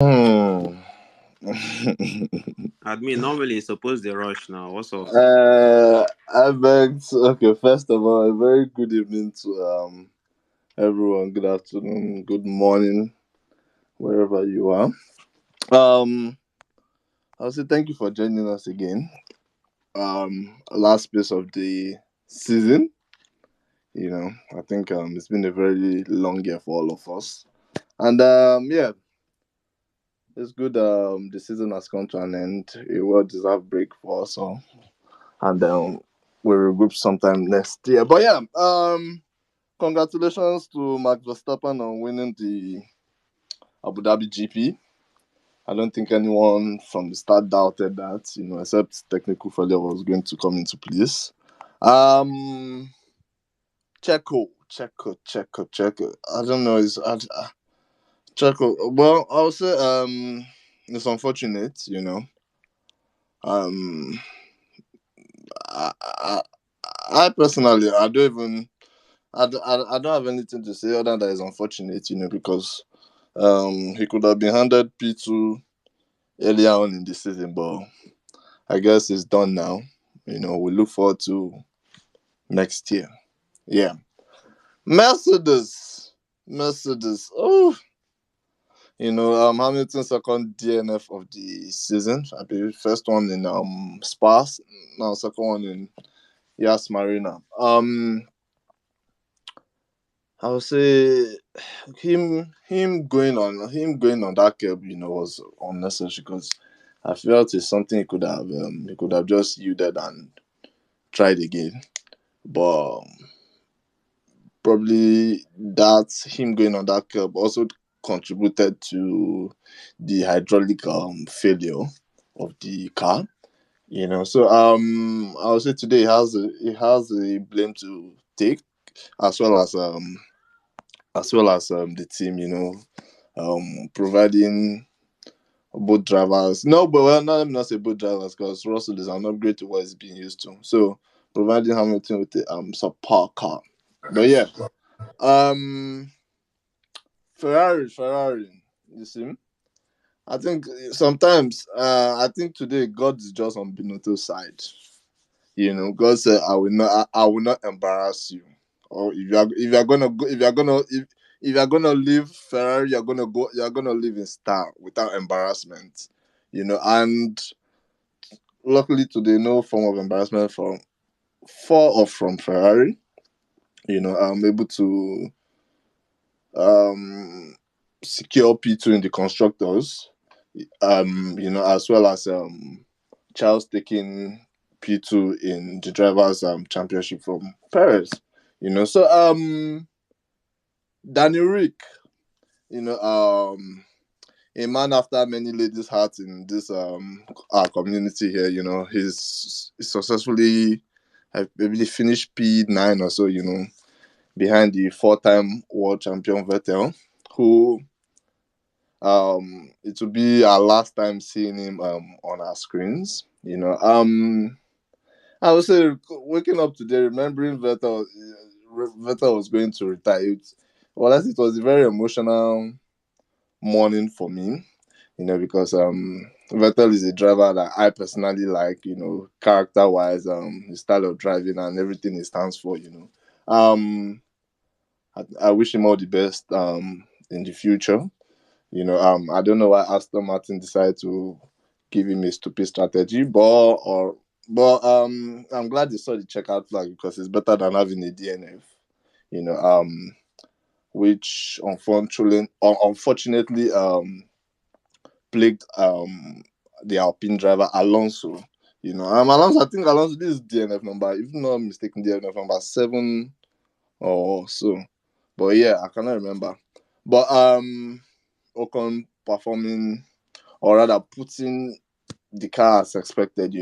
Hmm. Admin, normally it's supposed to rush now. What's up? I begged. Okay, first of all, a very good evening to everyone. Good afternoon, good morning, wherever you are. Um, I'll say thank you for joining us again. Last piece of the season. I think it's been a very long year for all of us, and yeah, it's good. The season has come to an end. A well-deserved break for us all, and we'll regroup sometime next year. But yeah, congratulations to Max Verstappen on winning the Abu Dhabi GP. I don't think anyone from the start doubted that, except technical failure was going to come into place. Um, Checo. I don't know. Checo. Well, I'll say it's unfortunate. Um, I, I, I personally, I don't even I don't have anything to say other than it's unfortunate, because he could have been handed P2 earlier on in the season, but I guess it's done now. We look forward to next year. Yeah. Mercedes. Mercedes. Oh, Hamilton second DNF of the season. I believe first one in Spa, now second one in Yas Marina. I would say him going on that curb, was unnecessary because I felt it's something he could have just yielded and tried again. But probably that him going on that curb also contributed to the hydraulic failure of the car. So I would say today he has a blame to take as well as the team, providing both drivers. No, but well, not let me not say both drivers because Russell is an upgrade to what he's being used to. So providing Hamilton with a subpar car. But yeah, um, Ferrari. You see, I think sometimes I think today God is just on Binotto's side. God said, "I will not embarrass you." Or if you're gonna leave Ferrari, you're gonna leave in style without embarrassment. And luckily today, no form of embarrassment from from Ferrari. I'm able to um secure P2 in the constructors. As well as Charles taking P2 in the drivers championship from Perez. So Danny Rick, you know, a man after many ladies' hearts in this our community here. He successfully I believe finished P9 or so. Behind the four-time world champion Vettel, who it will be our last time seeing him on our screens. I would say waking up today, remembering Vettel was going to retire. It was a very emotional morning for me. Because Vettel is a driver that I personally like. Character wise, his style of driving and everything he stands for. I wish him all the best in the future. I don't know why Aston Martin decided to give him a stupid strategy, but I'm glad they saw the checkout flag because it's better than having a DNF. You know, which unfortunately plagued the Alpine driver Alonso. Alonso. I think Alonso this is DNF number, if not mistaken, DNF number 7 or so. But yeah, I cannot remember. But Ocon performing or rather putting the car as expected.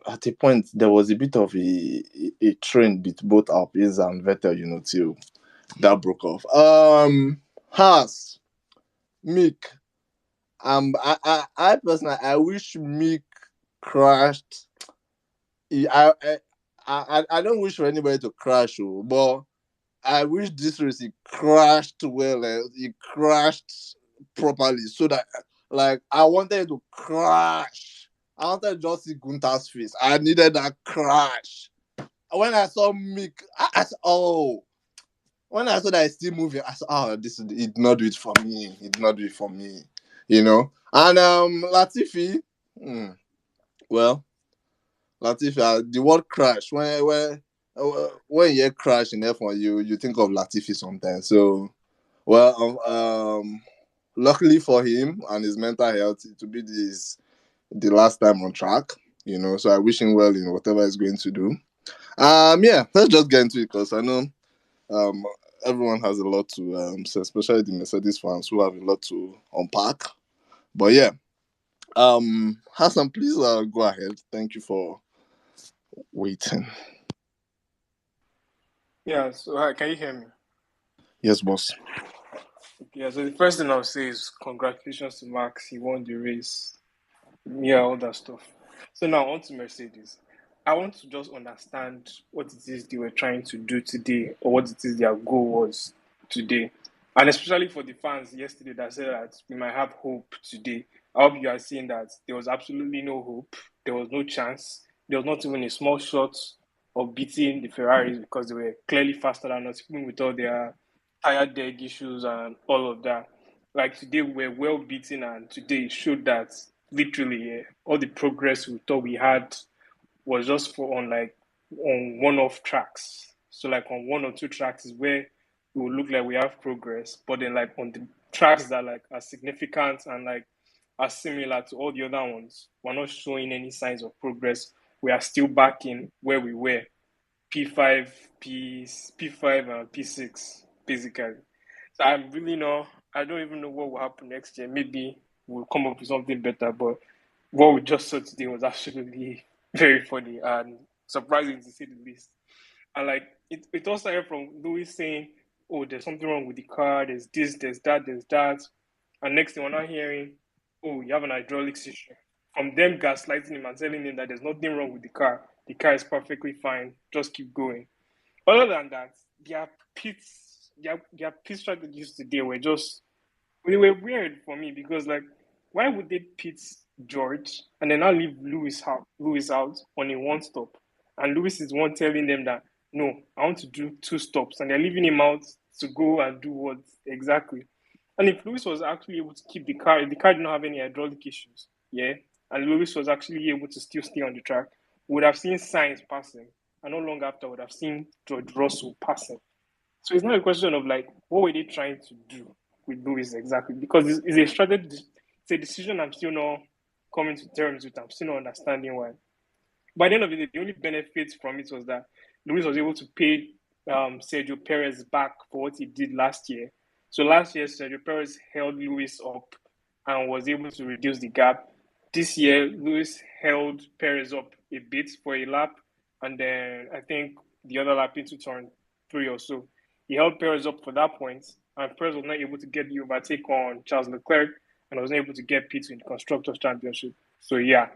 At a point there was a bit of a trend with both Alpines and Vettel. Till that broke off. Haas, Mick. I personally, I wish Mick crashed. I don't wish for anybody to crash, but I wish this race he crashed well, he crashed properly, so that like I wanted to crash. I wanted to just see Gunter's face. I needed that crash. When I saw Mick, I said, "Oh." When I saw that it's still moving, I said, "Oh, this is he did not do it for me. He did not do it for me." You know. And Latifi, hmm, well, Latifi, the word crash. When you hear crash in F1, you think of Latifi sometimes. So well, luckily for him and his mental health, it will be the last time on track. So I wish him well in whatever he's going to do. Yeah, let's just get into it because I know um everyone has a lot to say, especially the Mercedes fans who have a lot to unpack. But yeah, Hassan, please go ahead. Thank you for waiting. Yeah, so can you hear me? Yes, boss. Yeah, so the first thing I'll say is congratulations to Max. He won the race. Yeah, all that stuff. So now on to Mercedes. I want to just understand what it is they were trying to do today or what it is their goal was today. And especially for the fans yesterday that said that we might have hope today. I hope you are seeing that there was absolutely no hope. There was no chance. There was not even a small shot of beating the Ferraris because they were clearly faster than us, even with all their tire deg issues and all of that. Like today, we were well beaten, and today it showed that literally all the progress we thought we had was just for on like on one-off tracks. So like on one or two tracks is where it will look like we have progress, but then like on the tracks that like are significant and like are similar to all the other ones, we're not showing any signs of progress. We are still back in where we were P5, P5 and P6 basically. So I'm really not. I don't even know what will happen next year. Maybe we'll come up with something better. But what we just saw today was actually very funny and surprising to say the least. And like it all started from Louis saying, "Oh, there's something wrong with the car. There's this, there's that, there's that." And next thing we're not hearing, "Oh, you have an hydraulics issue." From them gaslighting him and telling him that there's nothing wrong with the car. The car is perfectly fine. Just keep going. Other than that, their pit strategies today were just they were weird for me because like why would they pit George and then now leave Lewis out on a one stop and Lewis is one telling them that no, I want to do two stops and they're leaving him out to go and do what exactly. And if Lewis was actually able to keep the car, if the car did not have any hydraulic issues, yeah, and Lewis was actually able to still stay on the track, we would have seen signs passing, and not long after, would have seen George Russell passing. So it's not a question of like what were they trying to do with Lewis exactly because it's a strategy, it's a decision I'm still not coming to terms with. I'm still not understanding why. By the end of the day, the only benefit from it was that Lewis was able to pay Sergio Perez back for what he did last year. So last year, Sergio Perez held Lewis up and was able to reduce the gap. This year, Lewis held Perez up a bit for a lap, and then I think the other lap into turn three or so. He held Perez up for that point, and Perez was not able to get the overtake on Charles Leclerc and was not able to get P2 in the Constructors' Championship. So yeah,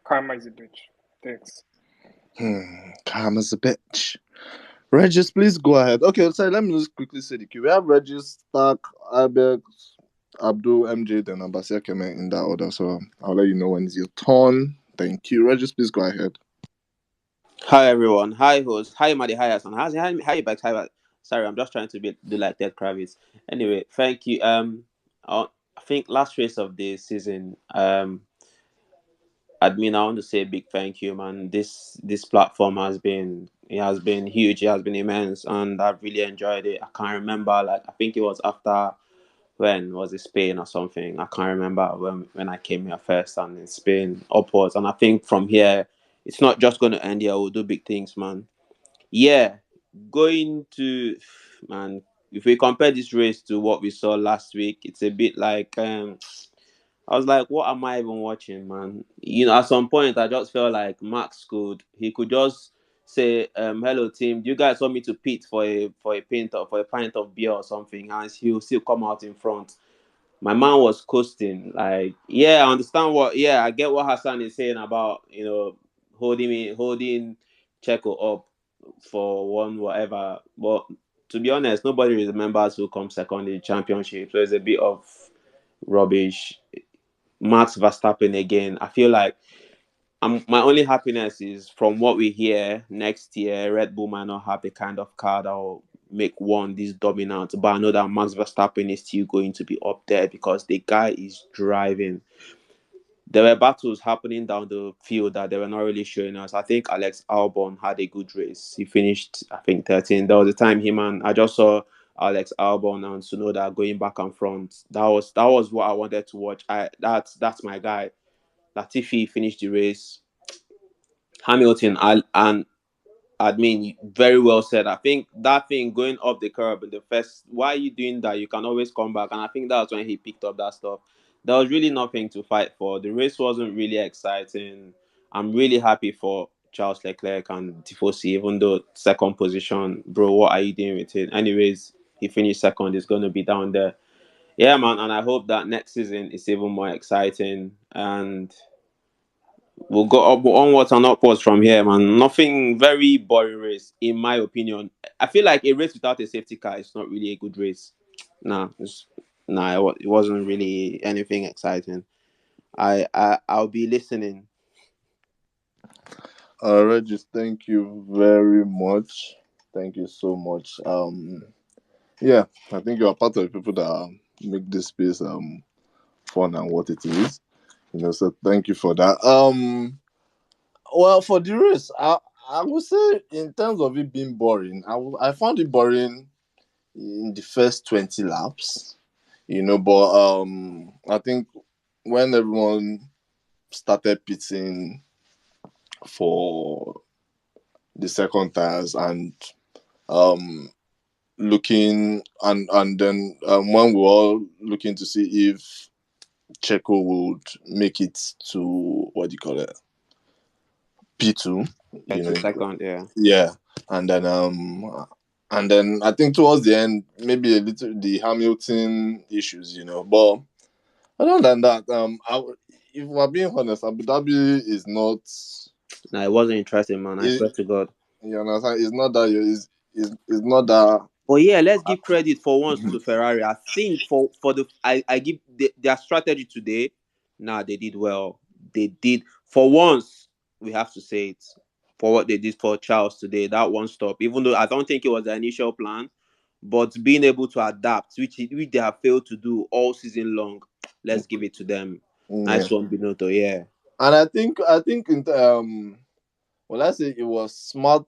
karma is a bitch. Thanks. Calm as a bitch. Regis, please go ahead. Okay, so let me just quickly say the queue. We have Regis, Stark, Ibex, Abdul, MJ, then Abasia Kemen in that order. So I'll let you know when it's your turn. Thank you. Regis, please go ahead. Hi everyone. Hi host. Hi Madi. Hi Hassan. Hi back. Sorry, I'm just trying to do like Ted Kravitz. Anyway, thank you. I think last race of the season. Admin, I want to say a big thank you, man. This platform has been huge. It has been immense, and I've really enjoyed it. I can't remember. Like I think it was after when was it Spain or something? I can't remember when I came here first and in Spain upwards. And I think from here, it's not just going to end here. We'll do big things, man. Yeah, going to man. If we compare this race to what we saw last week, it's a bit like I was like, what am I even watching, man? At some point, I just felt like Max he could just say, "Hello, team. Do you guys want me to pit for a pint of beer or something?" And he'll still come out in front. My man was coasting. Like, yeah, I understand I get what Hassan is saying about holding Checo up for one whatever. But to be honest, nobody remembers who comes second in the championship. So it's a bit of rubbish. Max Verstappen again. I feel like my only happiness is from what we hear next year. Red Bull might not have the kind of car that will make one this dominant, but I know that Max Verstappen is still going to be up there because the guy is driving. There were battles happening down the field that they were not really showing us. I think Alex Albon had a good race. He finished, I think, 13. There was a time him and I just saw Alex Albon and Tsunoda going back and front. That was what I wanted to watch. That's my guy. Latifi finished the race. Hamilton and I mean, very well said. I think that thing going up the curb in the first, why are you doing that? You can always come back. And I think that's when he picked up that stuff. There was really nothing to fight for. The race wasn't really exciting. I'm really happy for Charles Leclerc and Tifosi, even though second position, bro, what are you doing with it? Anyways, he finished second. It's going to be down there. Yeah, man. And I hope that next season is even more exciting. And we'll go up onwards and upwards from here, man. Nothing, very boring race, in my opinion. I feel like a race without a safety car is not really a good race. Nah, it wasn't really anything exciting. I'll be listening. Regis, thank you very much. Thank you so much. Yeah, I think you are part of the people that make this space fun and what it is. So thank you for that. Well, for the race, I would say in terms of it being boring, I found it boring in the first 20 laps. But I think when everyone started pitting for the second tires and um looking and then when we were all looking to see if Checo would make it to what do you call it, P2, Yeah, you to know, second, yeah. yeah, and then I think towards the end maybe a little the Hamilton issues, but other than that, if we're being honest, Abu Dhabi is not. Nah, it wasn't interesting, man. I It, swear to God. you understand? It's not that. It's not that. But yeah, let's give credit for once to Ferrari. I think for the I give their strategy today. Nah, they did well. They did for once. We have to say it for what they did for Charles today. That one stop, even though I don't think it was the initial plan, but being able to adapt, which they have failed to do all season long. Let's give it to them. Yeah. Nice one, Binotto. Yeah. And I think well, let's say it was smart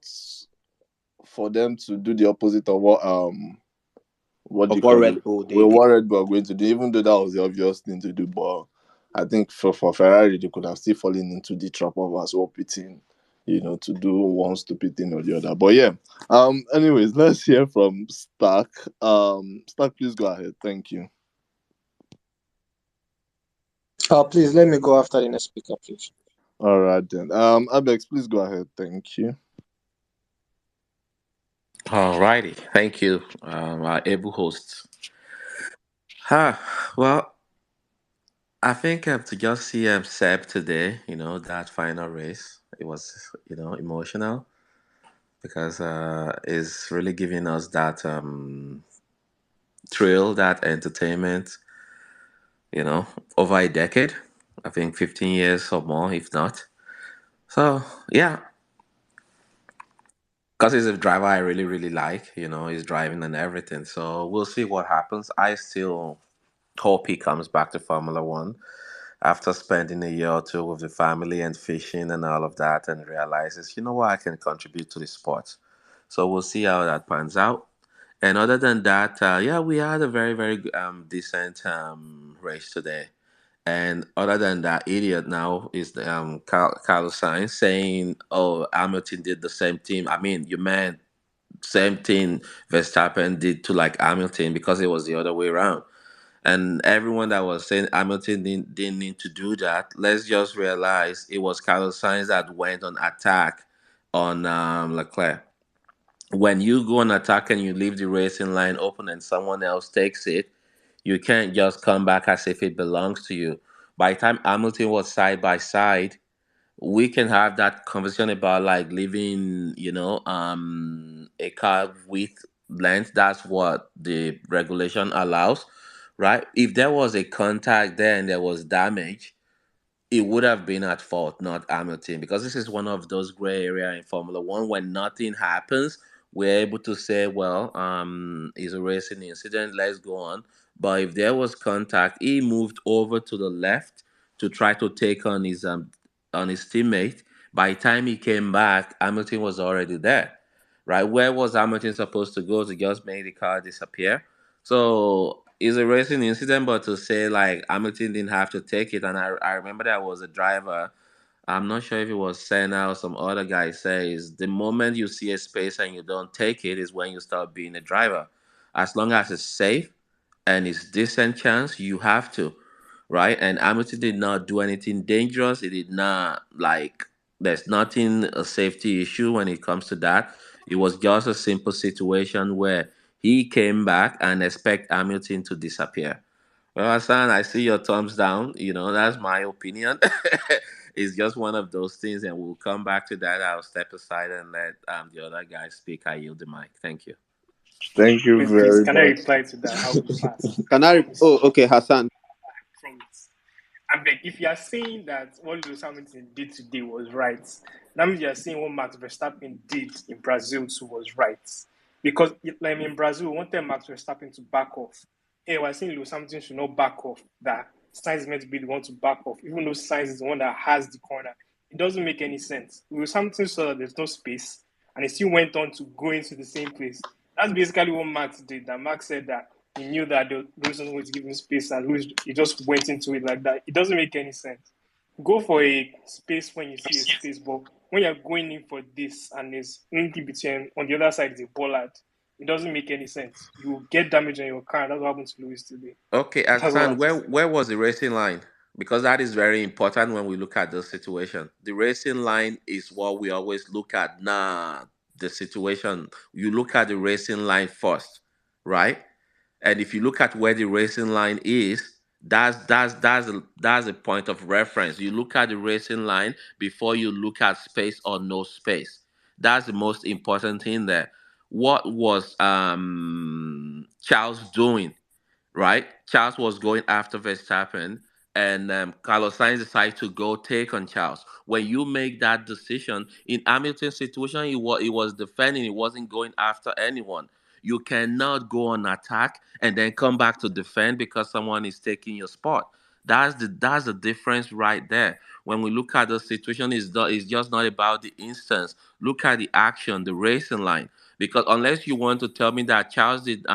for them to do the opposite of what do Of you what call it? Red Bull they We're did. worried about going to do, even though that was the obvious thing to do. But I think for Ferrari, they could have still fallen into the trap of us all pitting, to do one stupid thing or the other. But yeah. Anyways, let's hear from Stark. Stark, please go ahead. Thank you. Please let me go after the next speaker, please. All right then. Abex, please go ahead. Thank you. Alrighty, thank you, our able hosts. Well, I think to just see Seb today, that final race, it was, emotional because it's really giving us that thrill, that entertainment, you know, over a decade. I think 15 years or more, if not. So, yeah, because he's a driver I really, really like, he's driving and everything. So we'll see what happens. I still hope he comes back to Formula One after spending a year or two with the family and fishing and all of that and realizes, you know what, I can contribute to the sport. So we'll see how that pans out. And other than that, yeah, we had a very, very decent race today. And other than that, idiot now is the Carlos Sainz saying, "Oh, Hamilton did the same thing." I mean, you meant same thing Verstappen did to like Hamilton because it was the other way around. And everyone that was saying Hamilton didn't need to do that, let's just realize it was Carlos Sainz that went on attack on Leclerc. When you go on attack and you leave the racing line open and someone else takes it, you can't just come back as if it belongs to you. By the time Hamilton was side by side, we can have that conversation about like leaving, a car with length. That's what the regulation allows, right? If there was a contact there and there was damage, it would have been at fault, not Hamilton, because this is one of those gray area in Formula One. When nothing happens, we're able to say, well, it's a racing incident, let's go on. But if there was contact, he moved over to the left to try to take on his teammate. By the time he came back, Hamilton was already there, right? Where was Hamilton supposed to go to just make the car disappear? So it's a racing incident, but to say like Hamilton didn't have to take it, and I remember there was a driver. I'm not sure if it was Senna or some other guy says the moment you see a space and you don't take it is when you start being a driver. As long as it's safe and it's decent chance, you have to, right? And Hamilton did not do anything dangerous. It did not like there's nothing a safety issue when it comes to that. It was just a simple situation where he came back and expect Hamilton to disappear. Well, Hassan, I see your thumbs down. That's my opinion. It's just one of those things, and we'll come back to that. I'll step aside and let the other guy speak. I yield the mic. Thank you. Thank you Wait, please, very can I much. reply to that? I'll be fast. Can I I? Oh, promise. okay, Hassan. I promise. I beg, if you are saying that what Lewis Hamilton did today was right, that means you are saying what Max Verstappen did in Brazil too was right. Because like in Brazil, we wanted Max Verstappen to back off. Hey, we're saying Lewis Hamilton should not back off. That Sainz is meant to be the one to back off, even though Sainz is the one that has the corner. It doesn't make any sense. Lewis Hamilton saw that there's no space, and he still went on to go into the same place. That's basically what Max did. That Max said that he knew that Lewis was going to give him space, and Lewis he just went into it like that. It doesn't make any sense. Go for a space when you see a space, but when you're going in for this and there's anything between on the other side is a bollard, it doesn't make any sense. You will get damage on your car, and that's what happened to Lewis today. Okay, That's all I Hassan, have to where say. where was the racing line? Because that is very important when we look at the situation. The racing line is what we always look at. Nah, the situation. You look at the racing line first, right? And if you look at where the racing line is, that's a point of reference. You look at the racing line before you look at space or no space. That's the most important thing there. What was Charles doing? Right? Charles was going after Verstappen, and Carlos Sainz decided to go take on Charles. When you make that decision in Hamilton's situation, he was defending. He wasn't going after anyone. You cannot go on attack and then come back to defend because someone is taking your spot. That's the difference right there. When we look at the situation, it's just not about the instance. Look at the action, the racing line. Because unless you want to tell me that Carlos did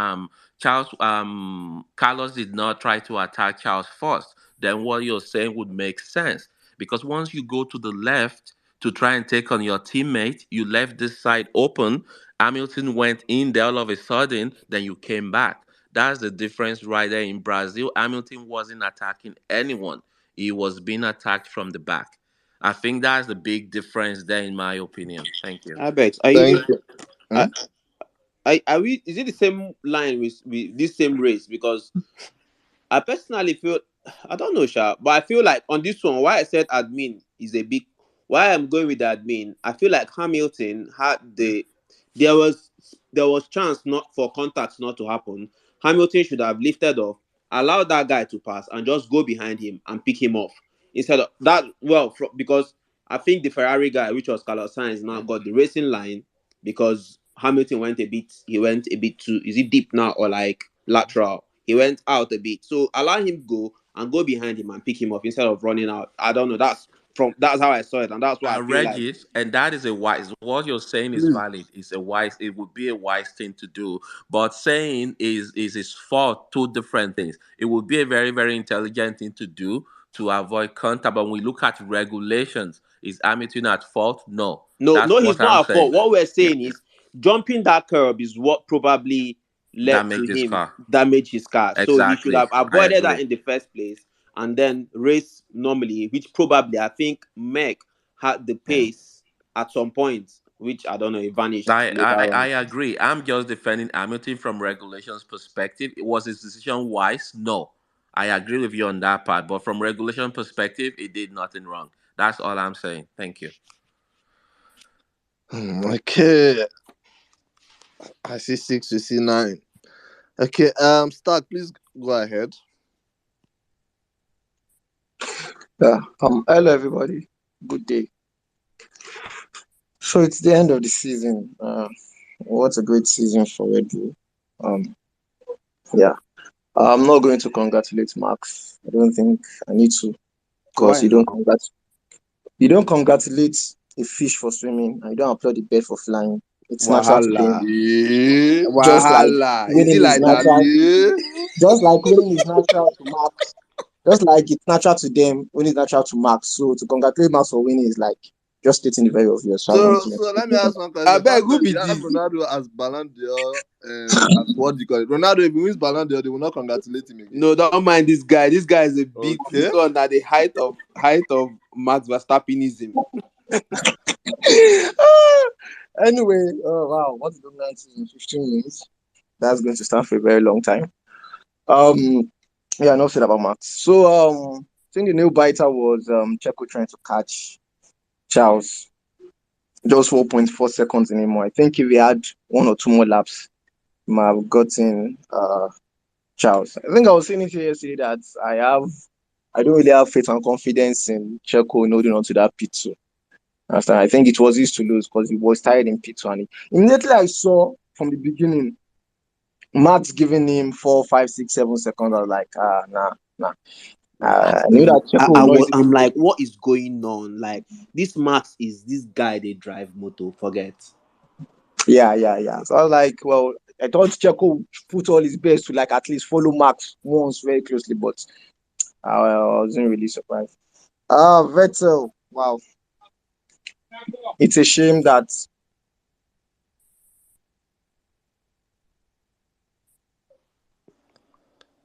not try to attack Charles first, then what you're saying would make sense. Because once you go to the left to try and take on your teammate, you left this side open. Hamilton went in there all of a sudden, then you came back. That's the difference right there. In Brazil, Hamilton wasn't attacking anyone, he was being attacked from the back. I think that's the big difference there, in my opinion. Thank you. Abex, are you? Thank you. Hmm? Are, are we? Is it the same line with this same race? Because I personally feel I don't know, Sha, but I feel like on this one, why I said admin is a big. Why I'm going with the admin, I feel like Hamilton had there was there was chance not for contacts not to happen. Hamilton should have lifted off, allowed that guy to pass, and just go behind him and pick him off instead of that. Well, because I think the Ferrari guy, which was Carlos Sainz, now got the racing line because Hamilton went a bit. He went a bit too. Is it deep now or like lateral? He went out a bit. So allow him go and go behind him and pick him up instead of running out. I don't know. That's how I saw it, and that's why I I feel read like it, and that is a wise. What you're saying is Please. valid. It's a wise. It would be a wise thing to do. But saying is his fault. Two different things. It would be a very very intelligent thing to do to avoid contact. But when we look at regulations, is Hamilton at fault? No. no, That's no, he's what I'm not at fault. saying. What we're Yeah, saying is jumping that curb is what probably led to damage this him car. damage his car. So he should Exactly. have I avoided that agree. in the first place and then race normally, which probably I think Meg had the Yeah. pace at some point, which I don't know, it vanished I, later I I on. agree. I'm just defending Hamilton from regulations perspective. Was his decision wise? No. I agree with you on that part. But from regulation perspective, it did nothing wrong. That's all I'm saying. Thank you. Okay. I see six. You see nine. Okay. Stark, please go ahead. Yeah. Hello everybody. Good day. So it's the end of the season. What a great season for Red Bull. Um, yeah. I'm not going to congratulate Max. I don't think I need to, because Why not? you don't congratulate a fish for swimming, and you don't applaud the bird for flying. It's natural to them. Wahala. Yeah. Just like Wahala. Is it winning is like that? natural. Yeah. Just like winning is natural to Max. Just like it's natural to them, winning is natural to Max. So to congratulate Max for winning is like just stating the very obvious. So I don't want So, to so let me ask one I question. beg, who Family, be you have this? Ronaldo as Ballon d'Or, as what do you call it? Ronaldo, if he wins Ballon d'Or, they will not congratulate him again. No, don't mind this guy. This guy is a bit. Okay. This one at the height of Max Verstappenism. Anyway, oh wow, what's the 90s in 15 minutes? That's going to stand for a very long time. Yeah, enough said about Max. So I think the nail biter was Checo trying to catch Charles. Just 4.4 seconds anymore. I think if he had one or two more laps, he might have gotten Charles. I think I was saying it here yesterday that I don't really have faith and confidence in Checo in holding on to that P2. Understand? I think it was used to lose because he was tired in P2, and immediately I saw from the beginning Max giving him 4, 5, 6, 7 seconds. I was like, nah, nah. I knew that Checo would not easily I'm go. like, what is going on? Like, this Max is this guy they drive moto. Forget. Yeah. So I was like, well, I thought Checo would put all his best to like at least follow Max once very closely, but I wasn't really surprised. Vettel, wow, it's a shame that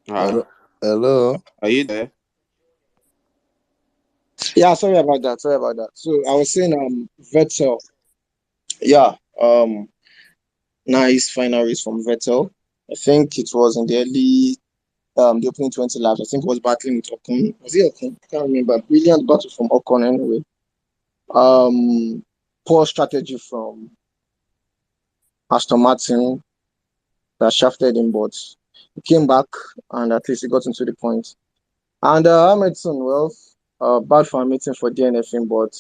Ah, Hello. Hello. are you there? yeah. Sorry about that. So I was saying, Vettel, yeah, nice final race from Vettel. I think it was in the early the opening 20 laps. I think it was battling with Ocon. Was it Ocon? I can't remember. Brilliant battle from Ocon anyway. Um, Poor strategy from Aston Martin that shafted him, but he came back and at least he got into the point. And Hamilton, well, bad for Hamilton for DNFing, but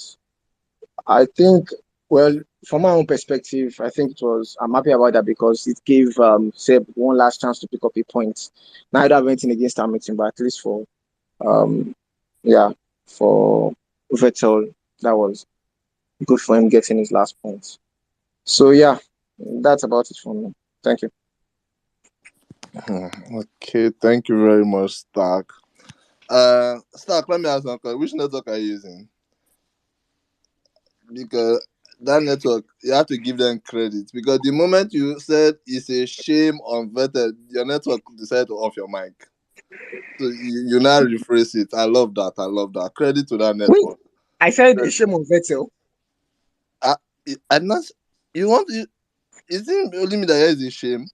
I think, well, from my own perspective, I think I'm happy about that because it gave Seb one last chance to pick up a point. Neither went in against Hamilton, but at least um, yeah, for Vettel, that was good for him getting his last point. So yeah, that's about it for me. Thank you. Okay. Thank you very much, Stark. Stark, let me ask one question. Which network are you using? Because that network, you have to give them credit. Because the moment you said it's a shame on Vettel, your network decided to off your mic. So you now rephrase it. I love that. I love that. Credit to that Wait, network. I said a shame on Vettel. I, I not. You want? Is it only me that is a shame?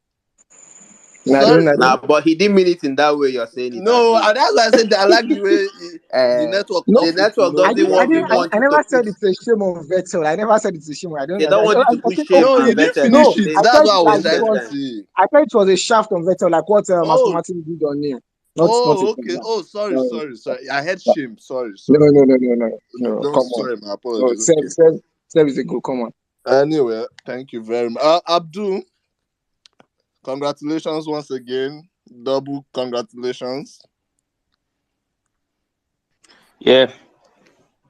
No, Sorry. I Nah, don't. but he didn't mean it in that way. You're saying it, No, Abi. and that's why I said that I like the way the Uh, network No, the off it. network doesn't I want didn't. even want I you to never put. said it's a shame on Vettel. I never said it's a shame. I don't. They don't want you to I put think shame No, and you didn't Vettel in the finish no. it. same I That's thought what I same was like it trying to was. sentence. say. I thought it was a shaft on Vettel, like what Aston Oh, Martin did on him. Not a oh, thing okay. like Oh, sorry, no, sorry, sorry. I had shame. Sorry, no, sorry. No, no. don't Come on. sorry. My No, apologies. Okay. Seb is a good. Come on. Anyway, thank you very much. Abdul, congratulations once again. Double congratulations. Yeah,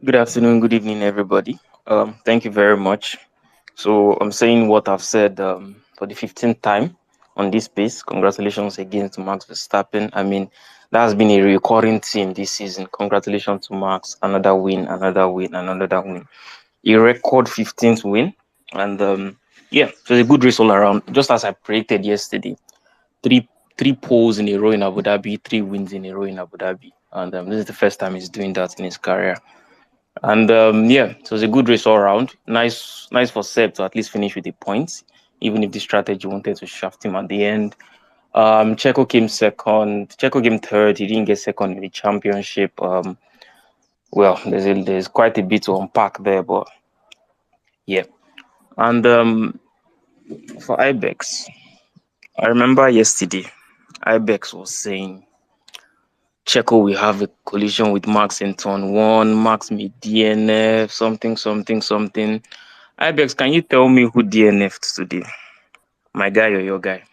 good afternoon, good evening, everybody. Thank you very much. So I'm saying what I've said for the 15th time on this space. Congratulations again to Max Verstappen. I mean, that has been a recurring theme this season. Congratulations to Max. Another win, another win, another win. A record 15th win. And yeah, it was a good race all around. Just as I predicted yesterday, three three poles in a row in Abu Dhabi, 3 wins in a row in Abu Dhabi. And this is the first time he's doing that in his career. And yeah, it was a good race all around. Nice for Seb to at least finish with a point, even if the strategy wanted to shaft him at the end. Checo came second. Checo came third. He didn't get second in the championship. Well, there's quite a bit to unpack there, but yeah. And For Ibex, I remember yesterday, Ibex was saying Checo will have a collision with Max in turn one. Max made DNF, something, something, something. Ibex, can you tell me who DNF'd today? My guy or your guy?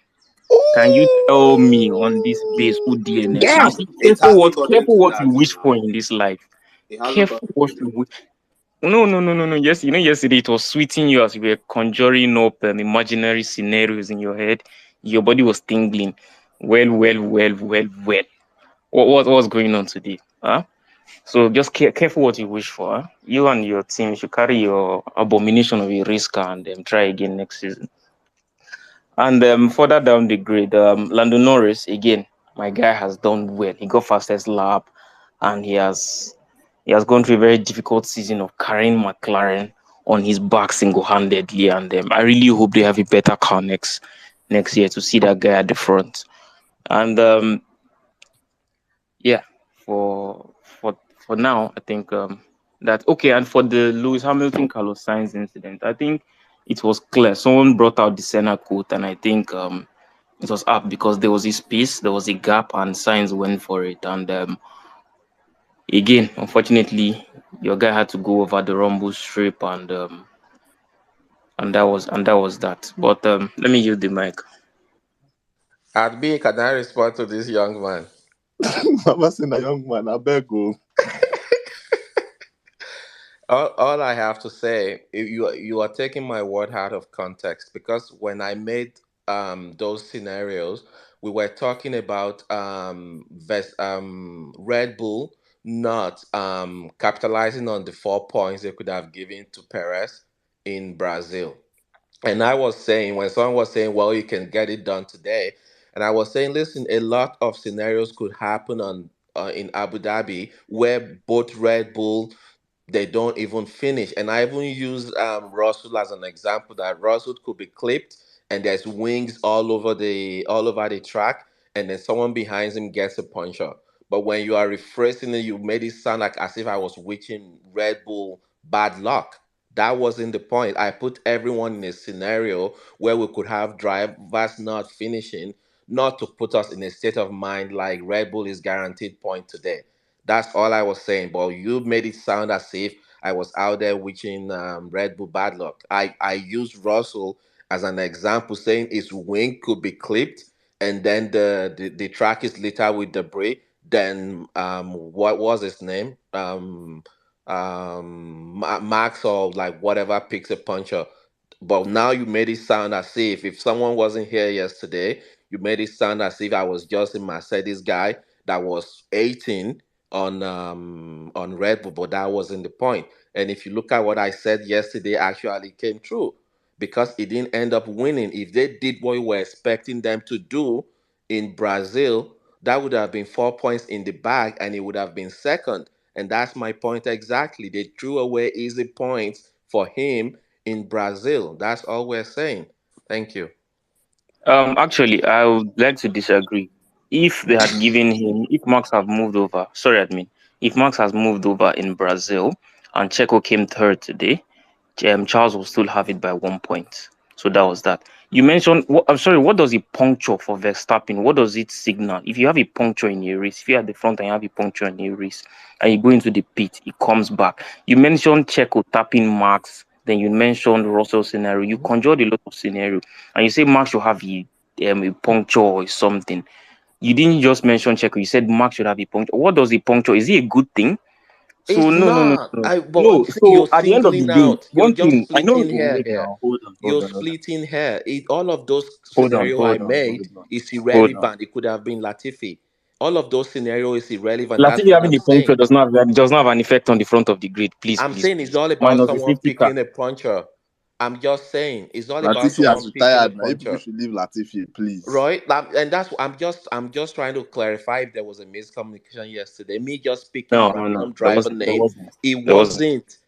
Can you tell me on this base who DNF'd? You see, It hasn't gotten careful to what you that, wish for in this life. It hasn't Careful gotten what to you that. wish. No, no, no, no, no. Yes, yesterday it was sweeting you as you were conjuring up imaginary scenarios in your head. Your body was tingling. Well, well, well, well, well. What was going on today? Huh? So just careful what you wish for. Huh? You and your team should carry your abomination of a race car and try again next season. And further down the grade, Lando Norris again. My guy has done well. He got fastest lap, and he has gone through a very difficult season of carrying McLaren on his back single-handedly. And I really hope they have a better car next year to see that guy at the front. And yeah, for now, I think that okay. And for the Lewis Hamilton Carlos Sainz incident, I think it was clear. Someone brought out the Senna quote, and I think it was up because there was a space, there was a gap, and Sainz went for it. And again, unfortunately, your guy had to go over the rumble strip, and that was that. But let me use the mic. At B, can I respond to this young man? Mama saying a young man, I beg go. All I have to say, you are taking my word out of context because when I made those scenarios, we were talking about Red Bull not capitalizing on the 4 points they could have given to Perez in Brazil. And I was saying, when someone was saying, well, you can get it done today. And I was saying, listen, a lot of scenarios could happen on in Abu Dhabi where both Red Bull they don't even finish. And I even use Russell as an example that Russell could be clipped and there's wings all over the track, and then someone behind him gets a puncher. But when you are rephrasing it, you made it sound like as if I was wishing Red Bull bad luck. That wasn't the point. I put everyone in a scenario where we could have drivers not finishing, not to put us in a state of mind like Red Bull is guaranteed point today. That's all I was saying. But you made it sound as if I was out there wishing Red Bull bad luck. I used Russell as an example, saying his wing could be clipped, and then the track is littered with debris. Then what was his name? Max or like whatever picks a puncher. But now you made it sound as if someone wasn't here yesterday, you made it sound as if I was just a Mercedes guy that was 18 on Red Bull, but that wasn't the point. And if you look at what I said yesterday, actually came true because it didn't end up winning. If they did what we were expecting them to do in Brazil, that would have been 4 points in the bag and it would have been second. And that's my point exactly. They threw away easy points for him in Brazil. That's all we're saying. Thank you. Actually, I would like to disagree. If they had given him, if Max have moved over, sorry, admin, if Max has moved over in Brazil and Checo came third today, Charles will still have it by 1 point. So that was that. You mentioned, I'm sorry, what does a puncture for Verstappen? What does it signal? If you have a puncture in a race, if you're at the front and you have a puncture in a race, and you go into the pit, it comes back. You mentioned Checo tapping Max, then you mentioned Russell scenario. You conjured a lot of scenario, and you say Max should have a puncture or something. You didn't just mention Checo. You said Max should have a puncture. What does a puncture? Is it a good thing? So It's no, no, no, not. no, But I'm no. saying So you're at the end of the singling day, out. You're one just thing I know. splitting hair Wait here. now, hold on, hold You're on, hold on, splitting hair. All of those hold on, scenario I hold on, hold made on, is hold on. irrelevant. It could have been Latifi. All of those scenarios is irrelevant. That's Latifi what having I'm the puncture saying. does not have an effect on the front of the grid. Please, I'm please, saying it's please. all about Minus the someone safety car. picking a puncher. I'm just saying it's all about Latifi someone has picking a retired now. You people puncher. should leave Latifi, please. Right, and that's I'm just trying to clarify if there was a miscommunication yesterday. Me just picking No, no, no. random There driver wasn't. There name. wasn't. It There wasn't. wasn't.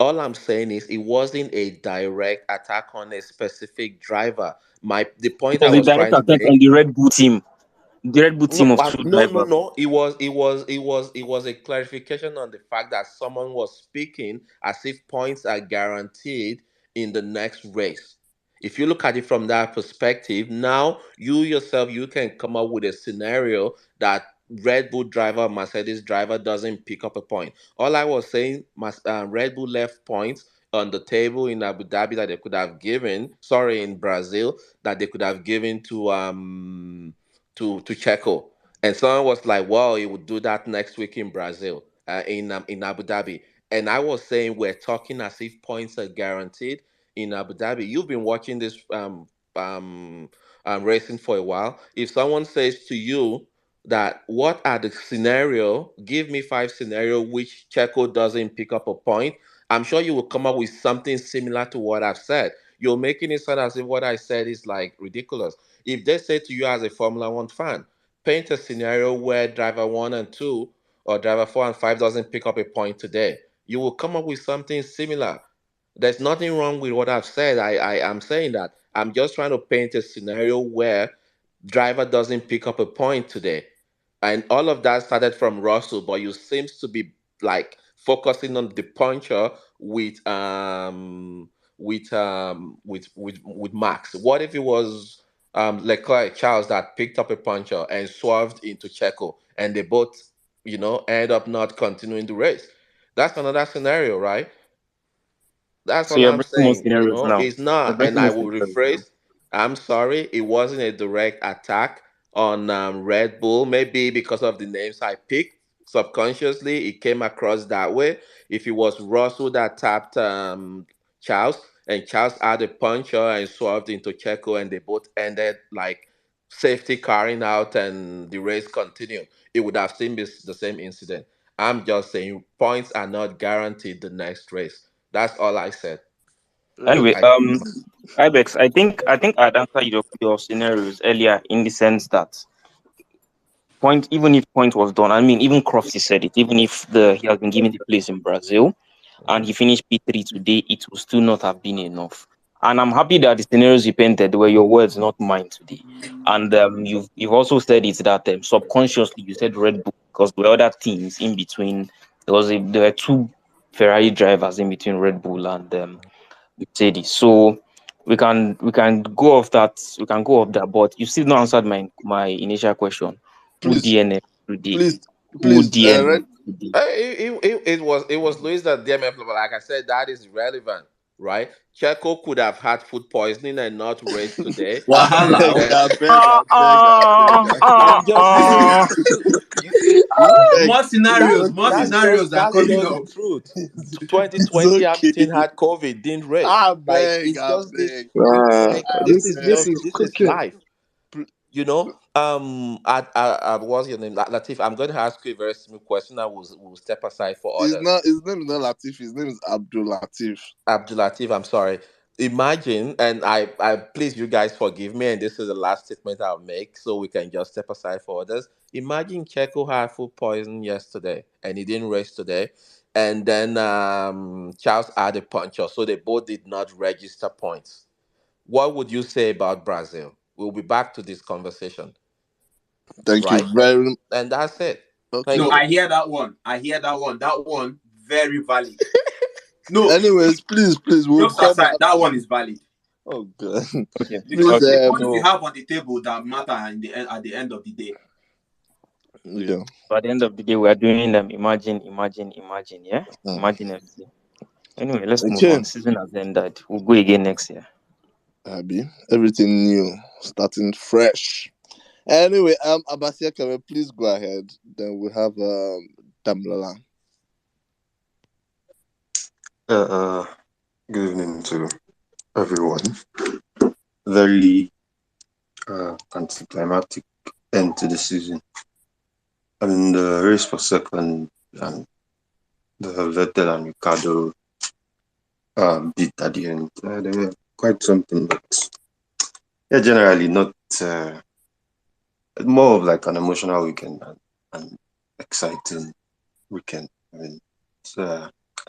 All I'm saying is it wasn't a direct attack on a specific driver. The It point I was a was direct trying to attack make. on the Red Bull team. The Red Bull team No, of two no, no, drivers. no. It was a clarification on the fact that someone was speaking as if points are guaranteed in the next race. If you look at it from that perspective, now you yourself you can come up with a scenario that Red Bull driver, Mercedes driver doesn't pick up a point. All I was saying, Red Bull left points on the table in Abu Dhabi that they could have given, sorry, in Brazil that they could have given to Checo. And someone was like, "Well, he would do that next week in Brazil, in Abu Dhabi." And I was saying we're talking as if points are guaranteed in Abu Dhabi. You've been watching this um, racing for a while. If someone says to you that what are the scenario, give me five scenario which Checo doesn't pick up a point, I'm sure you will come up with something similar to what I've said. You're making it sound as if what I said is like ridiculous. If they say to you as a Formula One fan, paint a scenario where driver one and two or driver four and five doesn't pick up a point today, you will come up with something similar. There's nothing wrong with what I've said. I am saying that I'm just trying to paint a scenario where driver doesn't pick up a point today. And all of that started from Russell, but you seems to be like focusing on the puncher with Max. What if it was Leclerc Charles that picked up a puncher and swerved into Checo and they both, end up not continuing the race? That's another scenario, right? That's So all you're I'm breaking more saying. scenarios now. It's You're not. And breaking I more will scenarios now. rephrase. I'm sorry. It wasn't a direct attack on Red Bull. Maybe because of the names I picked, subconsciously, it came across that way. If it was Russell that tapped Charles, and Charles had a puncher and swerved into Checo, and they both ended like safety carring out and the race continued, it would have still been the same incident. I'm just saying points are not guaranteed the next race. That's all I said. Anyway, I Ibex, I think I'd answer your scenarios earlier in the sense that point, even if point was done, I mean, even Crofty said it, even if he has been given the place in Brazil and he finished P3 today, it will still not have been enough. And I'm happy that the scenarios you painted were your words, not mine today. And you've also said it that subconsciously you said Red Bull because there were other teams in between. There were two Ferrari drivers in between Red Bull and Mercedes. So we can go off that. We can go off that. But you still not answered my initial question. Who Please, DNF today? please, Who please. DNF today? it was Luis that DMF, but like I said, that is irrelevant, right? Checo could have had food poisoning and not race today. I Wahala. beg, Oh. I beg, I beg, I beg, I beg. I'm just saying, you, I beg. More It's scenarios. More okay. scenarios are that's coming just up. the truth. It's 2020 okay. Hamilton had COVID, didn't race. I Like beg, it's I just this. beg. Like I this This is beg. this just is this is cooking. life. What's your name? Latif, I'm going to ask you a very simple question. We'll step aside for It's others. not. His name is not Latif. His name is Abdul Latif. Abdul Latif, I'm sorry. Imagine, and I please you guys forgive me, and this is the last statement I'll make, so we can just step aside for others. Imagine Checo had food poison yesterday, and he didn't race today, and then Charles had a puncher, so they both did not register points. What would you say about Brazil? We'll be back to this conversation, Thank you right? very. And that's it. Okay. No, Thank I you. hear that one. I hear that one. That one very valid. No, Anyways, please, we'll just come aside, back. that one is valid Oh God. Okay. Please, because it's the points you So, have on the table that matter in the end. At the end of the day, yeah. so at the end of the day, we are doing imagine, yeah? Hmm. Imagine FC. Anyway, let's move Okay, on. Season has ended. We'll go again next year. Abby. Everything new, starting fresh. Anyway, Abasia, can we please go ahead? Then we have Damlala. Uh, Good evening to everyone. Very anticlimactic end to the season. I mean, the race for second and the Vettel and Ricardo beat at the end. They were quite something, but yeah, generally not more of like an emotional weekend and exciting weekend. I mean, it's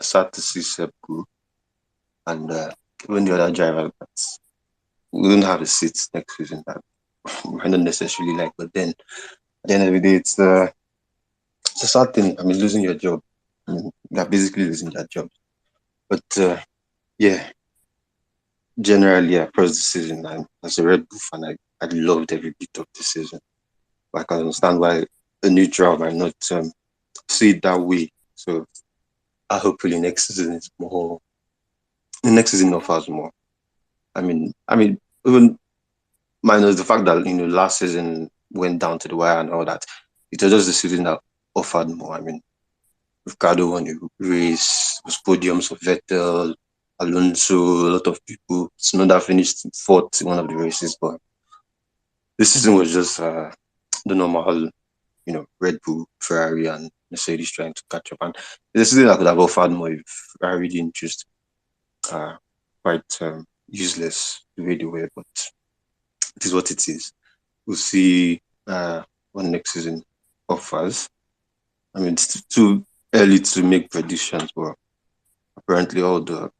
sad to see Seb go and even the other driver that we don't have a seat next season that I don't necessarily like, but then at the end of the day, it's a sad thing. I mean, losing your job. I mean, they're basically losing their job. But yeah, generally across the season, and as a Red Bull fan, I loved every bit of the season. But I can understand why a neutral might not see it that way. So hopefully next season is more. The next season offers more. I mean, even minus the fact that last season went down to the wire and all that, it was just the season that offered more. I mean, Ricardo won a race, was podiums for Vettel, Alonso, a lot of people. Tsunoda finished fourth in one of the races, but this season was just the normal, Red Bull, Ferrari, and Mercedes trying to catch up. And the season I could have offered more if Ferrari didn't just quite useless the way they were, but it is what it is. We'll see what next season offers. I mean, it's too early to make predictions, but apparently all the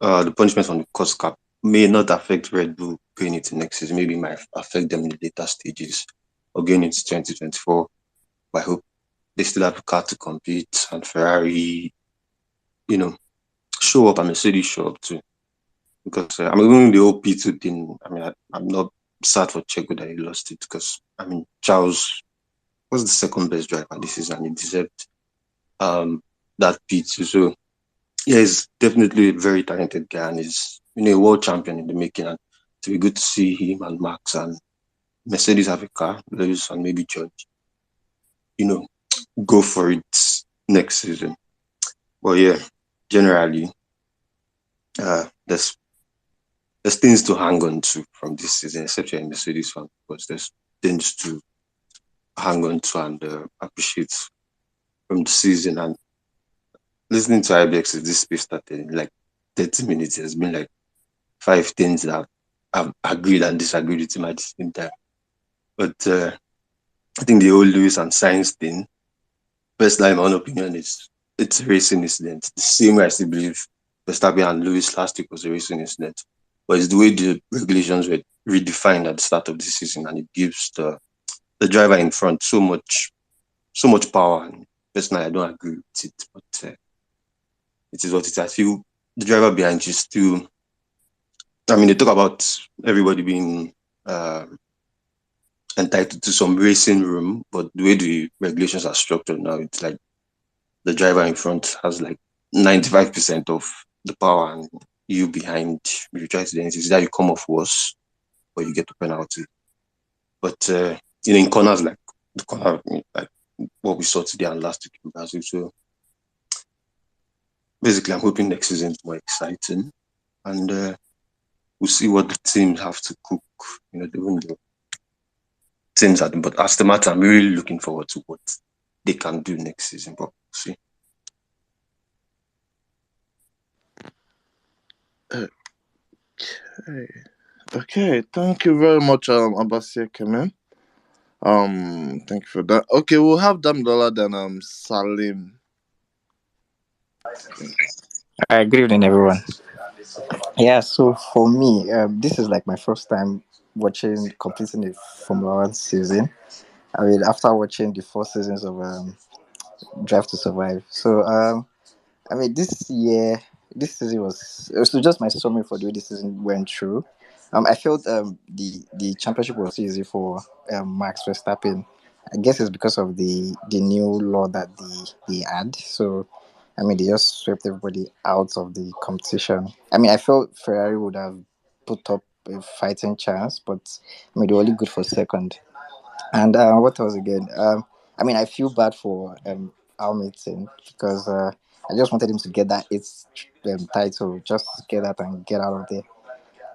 punishments on the cost cap may not affect Red Bull going into next season. Maybe it might affect them in the later stages or going into 2024. But I hope they still have a car to compete, and Ferrari, show up, and Mercedes show up too. Because even the whole P2 thing, I'm not sad for Checo that he lost it, because Charles was the second best driver this season and he deserved that P2. So yeah, he's definitely a very talented guy and he's a world champion in the making, and to be good to see him and Max and Mercedes have a car, Lewis and maybe George, go for it next season. But yeah, generally, there's things to hang on to from this season, except you're a Mercedes fan, because there's things to hang on to and appreciate from the season. And listening to IBX, this space started in like 30 minutes. There's been like 5 things that I've agreed and disagreed with him at the same time. But I think the whole Lewis and Sainz thing, personally, my own opinion is it's a racing incident. The same way I still believe Verstappen and Lewis last week was a racing incident. But it's the way the regulations were redefined at the start of the season, and it gives the driver in front so much power. And personally, I don't agree with it, but it is what it is. I feel the driver behind you still. They talk about everybody being entitled to some racing room, but the way the regulations are structured now, it's like the driver in front has like 95% of the power, and you behind, if you try to do anything, that you come off worse or you get a penalty. But in corners like the corner, like what we saw today and last week in Brazil. So basically, I'm hoping next season is more exciting, and we'll see what the teams have to cook. Even the teams are, but as the matter, I'm really looking forward to what they can do next season. But we'll see. Okay, thank you very much, Abasia Kemen. Thank you for that. Okay, we'll have Damdola then Salim. Good evening, everyone. Yeah, so for me, this is like my first time completing the Formula One season. I mean, after watching the 4 seasons of Drive to Survive. So, this season was just my summary for the way this season went through. I felt the championship was easy for Max Verstappen. I guess it's because of the new law that they had. So, they just swept everybody out of the competition. I felt Ferrari would have put up a fighting chance, but they were only good for second. And what else again? I feel bad for Hamilton because I just wanted him to get that eighth title, just get that and get out of there.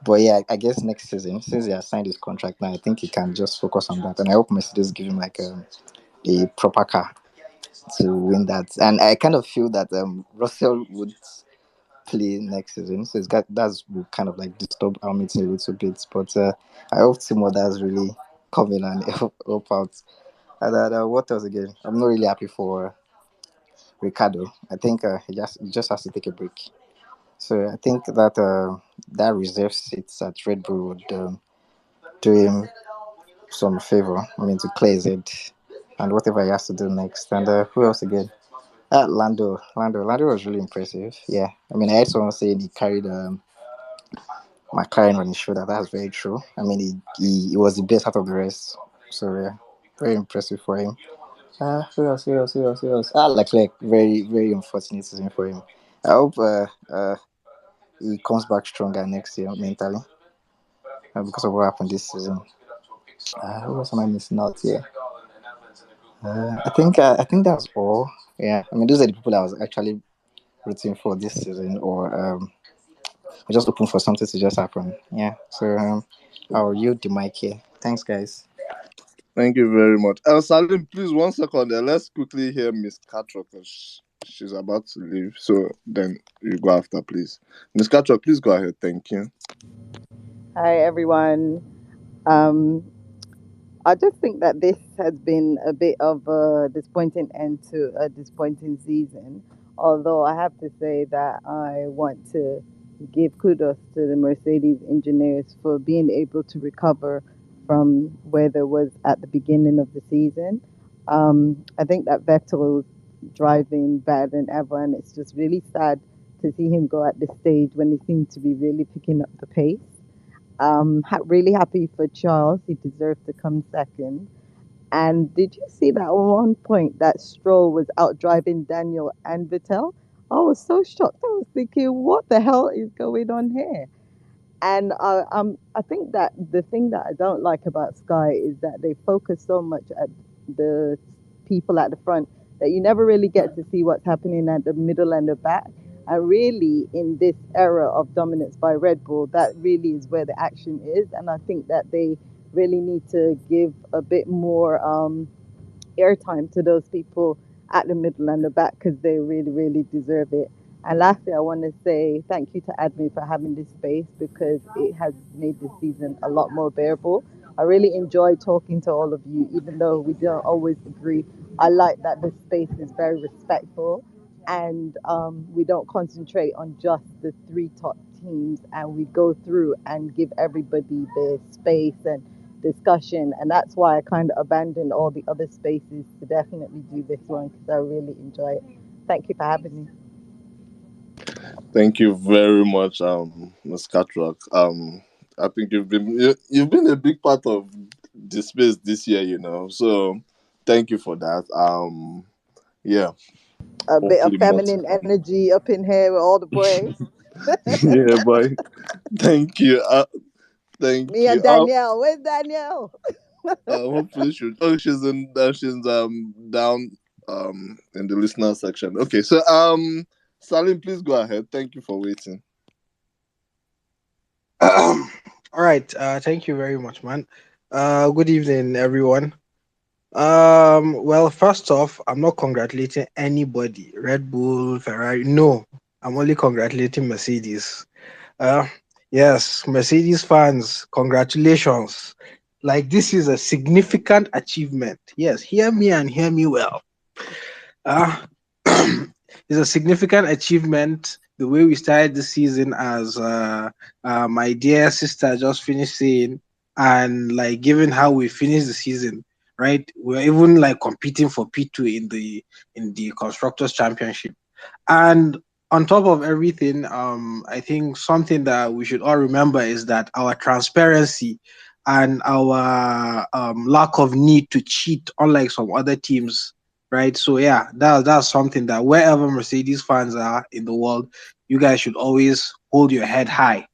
But yeah, I guess next season, since he has signed his contract now, I think he can just focus on that. And I hope Mercedes give him like a proper car to win that. And I kind of feel that Russell would play next season, so that's will kind of like disturb our meeting a little bit. But I hope Timoda's really come in and help out. And what else again? I'm not really happy for Ricardo. I think he just has to take a break. So I think that that reserve seats at Red Bull would do him some favor. To clear his head and whatever he has to do next. And who else again? Lando was really impressive. Yeah, I heard someone saying he carried McLaren on his shoulder. That's very true. I mean, he was the best out of the rest. So yeah, very impressive for him. Who else? Who else? Who else? Who else? Leclerc. Very, very unfortunate season for him. I hope he comes back stronger next year mentally because of what happened this season. Who else am I missing out here? I think that's all. Yeah, I mean those are the people I was actually rooting for this season, or just hoping for something to just happen. Yeah. So I'll yield the mic here. Thanks, guys. Thank you very much. Salim, please, 1 second there. Let's quickly hear Miss Catra because she's about to leave. So then you go after, please. Miss Catra, please go ahead. Thank you. Hi, everyone. Um, I just think that this has been a bit of a disappointing end to a disappointing season. Although I have to say that I want to give kudos to the Mercedes engineers for being able to recover from where there was at the beginning of the season. I think that Vettel's driving better than ever, and it's just really sad to see him go at this stage when he seemed to be really picking up the pace. Really happy for Charles. He deserved to come second. And did you see that at one point that Stroll was out driving Daniel and Vettel? I was so shocked. I was thinking, what the hell is going on here? And I think that the thing that I don't like about Sky is that they focus so much at the people at the front that you never really get to see what's happening at the middle and the back. And really, in this era of dominance by Red Bull, that really is where the action is. And I think that they really need to give a bit more airtime to those people at the middle and the back because they really, really deserve it. And lastly, I want to say thank you to Admin for having this space because it has made this season a lot more bearable. I really enjoy talking to all of you, even though we don't always agree. I like that the space is very respectful and we don't concentrate on just the three top teams and we go through and give everybody the space and discussion, and that's why I kind of abandoned all the other spaces to definitely do this one because I really enjoy it. Thank you for having me. Thank you very much, Miss Catrock. I think you've been a big part of the space this year, so thank you for that. Yeah, A bit of hopefully more to feminine come. energy up in here with all the boys. Yeah, but thank you. Thank Me you. and Danielle. Where's Danielle? Hopefully she's down in the listener section. Okay, so Salim, please go ahead. Thank you for waiting. All right. Thank you very much, man. Good evening, everyone. Well, first off, I'm not congratulating anybody, Red Bull, Ferrari. No, I'm only congratulating Mercedes. Uh, yes, Mercedes fans, congratulations. Like, this is a significant achievement. Yes, hear me and hear me well. Uh, it's a significant achievement. The way we started the season, as my dear sister just finished saying, and like given how we finished the season, right? We're even like competing for P2 in the constructors championship, and on top of everything, I think something that we should all remember is that our transparency and our lack of need to cheat, unlike some other teams, right? So yeah, that's something that wherever Mercedes fans are in the world, you guys should always hold your head high,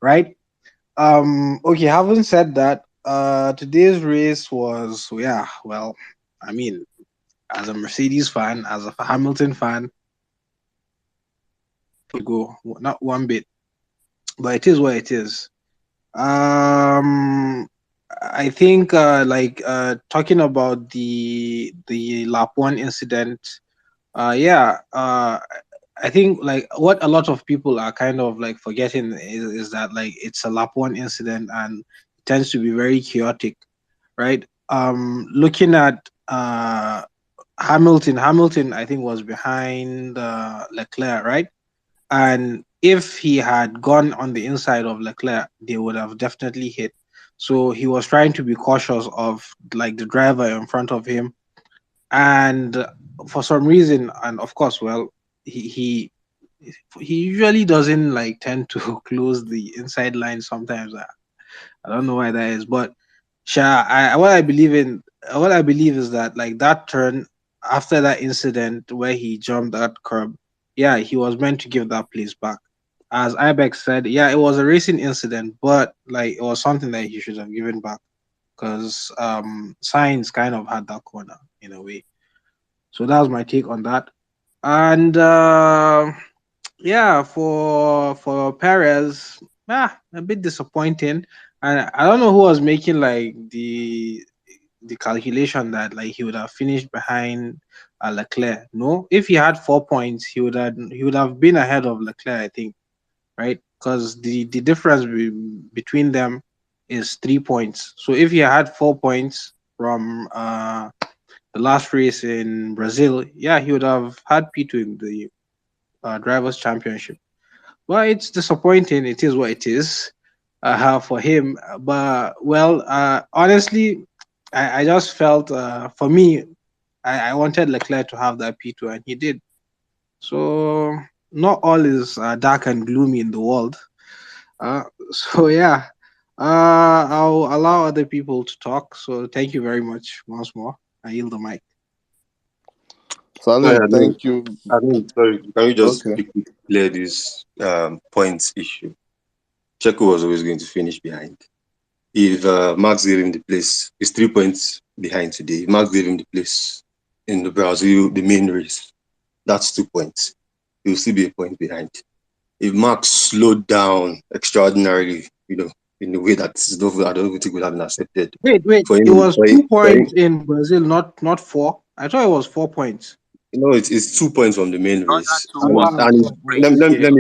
right? Okay, having said that, today's race was, yeah, well, I mean, as a Mercedes fan, as a Hamilton fan, go not one bit, but it is what it is. Um, I think talking about the lap one incident. Yeah. I think like what a lot of people are kind of like forgetting is that like it's a lap one incident and it tends to be very chaotic, right? Looking at Hamilton I think was behind Leclerc, right? And if he had gone on the inside of Leclerc, they would have definitely hit. So he was trying to be cautious of like the driver in front of him, and for some reason, and of course, well, he he usually doesn't like tend to close the inside line sometimes. I don't know why that is, but Sha, what I believe is that like that turn after that incident where he jumped that curb, yeah, he was meant to give that place back. As Ibex said, yeah, it was a racing incident, but like it was something that he should have given back because Science kind of had that corner in a way. So that was my take on that. And yeah, for Perez, a bit disappointing. And I don't know who was making like the calculation that like he would have finished behind Leclerc. No, if he had 4 points, he would have been ahead of Leclerc, I think, right? Because the difference between them is 3 points. So if he had 4 points from the last race in Brazil, yeah, he would have had P2 in the drivers' championship. Well, it's disappointing. It is what it is for him. But well, honestly, I just felt for me, I wanted Leclerc to have that P2, and he did. So not all is dark and gloomy in the world. So yeah, I'll allow other people to talk. So thank you very much once more. I yield the mic. Sorry, Salim, thank you. sorry, can we just Okay. quickly clear this points issue? Checo was always going to finish behind. If Max gave him the place, he's 3 points behind today. If Max gave him the place in the Brazil, the main race, that's 2 points. He'll still be a point behind. If Max slowed down extraordinarily, in a way that I don't think would have been accepted Wait. for It him, was 2 points in Brazil, not four. I thought it was 4 points. it's 2 points from the main Another race, two Ah, was and from it's, sprint. Yeah,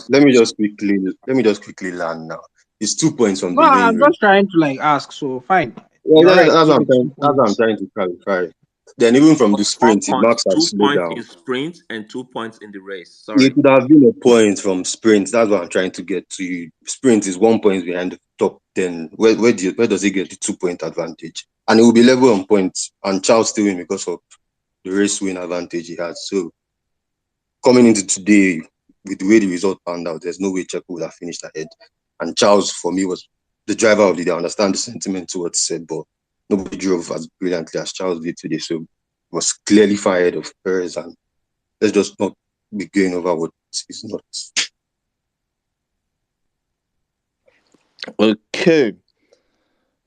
let me just quickly land now. It's 2 points from no, the main I'm race. just trying to like ask. So fine, Yeah, you're right. that's Give what it two that's what I'm points. trying to clarify. Then even from the Four sprint, if points, Max had two slowed points down, in sprint and 2 points in the race. it Sorry. would have been a point from sprint. That's what I'm trying to get to you. Sprint is 1 point behind the top 10. Where does he get the 2 point advantage? And it will be level on points. And Charles still win because of the race win advantage he has. So coming into today, with the way the result panned out, there's no way Checo would have finished ahead. And Charles, for me, was the driver of the day. I understand the sentiment to what's said, but nobody drove as brilliantly as Charles did today. So it was clearly far ahead of Perez. And let's just not be going over what is not. Okay.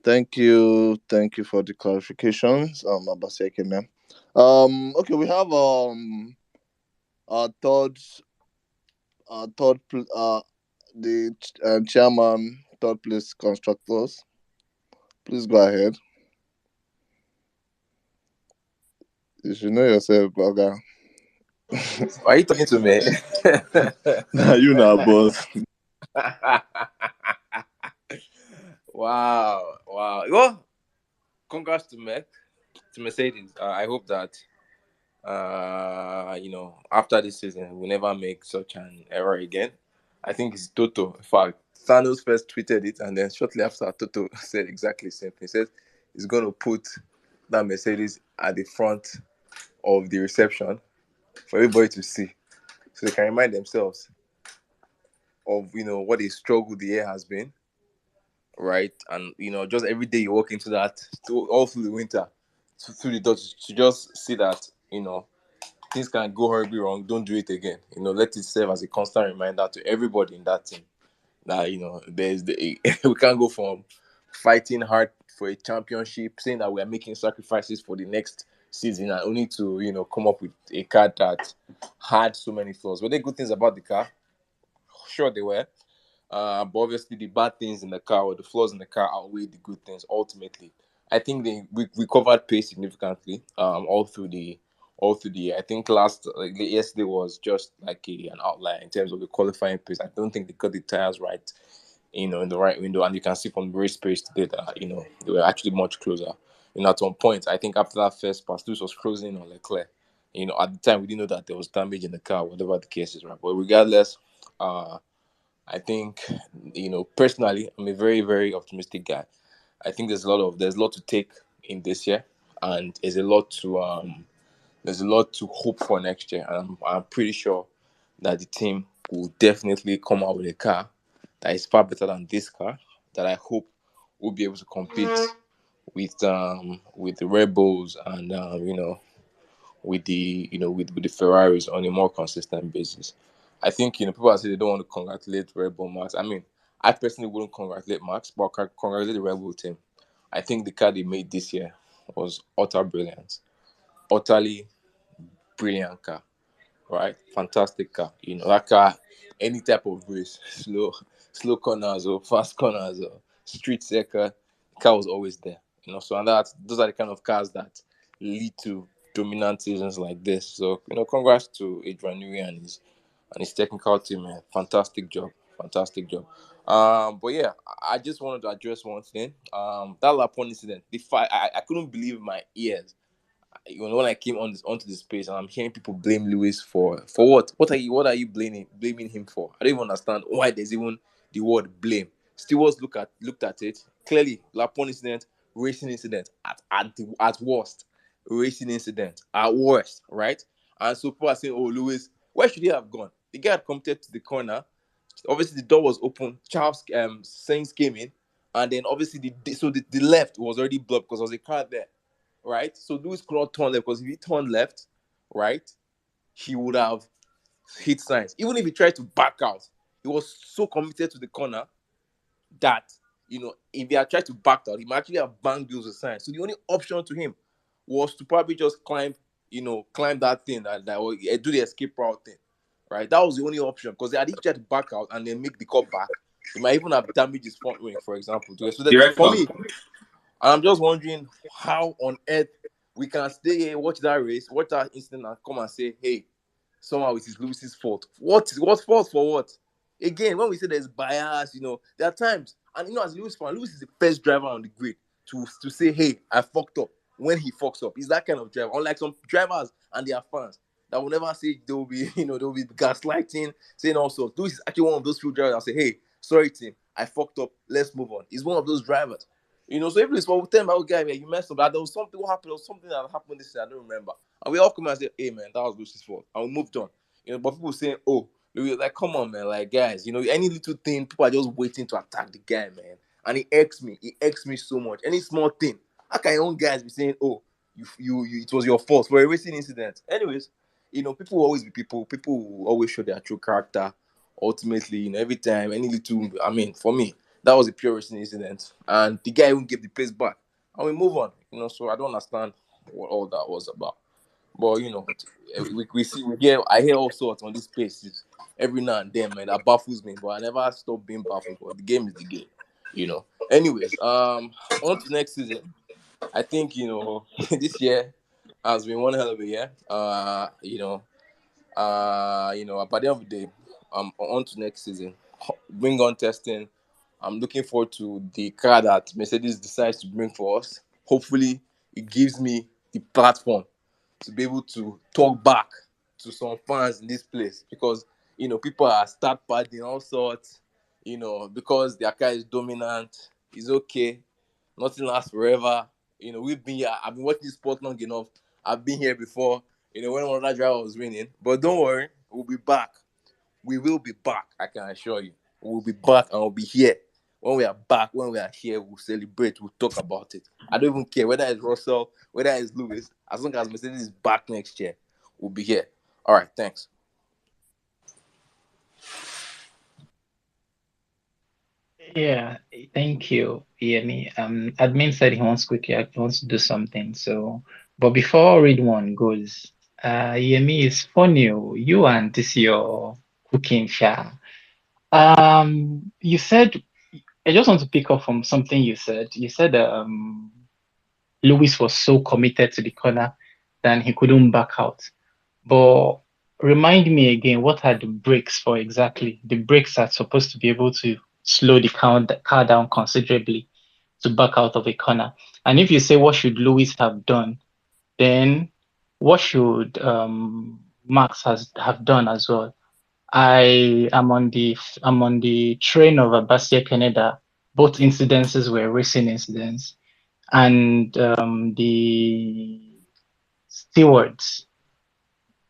Thank you for the clarifications, Abaseke, man. Okay, we have our the chairman, third place constructors. Please go ahead. You should know yourself, blogger. Why are you talking to me? Now you know, boss. Wow. Well, congrats to Mercedes. I hope that after this season we'll never make such an error again. I think it's Toto. In fact, Thanos first tweeted it, and then shortly after, Toto said exactly the same thing. He says he's going to put that Mercedes at the front of the reception for everybody to see, so they can remind themselves of what a struggle the year has been, right? And just every day you walk into that, all through the winter, through the doors, to just see that things can go horribly wrong. Don't do it again. Let it serve as a constant reminder to everybody in that team that there's we can't go from fighting hard for a championship, saying that we are making sacrifices for the next season, and only to come up with a car that had so many flaws. Were there good things about the car? Sure, they were. But obviously, the bad things in the car or the flaws in the car outweigh the good things ultimately. I think we covered pace significantly all through the year. I think yesterday was just like an outlier in terms of the qualifying pace. I don't think they got the tires right, in the right window, and you can see from the race pace today that they were actually much closer. At one point, I think after that first pass, this was closing on Leclerc. At the time we didn't know that there was damage in the car, whatever the case is, right? But regardless, I think, personally, I'm a very, very optimistic guy. I think there's a lot to take in this year, and there's a lot to hope for next year. And I'm pretty sure that the team will definitely come out with a car that is far better than this car, that I hope will be able to compete with the Red Bulls and with the with the Ferraris on a more consistent basis. I think people are saying they don't want to congratulate Red Bull Max. I mean, I personally wouldn't congratulate Max, but congratulate the Red Bull team. I think the car they made this year was utter brilliant, utterly brilliant car, right? Fantastic car. That car, any type of race, slow corners or fast corners or street circuit, the car was always there. So and those are the kind of cars that lead to dominant seasons like this. So congrats to Adrian Newey and his technical team, man. Fantastic job, fantastic job. But yeah, I just wanted to address one thing. That Lapone incident, the fight, I couldn't believe my ears when I came onto the space and I'm hearing people blame Lewis for what? What are you blaming him for? I don't even understand why there's even the word blame. Stewards looked at it clearly. Lapone incident, racing incident at worst, racing incident at worst, right? And so people are saying, "Oh, Lewis, where should he have gone? The guy had committed to the corner. Obviously, the door was open. Charles Sainz came in, and then obviously the left was already blocked because there was a car there, right? So Lewis could not turn left because if he turned left, right, he would have hit Sainz. Even if he tried to back out, he was so committed to the corner that if he had tried to back out, he might actually have banged wheels with Sainz. So the only option to him was to probably just climb that thing that or do the escape route thing, right? That was the only option because if he tried to back out and then make the cut back, he might even have damaged his front wing, for example. So that, for me, I'm just wondering how on earth we can stay here, watch that race, watch that incident, and come and say, hey, somehow it is Lewis's fault. What fault for what? Again, when we say there's bias, there are times, and as Lewis fan, Lewis is the first driver on the grid to say, hey, I fucked up when he fucks up. He's that kind of driver. Unlike some drivers and their fans that will never say they'll be, they'll be gaslighting, saying all sorts. Lewis is actually one of those few drivers that say, hey, sorry team, I fucked up. Let's move on. He's one of those drivers. So if it's what we tell him, oh guy, man, you messed up. There was something what happened, or something that happened this year, I don't remember. And we all come and say, hey man, that was Lucy's fault. And we moved on. But people saying, oh, Louis, like, come on, man, like guys, any little thing, people are just waiting to attack the guy, man. And he irks me. He irks me so much. Any small thing. How can your own guys be saying, oh, you it was your fault for a racing incident? Anyways, people will always be people. People will always show their true character. Ultimately, every time, any little, I mean, for me, that was a pure racing incident. And the guy even gave the pace back. And we move on. So I don't understand what all that was about. But we see I hear all sorts on these spaces every now and then, man. That baffles me, but I never stop being baffled. But the game is the game. Anyways, on to next season. I think this year has been one hell of a year. By the end of the day, on to next season. Bring on testing. I'm looking forward to the car that Mercedes decides to bring for us. Hopefully, it gives me the platform to be able to talk back to some fans in this place because people are start partying all sorts. Because their car is dominant, it's okay. Nothing lasts forever. We've been here. I've been watching this sport long enough. I've been here before. When another driver was winning. But don't worry, we'll be back. We will be back. I can assure you. We'll be back and we'll be here. When we are back, when we are here, we'll celebrate. We'll talk about it. I don't even care whether it's Russell, whether it's Lewis. As long as Mercedes is back next year, we'll be here. All right, thanks. Yeah, thank you, Yemi. Admin said he wants to do something. So, but before read one goes, Yemi, it's funny, oh, you and this your cooking share. You said I just want to pick up from something you said. You said Lewis was so committed to the corner that he couldn't back out. But remind me again, what are the brakes for exactly? The brakes are supposed to be able to slow the car down considerably to back out of a corner. And if you say what should Lewis have done, then what should Max have done as well? I'm on the train of Abasia Canada. Both incidences were racing incidents, and the stewards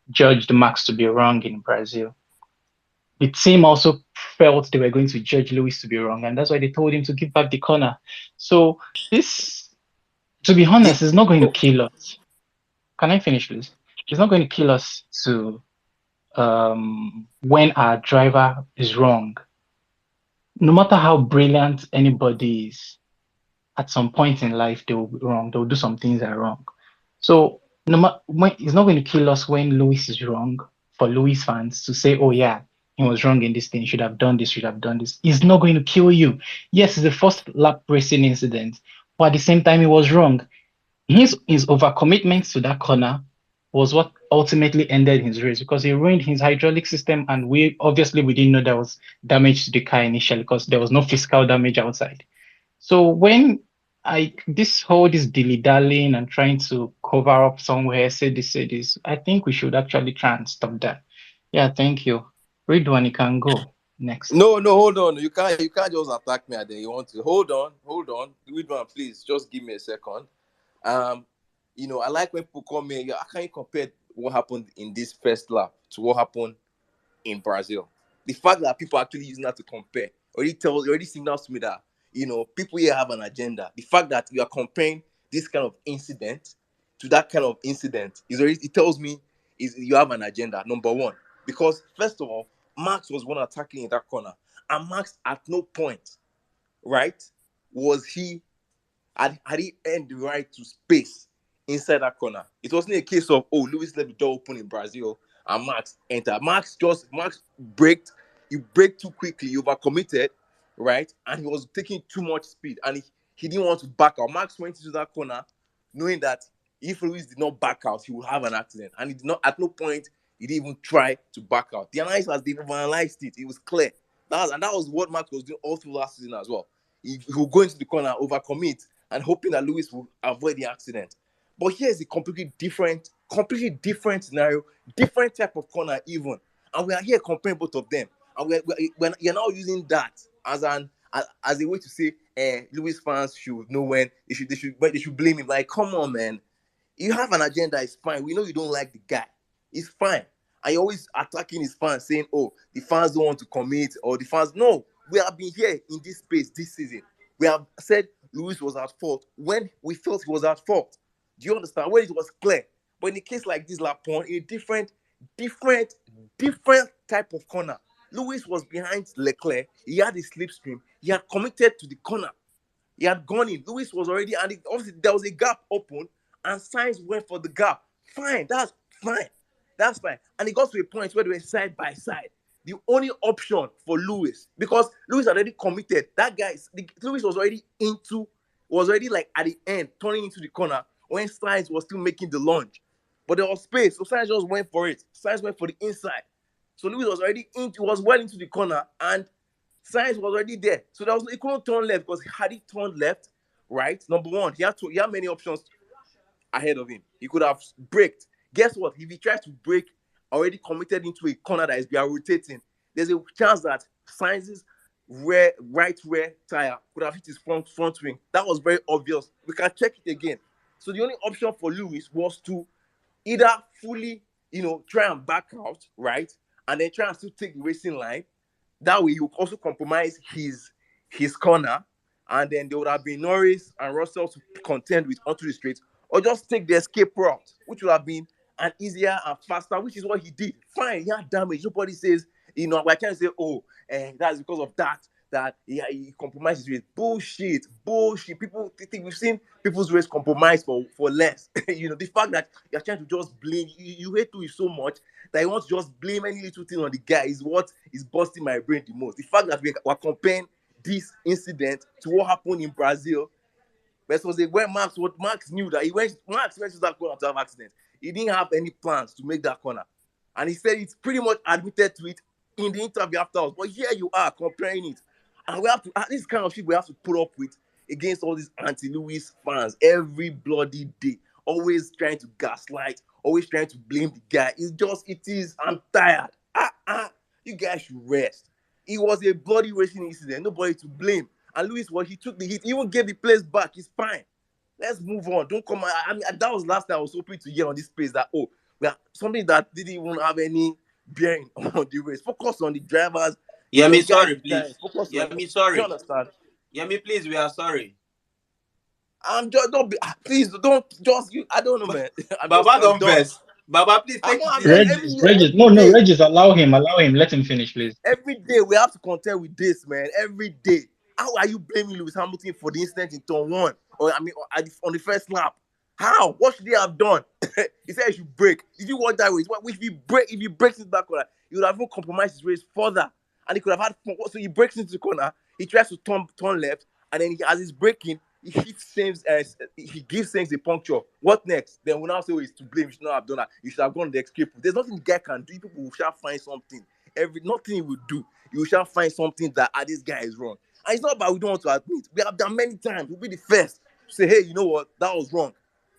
judged Max to be wrong in Brazil. the team also felt they were going to judge Lewis to be wrong, and that's why they told him to give back the corner. So this, to be Did honest, is not going to kill us. Can I finish, please? It's not going to kill us to when our driver is wrong. No matter how brilliant anybody is, at some point in life they will be wrong. They will do some things that are wrong. So no matter when, it's not going to kill us when Lewis is wrong for Lewis fans to say, "Oh yeah, he was wrong in this thing. Should have done this. Should have done this." It's not going to kill you. Yes, it's the first lap racing incident, but at the same time, he was wrong. His overcommitment to that corner was what ultimately ended his race because he ruined his hydraulic system, and we didn't know there was damage to the car initially because there was no physical damage outside. So when I this dilly dallying and trying to cover up somewhere, say this, I think we should actually try and stop that. Yeah, thank you. Ridwan, you can go next. no, no, hold on. You can't just attack me and then you want to hold on. Widman, please just give me a second. Um, I like when people come here. I can't compare what happened in this first lap to what happened in Brazil. The fact that people are actually using that to compare already signals to me that people here have an agenda. The fact that you are comparing this kind of incident to that kind of incident it tells me is you have an agenda. Number one, because first of all, Max was one attacking in that corner, and Max at no point, right, was he had he earned the right to space inside that corner. It wasn't a case of, oh, Lewis left the door open in Brazil and Max entered. Max braked. He braked too quickly. He overcommitted, right? And he was taking too much speed, and he didn't want to back out. Max went into that corner knowing that if Lewis did not back out, he would have an accident. And he did not. At no point he didn't even try to back out. The analysis they've analyzed it. It was clear. That was what Max was doing all through last season as well. He would go into the corner, overcommit, and hoping that Lewis will avoid the accident. But here's a completely different scenario, different type of corner even. And we are here comparing both of them. And you're now using that as a way to say, Lewis fans should know when they should blame him. Like, come on, man. You have an agenda, it's fine. We know you don't like the guy. It's fine. And you're always attacking his fans, saying, oh, the fans don't want to commit, or the fans. No, we have been here in this space this season. We have said Lewis was at fault when we felt he was at fault. Do you understand? When it was clear. But in a case like this, Lapon, in a different type of corner. Lewis was behind Leclerc. He had a slipstream. He had committed to the corner. He had gone in. Lewis was already, and obviously there was a gap open, and Sainz went for the gap. Fine, that's fine. That's fine. And it got to a point where they were side by side. The only option for Lewis, because Lewis had already committed, Lewis was already like at the end, turning into the corner when Sainz was still making the lunge. But there was space, so Sainz just went for it. Sainz went for the inside. So Lewis was already was well into the corner, and Sainz was already there. So he couldn't turn left, because had he turned left, right, number one, he had many options ahead of him. He could have braked. Guess what? If he tries to brake, already committed into a corner that is rotating, there's a chance that Sainz's right rear tire could have hit his front wing. That was very obvious. We can check it again. So the only option for Lewis was to either fully, try and back out, right, and then try and still take the racing line. That way, he would also compromise his corner, and then there would have been Norris and Russell to contend with onto the straight, or just take the escape route, which would have been an easier and faster, which is what he did. Fine, he had damage. Nobody says, I can't say, oh, that's because of that he compromised his race. Bullshit. People think we've seen people's race compromise for less. The fact that you're trying to just blame, you hate Louis so much that you want to just blame any little thing on the guy is what is busting my brain the most. The fact that we're comparing this incident to what happened in Brazil. But was when Max knew that Max went to that corner to have accident. He didn't have any plans to make that corner. And he said it's pretty much admitted to it in the interview afterwards. But here you are comparing it. And we have to, this kind of shit we have to put up with against all these anti-Lewis fans every bloody day. Always trying to gaslight, always trying to blame the guy. I'm tired. You guys should rest. It was a bloody racing incident. Nobody to blame. And Lewis, he took the hit. He even gave the place back. It's fine. Let's move on. Don't come. That was last time I was hoping to hear on this space that, we are something that didn't even have any bearing on the race. Focus on the drivers. Yeah, me Your guys sorry, behind. please. Focus Yeah, on. me Do you sorry. understand? Yeah, me please. We are sorry. I'm just don't be please don't just you. I don't know, man. Baba I'm don't done. vex. Baba, please take it I'm just easy. every Regis, year, Regis, every no, day. Regis, allow him, let him finish, please. Every day we have to contend with this, man. Every day. How are you blaming Lewis Hamilton for the incident in turn one? Or I mean, on the first lap? How? What should he have done? He said he should break. Did you watch that race? If he breaks into that corner, he would have even compromised his race further, and he could have had fun. So he breaks into the corner. He tries to turn left, and then as he's breaking, he hits Sainz. He gives Sainz a puncture. What next? Then we now say, oh, he's to blame. You should not have done that. You should have gone the escape route. There's nothing the guy can do. People shall find something. Nothing he will do. You shall find something that this guy is wrong. And it's not about we don't want to admit. We have done many times. We'll be the first to say, hey, you know what? That was wrong.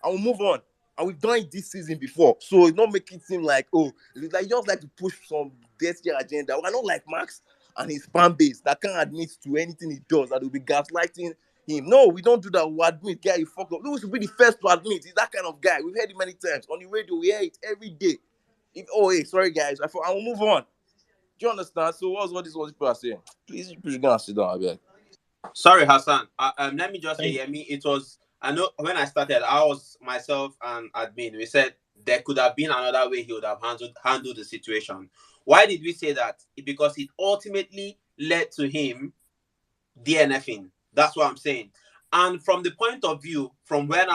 And we'll move on. And we've done it this season before. So it's not making it seem like, oh, it's like you just like to push some dirty agenda. We're not like Max and his fan base that can't admit to anything he does, that will be gaslighting him. No, we don't do that. We admit, guy, you fuck up. Lewis will be the first to admit. He's that kind of guy. We've heard it many times. On the radio, we hear it every day. Hey, sorry, guys. I will move on. Do you understand? So what's what people are saying? Please, you gonna sit down, I beg. Sorry, Hassan. Let me just say, Thank yeah, me. It was. I know when I started, I was myself and admin. We said there could have been another way he would have handled the situation. Why did we say that? Because it ultimately led to him DNFing. That's what I'm saying. And from the point of view, from where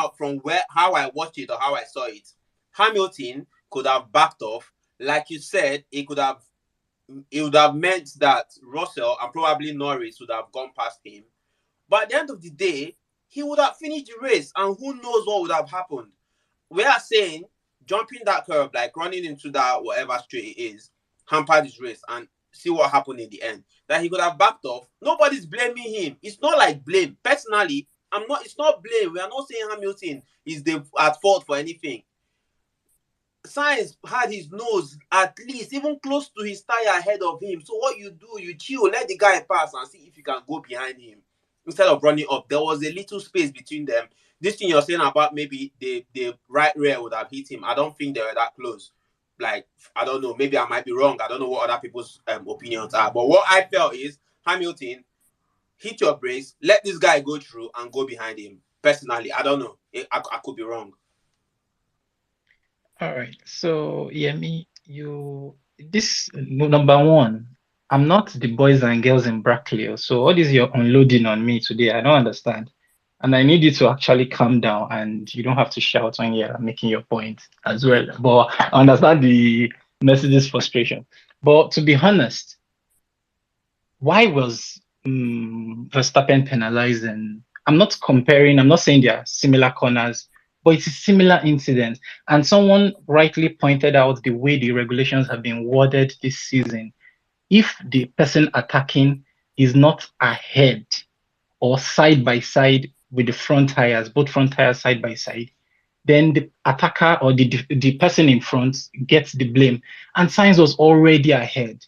how I watched it or how I saw it, Hamilton could have backed off. Like you said, it would have meant that Russell and probably Norris would have gone past him. But at the end of the day, he would have finished the race, and who knows what would have happened. We are saying jumping that curve, like running into that whatever straight it is, hampered his race, and see what happened in the end. That he could have backed off. Nobody's blaming him. It's not like blame. Personally, I'm not. It's not blame. We are not saying Hamilton is at fault for anything. Sainz had his nose at least even close to his tire ahead of him. So what you do, you chill, let the guy pass and see if you can go behind him instead of running up. There was a little space between them. This thing you're saying about maybe the right rear would have hit him. I don't think they were that close. Like, I don't know. Maybe I might be wrong. I don't know what other people's opinions are. But what I felt is Hamilton, hit your brakes, let this guy go through and go behind him. Personally, I don't know. I could be wrong. All right. So, Yemi, this number one, I'm not the boys and girls in Brackley. So, what is your unloading on me today? I don't understand. And I need you to actually calm down and you don't have to shout when you're making your point as well. But I understand the Mercedes frustration. But to be honest, why was Verstappen penalizing? I'm not comparing, I'm not saying they are similar corners, but it's a similar incident. And someone rightly pointed out the way the regulations have been worded this season. If the person attacking is not ahead or side by side with the front tires, both front tires side by side, then the attacker or the person in front gets the blame. And Sainz was already ahead.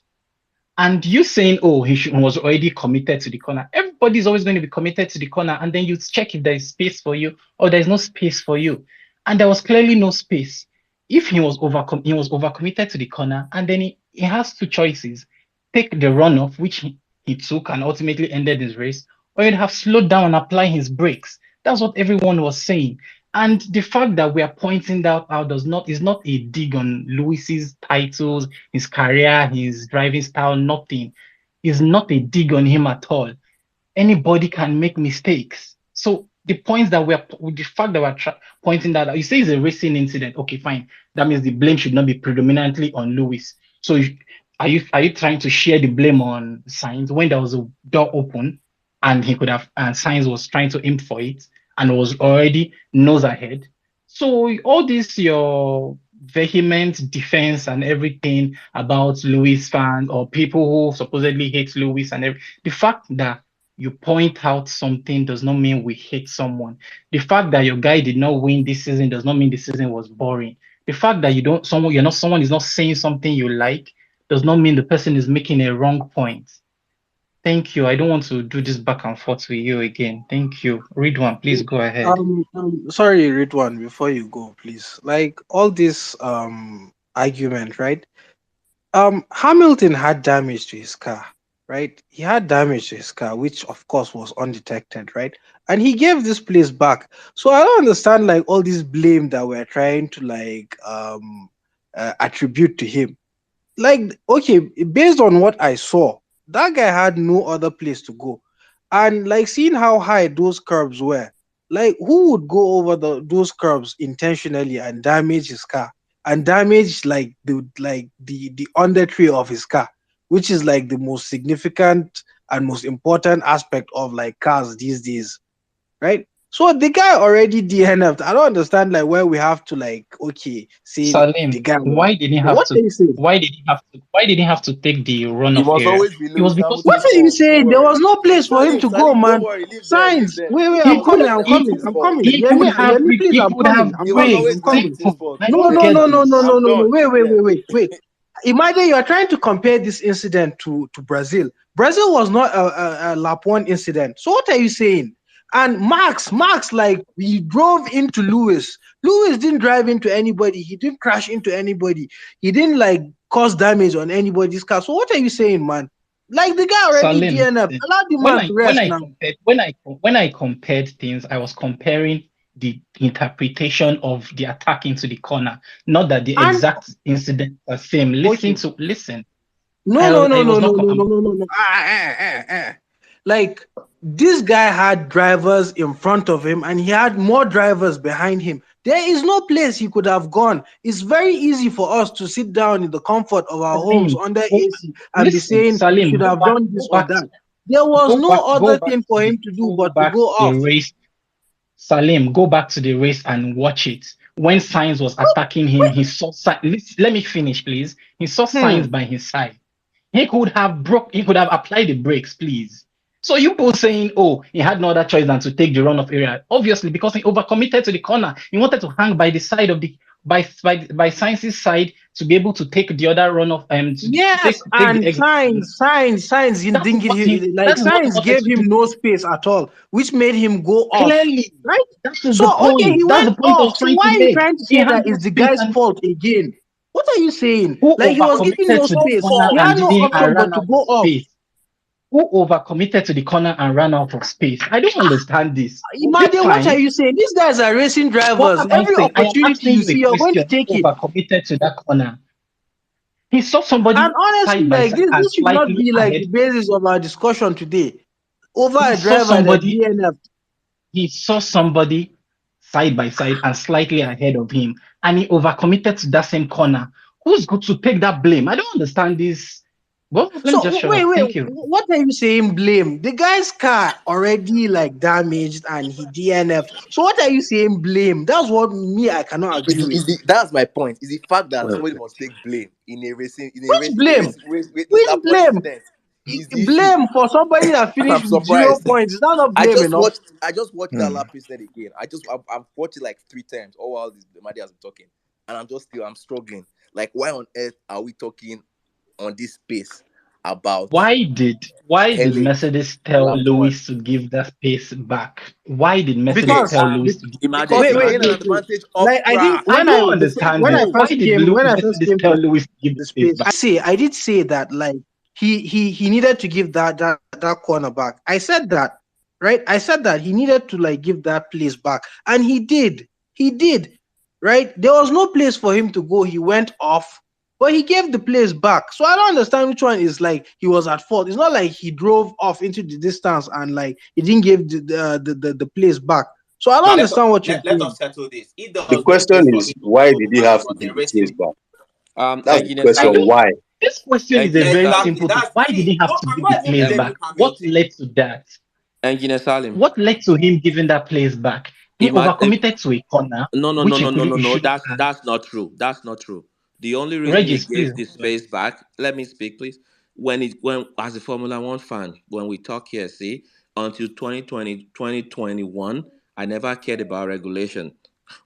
And you saying, oh, was already committed to the corner. Everybody's always going to be committed to the corner. And then you check if there is space for you or there's no space for you. And there was clearly no space. If he was overcommitted to the corner, and then he has two choices. Take the runoff, which he took and ultimately ended his race, or he'd have slowed down and apply his brakes. That's what everyone was saying. And the fact that we are pointing that out is not a dig on Lewis's titles, his career, his driving style, nothing. It's not a dig on him at all. Anybody can make mistakes. So the fact that we're pointing that out, you say it's a racing incident. Okay, fine. That means the blame should not be predominantly on Lewis. So are you trying to share the blame on Sainz when there was a door open and Sainz was trying to aim for it and was already nose ahead? So all this your vehement defense and everything about Lewis fans or people who supposedly hate Lewis the fact that you point out something does not mean we hate someone. The fact that your guy did not win this season does not mean the season was boring. The fact that someone is not saying something you like does not mean the person is making a wrong point. Thank you. I don't want to do this back and forth with you again. Thank you. Ridwan, please go ahead. Sorry, Ridwan, before you go, please. Like all this argument, right? Hamilton had damage to his car, right? He had damage to his car, which of course was undetected, right? And he gave this place back. So I don't understand like all this blame that we're trying to attribute to him. Like, okay, based on what I saw, that guy had no other place to go. And like seeing how high those curbs were, like who would go over those curbs intentionally and damage his car and damage like the under tray of his car, which is like the most significant and most important aspect of like cars these days, right? So the guy already DNF'd. I don't understand like where we have to like okay say the Salim, guy. What are you saying? why did he have to take the He runoff must area? always be It was Lewis because What Hamilton's are you fault. Don't saying? There worry. was no place for him Salim, to go, Salim, don't man. worry. Leave them, leave Signs. them. Wait, wait, That he I'm was could coming. Lewis I'm he coming. Hamilton's I'm fault. coming. he Let could me, have let me, please. he I'm could coming. have I'm It was coming. wait I'm always coming. simple. Hamilton's fault. Let's No, Don't no, worry. get no, no, this. no, no, I'm no, no. done. Wait, wait, Yeah. wait, wait, wait. Imagine you are trying to compare this incident to Brazil. Brazil was not a lap one incident. So what are you saying? And Max, like he drove into Lewis. Lewis didn't drive into anybody. He didn't crash into anybody. He didn't like cause damage on anybody's car. So what are you saying, man? Like the guy already Salim, DNF. listen. Allow the man to rest now. When I compared things, I was comparing the interpretation of the attack into the corner, not that the And exact incident are same. okay. Listen. No, no, no, I no, was no, not. no, no, no, no, no. Like this guy had drivers in front of him and he had more drivers behind him. There is no place he could have gone. It's very easy for us to sit down in the comfort of our homes Salim, under go, AC and be listen, saying he Salim, should have done this or that. There was no other thing for him to do go but to back go to the off. race. Salim, go back to the race and watch it. When Sainz was attacking him, he saw. Let me finish, please. He saw Sainz Hmm. by his side. He could have applied the brakes, please. So you both saying, oh, he had no other choice than to take the runoff area. Obviously, because he overcommitted to the corner. He wanted to hang by the side of the by Sainz's side to be able to take the other runoff to Yes, take the and exit. signs he didn't give him like That is what he signs wanted gave to do. him no space at all, which made him go off. Clearly, Right? that is So the okay, he point. That's went the point I off. was So trying why to are you make. trying to He say had that no it's the space guy's and fault again? What are you saying? who Like he was given overcommitted no to the space. corner He and had no didn't and option but ran to out go of off. space. Who overcommitted to the corner and ran out of space? I don't understand this. Okay, Imagine what are fine. you saying? These guys are racing What drivers. am I Every saying? I am opportunity asking you you a see, you're going to question. take Who it. overcommitted to that corner? He saw And somebody honestly, side by like side and this should not slightly be like ahead. the basis of our discussion today over He a saw driver that somebody. DNF. He saw somebody side by side and slightly ahead of him, and he overcommitted to that same corner. Who's going to take that blame? I don't understand this. Well, let me So just shut wait, up. wait, Thank you. what are you saying? Blame the guy's car already like damaged and he DNF. So what are you saying? Blame? That's what me I cannot agree with. That's my point. Is the fact that Well, somebody must take blame in a racing Which blame? Which lap one blame? incident is the issue. Blame for somebody that And I'm finished with zero surprised. points. Is that not blame enough? I just watched that hmm. lap incident again. I've watched it like 3 times all while this Madi has been talking. And I'm struggling. Like, why on earth are we talking on this space about Why did Helens Mercedes in tell lap one? Lewis to give that space back? Why did Mercedes Okay, Because tell Lewis to give that because wait, he wait, gained an wait, space wait. advantage off Like I think track. back? I when I don't the, understand when I this. No, first came when I first Mercedes came tell to Lewis to give the the space space, back? I did say that like he needed to give that corner back. I said that, right? I said that he needed to like give that place back, and he did. He did, right? There was no place for him to go. He went off, but he gave the place back. So I don't understand which one is like he was at fault. It's not like he drove off into the distance and like he didn't give the place back. So I don't Now understand what you're let us saying. settle this. If there The was no question place for is, him to why go did he and have it to was a give the place racing, back? That's the Engineer question. I Salim. don't. Why? This question is a Engineer very Salim. simple thing. That's Why did he see. have No, to I'm give the not even place blaming back? What Hamilton. led to that? Engineer Salim. What led to him giving that place back? He Imagine. overcommitted to a corner, No, no, no, which no, no, no, he no. shouldn't That's have. that's not true. That's not true. The only reason he Regis, please gave the hold on. space back, let me speak, please. When as a Formula One fan, when we talk here, see, until 2020 2021, I never cared about regulation.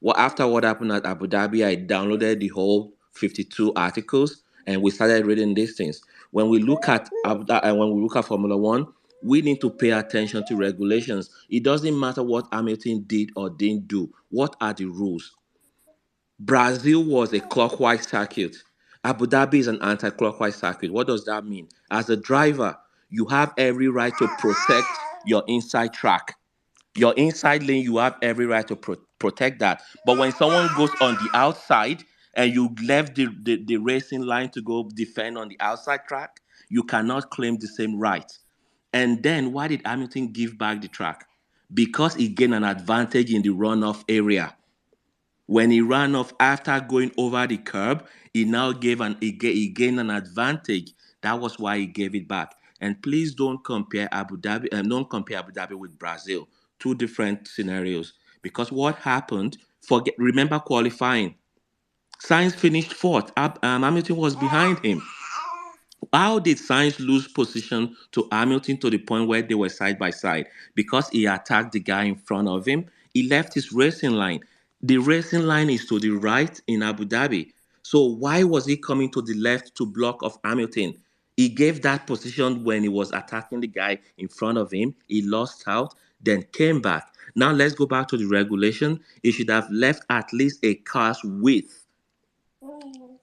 Well, after what happened at Abu Dhabi, I downloaded the whole 52 articles and we started reading these things. When we look at and when we look at Formula One, we need to pay attention to regulations. It doesn't matter what Hamilton did or didn't do. What are the rules? Brazil was a clockwise circuit. Abu Dhabi is an anti-clockwise circuit. What does that mean? As a driver, you have every right to protect your inside track. Your inside lane, you have every right to protect that. But when someone goes on the outside and you left the racing line to go defend on the outside track, you cannot claim the same right. And then why did Hamilton give back the track? Because he gained an advantage in the runoff area. When he ran off after going over the curb, he now he gained an advantage. That was why he gave it back. And please don't compare Abu Dhabi, don't compare Abu Dhabi with Brazil. Two different scenarios. Because what happened? Remember qualifying. Sainz finished fourth. Hamilton was behind him. How did Sainz lose position to Hamilton to the point where they were side by side? Because he attacked the guy in front of him. He left his racing line. The racing line is to the right in Abu Dhabi. So why was he coming to the left to block off Hamilton? He gave that position when he was attacking the guy in front of him. He lost out, then came back. Now let's go back to the regulation. He should have left at least a car's width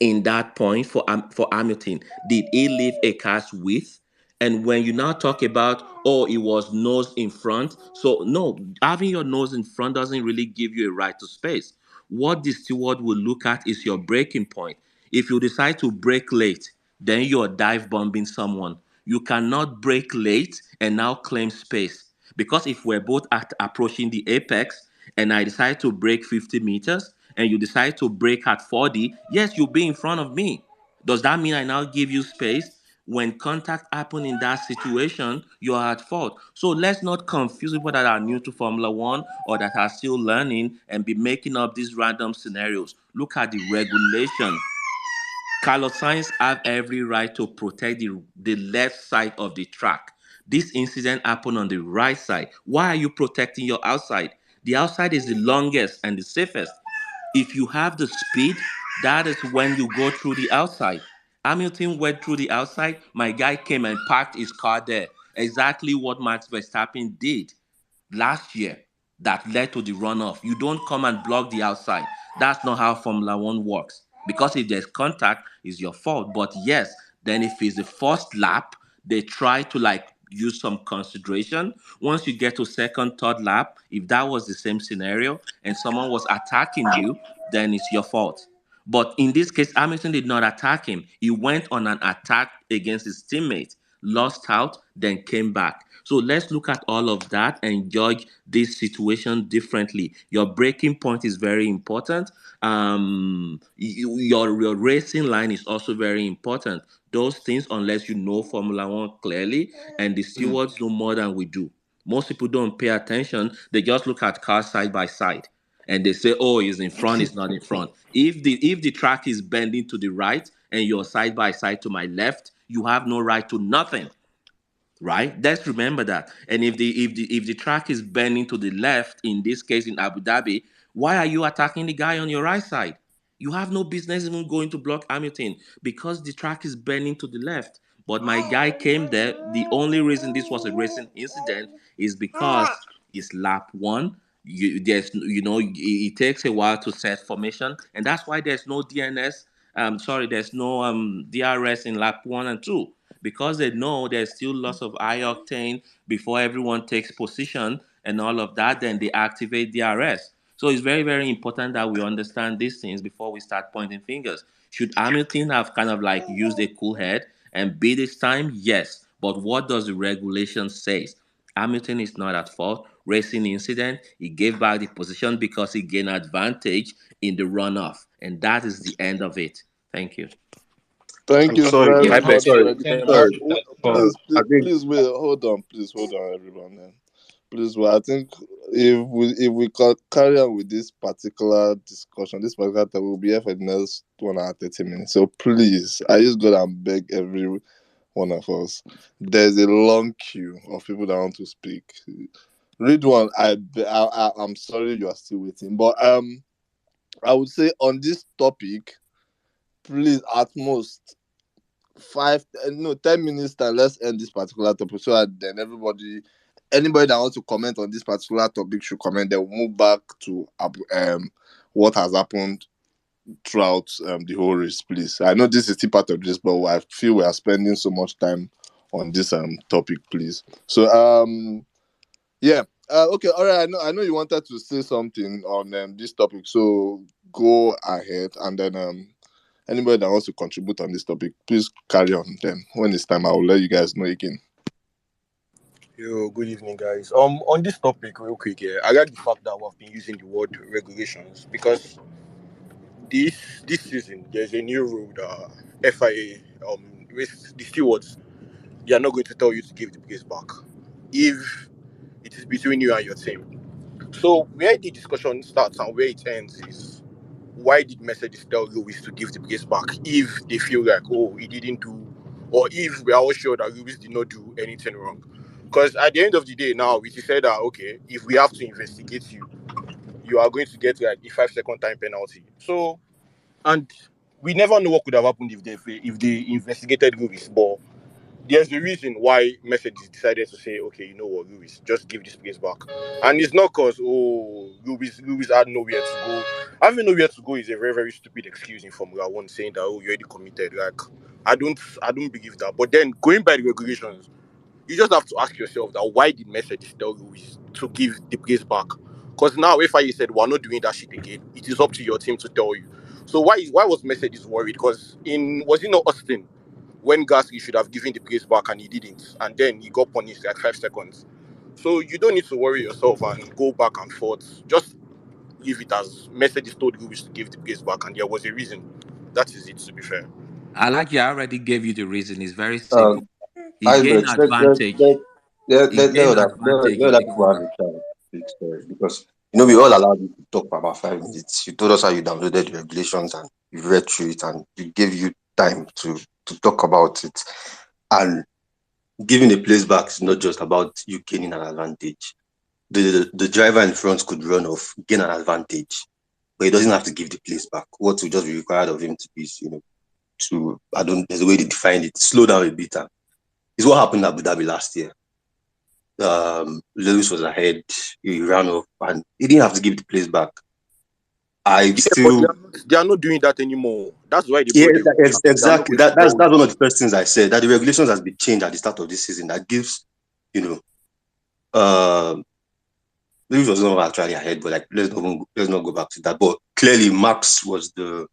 in that point for Hamilton. Did he leave a car's width? And when you now talk about, oh, it was nose in front. So, no, having your nose in front doesn't really give you a right to space. What the steward will look at is your braking point. If you decide to brake late, then you're dive bombing someone. You cannot brake late and now claim space. Because if we're both approaching the apex and I decide to brake 50 meters and you decide to brake at 40, yes, you'll be in front of me. Does that mean I now give you space? When contact happen in that situation, you are at fault. So let's not confuse people that are new to Formula One or that are still learning and be making up these random scenarios. Look at the regulation. Carlos Sainz have every right to protect the left side of the track. This incident happened on the right side. Why are you protecting your outside? The outside is the longest and the safest. If you have the speed, that is when you go through the outside. Hamilton went through the outside. My guy came and parked his car there. Exactly what Max Verstappen did last year that led to the runoff. You don't come and block the outside. That's not how Formula One works. Because if there's contact, it's your fault. But yes, then if it's the first lap, they try to use some consideration. Once you get to second, third lap, if that was the same scenario and someone was attacking you, then it's your fault. But in this case, Hamilton did not attack him. He went on an attack against his teammate, lost out, then came back. So let's look at all of that and judge this situation differently. Your breaking point is very important. Your racing line is also very important. Those things, unless you know Formula One clearly, and the stewards know more than we do. Most people don't pay attention. They just look at cars side by side and they say, "Oh, he's in front, he's not in front." If the track is bending to the right and you're side by side to my left, you have no right to nothing, right? Let's remember that. And if the track is bending to the left, in this case in Abu Dhabi, why are you attacking the guy on your right side? You have no business even going to block Hamilton because the track is bending to the left. But my guy came there. The only reason this was a racing incident is because it's lap one. It takes a while to set formation, and that's why there's no DNS. There's no DRS in lap one and two because they know there's still lots of high octane before everyone takes position and all of that. Then they activate DRS. So it's very, very important that we understand these things before we start pointing fingers. Should Hamilton have kind of used a cool head and beat his time? Yes. But what does the regulation say? Hamilton is not at fault. Racing incident, he gave back the position because he gained advantage in the runoff. And that is the end of it. Thank you. Thank I'm you sorry. very I Yeah, beg, much, sorry. Fred. thank you Sorry. for Please, I please, think please wait. Hold on, everyone. Please wait. I think if we carry on with this particular discussion, this particular time, we'll be here for the next 1 hour 30 minutes. So please, I just go and beg every one of us. There's a long queue of people that want to speak. Read one. I'm sorry you are still waiting, but I would say on this topic, please at most 10 minutes time. Let's end this particular topic so that then anybody that wants to comment on this particular topic should comment. Then we'll move back to what has happened throughout the whole race, please. I know this is still part of this, but I feel we are spending so much time on this topic, please. So yeah. Okay, all right. I know you wanted to say something on this topic, so go ahead, and then anybody that wants to contribute on this topic, please carry on. Then when it's time, I will let you guys know again. Yo, good evening, guys. On this topic, real quick, yeah, I like the fact that we've been using the word regulations because this season there's a new rule that FIA with the stewards they are not going to tell you to give the place back if it is between you and your team. So where the discussion starts and where it ends is why did Mercedes tell Lewis to give the place back if they feel like he didn't do, or if we are all sure that Lewis did not do anything wrong? Because at the end of the day now we said that okay, if we have to investigate you, you are going to get like a 5 second time penalty. So and we never know what could have happened if they investigated Lewis, but there's a reason why Mercedes decided to say, okay, you know what, Lewis, just give this place back. And it's not because Lewis had nowhere to go. Having nowhere to go is a very, very stupid excuse in Formula One, saying that you already committed. Like I don't believe that. But then going by the regulations, you just have to ask yourself that why did Mercedes tell Lewis to give the place back? Because now if I said we're not doing that shit again, it is up to your team to tell you. So why was Mercedes worried? Because was it not Austin when Gasly should have given the place back and he didn't, and then he got punished like 5 seconds. So you don't need to worry yourself and go back and forth. Just leave it as Mercedes told Lewis to give the place back, and there was a reason. That is it. To be fair. I like you. I already gave you the reason. It's very Uh, simple. He gained Ibex, advantage. let, He let, let gained other advantage let in other the people have corner. a chance to speak first because we all allowed you to talk for about 5 minutes. You told us how you downloaded the regulations and you read through it and we gave you time to talk about it. And giving a place back is not just about you gaining an advantage. The driver in front could run off, gain an advantage, but he doesn't have to give the place back. What will just be required of him to be is, there's a way they define it, slow down a bit. And it's what happened at Abu Dhabi last year. Lewis was ahead, he ran off, and he didn't have to give the place back. I Yeah, but still, they are not doing that anymore. That's why they yeah, brought the rule now. They are not exactly. going to That's tell you. one of the first things I said, that the regulations has been changed at the start of this season. That gives, you know, uh, Lewis was not actually ahead, but like let's not go back to that. But clearly, Max was the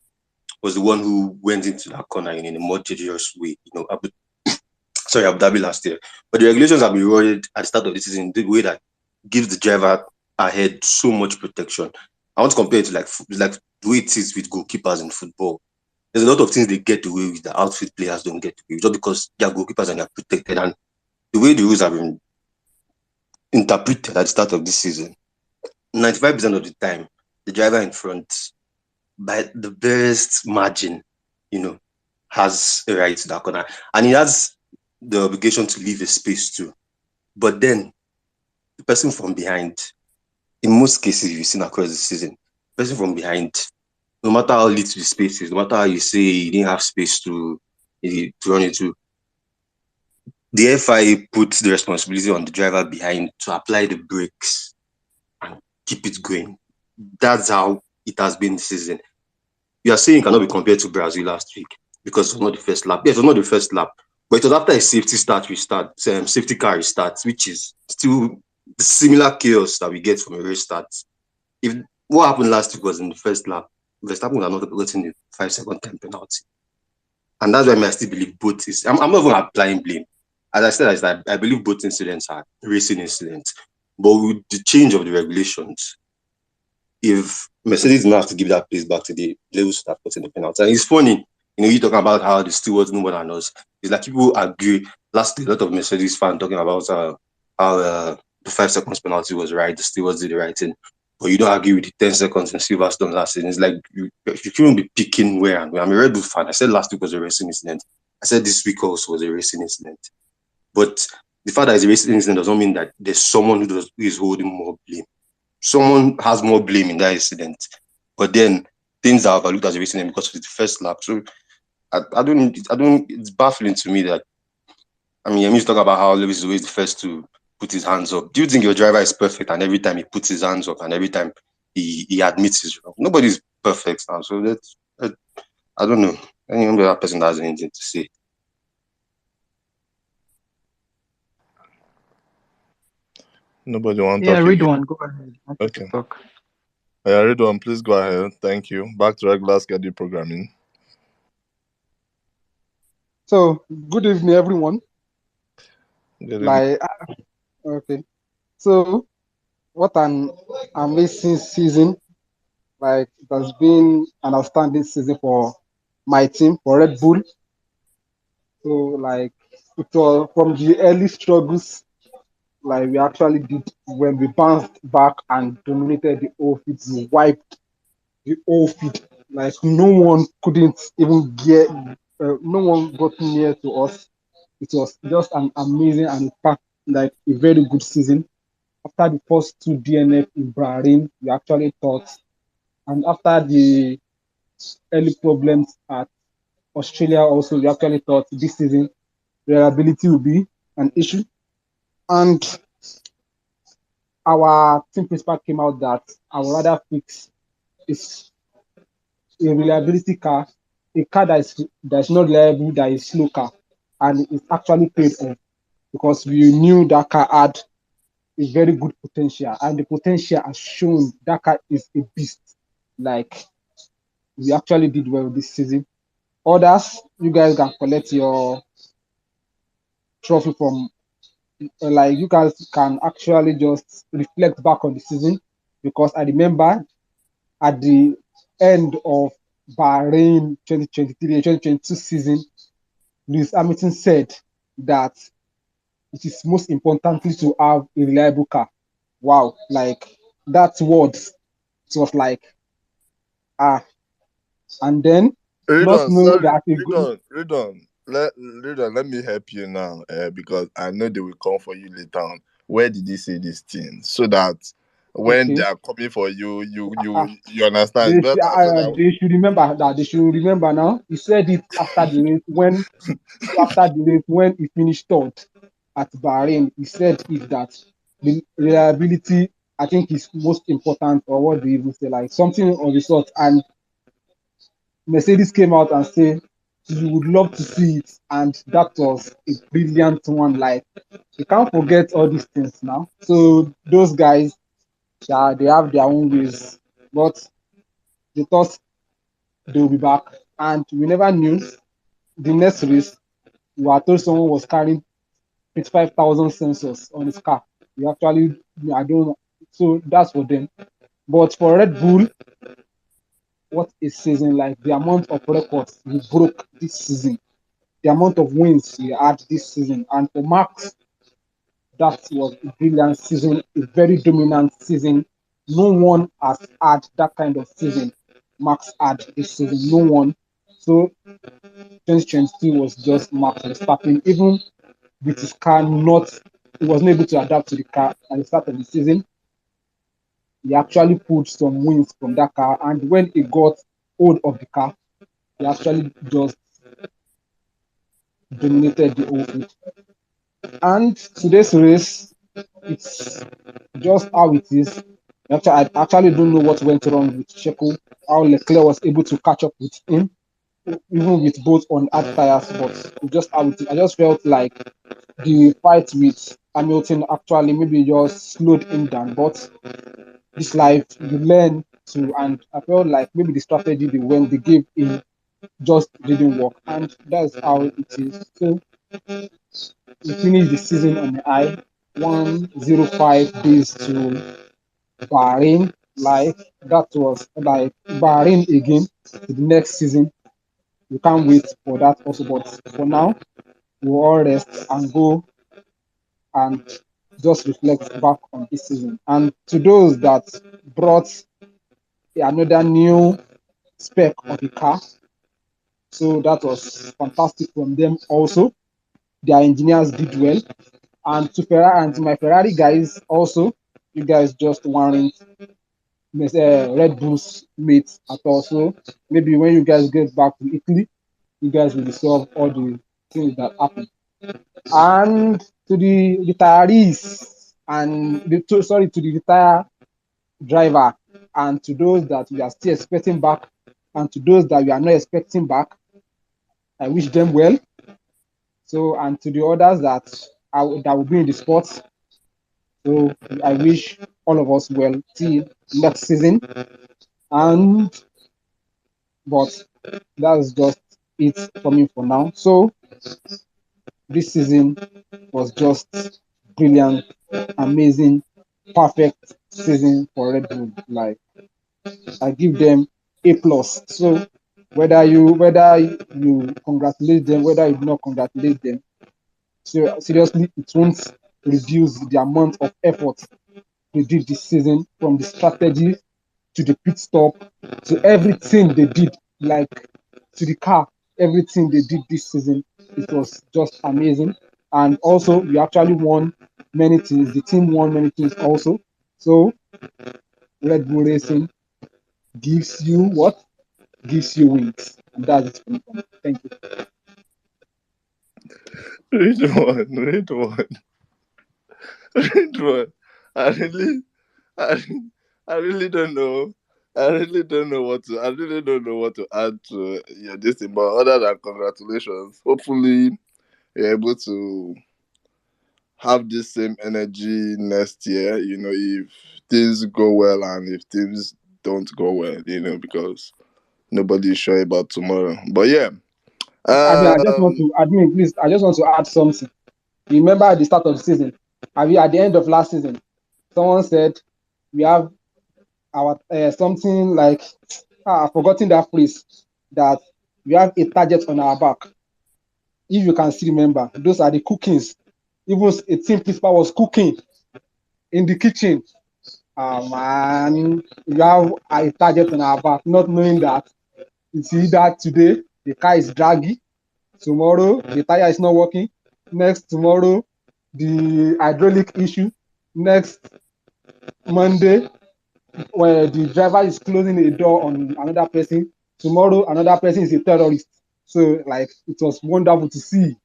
one who went into that corner in a more dangerous way. Abu Dhabi last year. But the regulations have been rolled at the start of the season in the way that gives the driver ahead so much protection. I want to compare it to like the way it is with goalkeepers in football. There's a lot of things they get away with that outfield players don't get away with just because they're goalkeepers and they're protected. And the way the rules have been interpreted at the start of this season, 95% of the time, the driver in front, by the barest margin, has a right to that corner. And he has the obligation to leave a space too. But then the person from behind, in most cases you've seen across the season, the person from behind, no matter how little the space is, no matter how you say you didn't have space to run into, the FIA puts the responsibility on the driver behind to apply the brakes and keep it going. That's how it has been this season. You are saying it cannot be compared to Brazil last week because it was not the first lap. Yes, it was not the first lap, but it was after a safety car restart, which is still the similar chaos that we get from a restart. If what happened last week was in the first lap, Verstappen would have not gotten the 5 second time penalty. And that's why I still believe both is. I'm not even applying blame. As I said, I believe both incidents are racing incidents. But with the change of the regulations, if Mercedes didn't have to give that place back to the Lewis would have gotten the penalty. And it's funny, you talking about how the stewards know more than us. It's like people agree. Last a lot of Mercedes fans talking about how the 5 seconds penalty was right, the stewards did the right thing. But you don't agree with the 10 seconds in Silverstone last season. It's like you shouldn't be picking where and where. I'm a Red Bull fan. I said last week was a racing incident. I said this week also was a racing incident. But the fact that it's a racing incident does not mean that there's someone who is holding more blame. Someone has more blame in that incident. But then things are overlooked as a racing because of the first lap. So I don't. It's baffling to me that. I mean, you talk about how Lewis is always the first to put his hands up. Do you think your driver is perfect and every time he puts his hands up and every time he admits he's wrong? Nobody's perfect now. So I don't know. Any other person that has anything to say? Nobody want to Yeah, talk read again. one. Go ahead. Happy to Okay. talk. Yeah, Ridwan, please go ahead. Thank you. Back to regular schedule programming. So, good evening, everyone. Good evening. Like, okay. So, what an amazing season. Like, it has been an outstanding season for my team, for Red Bull. So, like, it was from the early struggles, like, we actually did when we bounced back and dominated the whole field. We wiped the whole field. Like, no one couldn't even get, no one got near to us. It was just an amazing and like a very good season. After the first two DNF in Bahrain, we actually thought, and after the early problems at Australia, also we actually thought this season reliability will be an issue. And our team principal came out that I would rather fix is a reliability car, a car that is not reliable, that is slow car, and it's actually paid off because we knew that car had a very good potential, and the potential has shown that car is a beast. Like, we actually did well this season. Others, you guys can collect your trophy from, like, you guys can actually just reflect back on the season because I remember at the end of Bahrain 2023 and 2022 season, Lewis Hamilton said that it is most importantly to have a reliable car. Wow, like that words, it was like, ah, and then not Ridwan, knowing sorry. that a good, Ridwan, let me help you now because I know they will come for you later on. Where did he say this thing? So that when they okay, are coming for you, uh, you understand. It's better so that they should remember that. They should remember now. He said it after the race when he finished third at Bahrain. He said it that the reliability, I think, is most important, or what do you even say, like something of the sort. And Mercedes came out and said you would love to see it, and that was a brilliant one. Like, you can't forget all these things now. So those guys, yeah, they have their own ways, but they thought they will be back, and we never knew. The next race, we were told someone was carrying 55,000 sensors on his car. We actually, I don't know. So that's for them. But for Red Bull, what a season! Like, the amount of records we broke this season, the amount of wins we had this season, and for Max, that was a brilliant season, a very dominant season. No one has had that kind of season Max had this season. No one. So 2022 was just Max Verstappen. Even with his car not, he wasn't able to adapt to the car at the start of the season. He actually pulled some wins from that car, and when he got hold of the car, he actually just dominated the whole field. And today's race, it's just how it is. Actually, I actually don't know what went wrong with Checo, how Leclerc was able to catch up with him, even with both on hard tires, but it's just how it is. I just felt like the fight with Hamilton actually maybe just slowed him down. But this life, you learn to, and I felt like maybe the strategy they gave him just didn't work, and that's how it is. So we finished the season on the high, 105 days to Bahrain. Like, that was like Bahrain again to the next season. We can't wait for that also, but for now, we'll all rest and go and just reflect back on this season. And to those that brought another new spec of the car, so that was fantastic from them also. Their engineers did well. And to Ferrari and to my Ferrari guys also, you guys just weren't Red Bull's mates at all. So maybe when you guys get back to Italy, you guys will solve all the things that happen. And to the retirees and sorry, to the retired driver, and to those that we are still expecting back And to those that we are not expecting back, I wish them well. So, and to the others that will be in the sports, so I wish all of us well till next season. And but that's just it for me for now. So this season was just brilliant, amazing, perfect season for Red Bull. Like I give them A+. So whether you congratulate them, whether you do not congratulate them, so seriously, it won't reduce the amount of effort they did this season, from the strategy to the pit stop to everything they did, like to the car, everything they did this season. It was just amazing. And also, we actually won many things. The team won many things also. So, Red Bull Racing gives you what? Gives you wings. And that's it for me. Thank you. Read one, read one, read one. I really, I, I really don't know. I really don't know what to. I really don't know what to add to your this thing. But other than congratulations, hopefully you're able to have this same energy next year. If things go well and if things don't go well. Because nobody's sure about tomorrow. But yeah, I just want um, to admit, please, I just want to add something. You remember at the start of the season, at the end of last season, someone said we have our something like I've forgotten that phrase, that we have a target on our back. If you can still remember, those are the cookings. Even a team principal was cooking in the kitchen. Man, we have a target on our back, not knowing that it's either today the car is draggy, tomorrow the tire is not working, next tomorrow the hydraulic issue, next Monday where the driver is closing a door on another person, tomorrow another person is a terrorist. So like it was wonderful to see,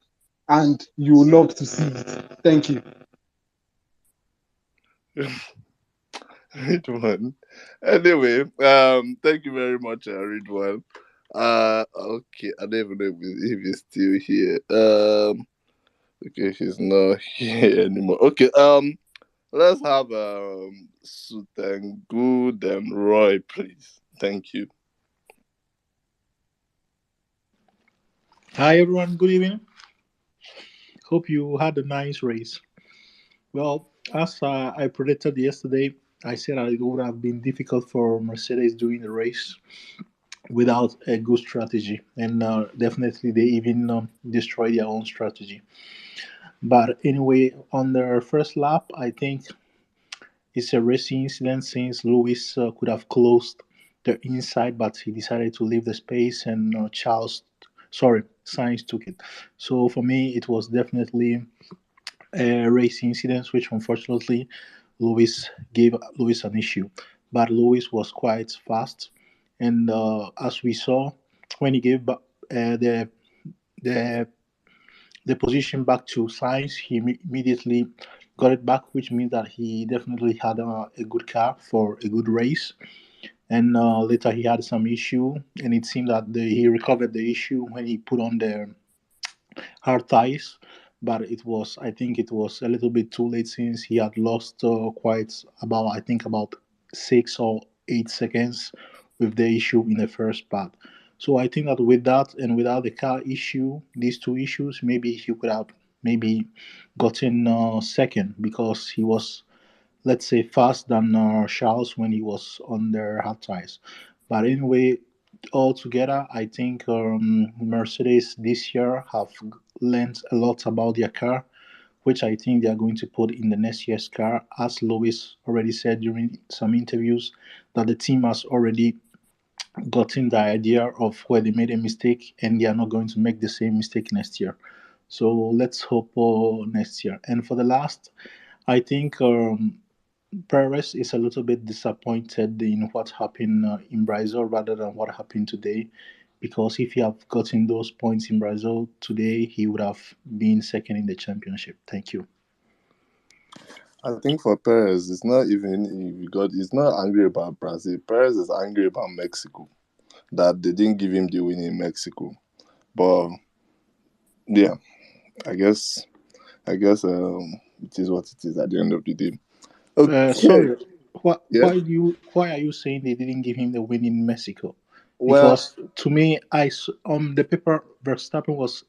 and you love to see it. Thank you. Ridwan. Anyway, thank you very much, Ridwan. Okay, I don't even know if he's still here. Okay, he's not here anymore. Okay, let's have Sutengu then Roy, please. Thank you. Hi everyone, good evening. Hope you had a nice race. Well, as I predicted yesterday, I said that it would have been difficult for Mercedes doing the race without a good strategy, and definitely they even destroyed their own strategy. But anyway, on their first lap, I think it's a racing incident since Lewis could have closed the inside, but he decided to leave the space, and Sainz took it. So for me, it was definitely a race incident, which unfortunately Lewis gave Lewis an issue. But Lewis was quite fast, and as we saw, when he gave the the position back to Sainz, he immediately got it back, which means that he definitely had a good car for a good race. And later he had some issue, and it seemed that he recovered the issue when he put on the hard ties. But I think it was a little bit too late since he had lost quite about, I think, about 6 or 8 seconds with the issue in the first part. So I think that with that and without the car issue, these two issues, maybe he could have maybe gotten second, because he was, let's say, fast than Charles when he was on their hard tires. But anyway, altogether, I think Mercedes this year have learned a lot about their car, which I think they are going to put in the next year's car. As Lewis already said during some interviews, that the team has already gotten the idea of where they made a mistake, and they are not going to make the same mistake next year. So let's hope for next year. And for the last, I think Perez is a little bit disappointed in what happened in Brazil rather than what happened today, because if he had gotten those points in Brazil today, he would have been second in the championship. Thank you. I think for Perez, it's not even if he got. He's not angry about Brazil. Perez is angry about Mexico. that they didn't give him the win in Mexico. But yeah, I guess it is what it is at the end of the day. Okay. Sorry, Yeah. why are you saying they didn't give him the win in Mexico? Well, Because to me, on the paper Verstappen was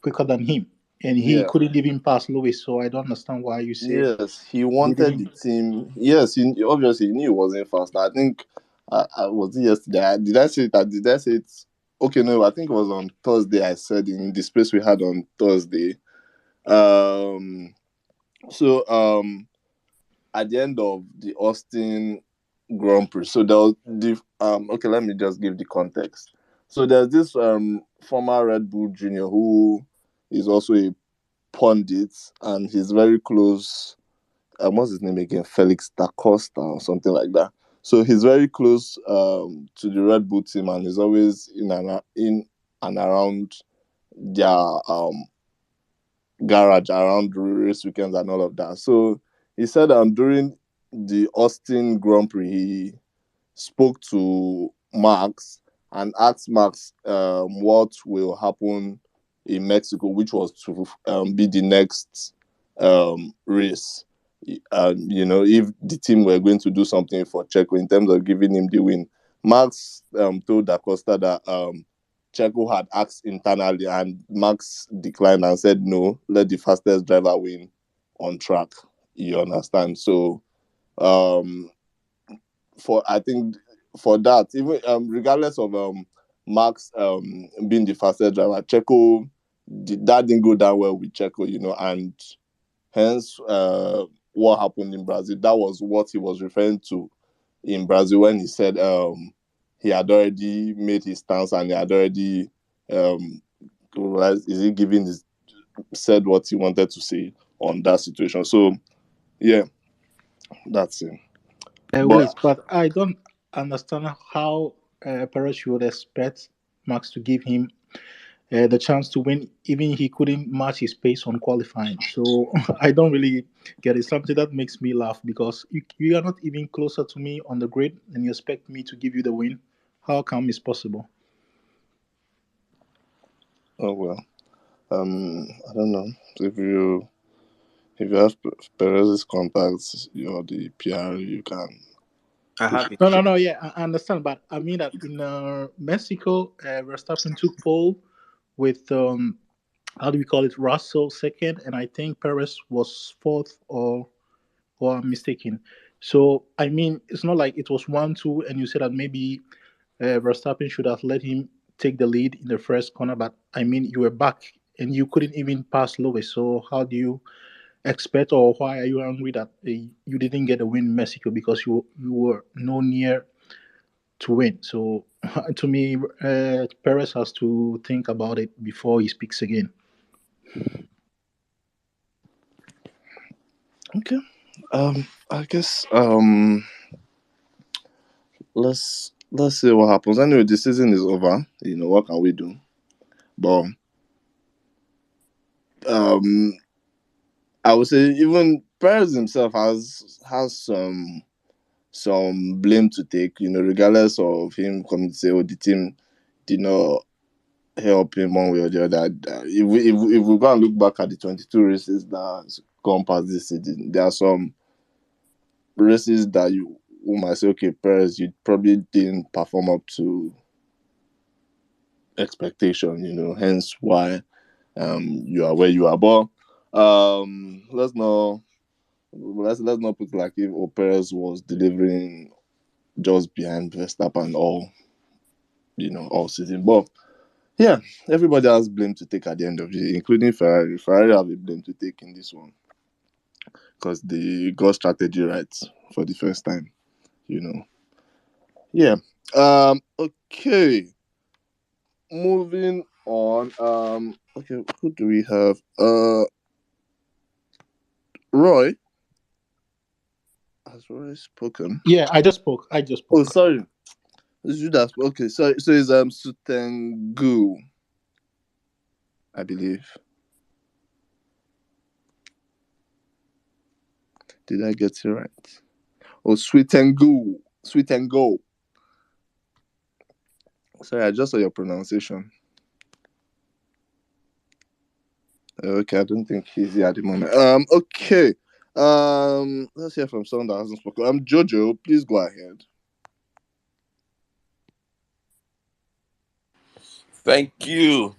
quicker than him, and he yeah. couldn't even pass Lewis. So I don't understand why you say Yes, he they wanted the didn't. team. Yes, he obviously knew it wasn't fast. I think I was it yesterday. Did I say it? Did I say it? Okay, no, I think it was on Thursday. I said in the space we had on Thursday. Um. So at the end of the Austin Grand Prix, so there was the Okay, let me just give the context. So there's this former Red Bull junior who is also a pundit, and he's very close. What's his name again? Felix da Costa or something like that. So he's very close to the Red Bull team, and he's always in and around their garage around race weekends and all of that. So he said during the Austin Grand Prix, he spoke to Max and asked Max what will happen in Mexico, which was to be the next race. If the team were going to do something for Checo in terms of giving him the win, Max told Da Costa that Checo had asked internally, and Max declined and said no, let the fastest driver win on track. You understand? So for I think for that, even regardless of Max being the fastest driver, Checo that didn't go down well with Checo, and hence what happened in Brazil. That was what he was referring to in Brazil when he said he had already made his stance and he had already is he giving his said what he wanted to say on that situation. So yeah, that's it. But Wait, but I don't understand how Perez would expect Max to give him the chance to win, even he couldn't match his pace on qualifying. So I don't really get it. Something that makes me laugh because you are not even closer to me on the grid, and you expect me to give you the win. How come it's possible? oh well. I don't know if you have Perez's contacts, you're the PR, you can I push have it. it. No, no, no. Yeah, I understand, but I mean that in Mexico, Verstappen took pole with how do we call it, Russell second, and I think Perez was fourth, or I'm mistaken. So I mean, it's not like it was 1-2, and you said that maybe Verstappen should have let him take the lead in the first corner, but I mean, you were back and you couldn't even pass Lewis. So how do you expect, or why are you angry that you didn't get a win in Mexico because you were no near to win? So to me, Perez has to think about it before he speaks again. Okay. I guess let's see what happens. Anyway, the season is over. What can we do? But um I would say even Perez himself has some blame to take, regardless of him coming to say, oh, the team did not help him one way or the other. If we go and look back at the 22 races that gone past this season, there are some races that you might say, okay, Perez, you probably didn't perform up to expectation, hence why you are where you are. But let's not put like if Perez was delivering just behind Verstappen all season. But yeah, everybody has blame to take at the end of the day, including Ferrari. Ferrari have a blame to take in this one because they got strategy right for the first time. You know. Yeah. Okay. Moving on. Okay. Who do we have? Roy. Has Roy spoken? Yeah, I just spoke. Oh, sorry. It's you that spoke. Okay. So it's Sutengu, I believe. Did I get it right? Oh, Sweet and Go. Sweet and Go. Sorry, I just saw your pronunciation. Okay, I don't think he's here at the moment. Okay. Let's hear from someone that hasn't spoken. Jojo, please go ahead. Thank you.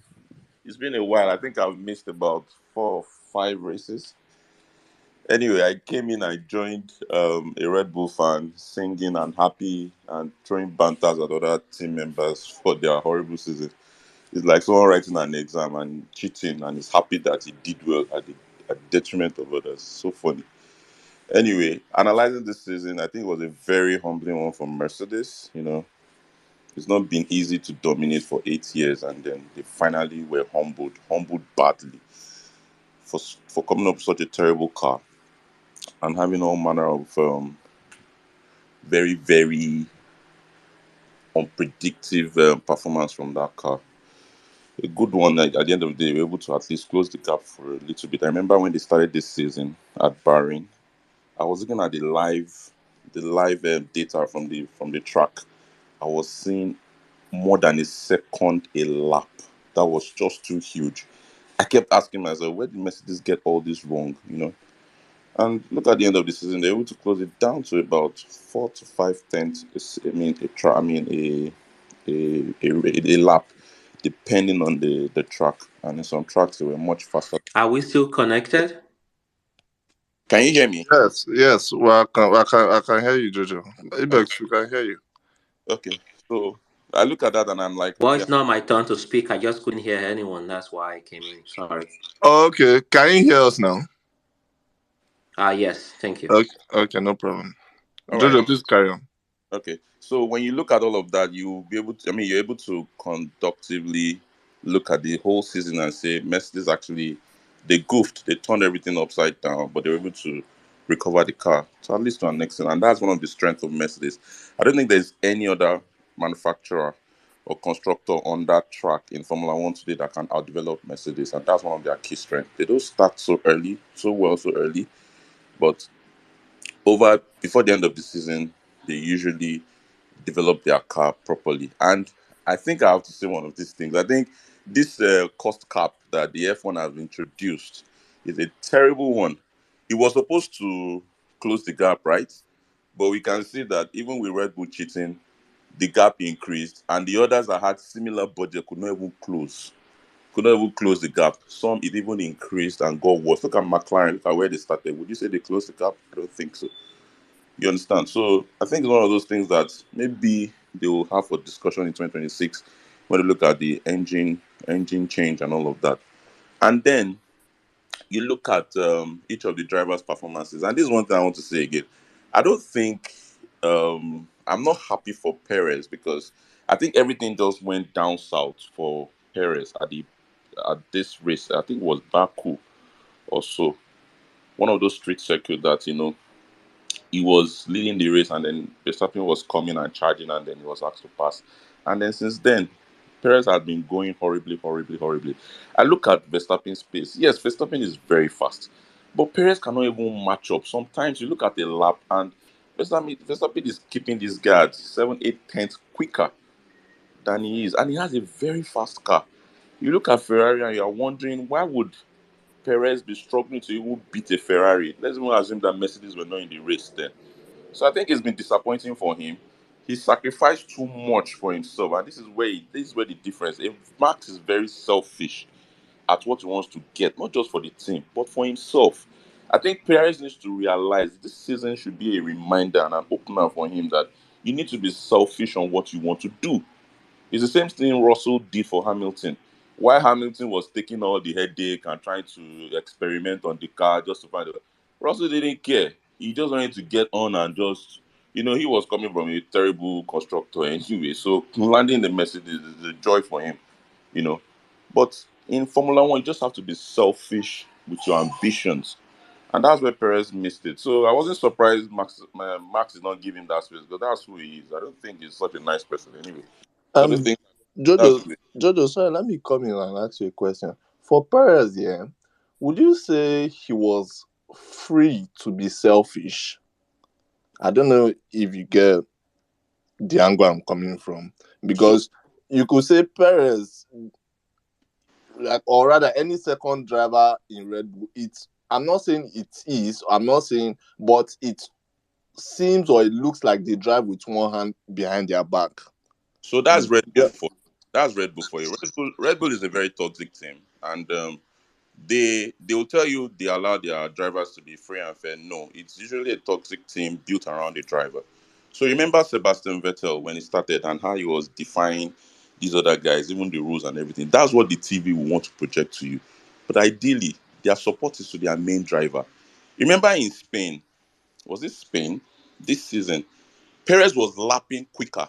It's been a while. I think I've missed about 4 or 5 races. Anyway, I came in, I joined a Red Bull fan, singing and happy and throwing banters at other team members for their horrible season. It's like someone writing an exam and cheating and is happy that he did well at the detriment of others. So funny. Anyway, analyzing this season, I think it was a very humbling one for Mercedes. It's not been easy to dominate for 8 years, and then they finally were humbled badly for coming up with such a terrible car and having all manner of very, very unpredictable performance from that car. A good one, like, at the end of the day, we were able to at least close the gap for a little bit. I remember when they started this season at Bahrain, I was looking at the live data from the track. I was seeing more than a second a lap. That was just too huge. I kept asking myself, where did Mercedes get all this wrong? And look at the end of the season, they're able to close it down to about 4 to 5 tenths. I mean, a lap, depending on the track. And in some tracks, they were much faster. Are we still connected? Can you hear me? Yes, yes. Well, I can hear you, Jojo. Okay. Ibex, we can hear you. Okay. So I look at that and I'm like, Well, okay. it's not my turn to speak. I just couldn't hear anyone. That's why I came in. Sorry. Oh, okay. Can you hear us now? Yes. Thank you. Okay, no problem. All right. Jojo, please carry on. Okay. So when you look at all of that, you'll be able to, I mean, you're able to conductively look at the whole season and say, Mercedes actually, they goofed, they turned everything upside down, but they were able to recover the car. So at least to an extent. And that's one of the strengths of Mercedes. I don't think there's any other manufacturer or constructor on that track in Formula One today that can outdevelop Mercedes. And that's one of their key strengths. They don't start so early, so well, so early, but before the end of the season, they usually develop their car properly. And I think I have to say one of these things. I think this cost cap that the F1 has introduced is a terrible one. It was supposed to close the gap, right? But we can see that even with Red Bull cheating, the gap increased, and the others that had similar budget could not even close. Could not even close the gap. Some it even increased and got worse. Look at McLaren. Look at where they started. Would you say they closed the gap? I don't think so. You understand? So I think it's one of those things that maybe they will have for discussion in 2026 when they look at the engine change and all of that. And then you look at each of the drivers' performances. And this is one thing I want to say again. I don't think I'm not happy for Perez because I think everything just went down south for Perez at this race. I think it was Baku or so. One of those street circuits that he was leading the race, and then Verstappen was coming and charging, and then he was asked to pass. And then since then, Perez had been going horribly, horribly, horribly. I look at Verstappen's pace. Yes, Verstappen is very fast, but Perez cannot even match up. Sometimes you look at a lap, and Verstappen is keeping this guy at 7, 8 tenths quicker than he is, and he has a very fast car. You look at Ferrari, and you are wondering why would Perez be struggling to even beat a Ferrari? Let's even assume that Mercedes were not in the race then. So I think it's been disappointing for him. He sacrificed too much for himself, and this is where the difference. If Max is very selfish at what he wants to get, not just for the team, but for himself. I think Perez needs to realize this season should be a reminder and an opener for him that you need to be selfish on what you want to do. It's the same thing Russell did for Hamilton. Why Hamilton was taking all the headache and trying to experiment on the car just to find out. Russell didn't care. He just wanted to get on and just, he was coming from a terrible constructor anyway. So landing the Mercedes is a joy for him, you know. But in Formula One, you just have to be selfish with your ambitions. And that's where Perez missed it. So I wasn't surprised Max is not giving that space because that's who he is. I don't think he's such a nice person anyway. So the Um, thing that's Jojo, who he is. Jojo, sorry, let me come in and ask you a question. For Perez, yeah, would you say he was free to be selfish? I don't know if you get the angle I'm coming from So because you could say Perez, like, or rather any second driver in Red Bull. It's I'm not saying it is. I'm not saying, but it seems or it looks like they drive with one hand behind their back. So that's Red Yeah. Bull for that's Red Bull for you. Red Bull is a very toxic team, and they will tell you they allow their drivers to be free and fair. No, it's usually a toxic team built around the driver. So remember Sebastian Vettel when he started and how he was defying these other guys, even the rules and everything. That's what the TV will want to project to you. But ideally, their support is to their main driver. Remember in Spain, was it Spain this season? Perez was lapping quicker,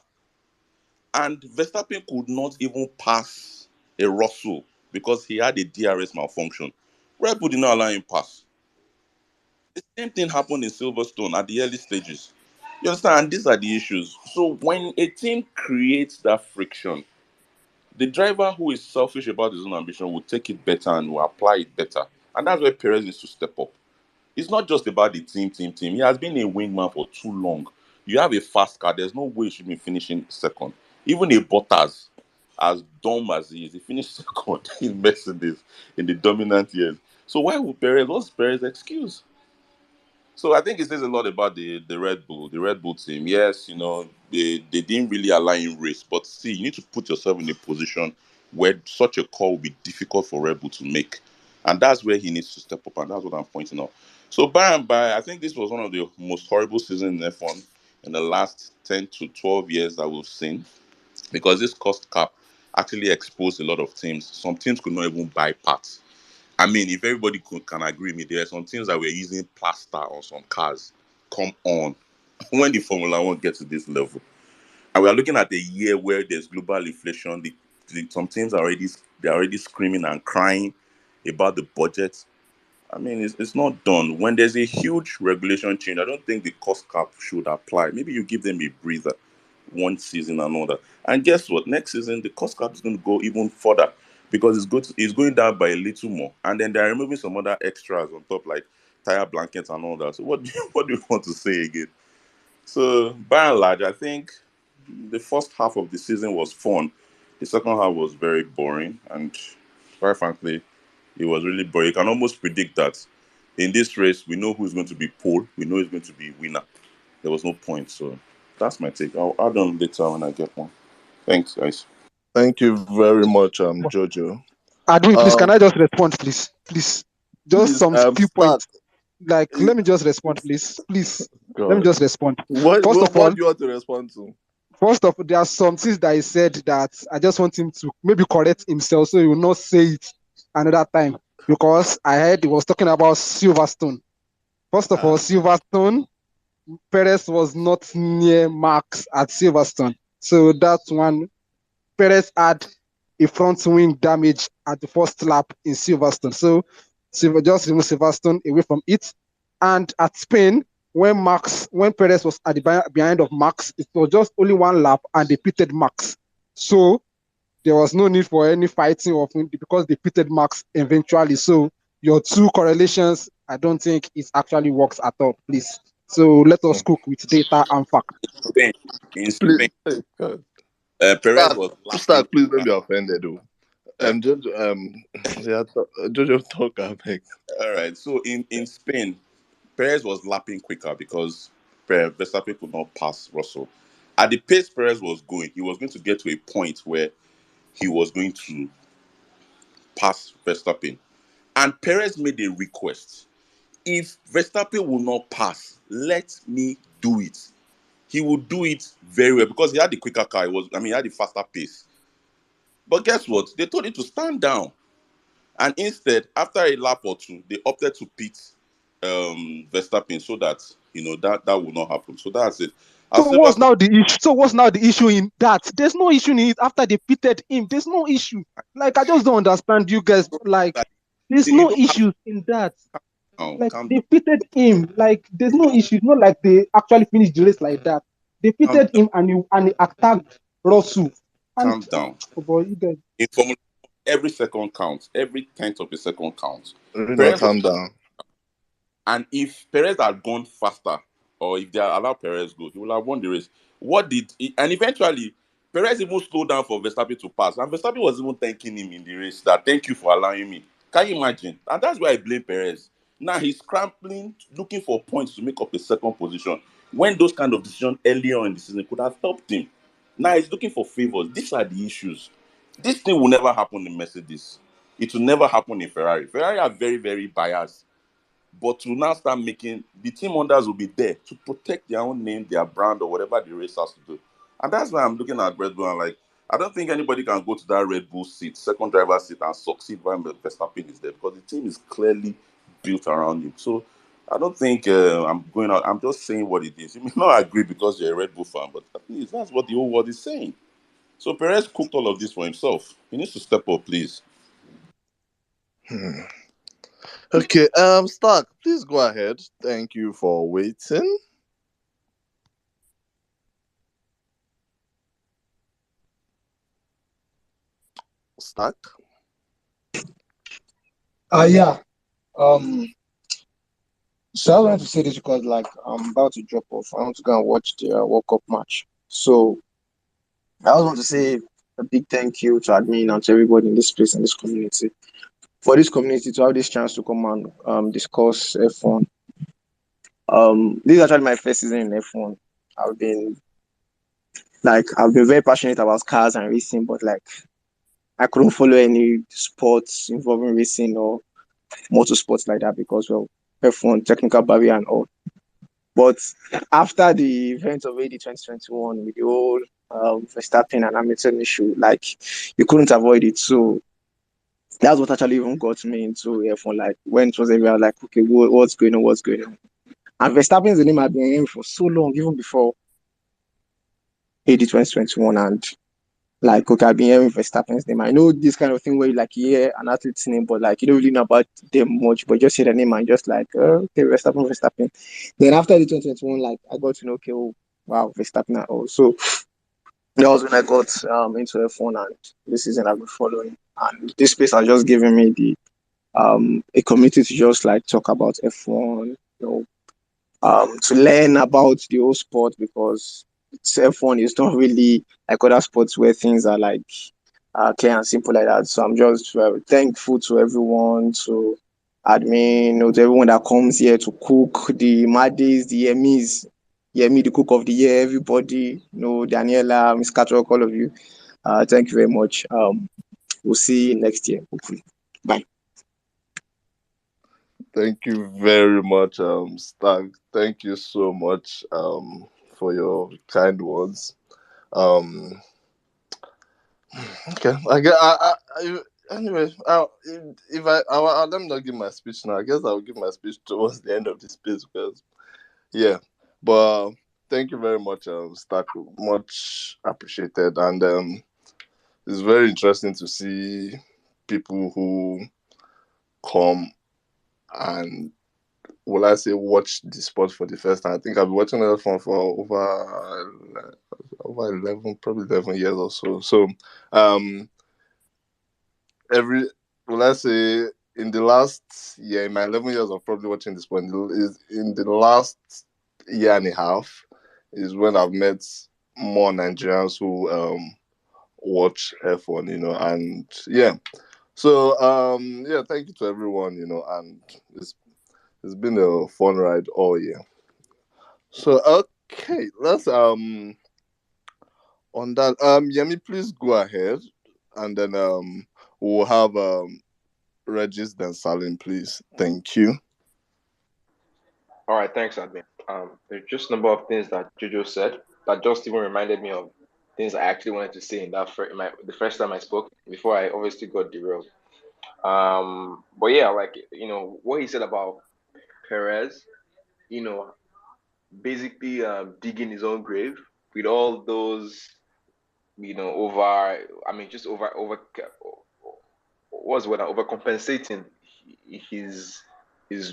and Verstappen could not even pass a Russell because he had a DRS malfunction. Red Bull did not allow him pass. The same thing happened in Silverstone at the early stages. You understand? And these are the issues. So when a team creates that friction, the driver who is selfish about his own ambition will take it better and will apply it better. And that's where Perez needs to step up. It's not just about the team. He has been a wingman for too long. You have a fast car. There's no way you should be finishing second. Even a Bottas, as dumb as he is, he finished second in Mercedes in the dominant years. So why would Perez? What's Perez's excuse? So I think it says a lot about the Red Bull team. Yes, they didn't really align in race, but see, you need to put yourself in a position where such a call will be difficult for Red Bull to make, and that's where he needs to step up, and that's what I'm pointing out. So by and by, I think this was one of the most horrible seasons in F1 in the last 10 to 12 years that we've seen, because this cost cap actually exposed a lot of teams. Some teams could not even buy parts. I mean, if everybody can agree with me, there are some things that we're using plaster on some cars. Come on. When the Formula One gets to this level, and we are looking at a year where there's global inflation, some teams they're already screaming and crying about the budget. I mean, it's not done. When there's a huge regulation change, I don't think the cost cap should apply. Maybe you give them a breather one season and all that. And guess what? Next season, the cost cap is going to go even further because it's going down by a little more. And then they're removing some other extras on top, like tire blankets and all that. So what do you want to say again? So by and large, I think the first half of the season was fun. The second half was very boring, and quite frankly, it was really boring. You can almost predict that in this race, we know who's going to be pole, we know who's going to be winner. There was no point. So that's my take. I'll add on later when I get one. Thanks, guys. Thank you very much, Jojo. Adwin, please, can Um, I just respond, please? Please. Just please, some few start. points. Like, let me just respond, please. Please. Let me God, just respond. what, First what of all, what do you want to respond to? there are some things that he said that I just want him to maybe correct himself so he will not say it another time. Because I heard he was talking about Silverstone. First of all, Silverstone, Perez was not near Max at Silverstone. So that's one. Perez had a front wing damage at the first lap in Silverstone. So just remove Silverstone away from it. And at Spain, when Perez was at the behind of Max, it was just only one lap and they pitted Max. So there was no need for any fighting of him because they pitted Max eventually. So your two correlations, I don't think it actually works at all, please. So let us cook with data and fact. Spain, in Please, Spain, God. Perez was lapping. Start. Please don't be offended, though. Uh, Jojo, yeah, Jojo talk, I beg. all right. So in Spain, Perez was lapping quicker because Verstappen could not pass Russell. At the pace Perez was going, he was going to get to a point where he was going to pass Verstappen. And Perez made a request. If Verstappen will not pass, let me do it. He would do it very well because he had the quicker car. He had the faster pace. But guess what? They told him to stand down. And instead, after a lap or two, they opted to pit Verstappen so that that will not happen. So that's it. So As what's Silverstone, now the issue? So what's now the issue in that? There's no issue in it after they pitted him. There's no issue. Like I just don't understand you guys. Like there's you no don't have issue in that. to Like calm they down, pitted him. Like there's no issue. It's not like they actually finished the race like that. They calm pitted down, him and he attacked Russell. And calm down. oh boy, you guys. In Formula, every second counts. Every tenth of a second counts. Reno, Perez was, calm down. and if Perez had gone faster, or if they had allowed Perez go, he would have won the race. And eventually, Perez even slowed down for Verstappen to pass, and Verstappen was even thanking him in the race that thank you for allowing me. Can you imagine? And that's why I blame Perez. Now he's scrambling, looking for points to make up a second position. When those kind of decisions earlier in the season could have helped him. Now he's looking for favors. These are the issues. This thing will never happen in Mercedes. It will never happen in Ferrari. Ferrari are very, very biased. But to now start making the team owners will be there to protect their own name, their brand, or whatever the race has to do. And that's why I'm looking at Red Bull and like, I don't think anybody can go to that Red Bull seat, second driver seat, and succeed when Verstappen is there because the team is clearly built around him. So I don't think I'm going out. I'm just saying what it is. You may not agree because you're a Red Bull fan, but at least that's what the whole world is saying. So Perez cooked all of this for himself. He needs to step up, please. Okay, Stark, please go ahead. Thank you for waiting. Stark? Yeah. Um. So I wanted to say this because, like, I'm about to drop off. I want to go and watch the World Cup match. So I also want to say a big thank you to admin and to everybody in this place and this community for this community to have this chance to come and discuss F1. This is actually my first season in F1. I've been I've been very passionate about cars and racing, but like I couldn't follow any sports involving racing or motorsports like that because well F1 technical barrier and all. But after the event of AD 2021 with the whole Verstappen and Hamilton issue, like you couldn't avoid it. So that's what actually even got me into F1. Like when it was everywhere, like okay, what's going on? What's going on? And Verstappen's the name I've been hearing for so long, even before AD 2021. And like, okay, I've been hearing Verstappen's name. I know this kind of thing where you like hear an athlete's name, but like you don't really know about them much, but just hear the name and just like, okay, Verstappen, Verstappen. Then after the 2021, like I got to know, okay, oh, wow, Verstappen and all. So that was when I got into F1 and this season I've been following. And this space has just given me the a community to just like talk about F1, to learn about the whole sport because F1 is not really like other sports where things are like clear and simple like that. So I'm just thankful to everyone, to admin, to everyone that comes here to cook, the Maddies, the Emmys, Yemi, the cook of the year, everybody, Daniela, Miss Catwalk, all of you. Thank you very much. We'll see you next year, hopefully. Bye. Thank you very much, Stark. Thank you so much for your kind words. Um, okay, anyway, let me not give my speech now. I guess I'll give my speech towards the end of this piece because, yeah. But thank you very much, Stark. Much appreciated, and it's very interesting to see people who come and will I say watch the sport for the first time. I think I've been watching that for over 11, probably 11 years or so. So every will I say in the last year, in my 11 years of probably watching the sport, is in the last year and a half is when I've met more Nigerians who watch F1, and yeah. So yeah, thank you to everyone, and it's been a fun ride all year. So okay, let's on that Yemi, please go ahead, and then we'll have Regis then Salim, please. Thank you. All right, thanks, admin. There's just a number of things that Jojo said that just even reminded me of things I actually wanted to say in the first time I spoke before I obviously got derailed. But yeah, like what he said about Perez, you know, basically digging his own grave with all those, just over what's what overcompensating his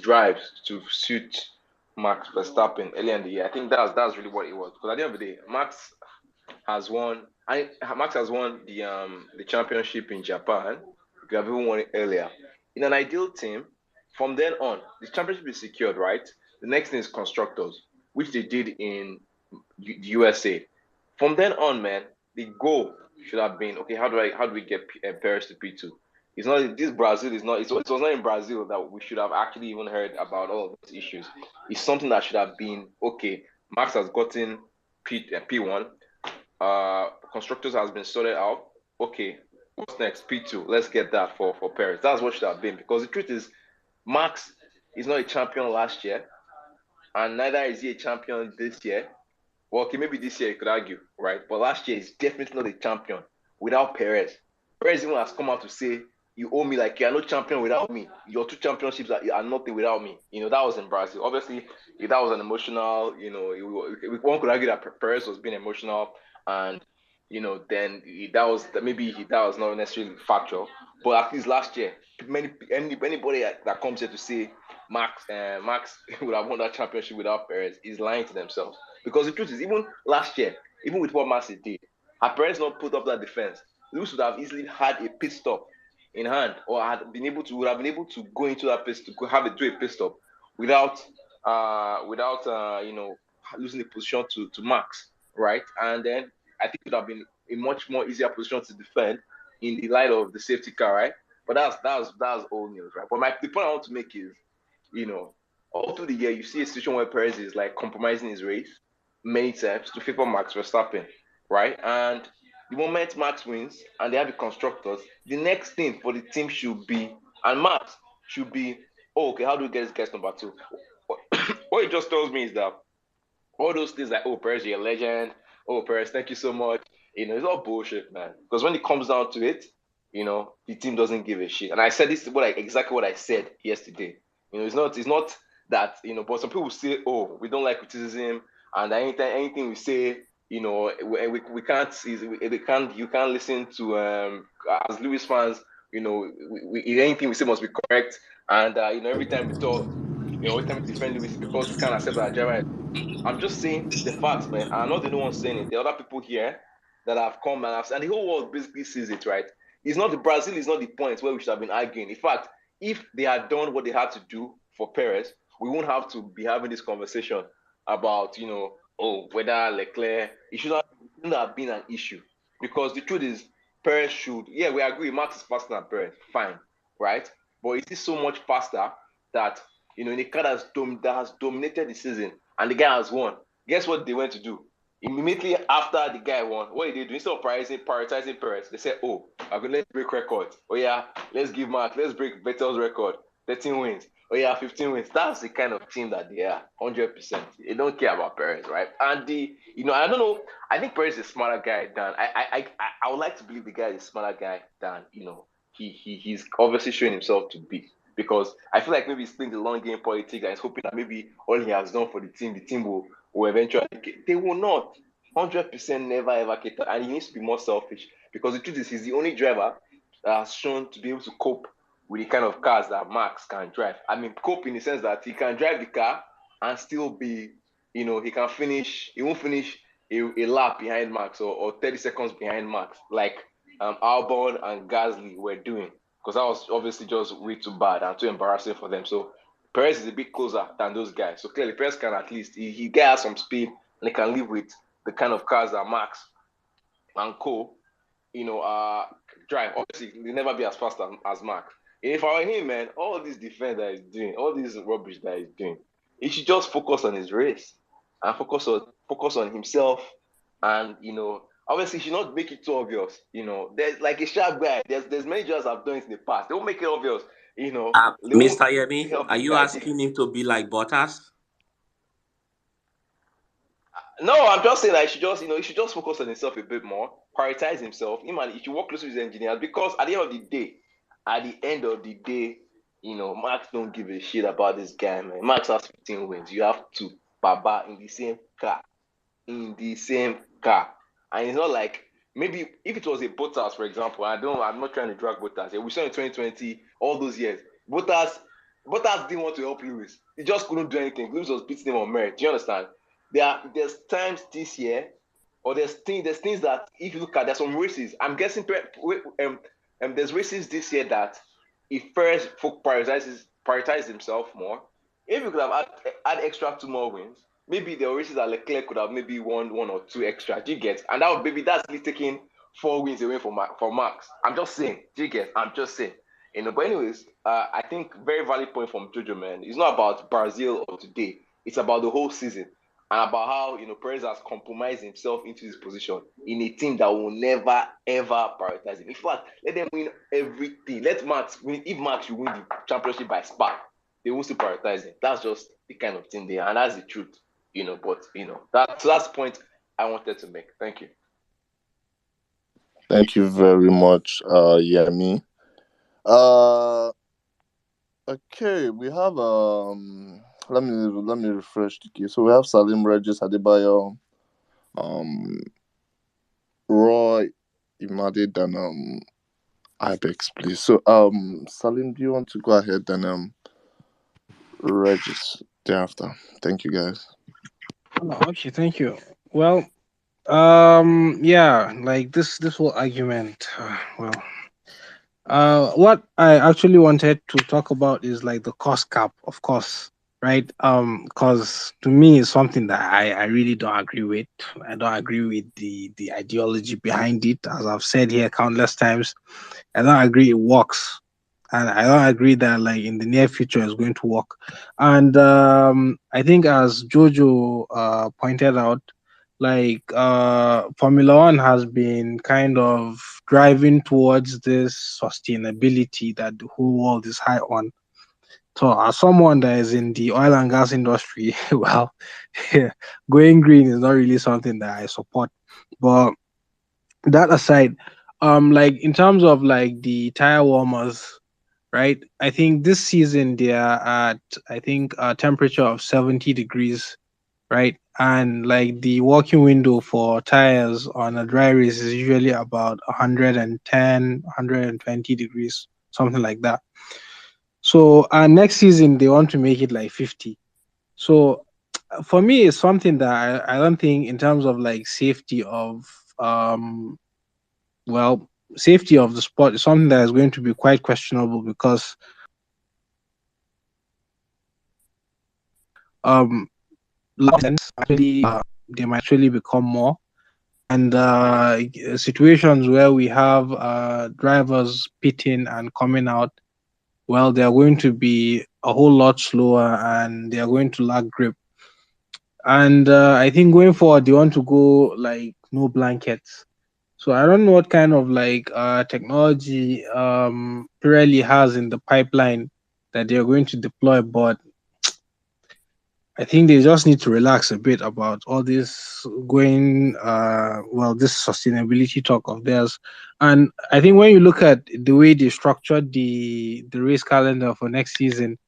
drives to suit Max Verstappen earlier in the year. I think that's really what it was. Because at the end of the day, Max has won. Max has won the championship in Japan. He could have even won it earlier. In an ideal team, from then on, the championship is secured, right? The next thing is constructors, which they did in the USA. From then on, man, the goal should have been, okay, how do we get Perez to P2? It's not this Brazil is not. It was not in Brazil that we should have actually even heard about all of these issues. It's something that should have been, okay. Max has gotten P1. Constructors has been sorted out. Okay, what's next? P2. Let's get that for Perez. That's what should have been, because the truth is, Max is not a champion last year, and neither is he a champion this year. Well, okay, maybe this year you could argue, right? But last year he's definitely not a champion without Perez. Perez even has come out to say, you owe me, like, you are no champion without me. Your 2 championships are nothing without me. That was in Brazil. Obviously, that was an emotional, one could argue that Perez was being emotional, and, then that was not necessarily factual. But at least last year, anybody that comes here to say Max would have won that championship without Perez is lying to themselves. Because the truth is, even last year, even with what Messi did, had Perez not put up that defense, Lewis would have easily had a pit stop in hand, or would have been able to go into that pit, to do a pit stop without losing the position to Max, right? And then I think it would have been a much more easier position to defend in the light of the safety car, right? But that's old news, right? But the point I want to make is, all through the year, you see a situation where Perez is like compromising his race many times to favor Max Verstappen, right? And the moment Max wins and they have the constructors, the next thing for the team should be, and Max should be, oh, okay, how do we get this guest number 2? What it just tells me is that all those things like, oh, Perez, you're a legend. Oh, Perez, thank you so much. It's all bullshit, man. Because when it comes down to it, the team doesn't give a shit. And I said this is exactly what I said yesterday. It's not that, but some people say, oh, we don't like criticism, and anything we say, we can't, you can't listen to, as Lewis fans, anything we say must be correct. And, every time we talk, every time we defend Lewis, because we can't accept that driver. I'm just saying the facts, man. I'm not the only one saying it. There are other people here that have come and the whole world basically sees it, right? Brazil is not the point where we should have been arguing. In fact, if they had done what they had to do for Perez, we won't have to be having this conversation about, whether Leclerc, it shouldn't have been an issue. Because the truth is, Perez should, yeah, we agree, Max is faster than Perez, fine, right? But is this so much faster that, in a car that has dominated the season and the guy has won? Guess what they went to do? Immediately after the guy won, what did they do? Instead of prioritizing Perez, they said, oh, let's break records. Oh yeah, let's break Vettel's record, 13 wins. Oh yeah, 15 wins. That's the kind of team that they are, 100%. They don't care about Perez, right? And I don't know. I think Perez is a smarter guy than I would like to believe the guy is a smarter guy than he's obviously showing himself to be. Because I feel like maybe he's playing the long game politics and he's hoping that maybe all he has done for the team will eventually get. They will not. 100% never ever get that. And he needs to be more selfish. Because the truth is, he's the only driver that has shown to be able to cope with the kind of cars that Max can drive. I mean, cope in the sense that he can drive the car and still be, he won't finish a lap behind Max or 30 seconds behind Max, like Albon and Gasly were doing. Because that was obviously just way too bad and too embarrassing for them. So Perez is a bit closer than those guys. So clearly Perez can at least, he gets some speed and he can live with the kind of cars that Max and co, drive. Obviously, they'll never be as fast as Max. If I were him, man, all this defense that he's doing, all this rubbish that he's doing, he should just focus on his race and focus on himself. And obviously, he should not make it too obvious. There's like a sharp guy. There's many jobs I've done it in the past. They won't make it obvious. They won't Mr. Yemi, help are the you guy. asking him to be like Bottas? No, I'm just saying that he should just focus on himself a bit more, prioritize himself. He should work closely with his engineers, because at the end of the day, Max don't give a shit about this guy, man. Max has 15 wins. You have two, Baba, in the same car. And it's not like, maybe if it was a Bottas, for example, I'm not trying to drag Bottas. Yeah, we saw in 2020, all those years, Bottas didn't want to help Lewis. He just couldn't do anything. Lewis was beating him on merit. Do you understand? There's times this year, or there's things that if you look at, there's some races. I'm guessing there's races this year that if first folk prioritize himself more, if you could have had extra 2 more wins, maybe there were races that Leclerc could have maybe won one or two extra. Do you get? And that would maybe that's really taking 4 wins away from Max. I'm just saying. Do you get? I'm just saying. But anyways, I think very valid point from Jojo, man. It's not about Brazil or today. It's about the whole season and about how Perez has compromised himself into this position in a team that will never ever prioritize him. In fact, let them win everything. Let Max win. If Max you win the championship by spa, they won't still prioritize him. That's just the kind of thing they are, and that's the truth. But that's the point I wanted to make. Thank you. Thank you very much, Yemi. Uh, okay, we have let me refresh the queue. So we have Salim, Regis, Adebayo, um, Roy, Imade, and Ibex, please. So Salim, do you want to go ahead and Regis thereafter? Thank you, guys. Oh, okay, thank you. Well, yeah, like this whole argument. What I actually wanted to talk about is like the cost cap, of course, right? Because to me, it's something that I really don't agree with. I don't agree with the ideology behind it, as I've said here countless times. I don't agree it works, and I don't agree that like in the near future it's going to work. And I think as Jojo pointed out, like Formula One has been kind of driving towards this sustainability that the whole world is high on. So as someone that is in the oil and gas industry, well, going green is not really something that I support. But that aside, like in terms of like the tire warmers, right? I think this season they are at I think a temperature of 70 degrees, right? And like the working window for tires on a dry race is usually about 110, 120 degrees, something like that. So next season they want to make it like 50. So for me, it's something that I don't think in terms of like safety of well safety of the sport is something that is going to be quite questionable because um actually they might actually become more and situations where we have drivers pitting and coming out, well, they are going to be a whole lot slower and they are going to lack grip. And I think going forward, they want to go like no blankets. So I don't know what kind of like technology Pirelli has in the pipeline that they're going to deploy, but I think they just need to relax a bit about all this going, this sustainability talk of theirs. And I think when you look at the way they structured the race calendar for next season,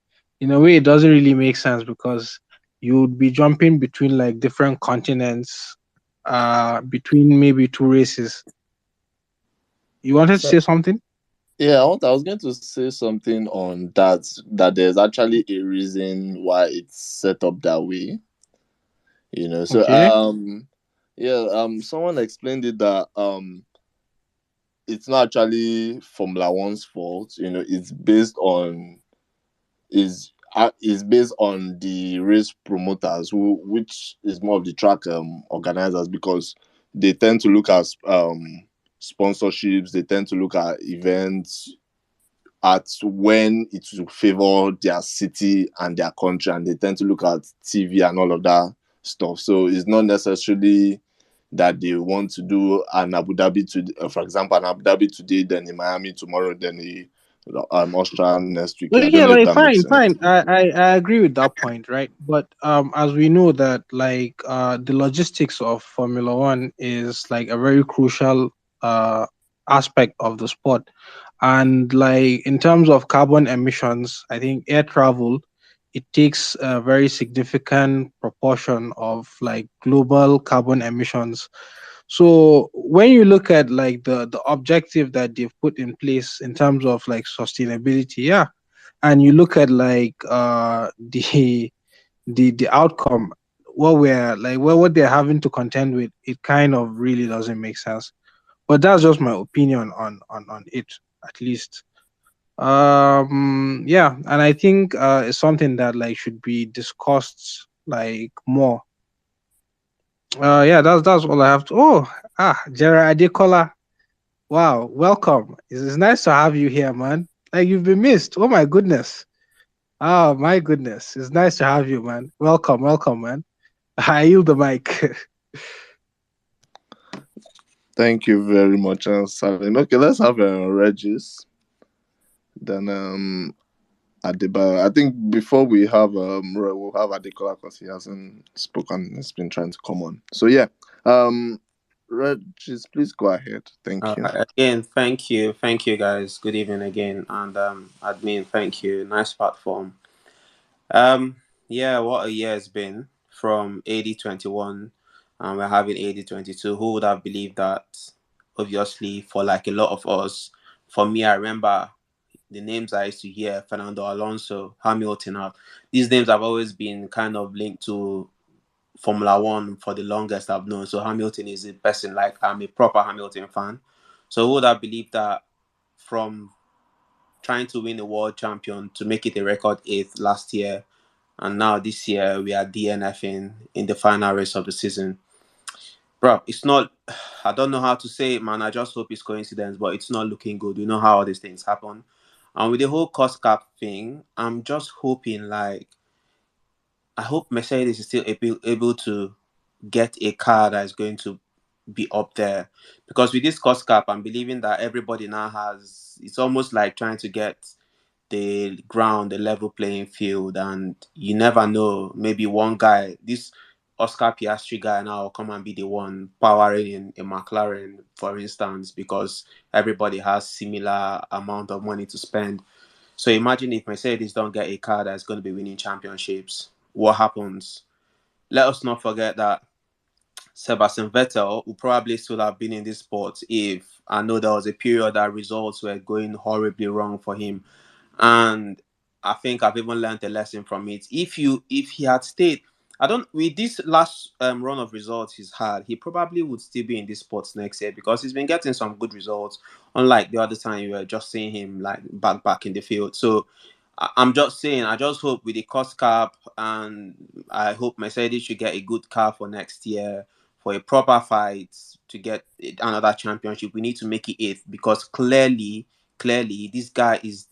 in a way, it doesn't really make sense because you would be jumping between like different continents, between maybe two races. You wanted to So say something? yeah, I was going to say something on that. That there's actually a reason why it's set up that way. So Okay. yeah, someone explained it that it's not actually Formula One's fault. It's based on is based on the race promoters, which is more of the track organizers, because they tend to look at sponsorships. They tend to look at events at when it will favor their city and their country, and they tend to look at TV and all of that stuff. So it's not necessarily that they want to do an Abu Dhabi for example, an Abu Dhabi today, then in Miami tomorrow, then Austria next week. I don't Yeah, know if like that makes fine, sense. fine. I agree with that point, right? But as we know that like the logistics of Formula One is like a very crucial aspect of the sport. And like in terms of carbon emissions, I think air travel it takes a very significant proportion of like global carbon emissions. So when you look at like the objective that they've put in place in terms of like sustainability, yeah, and you look at like the outcome, what they're having to contend with, it kind of really doesn't make sense. But that's just my opinion on it, at least. Yeah, and I think it's something that like should be discussed like more. Yeah, that's all I have to. Oh, Gerard Adekola. Wow, welcome. It's nice to have you here, man. Like you've been missed. Oh my goodness. Oh my goodness. It's nice to have you, man. Welcome, man. I yield the mic. Thank you very much, Salim. Okay, let's have Regis. Then Adebayo. I think before we have we'll have Adekola because he hasn't spoken. He's been trying to come on. So yeah, Regis, please go ahead. Thank you. Again, thank you guys. Good evening again, and admin, thank you. Nice platform. Yeah, what a year it's been from AD21, and we're having AD22. Who would have believed that? Obviously, for like a lot of us, for me, I remember the names I used to hear: Fernando Alonso, Hamilton. These names have always been kind of linked to Formula One for the longest I've known. So Hamilton is a person, like I'm a proper Hamilton fan. So who would have believed that from trying to win the world champion to make it a record eighth last year, and now this year we are DNFing in the final race of the season. Bro, it's not, I don't know how to say it, man. I just hope it's coincidence, but it's not looking good. We know how all these things happen. And with the whole cost cap thing, I'm just hoping, like, I hope Mercedes is still able to get a car that is going to be up there. Because with this cost cap, I'm believing that everybody now has, it's almost like trying to get the ground, the level playing field, and you never know. Maybe one guy, this Oscar Piastri guy, now will come and be the one powering in a McLaren, for instance, because everybody has similar amount of money to spend. So imagine if Mercedes don't get a car that's going to be winning championships. What happens? Let us not forget that Sebastian Vettel would probably still have been in this sport if I know there was a period that results were going horribly wrong for him. And I think I've even learned a lesson from it. If he had stayed, I don't with this last run of results he's had, he probably would still be in this sport next year because he's been getting some good results. Unlike the other time you were just seeing him like back in the field. So I'm just saying, I just hope with the cost cap, and I hope Mercedes should get a good car for next year for a proper fight to get another championship. We need to make it eighth because clearly, this guy is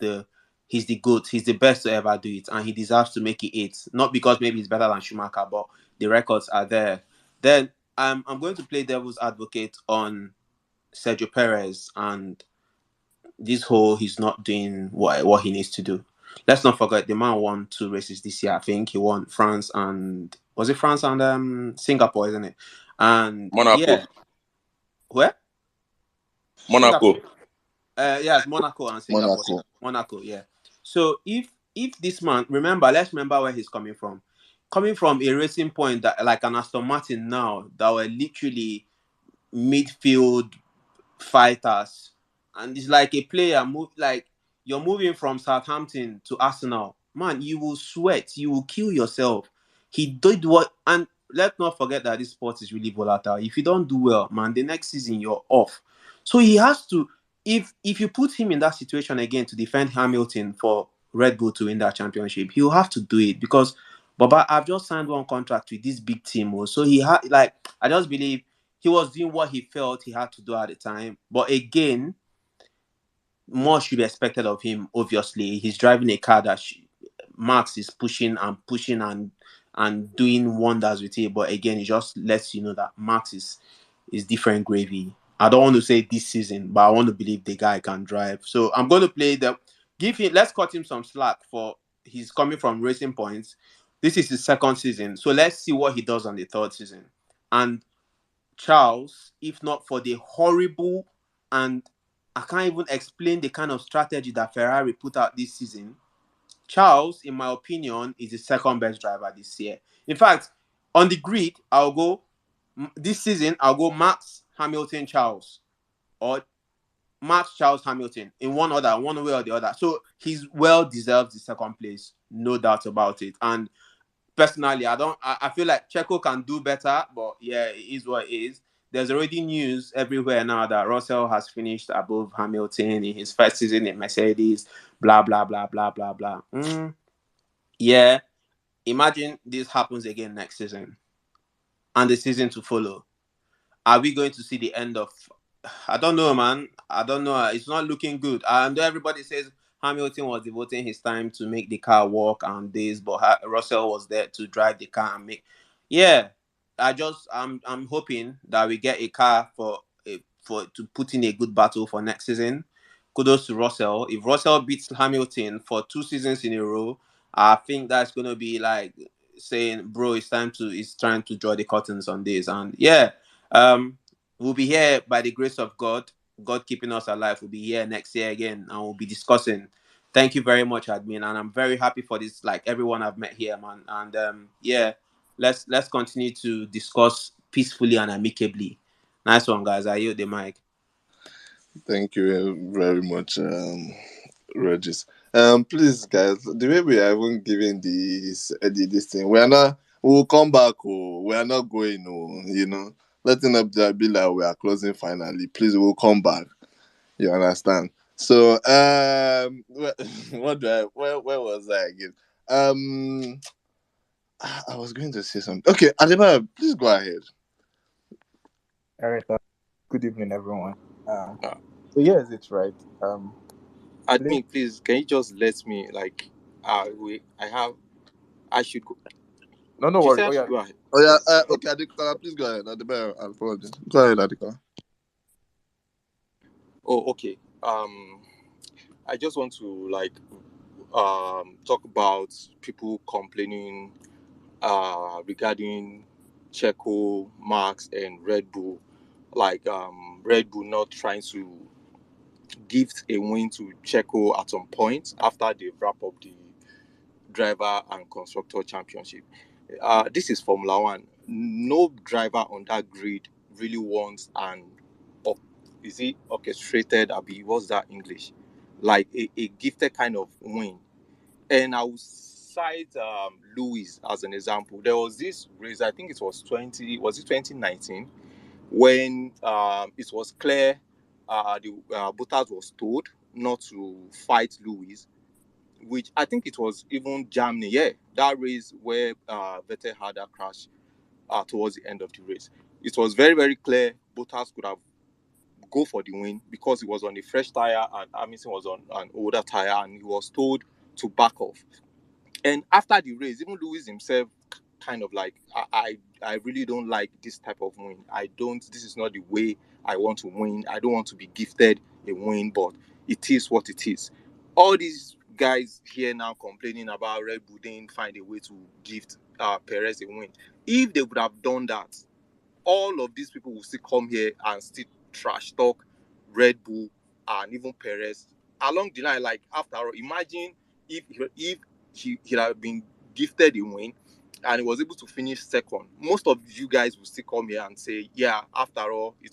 he's the GOAT. He's the best to ever do it, and he deserves to make it eighth. Not because maybe he's better than Schumacher, but the records are there. Then I'm going to play devil's advocate on Sergio Perez and this whole he's not doing what he needs to do. Let's not forget the man won 2 races this year. I think he won France and was it France and Singapore, isn't it? And Monaco. yeah, where? Monaco. Singapore. Yes, Monaco and Singapore. Monaco. Monaco, yeah. So if this man, let's remember where he's coming from. Coming from a racing point that like an Aston Martin now that were literally midfield fighters, and it's like a player move like you're moving from Southampton to Arsenal. Man, you will sweat, you will kill yourself. He did what, and let's not forget that this sport is really volatile. If you don't do well, man, the next season you're off. So he has to. If you put him in that situation again to defend Hamilton for Red Bull to win that championship, he'll have to do it because, Baba, I've just signed one contract with this big team. So he had like I just believe he was doing what he felt he had to do at the time. But again, more should be expected of him. Obviously, he's driving a car that Max is pushing and doing wonders with it. But again, it just lets you know that Max is different gravy. I don't want to say this season, but I want to believe the guy can drive. So I'm going to play let's cut him some slack for he's coming from Racing Points. This is his second season. So let's see what he does on the third season. And Charles, if not for the horrible, and I can't even explain the kind of strategy that Ferrari put out this season, Charles, in my opinion, is the second best driver this year. In fact, on the grid, I'll go this season, I'll go Max, Hamilton, Charles, or Max, Charles, Hamilton in one way or the other. So he's well deserves the second place, no doubt about it. And personally, I feel like Checo can do better, but yeah, it is what it is. There's already news everywhere now that Russell has finished above Hamilton in his first season in Mercedes, blah, blah, blah, blah, blah, blah. Yeah, Imagine this happens again next season and the season to follow. Are we going to see the end of? I don't know, man. I don't know. It's not looking good. I know everybody says Hamilton was devoting his time to make the car work and this, but Russell was there to drive the car and make. Yeah, I'm hoping that we get a car for to put in a good battle for next season. Kudos to Russell. If Russell beats Hamilton for 2 seasons in a row, I think that's gonna be like saying, "Bro, it's time to draw the curtains on this." And yeah, we'll be here by the grace of God. God keeping us alive. We'll be here next year again, and we'll be discussing. Thank you very much, admin, and I'm very happy for this. Like everyone I've met here, man. And yeah, let's continue to discuss peacefully and amicably. Nice one, guys. I yield the mic. Thank you very much, Regis. Please, guys, the way we are even giving this thing, we are not. We'll come back. Oh, we are not going. Oh, letting up there be like we are closing finally. Please, we'll come back. You understand? So, what do I? Where was I again? Um, I was going to say something. Okay, Adebayo, please go ahead. All right. Good evening, everyone. So yes, it's right. Admin, please, can you just let me I should go. No She worry. said Oh I yeah. should go ahead. Oh yeah. Oh, Okay, Adekola, please go ahead. Adebayo, I apologize. Go ahead, Adekola. Oh, okay. I just want to talk about people complaining regarding Checo, Max, and Red Bull. Red Bull not trying to gift a win to Checo at some point after they wrap up the driver and constructor championship. This is Formula One. No driver on that grid really wants is it orchestrated? Abi, what's that English? Like a gifted kind of win. And I will cite Lewis as an example. There was this race, I think it was 2019, when it was clear the Bottas was told not to fight Lewis, which I think it was even Germany. Yeah, that race where Vettel had a crash towards the end of the race. It was very, very clear Bottas could have go for the win because he was on a fresh tire and Hamilton was on an older tire, and he was told to back off. And after the race, even Lewis himself kind of like, I really don't like this type of win. This is not the way I want to win. I don't want to be gifted a win, but it is what it is. All these guys here now complaining about Red Bull didn't find a way to gift Perez a win. If they would have done that, all of these people will still come here and still trash talk Red Bull and even Perez along the line. Like after all, imagine if he had been gifted a win and he was able to finish second. Most of you guys will still come here and say, yeah, after all, you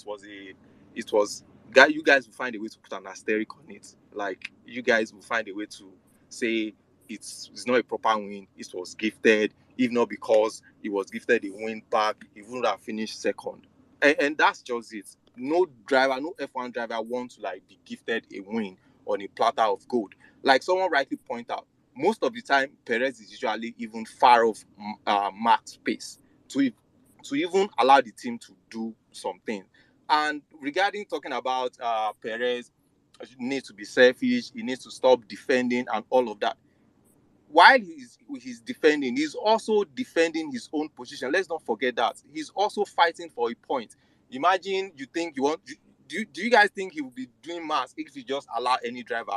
guys will find a way to put an asterisk on it. Like you guys will find a way to say it's not a proper win. It was gifted. If not because he was gifted a win back, he would have finished second. And that's just it. No driver, no F1 driver wants to be gifted a win on a platter of gold. Like someone rightly pointed out, most of the time Perez is usually even far off Max pace to even allow the team to do something. And regarding talking about Perez, he needs to be selfish, he needs to stop defending and all of that. While he's defending, he's also defending his own position. Let's not forget that. He's also fighting for a point. Imagine you think you want... Do you guys think he will be doing maths if he just allow any driver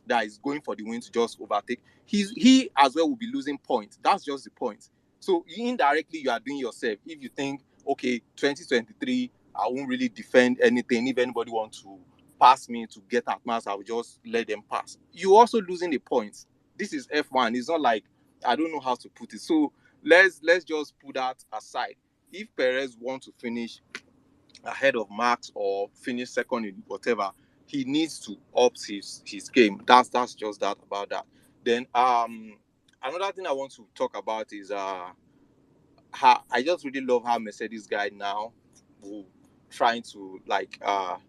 that is going for the win to just overtake? He as well will be losing points. That's just the point. So indirectly, you are doing yourself. If you think, okay, 2023, I won't really defend anything. If anybody wants to pass me to get at mass, I will just let them pass. You're also losing the points. This is F1. It's not like, I don't know how to put it. So let's just put that aside. If Perez wants to finish ahead of Max or finish second in whatever, he needs to up his game. That's just that about that. Then another thing I want to talk about is how I just really love how Mercedes guy now will trying to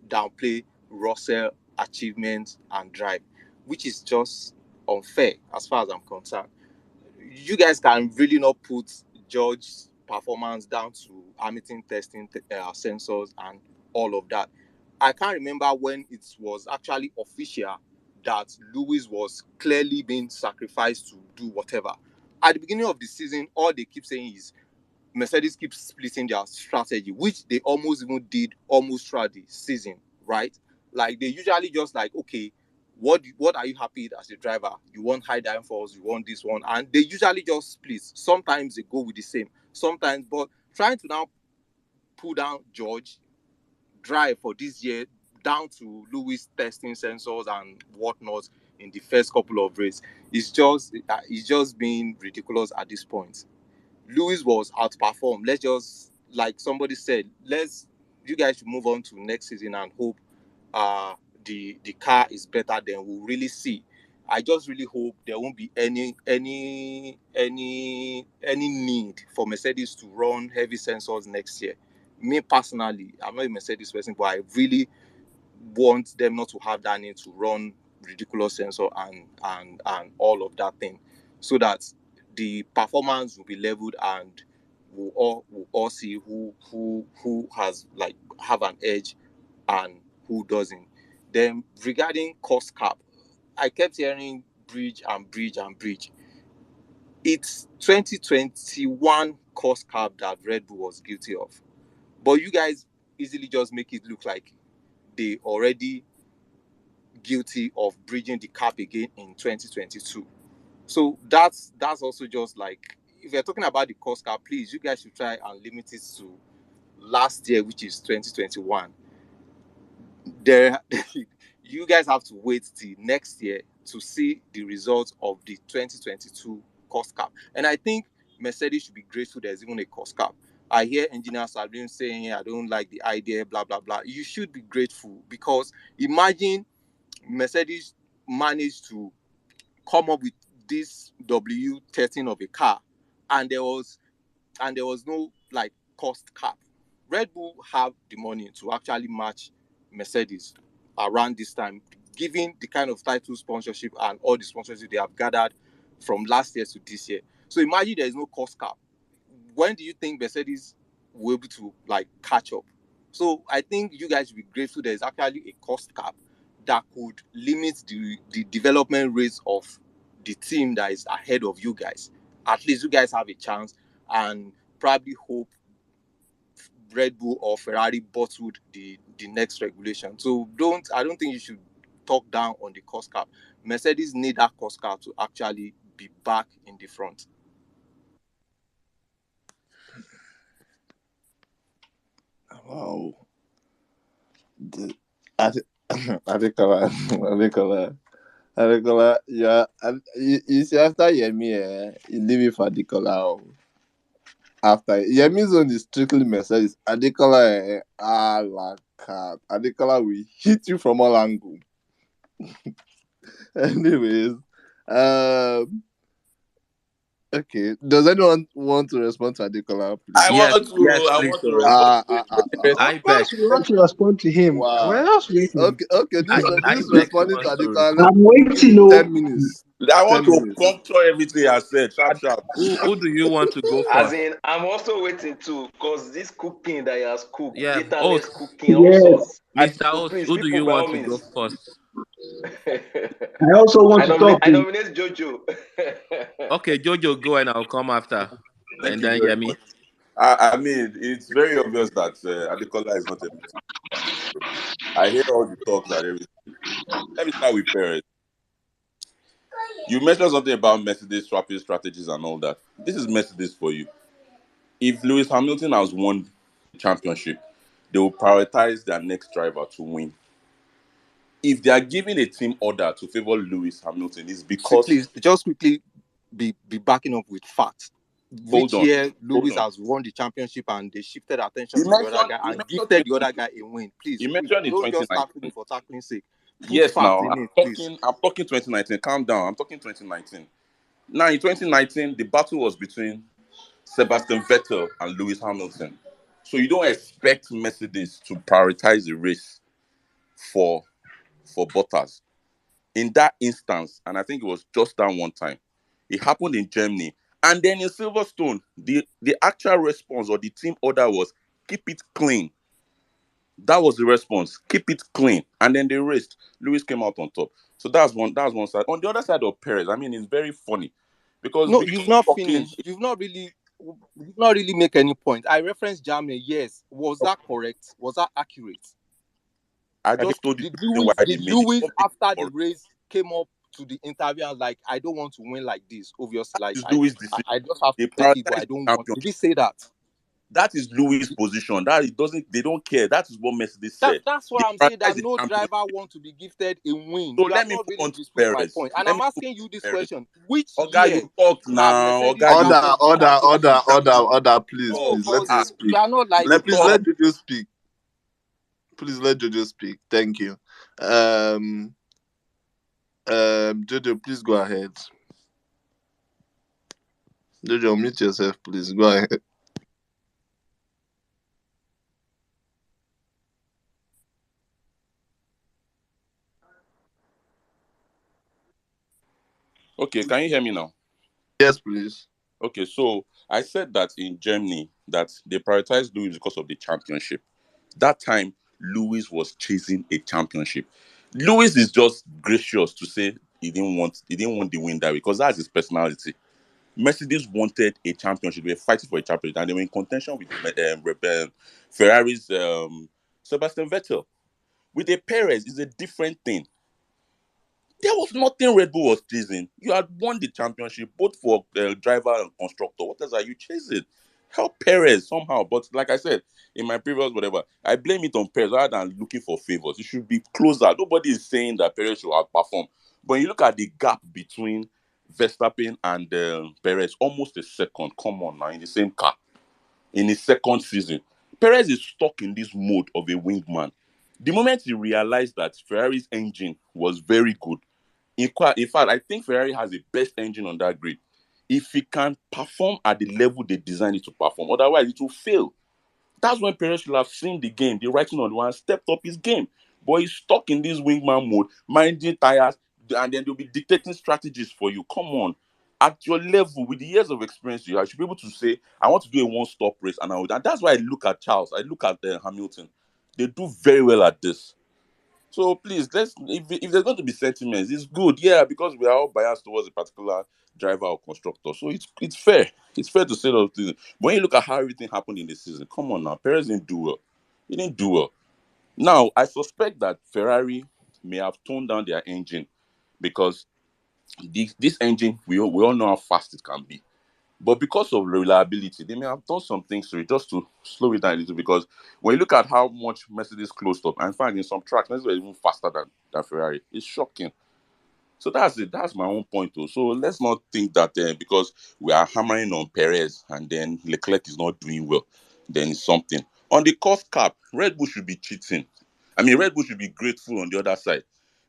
downplay Russell achievements and drive, which is just unfair as far as I'm concerned. you guys can really not put George's performance down to Hamilton testing sensors and all of that. I can't remember when it was actually official that Lewis was clearly being sacrificed to do whatever. At the beginning of the season, all they keep saying is Mercedes keeps splitting their strategy, which they almost even did almost throughout the season, right? Like they usually just like, okay, what are you happy with as a driver? You want high downforce, you want this one, and they usually just split. Sometimes they go with the same, sometimes, but trying to now pull down George drive for this year down to Lewis testing sensors and whatnot in the first couple of races it's just being ridiculous at this point. Lewis was outperformed. Let's just, like somebody said, you guys should move on to next season and hope the car is better. Then we'll really see. I just really hope there won't be any need for Mercedes to run heavy sensors next year. Me personally, I'm not a Mercedes person, but I really want them not to have that need to run ridiculous sensor and all of that thing, so that the performance will be leveled and we'll all see who has like have an edge and who doesn't. Then regarding cost cap, I kept hearing bridge and bridge and bridge. It's 2021 cost cap that Red Bull was guilty of, but you guys easily just make it look like they already guilty of bridging the cap again in 2022. So that's also just like, if you're talking about the cost cap, please, you guys should try and limit it to last year, which is 2021. There, you guys have to wait till next year to see the results of the 2022 cost cap. And I think Mercedes should be grateful there's even a cost cap. I hear engineers are been saying, I don't like the idea, blah, blah, blah. You should be grateful, because imagine Mercedes managed to come up with this W13 of a car, and there was no like cost cap. Red Bull have the money to actually match Mercedes around this time, given the kind of title sponsorship and all the sponsorship they have gathered from last year to this year. So imagine there is no cost cap. When do you think Mercedes will be able to like catch up? So I think you guys should be grateful there's actually a cost cap that could limit the development rates of the team that is ahead of you guys. At least you guys have a chance, and probably hope Red Bull or Ferrari bottled the next regulation. So I don't think you should talk down on the cost cap. Mercedes need that cost cap to actually be back in the front. Wow. Adekola, yeah. You see, after Yemi, you leave it for Adekola. After Yemi's on is strictly Mercedes, Adekola, la cat. Adekola will hit you from all angles. Anyways, okay. Does anyone want to respond to Adekola, please? I Yes, want yes, to. I please. want to respond to it. I Of beg. course, we want to respond to him. We're Wow. just waiting. Okay. I This beg responding to wants to Adekola. respond. I'm Give me waiting. 10 minutes. I want 10 to minutes. puncture everything I said. Sharp, sharp. Who do you want to go As first? in, I'm also waiting too, because this cooking that he has cooked, Yeah, dataless Oath. cooking also. Yes. Mr. So Oath, please, who do people, you by want all to go means. first? I also want to talk. I nominate Jojo. Okay, Jojo, go and I'll come after. Thank And you then very Yemi. much. I mean, it's very obvious that Adekola is not a Mercedes fan. I hear all the talks and everything. Let me start with Perez. You mentioned something about Mercedes swapping strategies and all that. This is Mercedes for you. If Lewis Hamilton has won the championship, they will prioritize their next driver to win. If they are giving a team order to favor Lewis Hamilton, it's See, because please, just quickly be backing up with facts. hold Which on, year hold Lewis on. has won the championship and they shifted attention You to the other mentioned guy you and mentioned gifted the other 2019. guy a win? Please, You quick, mentioned in don't just 2019. tackling for tackling's sake. Put Yes, facts now in it, please. I'm talking 2019. Calm down. I'm talking 2019. Now in 2019, the battle was between Sebastian Vettel and Lewis Hamilton. So you don't expect Mercedes to prioritize the race for Bottas. In that instance, and I think it was just that one time, It happened in Germany. And then in Silverstone, the actual response or the team order was keep it clean. That was the response. Keep it clean. And then they raced. Lewis came out on top. So that's one side. On the other side of Perez, I mean, it's very funny because No, we you've keep not talking. finished. You've not really make any point. I referenced Germany. Yes, was that correct? Was that accurate? I just told you Did the reason Lewis why they did made it. Lewis Don't make it after the correct. race came up to the interview and like, I don't want to win like this. Obviously, like It's Lewis' I, decision. I just have They to take it, but prioritize I the don't want. Did he championship. say that? That is Lewis' position. That it doesn't. They don't care. That is what Mercedes That said. that's They why I'm saying prioritize that the no championship. driver want to be gifted a win. So You let have me not move really on to disproved my Perez. point. And Let I'm me move asking on you to this Perez. question: which Oga, year you talk have now. Mercedes Oga, you Order, lifted talk. the championship? order. Please, Talk. please let No, him Ah, speak. you are not like you Please talk. let Jojo speak. Please let Jojo speak. Thank you. Um, Jojo, please go ahead. Jojo, mute yourself, please. Go ahead. Okay, can you hear me now? Yes, please. Okay, so I said that in Germany that they prioritized Lewis because of the championship. That time, Lewis was chasing a championship. Lewis is just gracious to say he didn't want the win that way because that's his personality. Mercedes wanted a championship. They were fighting for a championship, and they were in contention with Ferrari's Sebastian Vettel. With a Perez, it's a different thing. There was nothing Red Bull was chasing. You had won the championship both for driver and constructor. What else are you chasing? Help Perez somehow. But like I said in my previous whatever, I blame it on Perez rather than looking for favors. It should be closer. Nobody is saying that Perez should outperform. But when you look at the gap between Verstappen and Perez, almost a second. Come on now, in the same car, in his second season. Perez is stuck in this mode of a wingman. The moment he realized that Ferrari's engine was very good, in fact, I think Ferrari has the best engine on that grid. If he can perform at the level they designed it to perform, otherwise it will fail. That's when Perez should have seen the game, the writing on the one, stepped up his game. But he's stuck in this wingman mode, minding tires, and then they'll be dictating strategies for you. Come on. At your level, with the years of experience you have, you should be able to say, I want to do a one-stop race. And that's why I look at Charles, I look at Hamilton. They do very well at this. So please, let's if there's going to be sentiments, it's good, yeah, because we are all biased towards a particular driver or constructor. So it's fair. It's fair to say those things. But when you look at how everything happened in the season, come on now, Perez didn't do well. He didn't do well. Now I suspect that Ferrari may have toned down their engine because this engine we all know how fast it can be. But because of reliability, they may have done some things to it just to slow it down a little. Because when you look at how much Mercedes closed up, and in fact, in some tracks, Mercedes were even faster than Ferrari. It's shocking. So that's it. That's my own point, too. So let's not think that because we are hammering on Perez and then Leclerc is not doing well, then it's something. On the cost cap, Red Bull should be cheating. I mean, Red Bull should be grateful on the other side.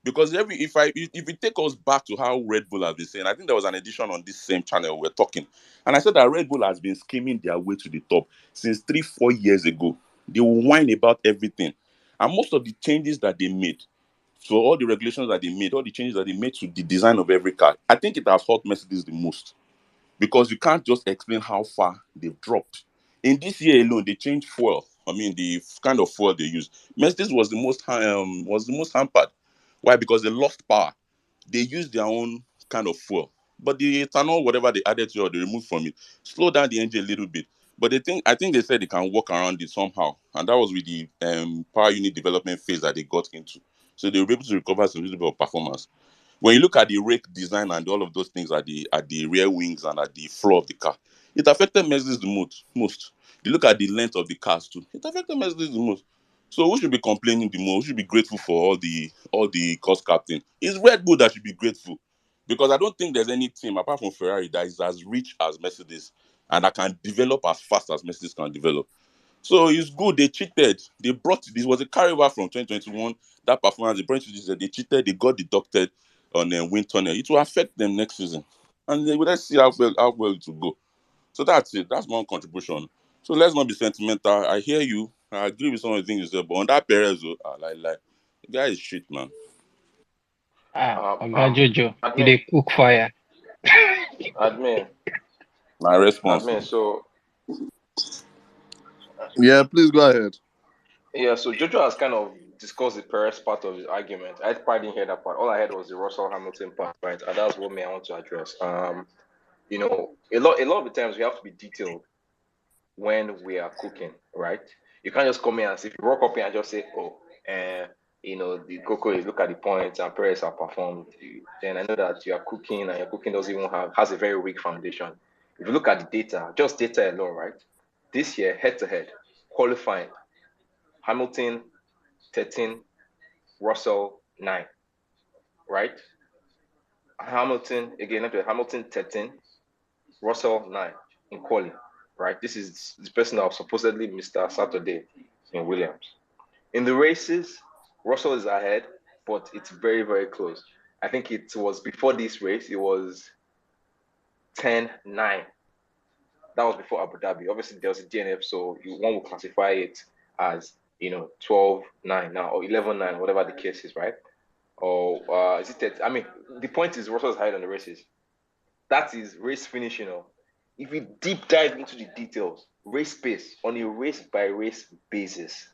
Because if we take us back to how Red Bull has been saying, I think there was an edition on this same channel we're talking, and I said that Red Bull has been scheming their way to the top since 3-4 years ago. They will whine about everything, and most of the changes that they made, so all the regulations that they made, all the changes that they made to the design of every car, I think it has hurt Mercedes the most because you can't just explain how far they've dropped. In this year alone, they changed fuel. I mean, the kind of fuel they use. Mercedes was the most hampered. Why? Because they lost power. They used their own kind of fuel, but the ethanol, whatever they added to it or they removed from it, slowed down the engine a little bit. But I think they said they can work around it somehow, and that was with the power unit development phase that they got into. So they were able to recover some little bit of performance. When you look at the rake design and all of those things at the rear wings and at the floor of the car, it affected Mercedes the most. You look at the length of the cars too, it affected Mercedes the most. So who should be complaining the most? Who should be grateful for all the cost captain? It's Red Bull that should be grateful. Because I don't think there's any team apart from Ferrari that is as rich as Mercedes and that can develop as fast as Mercedes can develop. So it's good. They cheated. This was a carryover from 2021. That performance, they brought it to this. They cheated. They got deducted on wind tunnel. It will affect them next season, and then let's see how well it will go. So that's it. That's my own contribution. So let's not be sentimental. I hear you. I agree with some of the things you said, but on that Perez, like the guy is shit, man. Ah, Um, Oga um, Jojo, you admin. dey cook fire. Admin, My response. admin. So Yeah, please go ahead. yeah, so Jojo has kind of discussed the Perez part of his argument. I probably didn't hear that part. All I heard was the Russell Hamilton part, right? And that's what me I want to address. You know, a lot of the times we have to be detailed when we are cooking, right? You can't just come in and say, if you walk up here and just say, oh, the cocoa is look at the points and Perez have performed. Then I know that you are cooking and your cooking doesn't even has a very weak foundation. If you look at the data, just data alone, right? This year, head to head, qualifying, Hamilton 13, Russell 9, right? Hamilton, again, Hamilton 13, Russell 9 in quali, right? This is the person that was supposedly Mr. Saturday in Williams. In the races, Russell is ahead, but it's very, very close. I think it was before this race, it was 10-9. That was before Abu Dhabi. Obviously, there was a DNF, so one will classify it as 12-9 now, or 11-9, whatever the case is, right? Or is it 30? I mean, the point is Russell is higher on the races. That is race finish, If you deep dive into the details, race pace on a race by race basis,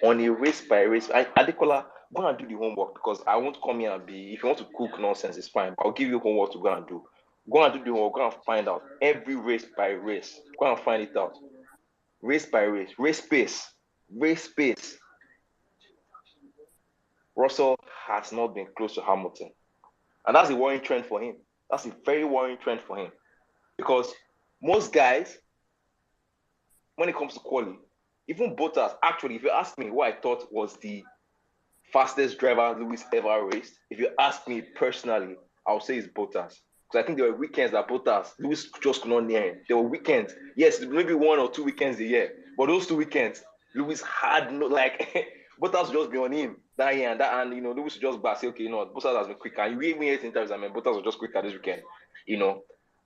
Adekola, go and do the homework because I won't come here and be. If you want to cook nonsense, it's fine. I'll give you homework to go and do. Go and do the homework. Go and find out every race by race. Go and find it out. Race by race pace. Russell has not been close to Hamilton, and that's a worrying trend for him. That's a very worrying trend for him. Because most guys, when it comes to quality, even Bottas, actually, if you ask me who I thought was the fastest driver Lewis ever raced, if you ask me personally, I would say it's Bottas. Because I think there were weekends that Lewis just could not near him. There were weekends, yes, maybe 1 or 2 weekends a year, but those 2 weekends, Lewis had no, Bottas would just be on him that year and Lewis would just say, okay, Bottas has been quicker. And you even hear it in times, Bottas was just quicker this weekend,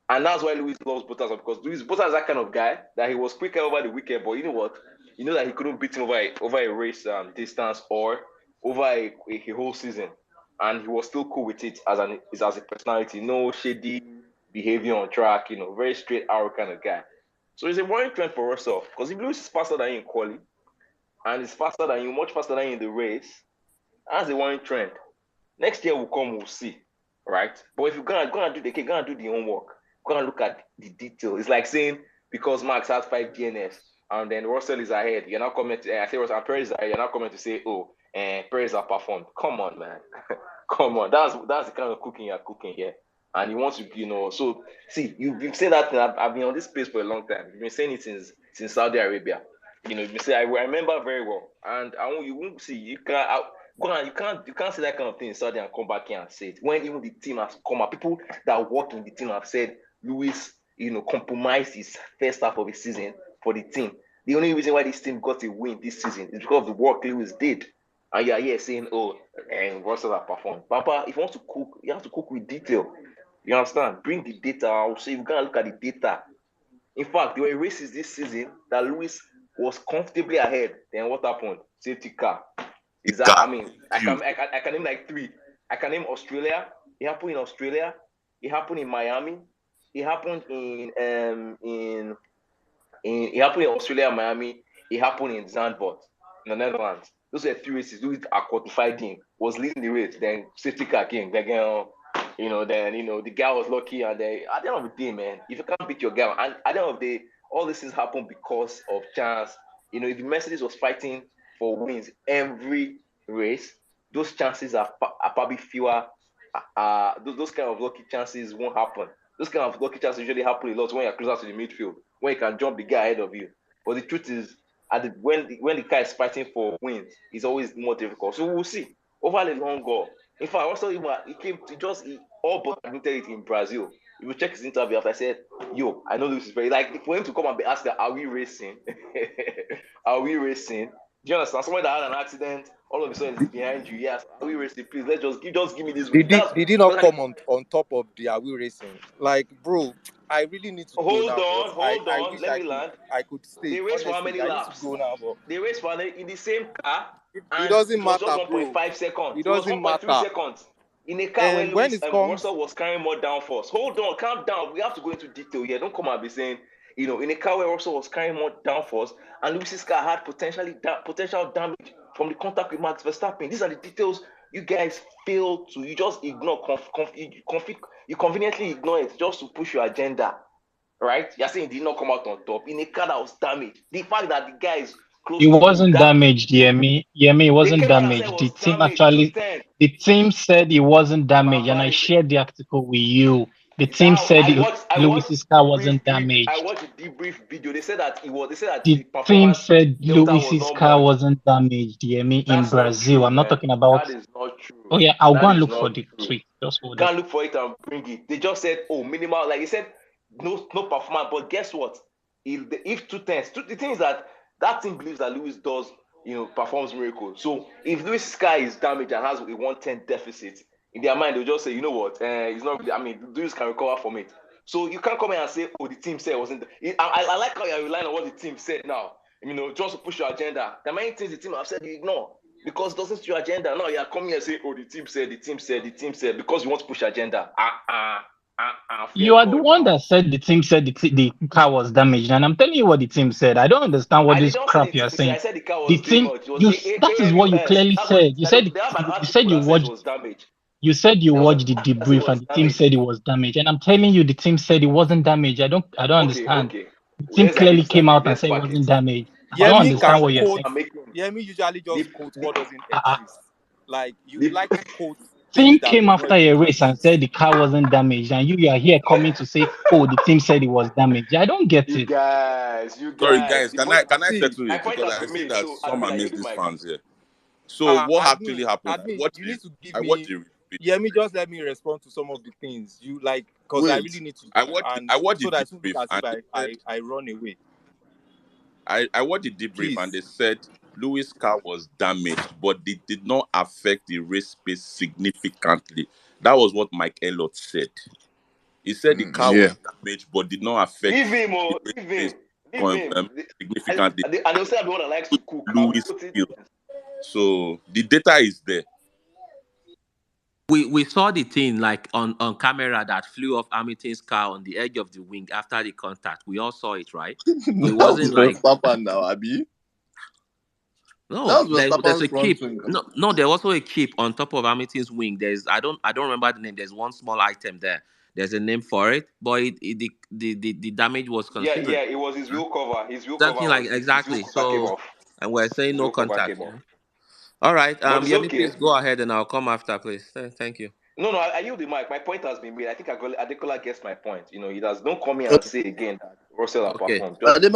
And that's why Lewis loves Bottas, because Bottas is that kind of guy that he was quicker over the weekend, but you know what? You know that he couldn't beat him over a race distance or over a whole season. And he was still cool with it as a personality. No shady behavior on track, very straight arrow kind of guy. So it's a worrying trend for Russell, because if Lewis is faster than you in quali, and is faster than you, much faster than you in the race, that's a worrying trend. Next year will come, we'll see, right? But if you're gonna do the homework, go and look at the detail. It's like saying because Max has 5 DNS and then Russell is ahead, you're not coming to I say Russell and Perez is ahead, you're not coming to say, oh, Perez has performed. Come on, man. Come on. That's the kind of cooking you're cooking here. And you want to, so see, you've been saying that thing. I've been on this space for a long time. You've been saying it since Saudi Arabia. You've been saying, I remember very well. And you won't see, you can't say that kind of thing in Saudi and come back here and say it. When even the team has come out, people that work in the team have said Lewis, compromised his first half of the season for the team. The only reason why this team got a win this season is because of the work Lewis did. And you're here saying, oh, and Russell have performed. Papa, if you want to cook, you have to cook with detail. You understand? Bring the data. I'll say you gotta look at the data. In fact, there were races this season that Lewis was comfortably ahead. Then what happened? Safety car. Is that? I mean, I can name like 3. I can name Australia. It happened in Australia. It happened in Miami. It happened in it happened in Australia, Miami. It happened in Zandvoort, in the Netherlands. Those are 3 races. Lewis are qualified in, was leading the race. Then safety car came. Then the guy was lucky. And then at the end of the day, man, if you can't beat your guy, and at the end of the day, all these things happen because of chance. If the Mercedes was fighting for wins every race, those chances are probably fewer. Those kind of lucky chances won't happen. Those kind of lucky chances usually happen a lot when you're closer to the midfield, when you can jump the guy ahead of you. But the truth is, when the guy is fighting for wins, it's always more difficult. So we'll see. Over the long goal. In fact, also he all but admitted it in Brazil. If you check his interview after, I said, yo, I know this is very for him to come and be asked, are we racing? Are we racing? Do you understand? Someone that had an accident, all of a sudden is behind you. Yes, are we racing? Please, just give me this. Did he not come on top of the Are We Racing? Like, bro, I really need to go Hold now. on. I wish Let me land. I could stay. They race for how Honestly, many I need laps? to go now, but They race for in the same car, it and doesn't it was just matter, bro. 1.5 seconds. It It was doesn't 1.3 matter. seconds. in a car where And when Lewis it comes, Russell was carrying more downforce. Hold on, calm down. We have to go into detail here. Don't come and be saying, in a car where Russell was carrying more downforce and Lewis's car had potential damage from the contact with Max Verstappen. These are the details you guys fail to. You just ignore. You conveniently ignore it just to push your agenda. Right? You're saying it did not come out on top in a car that was damaged. The fact that the guy is close It to you, wasn't that damaged, Yemi. Yemi, it they wasn't came out and said it damaged. The was team damaged to actually, 10. the team said it wasn't damaged, and I Baba, shared the article with you. The team that said I watched Lewis's the car debrief wasn't video. I damaged. watched the debrief video. They said that it was. They said that The the team performance said delta was Lewis's not car much. wasn't damaged, Yemi, in That's not Brazil. true, I'm not man. talking about. That is not true. Oh yeah, I'll go That and is look for not the true. tweet. Just hold Go on. and look for it and bring it. They just said, oh, minimal. Like they said, no performance. But guess what? If the thing is that team believes that Lewis does, performs miracles. So if Lewis' car is damaged and has a 110 deficit, in their mind they'll just say, you know what? It's not. I mean, Lewis can recover from it. So you can't come in and say, oh, the team said it wasn't. I like how you're relying on what the team said now. Just to push your agenda. There are many things the team have said you ignore because it doesn't suit your agenda. Now you're coming and say, oh, the team said, because you want to push your agenda. Fear You are the God one now. that said the team said the car was damaged, and I'm telling you what the team said. I don't understand what I did this not say the crap you are team said. I saying. said the car The was team, damaged. It was that is what you AMUS. clearly That's what said. they have an You said article you that says it watched. was damaged. You said you There was an watched the article that says it debrief, and was the team damaged. said it was damaged. And I'm telling you, the team said it wasn't damaged. I don't understand. Okay. The team Let's agree clearly to came disagree. out and Let's said it pack it. wasn't damaged. I don't Yemi understand can what you're quote. saying. Yemi usually just The, quotes the, what doesn't Uh, exist. Like you the, like to quote things Team that came does not after even a race and exist. said the car wasn't damaged, and you are here coming to say, "Oh, the team said it was damaged." I don't get you it. guys. Sorry, guys. The Can point, I can I See, settle my it point because has I been see made. that So some admin, are I yield miss the these mic. fans here. So what actually happened? admin, you need to give I watched me. the replay. Yemi, just let me respond to some of the things you like, because I really Wait, need to, I and watched the so that it won't look debrief as and if they said I run away. I watched the debrief and Please. they said Lewis' car was damaged, but it did not affect the race pace significantly. That was what Mike Elliott said. He said the car Yeah. was damaged, but did not affect Leave him, the oh, race leave pace him, leave him. significantly. And they'll say I'm the one that likes to cook. I will Lewis put it. field. So the data is there. We saw the thing like on camera that flew off Hamilton's car on the edge of the wing after the contact. We all saw it, right? So it That was wasn't like Verstappen now, Abi. no, That was there's Verstappen's a front chip. wing. No, there was also a chip on top of Hamilton's wing. I don't remember the name. There's one small item there. There's a name for it, but the damage was Yeah, considerable. it was his wheel cover. Something like His wheel exactly. cover came So off. and we're saying His no wheel cover contact. came off. All right. But it's Yemi, okay. please go ahead and I'll come after, please. Thank you. No, I yield the mic. My point has been made. I think Adekola gets my point. He does. Don't come here and say again that Russell has Okay. performed. Just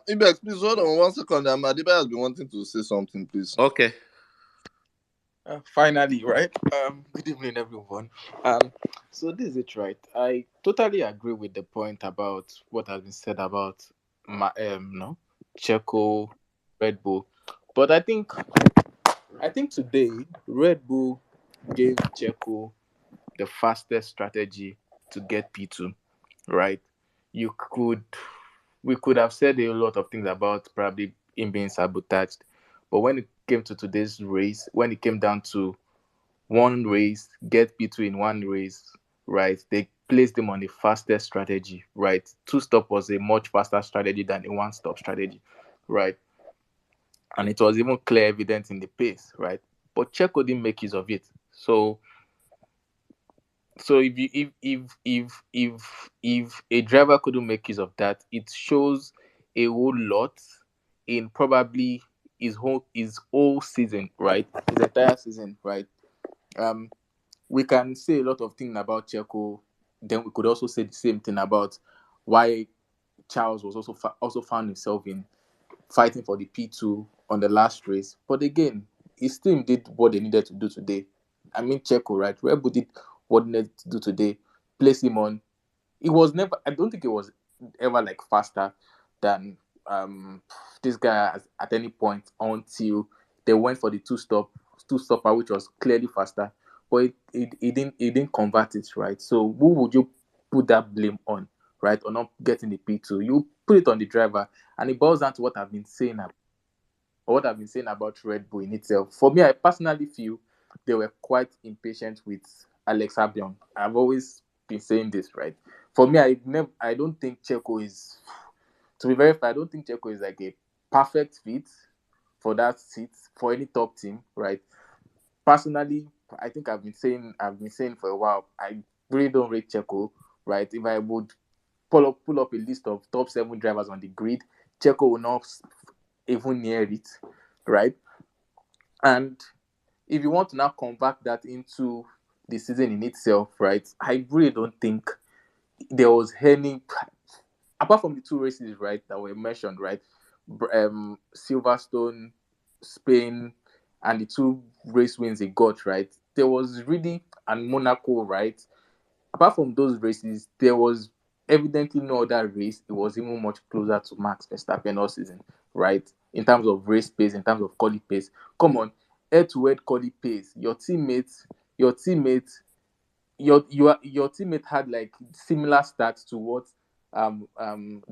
Ibex, please hold on 1 second. Adiba has been wanting to say something, please. Okay. Finally, right? Good evening, everyone. So this is it, right? I totally agree with the point about what has been said about no, Checo, Red Bull, but I think today Red Bull gave Checo the fastest strategy to get P2, right? You could We could have said a lot of things about probably him being sabotaged, but when it came to today's race, when it came down to one race, get P2 in one race, right? They placed him on the fastest strategy, right? Two stop was a much faster strategy than a one stop strategy, right? And it was even clear evident in the pace, right? But Checo didn't make use of it. So if a driver couldn't make use of that, it shows a whole lot in probably his whole season, right? His entire season, right? We can say a lot of things about Checo. Then we could also say the same thing about why Charles was also found himself in fighting for the P2 on the last race. But again, his team did what they needed to do today. I mean, Checo, right? Red Bull did what they needed to do today. Place him on. It was never. I don't think it was ever like faster than this guy at any point until they went for the two stopper, which was clearly faster. But it didn't convert it, right? So who would you put that blame on, right? Or not getting the P2? You put it on the driver, and it boils down to what I've been saying about Red Bull in itself. For me, I personally feel they were quite impatient with Alex Albion. I've always been saying this, right? For me, I don't think Checo is, to be very fair, I don't think Checo is like a perfect fit for that seat for any top team, right? Personally, I think I've been saying for a while, I really don't rate Checo, right? If I would pull up a list of top 7 drivers on the grid, Checo will not even near it, right? And if you want to now convert that into the season in itself, right? I really don't think there was any, apart from the 2 races, right, that were mentioned, right? Silverstone, Spain, and the 2 race wins he got, right? There was really, and Monaco, right? Apart from those races, there was evidently no other race. It was even much closer to Max Verstappen all season, right? In terms of race pace, in terms of quali pace. Come on, head-to-head quali pace. Your teammate had like similar stats to what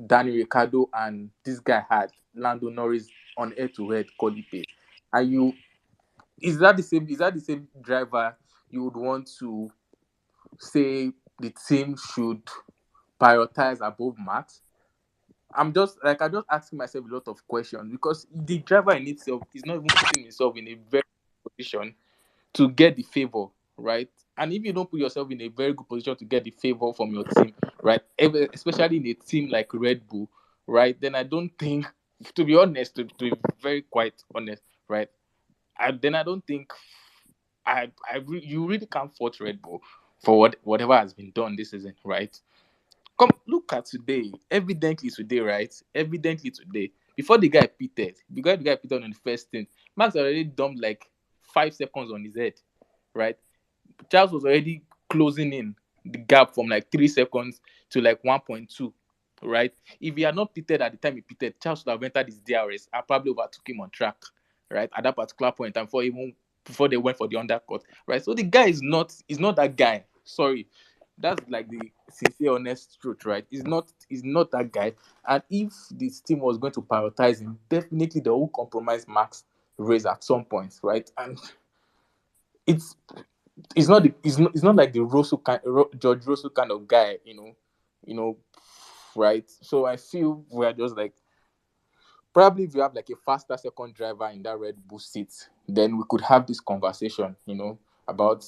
Danny Ricciardo and this guy had, Lando Norris, on head-to-head quali pace. And is that the same driver you would want to say the team should prioritize above Max? I'm just asking myself a lot of questions because the driver in itself is not even putting himself in a very good position to get the favor, right? And if you don't put yourself in a very good position to get the favor from your team, right, especially in a team like Red Bull, right, then I don't think, to be honest, to be very quite honest, right, I don't think you really can't fault Red Bull for whatever has been done this season, right? Come look at today. Evidently today, right? Evidently today. Before the guy pitted on the first thing, Max already dumped like 5 seconds on his head, right? Charles was already closing in the gap from like 3 seconds to like 1.2, right? If he had not pitted at the time he pitted, Charles would have entered his DRS and probably overtook him on track, right? At that particular point, and before they went for the undercut, right? So the guy is not that guy. Sorry, that's like the sincere, honest truth, right? He's not that guy. And if this team was going to prioritize him, definitely they will compromise Max race at some point, right? And it's it's not like the George Russell kind of guy, you know, right? So I feel we're just like, probably if you have like a faster second driver in that Red Bull seat, then we could have this conversation, about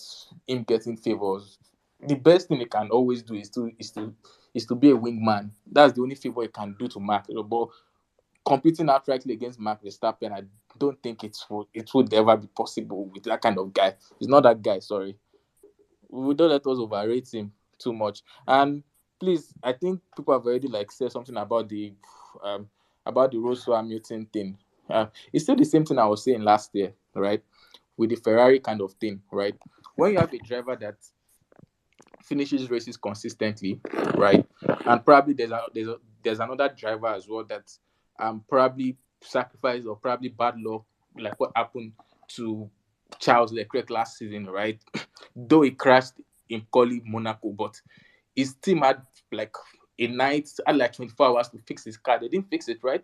him getting favors. The best thing he can always do is to be a wingman. That's the only favor he can do to Mark. But competing outrightly against Max Verstappen, I don't think it would ever be possible with that kind of guy. He's not that guy. Sorry, we don't let us overrate him too much. And please, I think people have already like said something about the Russell Hamilton thing. It's still the same thing I was saying last year, right? With the Ferrari kind of thing, right? When you have a driver that finishes races consistently, right? And probably there's another driver as well that probably sacrificed or probably bad luck, like what happened to Charles Leclerc last season, right? Though he crashed in Quali Monaco, but his team had like had like 24 hours to fix his car. They didn't fix it, right?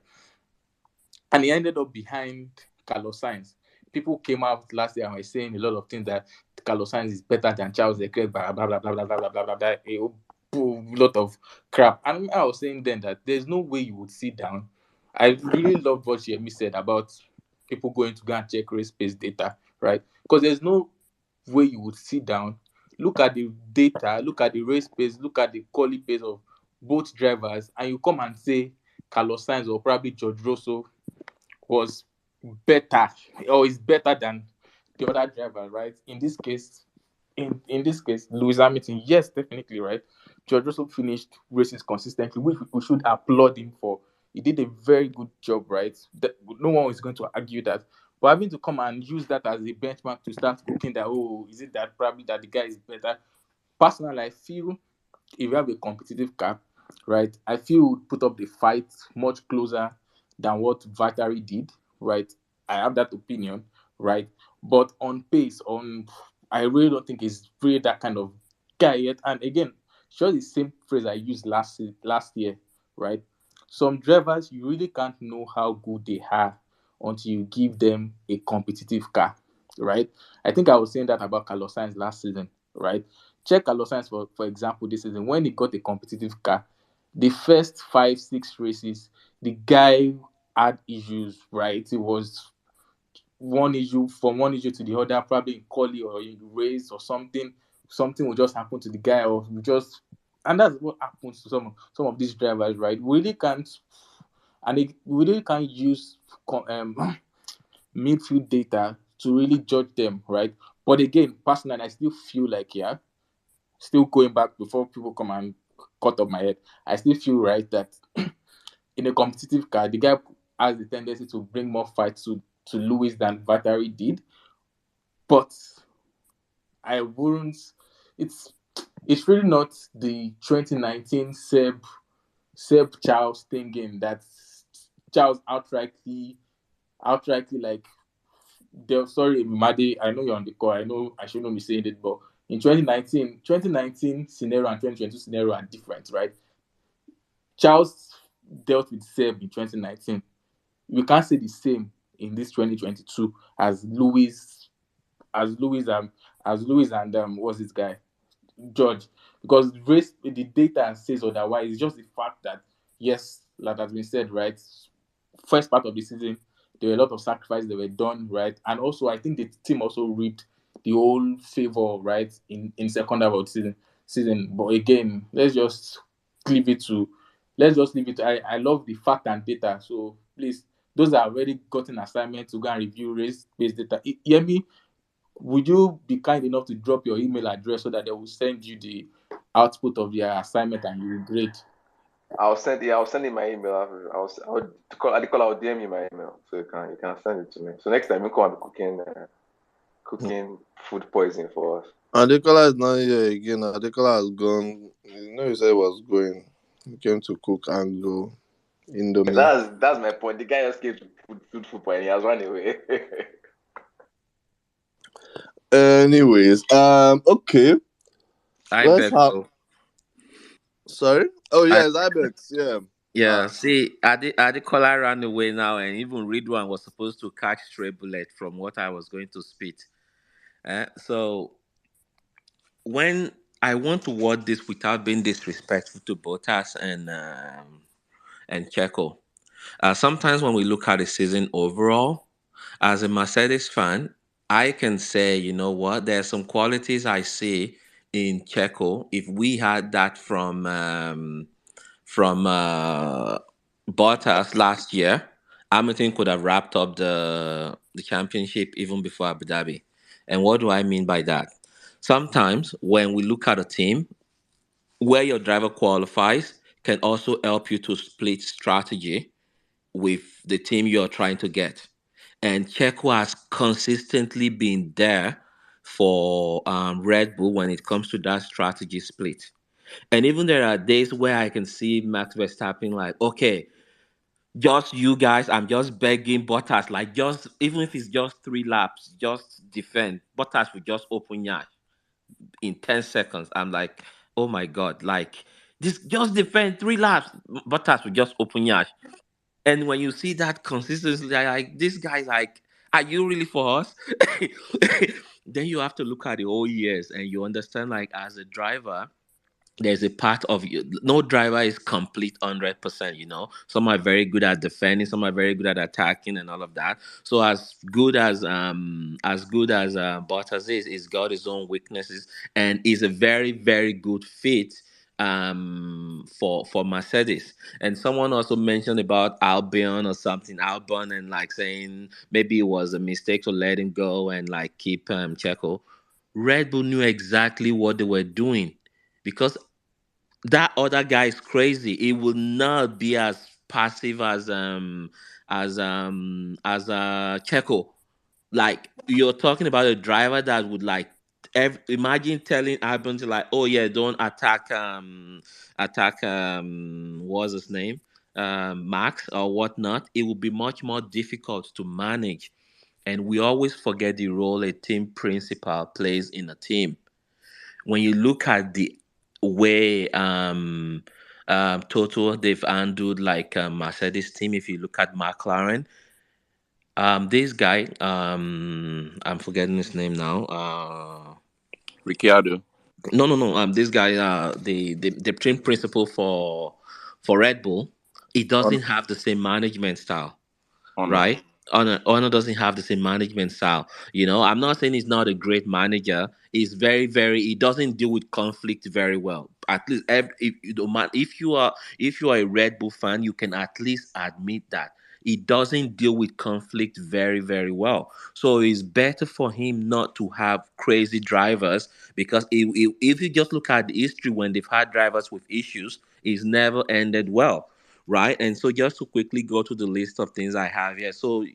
And he ended up behind Carlos Sainz. People came out last year and were saying a lot of things that Carlos Sainz is better than Charles Leclerc, blah blah blah blah blah blah blah blah blah, blah, a lot of crap. And I was saying then that there's no way you would sit down. I really loved what Yemi said about people going to go and check race pace data, right? Because there's no way you would sit down, look at the data, look at the race pace, look at the quality pace of both drivers, and you come and say Carlos Sainz or probably George Russell was better or is better than the other driver, right? In this case, Lewis Hamilton, yes, definitely, right? George Russell finished races consistently, which we should applaud him for. He did a very good job, right? No one is going to argue that. But having to come and use that as a benchmark to start looking that, oh, is it that probably that the guy is better? Personally, I feel if you have a competitive car, right, I feel you would put up the fight much closer than what Valtteri did, right? I have that opinion, right? But on pace, I really don't think he's really that kind of guy yet. And again, sure, the same phrase I used last year, right? Some drivers you really can't know how good they are until you give them a competitive car, right? I think I was saying that about Carlos Sainz last season, right? Check Carlos Sainz for example this season when he got a competitive car. The first 5-6 races, the guy had issues, right? It was one issue to the other, probably in quali or in race or something. Something will just happen to the guy, or you just, and that's what happens to some of these drivers, right? We really can't, we really can't use midfield data to really judge them, right? But again, personally, I still feel like, yeah, still going back before people come and cut off my head, I still feel right that in a competitive car, the guy has the tendency to bring more fights to Lewis than Valtteri did. But I wouldn't. It's it's really not the 2019 Seb Charles thinking that Charles outrightly like. Sorry, Madi, I know you're on the call. I know I shouldn't be saying it, but in 2019 scenario and 2022 scenario are different, right? Charles dealt with Seb in 2019. We can't say the same in this 2022 as as Lewis um as Lewis and what's this guy George, because the data says otherwise. It's just the fact that, yes, like has been said, right, first part of the season there were a lot of sacrifices that were done, right, and also I think the team also reaped the whole favor, right, in second half of the season. But again, let's just leave it to, I love the fact and data, so please, those that have already gotten assignment to go and review race based data, hear me, would you be kind enough to drop your email address so that they will send you the output of your assignment and you will grade? I'll send you my email. I'll DM you my email so you can send it to me. So next time you come and be cooking food poisoning for us. Adekola is not here again. Adekola has gone. You know, he said he was going. He came to cook and go Indomie. That's my point. The guy just came to food poisoning. He has run away. Anyways, okay. I Let's bet have. so. Sorry. Oh I yes, Ibex. Yeah. Yeah, see, Adekola ran away now, and even Ridwan was supposed to catch stray bullet from what I was going to spit. So when I want to word this without being disrespectful to Botas and Checo, sometimes when we look at the season overall, as a Mercedes fan, I can say, you know what, there are some qualities I see in Checo. If we had that from Bottas last year, Hamilton could have wrapped up the championship even before Abu Dhabi. And what do I mean by that? Sometimes when we look at a team, where your driver qualifies can also help you to split strategy with the team you're trying to get. And Checo has consistently been there for Red Bull when it comes to that strategy split. And even there are days where I can see Max Verstappen like, okay, just you guys, I'm just begging Bottas, like just even if it's just 3 laps, just defend. Bottas will just open yash in 10 seconds. I'm like, oh my god, like this just defend 3 laps. Bottas will just open yash. And when you see that consistency, like this guy's like, are you really for us? Then you have to look at the whole years and you understand, like, as a driver, there's a part of you, no driver is complete 100%, some are very good at defending, some are very good at attacking and all of that. So as good as Bottas is, he's got his own weaknesses, and is a very very good fit for Mercedes. And someone also mentioned about Albon or something, Albon, and like saying maybe it was a mistake to let him go and like keep Checo. Red Bull knew exactly what they were doing, because that other guy is crazy. He will not be as passive as Checo. Like, you're talking about a driver that would like imagine telling Albon to, like, oh yeah, don't attack what's his name, Max or whatnot. It would be much more difficult to manage. And we always forget the role a team principal plays in a team. When you look at the way total they've handled like Mercedes team, if you look at McLaren, this guy, I'm forgetting his name now. Ricciardo. No, no, no. This guy, the team principal for Red Bull, he On doesn't have the same management style, honor. right? Honor doesn't have the same management style. I'm not saying he's not a great manager. He's very, very. He doesn't deal with conflict very well. At least, if you don't mind, if you are a Red Bull fan, you can at least admit that he doesn't deal with conflict very, very well. So it's better for him not to have crazy drivers because if you just look at the history when they've had drivers with issues, it's never ended well, right? And so just to quickly go to the list of things I have here. So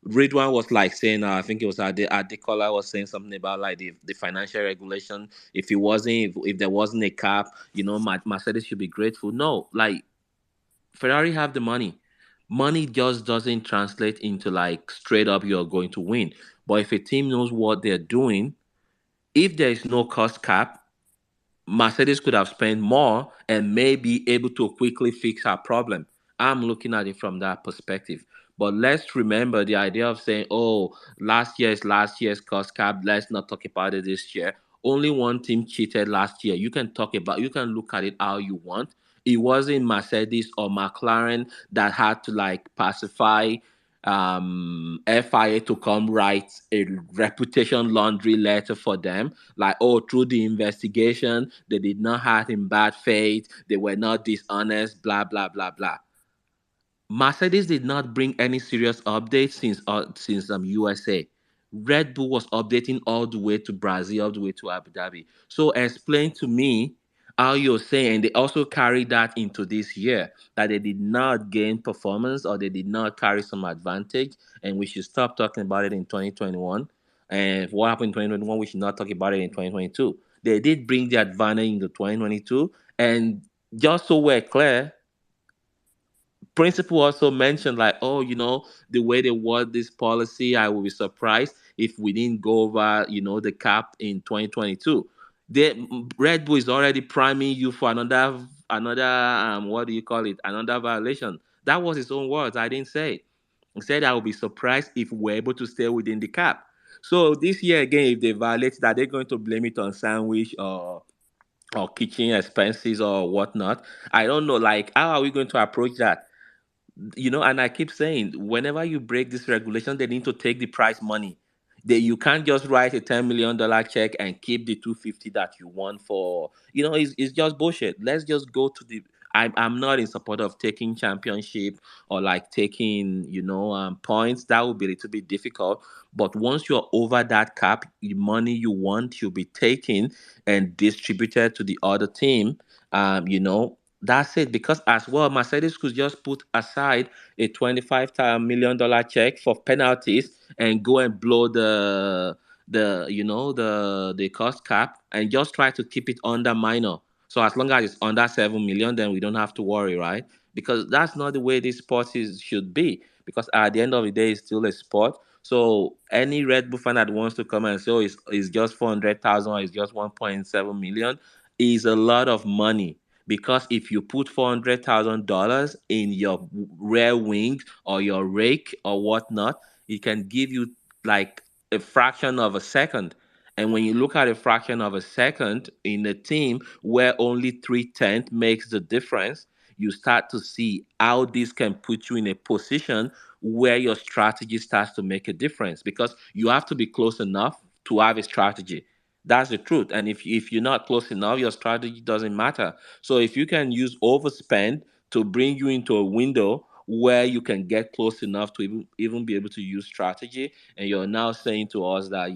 Ridwan was like saying, I think it was Adekola was saying something about like the financial regulation. If there wasn't a cap, Mercedes should be grateful. No, like Ferrari have the money. Money just doesn't translate into like straight up you're going to win. But if a team knows what they're doing, if there is no cost cap, Mercedes could have spent more and may be able to quickly fix our problem. I'm looking at it from that perspective. But let's remember the idea of saying, oh, last year is last year's cost cap. Let's not talk about it this year. Only one team cheated last year. You can look at it how you want. It wasn't Mercedes or McLaren that had to like pacify FIA to come write a reputation laundry letter for them like, oh, through the investigation they did not act in bad faith, they were not dishonest, blah blah blah blah. Mercedes did not bring any serious updates since USA. Red Bull was updating all the way to Brazil, all the way to Abu Dhabi. So explain to me how you're saying they also carried that into this year that they did not gain performance or they did not carry some advantage, and we should stop talking about it in 2021. And what happened in 2021, we should not talk about it in 2022. They did bring the advantage into 2022, and just so we're clear, principal also mentioned like, oh, the way they word this policy, I will be surprised if we didn't go over, the cap in 2022. Red Bull is already priming you for another what do you call it, another violation. That was his own words, I didn't say it. He said I will be surprised if we're able to stay within the cap. So this year again, if they violate that, they're going to blame it on sandwich or kitchen expenses or whatnot. I don't know, like, how are we going to approach that? And I keep saying, whenever you break this regulation, they need to take the prize money. You can't just write a $10 million check and keep the 250 that you want for. It's just bullshit. Let's just go to the. I'm not in support of taking championship or like taking points. That would be a little bit difficult. But once you're over that cap, the money you want should be taken and distributed to the other team. That's it. Because as well, Mercedes could just put aside a $25 million check for penalties and go and blow the cost cap and just try to keep it under minor. So as long as it's under 7 million, then we don't have to worry, right? Because that's not the way this sport should be. Because at the end of the day, it's still a sport. So any Red Bull fan that wants to come and say, oh, it's just 400,000 or it's just 1.7 million is a lot of money, because if you put $400,000 in your rear wing or your rake or whatnot, it can give you like a fraction of a second. And when you look at a fraction of a second in a team where only 3/10 makes the difference, you start to see how this can put you in a position where your strategy starts to make a difference, because you have to be close enough to have a strategy. That's the truth. And if you're not close enough, your strategy doesn't matter. So if you can use overspend to bring you into a window where you can get close enough to even be able to use strategy, and you're now saying to us that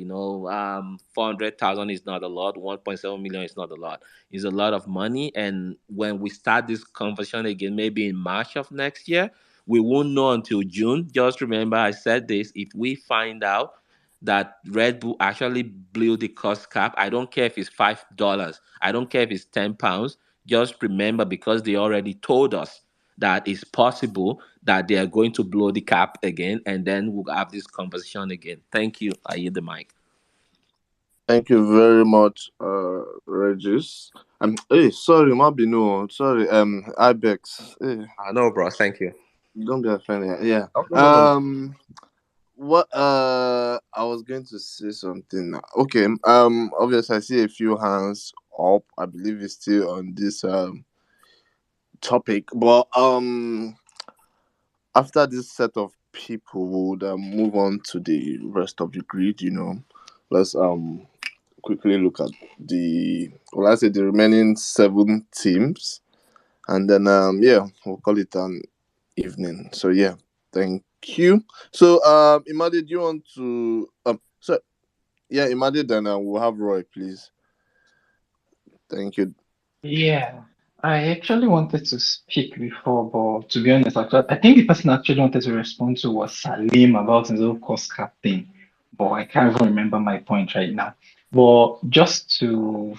400,000 is not a lot, 1.7 million is not a lot, it's a lot of money. And when we start this conversation again, maybe in March of next year, we won't know until June. Just remember, I said this: if we find out that Red Bull actually blew the cost cap, I don't care if it's $5, I don't care if it's £10. Just remember, because they already told us that it's possible that they are going to blow the cap again, and then we'll have this conversation again. Thank you. I yield the mic. Thank you very much, Regis. Hey, sorry, Mabino. Sorry, Ibex. Hey, I know, bro. Thank you. don't be offended. Yeah. No, no, no, no. what I was going to say something now. Okay, obviously I see a few hands up. I believe it's still on this topic. But after this set of people would move on to the rest of the grid, let's quickly look at the well I say the remaining seven teams, and then yeah, we'll call it an evening. So yeah, thank you. So Imade, do you want to so yeah, Imade, then we'll have Roy, please. Thank you. Yeah, I actually wanted to speak before, but to be honest, I think the person I actually wanted to respond to was Salim about his own cost cap thing, but I can't even remember my point right now. But just to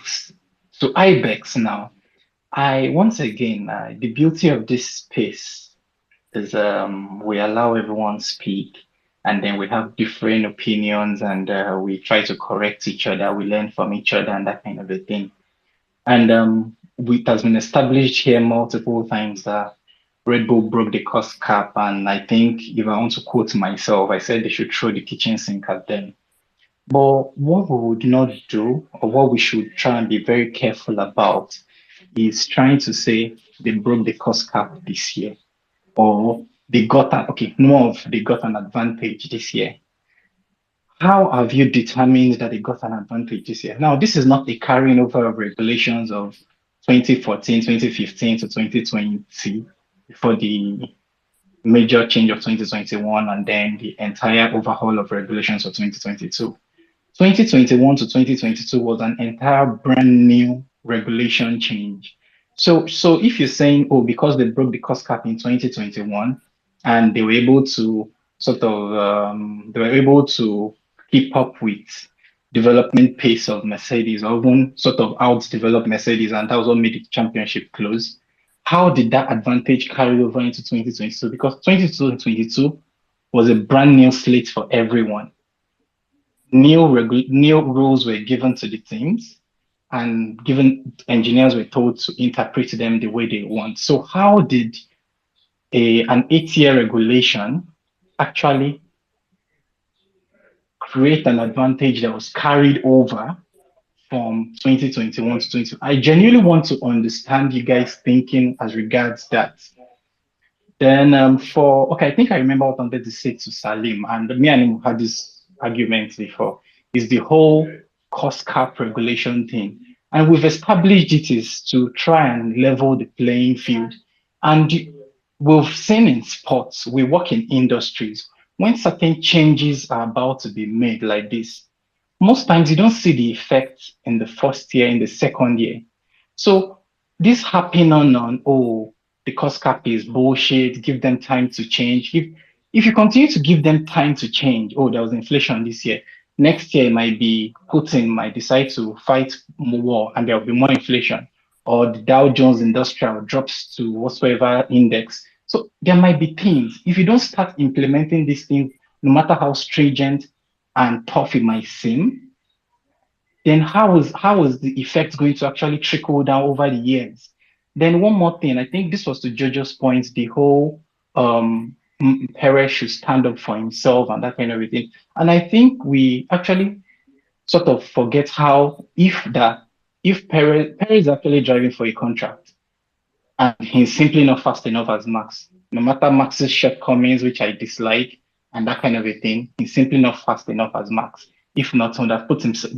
Ibex now, I once again, the beauty of this space is we allow everyone speak, and then we have different opinions, and we try to correct each other, we learn from each other, and that kind of a thing. And it has been established here multiple times that Red Bull broke the cost cap. And I think if I want to quote myself, I said they should throw the kitchen sink at them. But what we would not do, or what we should try and be very careful about, is trying to say they broke the cost cap this year, or more of they got an advantage this year. How have you determined that they got an advantage this year? Now, this is not a carrying over of regulations of 2014, 2015 to 2020 for the major change of 2021 and then the entire overhaul of regulations for 2022. 2021 to 2022 was an entire brand new regulation change. So if you're saying, oh, because they broke the cost cap in 2021 and they were able to they were able to keep up with development pace of Mercedes, or even sort of out-develop Mercedes, and that was what made the championship close. How did that advantage carry over into 2022? Because 2022 was a brand new slate for everyone. New rules were given to the teams, and given engineers were told to interpret them the way they want. So how did an 8-year regulation actually create an advantage that was carried over from 2021 to 20? I genuinely want to understand you guys thinking as regards that. Then I think I remember what I wanted to say to Salim, and me and him had this argument before, is the whole cost cap regulation thing. And we've established it is to try and level the playing field. And we've seen in sports, we work in industries, when certain changes are about to be made like this, most times you don't see the effect in the first year, in the second year. So this harping on, oh, the cost cap is bullshit, give them time to change. If you continue to give them time to change, oh, there was inflation this year. Next year might be Putin might decide to fight war and there will be more inflation. Or the Dow Jones Industrial drops to whatsoever index. So there might be things. If you don't start implementing these things, no matter how stringent and tough it might seem, then how is the effect going to actually trickle down over the years? Then one more thing, I think this was to Jojo's point, the whole Perez should stand up for himself and that kind of thing. And I think we actually sort of forget how if Perez is actually driving for a contract and he's simply not fast enough as Max. No matter Max's shortcomings, which I dislike, and that kind of a thing, he's simply not fast enough as Max. If not, he would have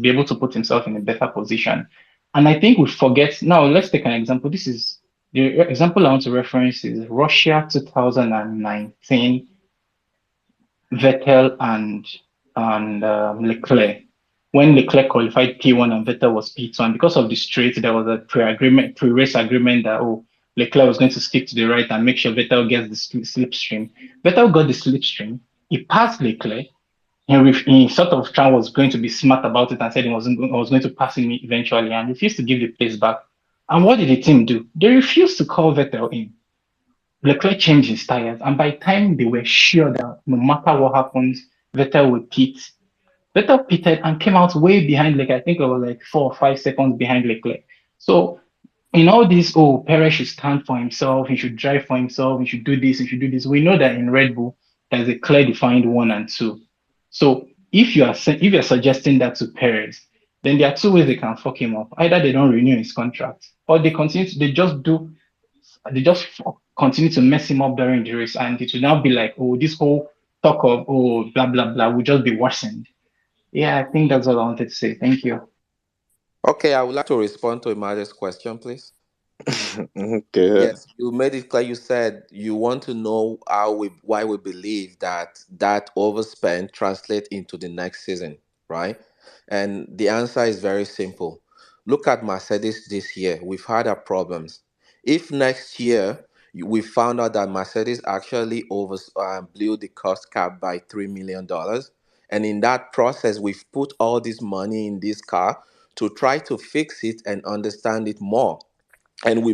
be able to put himself in a better position. And I think we forget. Now, let's take an example. This is the example I want to reference is Russia 2019, Vettel and Leclerc. When Leclerc qualified P1 and Vettel was P2, and because of the straight, there was a pre-race agreement that Leclerc was going to stick to the right and make sure Vettel gets the slipstream. Vettel got the slipstream. He passed Leclerc. He sort of was going to be smart about it and said he was going to pass him eventually, and refused to give the place back. And what did the team do? They refused to call Vettel in. Leclerc changed his tires, and by the time they were sure that no matter what happens, Vettel would pit, Vettel pitted and came out way behind Leclerc. I think it was like 4 or 5 seconds behind Leclerc. So in all this, oh, Perez should stand for himself, he should drive for himself, he should do this, he should do this. We know that in Red Bull, there's a clear defined one and two. So if you're suggesting that to Perez, then there are two ways they can fuck him up. Either they don't renew his contract, or they just continue to mess him up during the race, and it will now be like, oh, this whole talk of blah blah blah will just be worsened. Yeah, I think that's all I wanted to say. Thank you. Okay, I would like to respond to Imade's question, please. Okay. Yes, you made it clear. You said you want to know why we believe that overspend translate into the next season, right? And the answer is very simple. Look at Mercedes this year. We've had our problems. If next year we found out that Mercedes actually blew the cost cap by $3 million, and in that process we've put all this money in this car to try to fix it and understand it more, and we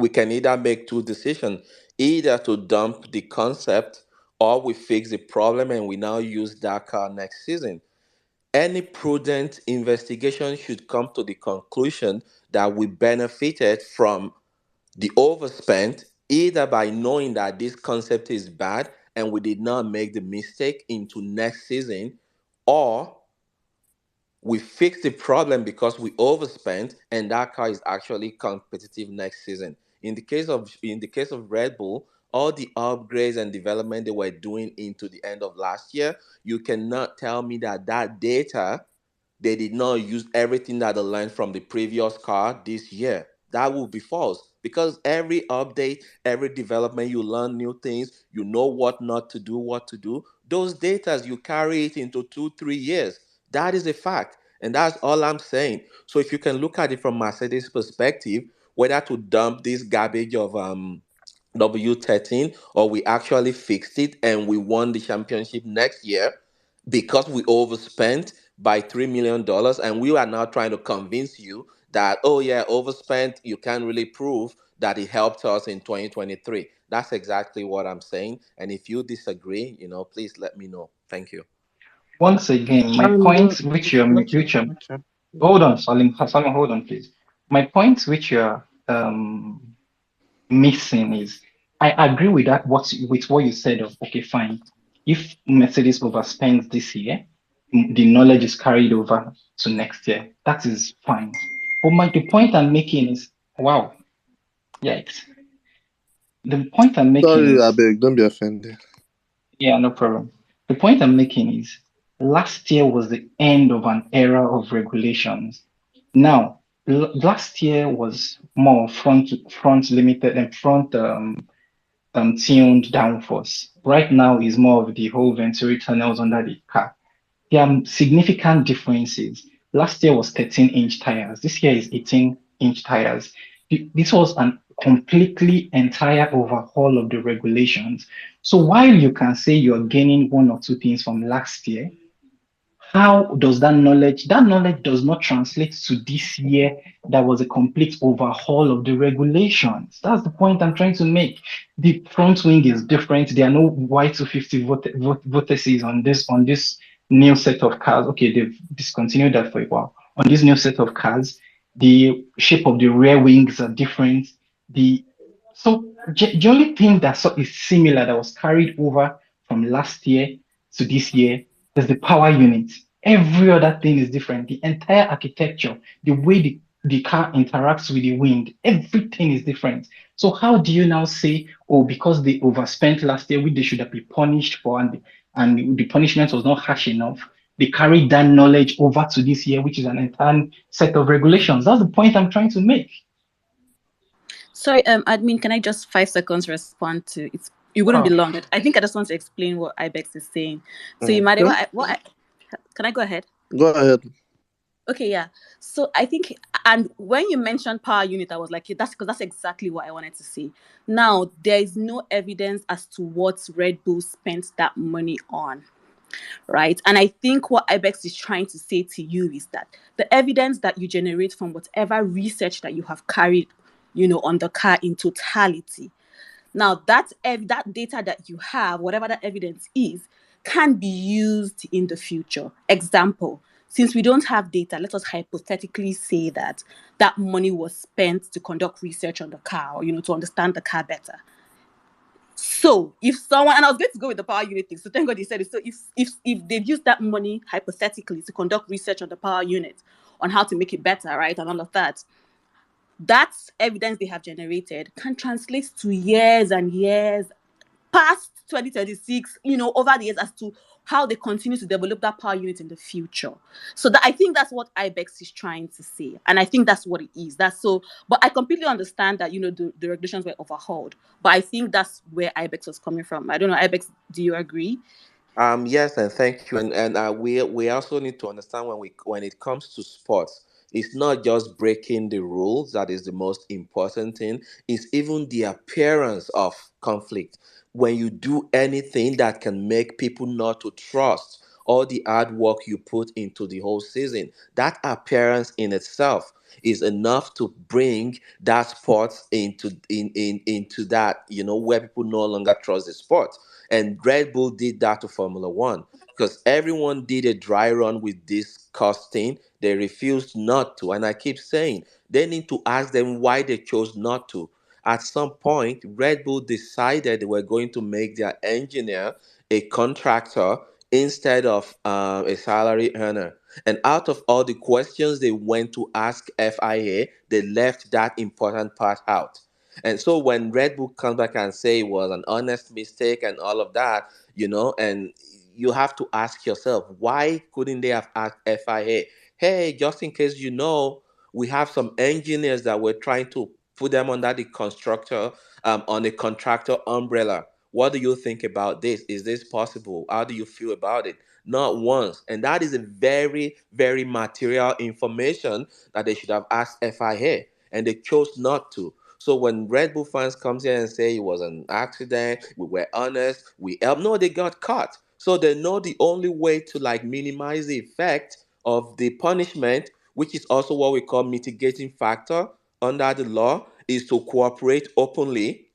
can either make two decisions, either to dump the concept or we fix the problem and we now use that car next season. Any prudent investigation should come to the conclusion that we benefited from the overspend, either by knowing that this concept is bad and we did not make the mistake into next season, or we fixed the problem because we overspent and that car is actually competitive next season. In the case of Red Bull, all the upgrades and development they were doing into the end of last year, you cannot tell me that data, they did not use everything that they learned from the previous car this year. That would be false, because every update, every development, you learn new things, you know what not to do, what to do. Those data, you carry it into 2 3 years. That is a fact, and that's all I'm saying. So if you can look at it from Mercedes perspective, whether to dump this garbage of W13, or we actually fixed it and we won the championship next year because we overspent by $3 million, and we are now trying to convince you that, oh yeah, overspent, you can't really prove that it helped us in 2023. That's exactly what I'm saying, and if you disagree, please let me know. Thank you. Once again, my And point okay. hold on, Salim, hold on, please. My point which you're missing is, I agree with that, with what you said of, okay, fine. If Mercedes overspends this year, the knowledge is carried over to next year. That is fine. But the point I'm making is, wow, yikes. The point I'm making Sorry, I is, beg, don't be offended. yeah, no problem. The point I'm making is, last year was the end of an era of regulations. Now, last year was more front limited and front tuned downforce. Right now is more of the whole Venturi tunnels under the car. There are significant differences. Last year was 13-inch tires. This year is 18-inch tires. This was a completely entire overhaul of the regulations. So while you can say you're gaining one or two things from last year, how does that knowledge does not translate to this year? That was a complete overhaul of the regulations. That's the point I'm trying to make. The front wing is different. There are no Y250 vortices on this new set of cars. Okay, they've discontinued that for a while. On this new set of cars, the shape of the rear wings are different. The only thing is similar, that was carried over from last year to this year, is the power unit. Every other thing is different. The entire architecture, the way the car interacts with the wind, everything is different. So how do you now say, oh, because they overspent last year, which they should have been punished for, and the punishment was not harsh enough, they carried that knowledge over to this year, which is an entire set of regulations? That's the point I'm trying to make. Sorry, admin, can I just 5 seconds respond to it? It wouldn't be Oh, long. I think I just want to explain what Ibex is saying. So you might Okay, can I go ahead? go ahead. Okay, yeah. So I think, and when you mentioned power unit, I was like, yeah, that's because that's exactly what I wanted to say. Now, there is no evidence as to what Red Bull spent that money on, right? And I think what Ibex is trying to say to you is that the evidence that you generate from whatever research that you have carried, on the car in totality. Now, that data that you have, whatever that evidence is, can be used in the future. Example, since we don't have data, let us hypothetically say that money was spent to conduct research on the car, or, to understand the car better. So if someone, and I was going to go with the power unit thing, so thank God you said it. So if they've used that money hypothetically to conduct research on the power unit, on how to make it better, right, and all of that, that evidence they have generated can translate to years and years past 2036, over the years, as to how they continue to develop that power unit in the future. So that, I think that's what IBEX is trying to say. And I think that's what it is. That's so, but I completely understand that, the regulations were overhauled. But I think that's where IBEX was coming from. I don't know, IBEX, do you agree? Yes, and thank you. And we also need to understand when it comes to sports, it's not just breaking the rules that is the most important thing. It's even the appearance of conflict. When you do anything that can make people not to trust all the hard work you put into the whole season, that appearance in itself is enough to bring that sport into that, where people no longer trust the sport. And Red Bull did that to Formula One because everyone did a dry run with this costing. They refused not to. And I keep saying they need to ask them why they chose not to. At some point, Red Bull decided they were going to make their engineer a contractor instead of a salary earner. And out of all the questions they went to ask FIA, they left that important part out. And so when Red Bull comes back and say it was an honest mistake and all of that, and you have to ask yourself, why couldn't they have asked FIA, hey, just in case we have some engineers that we're trying to put them under the constructor, on a contractor umbrella. What do you think about this? Is this possible? How do you feel about it? Not once. And that is a very, very material information that they should have asked FIA, and they chose not to. So when Red Bull fans comes here and say it was an accident, we were honest, we helped, no, they got caught. So they know the only way to minimize the effect of the punishment, which is also what we call mitigating factor under the law, is to cooperate openly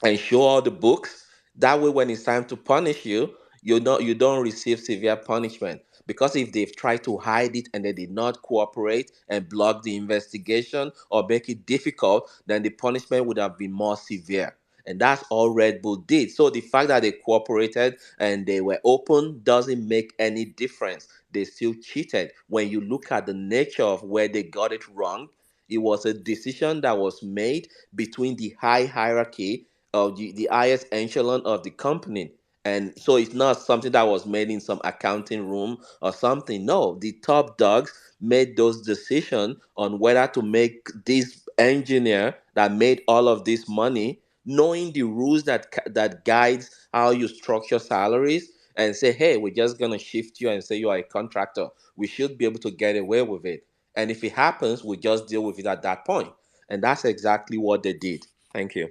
and show all the books. That way, when it's time to punish you, you don't receive severe punishment. Because if they've tried to hide it and they did not cooperate and block the investigation or make it difficult, then the punishment would have been more severe. And that's all Red Bull did. So the fact that they cooperated and they were open doesn't make any difference. They still cheated. When you look at the nature of where they got it wrong, it was a decision that was made between the high hierarchy of the highest echelon of the company. And so it's not something that was made in some accounting room or something. No, the top dogs made those decisions on whether to make this engineer that made all of this money, knowing the rules that guides how you structure salaries, and say, hey, we're just gonna shift you and say you are a contractor. We should be able to get away with it. And if it happens, we just deal with it at that point. And that's exactly what they did. Thank you.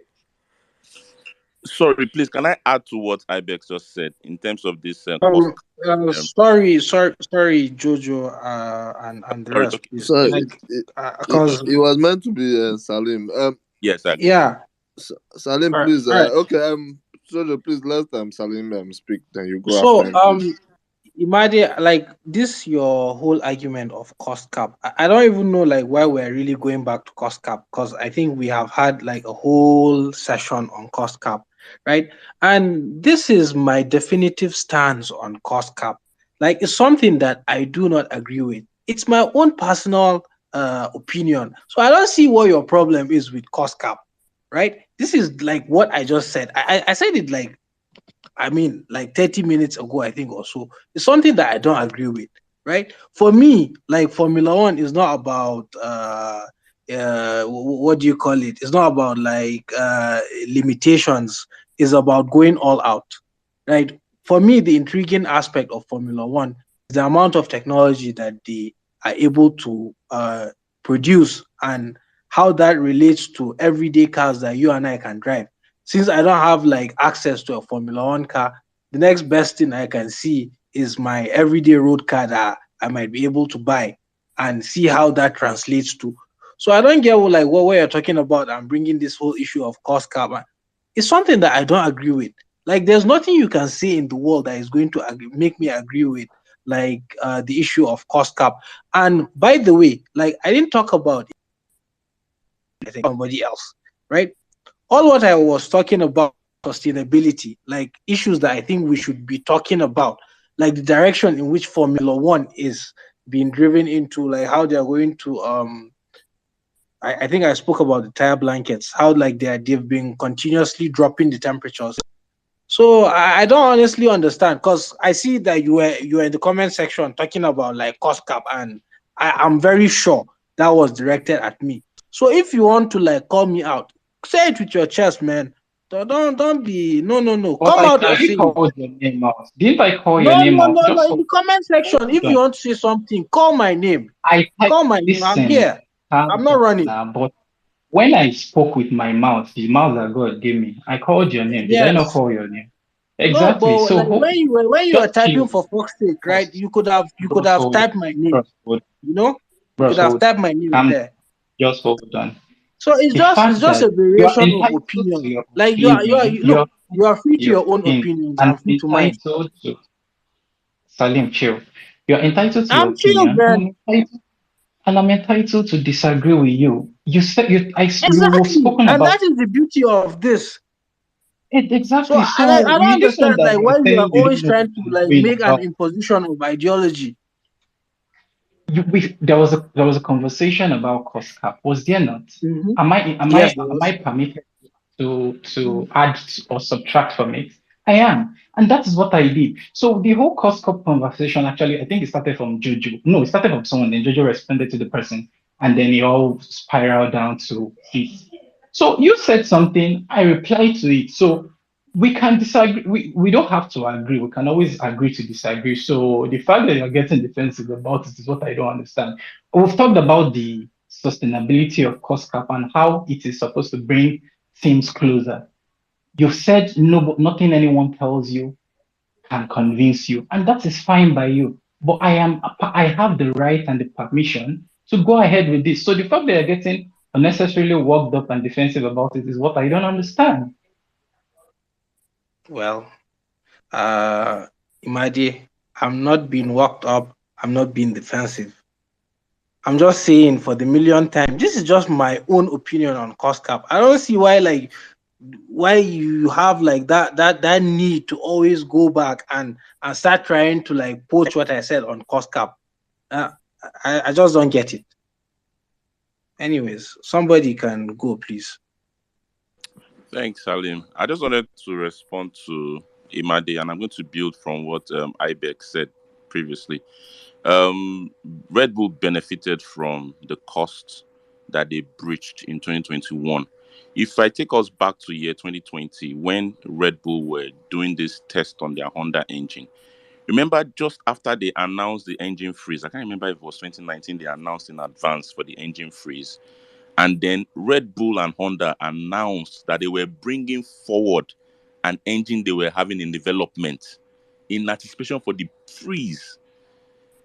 Sorry, please, can I add to what Ibex just said in terms of this cost? Um, Um, sorry, Jojo, and the sorry, rest, okay. please. So Like, because it was meant to be Salim. Yes, I agree. yeah, Salim, all please. right. Okay. Jojo, please let Salim speak. Then you go after So, him, please. imagine like this your whole argument of cost cap. I don't even know like why we're really going back to cost cap, because I think we have had like a whole session on cost cap, right? And this is my definitive stance on cost cap. Like, it's something that I do not agree with. It's my own personal opinion. So I don't see what your problem is with cost cap, right? This is like what I just said. I said it like, I mean, like 30 minutes ago, I think, or so. It's something that I don't agree with, right? For me, like Formula One is not about what do you call it? It's not about like limitations. It's about going all out, right? For me, the intriguing aspect of Formula One is the amount of technology that they are able to produce, and how that relates to everyday cars that you and I can drive. Since I don't have like access to a Formula One car, the next best thing I can see is my everyday road car that I might be able to buy, and see how that translates to. So I don't get what you're talking about and bringing this whole issue of cost cap. It's something that I don't agree with. Like, there's nothing you can say in the world that is going to make me agree with like the issue of cost cap. And by the way, like, I didn't talk about, I think, somebody else, right? All what I was talking about sustainability, like issues that I think we should be talking about, like the direction in which Formula One is being driven into, like how they are going to I think I spoke about the tire blankets, how like they've been continuously dropping the temperatures. So I don't honestly understand, because I see that you were in the comment section talking about like cost cap, and I'm very sure that was directed at me. So if you want to like call me out, say it with your chest, man. Don't be no. But Come out I and say it. called your name out. Didn't I call No, your name no, out? no, no. Just In the comment hold section, if you on. want to say something, call my name. I typed, Call my name. I'm listen, here. I'm calm not down running. now. But when I spoke with my mouth, the mouth that God gave me, I called your name. Did I not Yes. call your name? No, Exactly. but So like when you were just chill. typing for fuck's sake, right? Bros, You could have hold on. typed my name. Bros, hold on. You know, you Bros, could have hold on. typed my name Calm down. there. Just hold on. So it's The just it's fact just that a you are variation of entitled to opinion. your Like opinion, look, you are free to your your own opinion, opinions. and I'm free to mine. entitled to Salim, chill. You're entitled to your I'm chill, opinion, man. and I'm entitled to disagree with you. You said we've Exactly, spoken and about that is the beauty of this. it So exactly. and I, So I don't we just understand want that like you're why you are saying you always don't know what trying to you're like doing make an about. imposition of ideology. There was a conversation about cost cap, was there not? Hmm. Am I am I Yes, there am was. I permitted to add or subtract from it? I am, and that is what I did. So the whole cost cap conversation, actually, I think it started from Jojo. No, it started from someone. Then Jojo responded to the person, and then it all spiraled down to it. So you said something, I replied to it. So we can disagree. We don't have to agree. We can always agree to disagree. So the fact that you're getting defensive about it is what I don't understand. We've talked about the sustainability of cost cap and how it is supposed to bring teams closer. You've said no, but nothing anyone tells you can convince you, and that is fine by you. But I have the right and the permission to go ahead with this. So the fact that you're getting unnecessarily worked up and defensive about it is what I don't understand. Well, uh, Imadi, I'm not being worked up. I'm not being defensive. I'm just saying for the millionth time, this is just my own opinion on cost cap. I don't see why you have like that need to always go back and start trying to like poach what I said on cost cap. Uh, I just don't get it. Anyways, somebody can go, please. Thanks, Salim. I just wanted to respond to Imade, and I'm going to build from what Ibex said previously. Um, Red Bull benefited from the cost that they breached in 2021. If I take us back to year 2020, when Red Bull were doing this test on their Honda engine, remember just after they announced the engine freeze, I can't remember if it was 2019, they announced in advance for the engine freeze. And then Red Bull and Honda announced that they were bringing forward an engine they were having in development in anticipation for the freeze.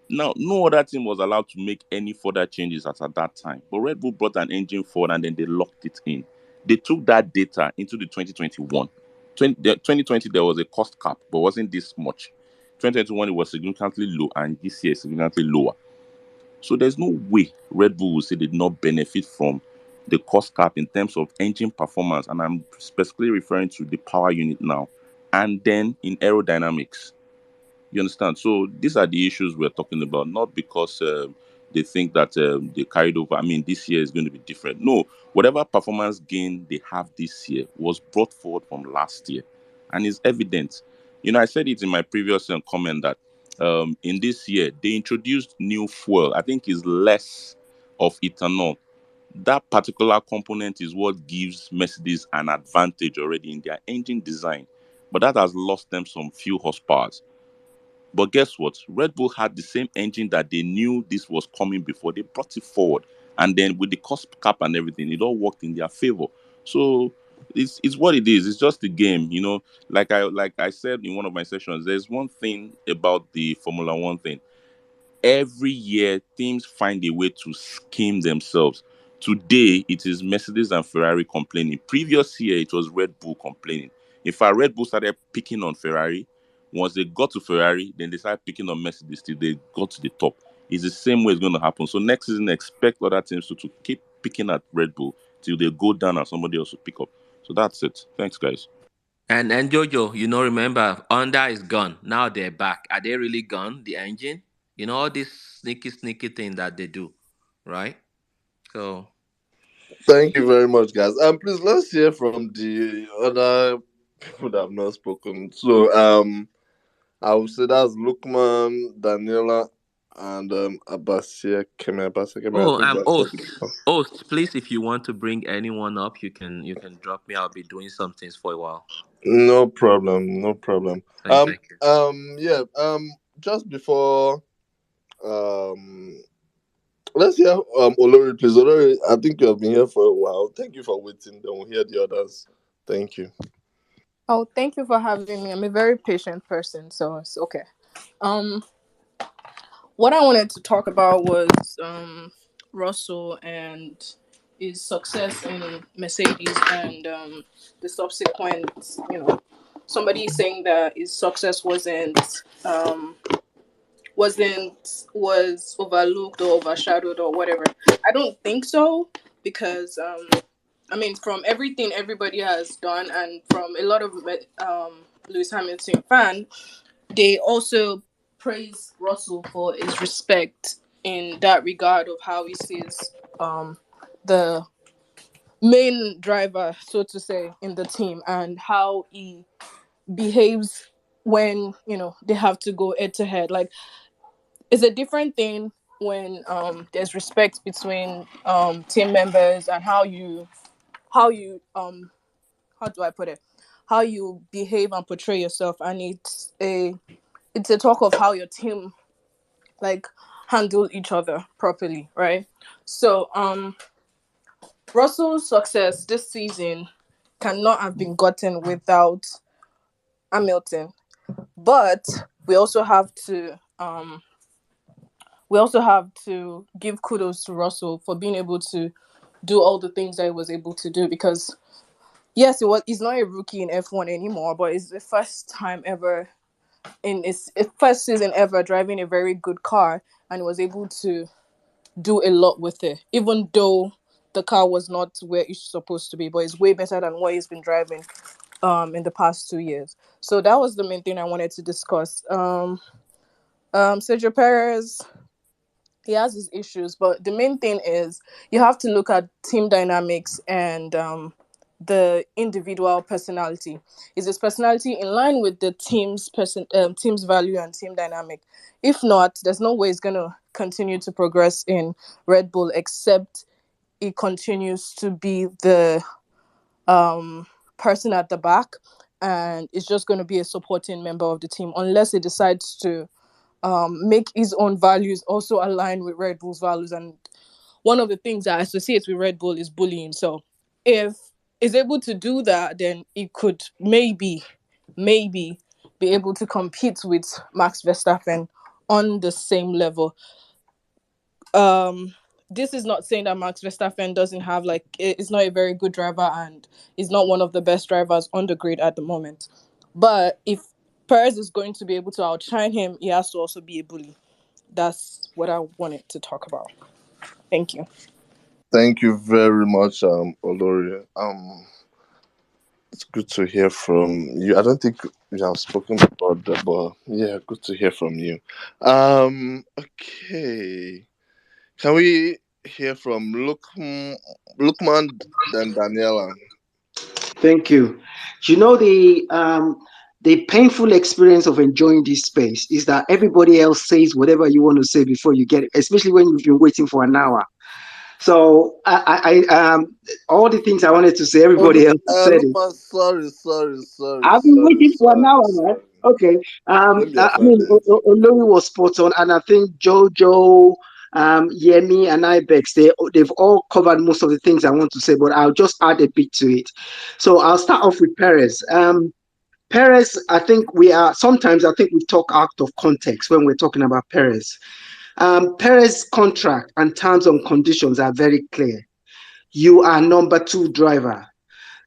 Now, no other team was allowed to make any further changes at that time. But Red Bull brought an engine forward and then they locked it in. They took that data into the 2021. 2020, there was a cost cap, but wasn't this much. 2021, it was significantly low, and this year is significantly lower. So there's no way Red Bull will say they did not benefit from the cost cap in terms of engine performance. And I'm specifically referring to the power unit now. And then in aerodynamics. You understand? So these are the issues we're talking about, not because they think that they carried over. I mean, this year is going to be different. No, whatever performance gain they have this year was brought forward from last year and is evident. You know, I said it in my previous comment that in this year, they introduced new fuel. I think is less of ethanol. That particular component is what gives Mercedes an advantage already in their engine design. But that has lost them some few horsepower. But guess what? Red Bull had the same engine that they knew this was coming before. They brought it forward. And then with the cost cap and everything, it all worked in their favor. So it's what it is. It's just a game, you know. Like I said in one of my sessions, there's one thing about the Formula One thing. Every year, teams find a way to scheme themselves. Today, it is Mercedes and Ferrari complaining. Previous year, it was Red Bull complaining. In fact, Red Bull started picking on Ferrari. Once they got to Ferrari, then they started picking on Mercedes till they got to the top. It's the same way it's going to happen. So next season, expect other teams to keep picking at Red Bull till they go down and somebody else will pick up. So that's it. Thanks, guys. And Jojo, remember, Honda is gone. Now they're back. Are they really gone? The engine? All this sneaky thing that they do, right? So Thank you very much, guys. Please let's hear from the other people that have not spoken. So, I would say that's Lukman, Daniela, and Abasia Keme. Abasia Keme, I oh, think I've said it host, before. host, please, if you want to bring anyone up, you can drop me. I'll be doing some things for a while. No problem, no problem. Thank you. Yeah. Just before um let's hear Olori, please. Olori, I think you have been here for a while. Thank you for waiting. Then we'll hear the others. Thank you. Oh, thank you for having me. I'm a very patient person, so it's okay. Um, what I wanted to talk about was Russell and his success in Mercedes and the subsequent, you know, somebody saying that his success um was overlooked or overshadowed or whatever. I don't think so because I mean, from everything everybody has done and from a lot of Lewis Hamilton fan, they also praise Russell for his respect in that regard of how he sees the main driver, so to say, in the team and how he behaves when they have to go head to head. Like, it's a different thing when there's respect between team members and how you how do I put it, how you behave and portray yourself, and it's a talk of how your team like handle each other properly, right? So Russell's success this season cannot have been gotten without Hamilton, but we also have to give kudos to Russell for being able to do all the things that he was able to do, because yes, he's not a rookie in F1 anymore, but it's the first time ever in his first season ever driving a very good car, and was able to do a lot with it, even though the car was not where it's supposed to be, but it's way better than what he's been driving in the past 2 years. So that was the main thing I wanted to discuss. Sergio Perez, he has his issues, but the main thing is you have to look at team dynamics and the individual personality. Is his personality in line with the team's value and team dynamic? If not, there's no way he's gonna continue to progress in Red Bull, except he continues to be the person at the back, and is just going to be a supporting member of the team, unless he decides to make his own values also align with Red Bull's values. And one of the things I associate with Red Bull is bullying. So if he's able to do that, then he could maybe be able to compete with Max Verstappen on the same level. This is not saying that Max Verstappen doesn't have, like, it's not a very good driver and is not one of the best drivers on the grid at the moment. But if Perez is going to be able to outshine him, he has to also be a bully. That's what I wanted to talk about. Thank you. Thank you very much, Olori. It's good to hear from you. I don't think we have spoken about that, but yeah, good to hear from you. Okay. Can we hear from Lukman then Daniela? Thank you. The painful experience of enjoying this space is that everybody else says whatever you want to say before you get it, especially when you've been waiting for an hour. So all the things I wanted to say, Oh, everybody else has said it. Lukman, sorry, I've been waiting for an hour, man. sorry. Okay. Don't be I mean, offended. Olori was spot on, and I think Jojo, Yemi, and Ibex, they've all covered most of the things I want to say, but I'll just add a bit to it. So I'll start off with Perez. Perez, sometimes I think we talk out of context when we're talking about Perez. Perez contract and terms and conditions are very clear. You are number two driver.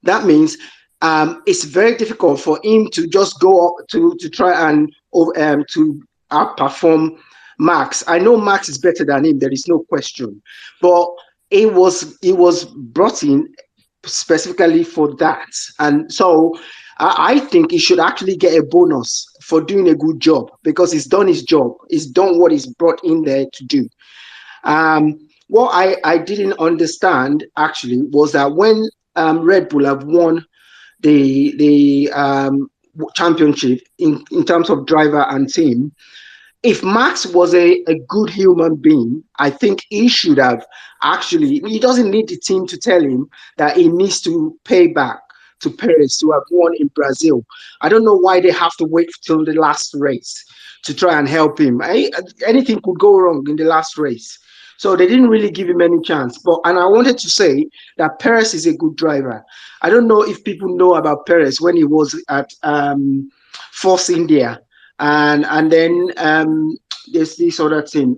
That means it's very difficult for him to just go up to try and to outperform Max. I know Max is better than him. There is no question, but he was brought in specifically for that, and so I think he should actually get a bonus for doing a good job because he's done his job. He's done what he's brought in there to do. What I didn't understand actually was that when Red Bull have won the championship in terms of driver and team, if Max was a good human being, I think he should have actually, he doesn't need the team to tell him that he needs to pay back to Perez to have won in Brazil. I don't know why they have to wait till the last race to try and help him. Anything could go wrong in the last race. So they didn't really give him any chance. And I wanted to say that Perez is a good driver. I don't know if people know about Perez when he was at Force India and then there's this other thing,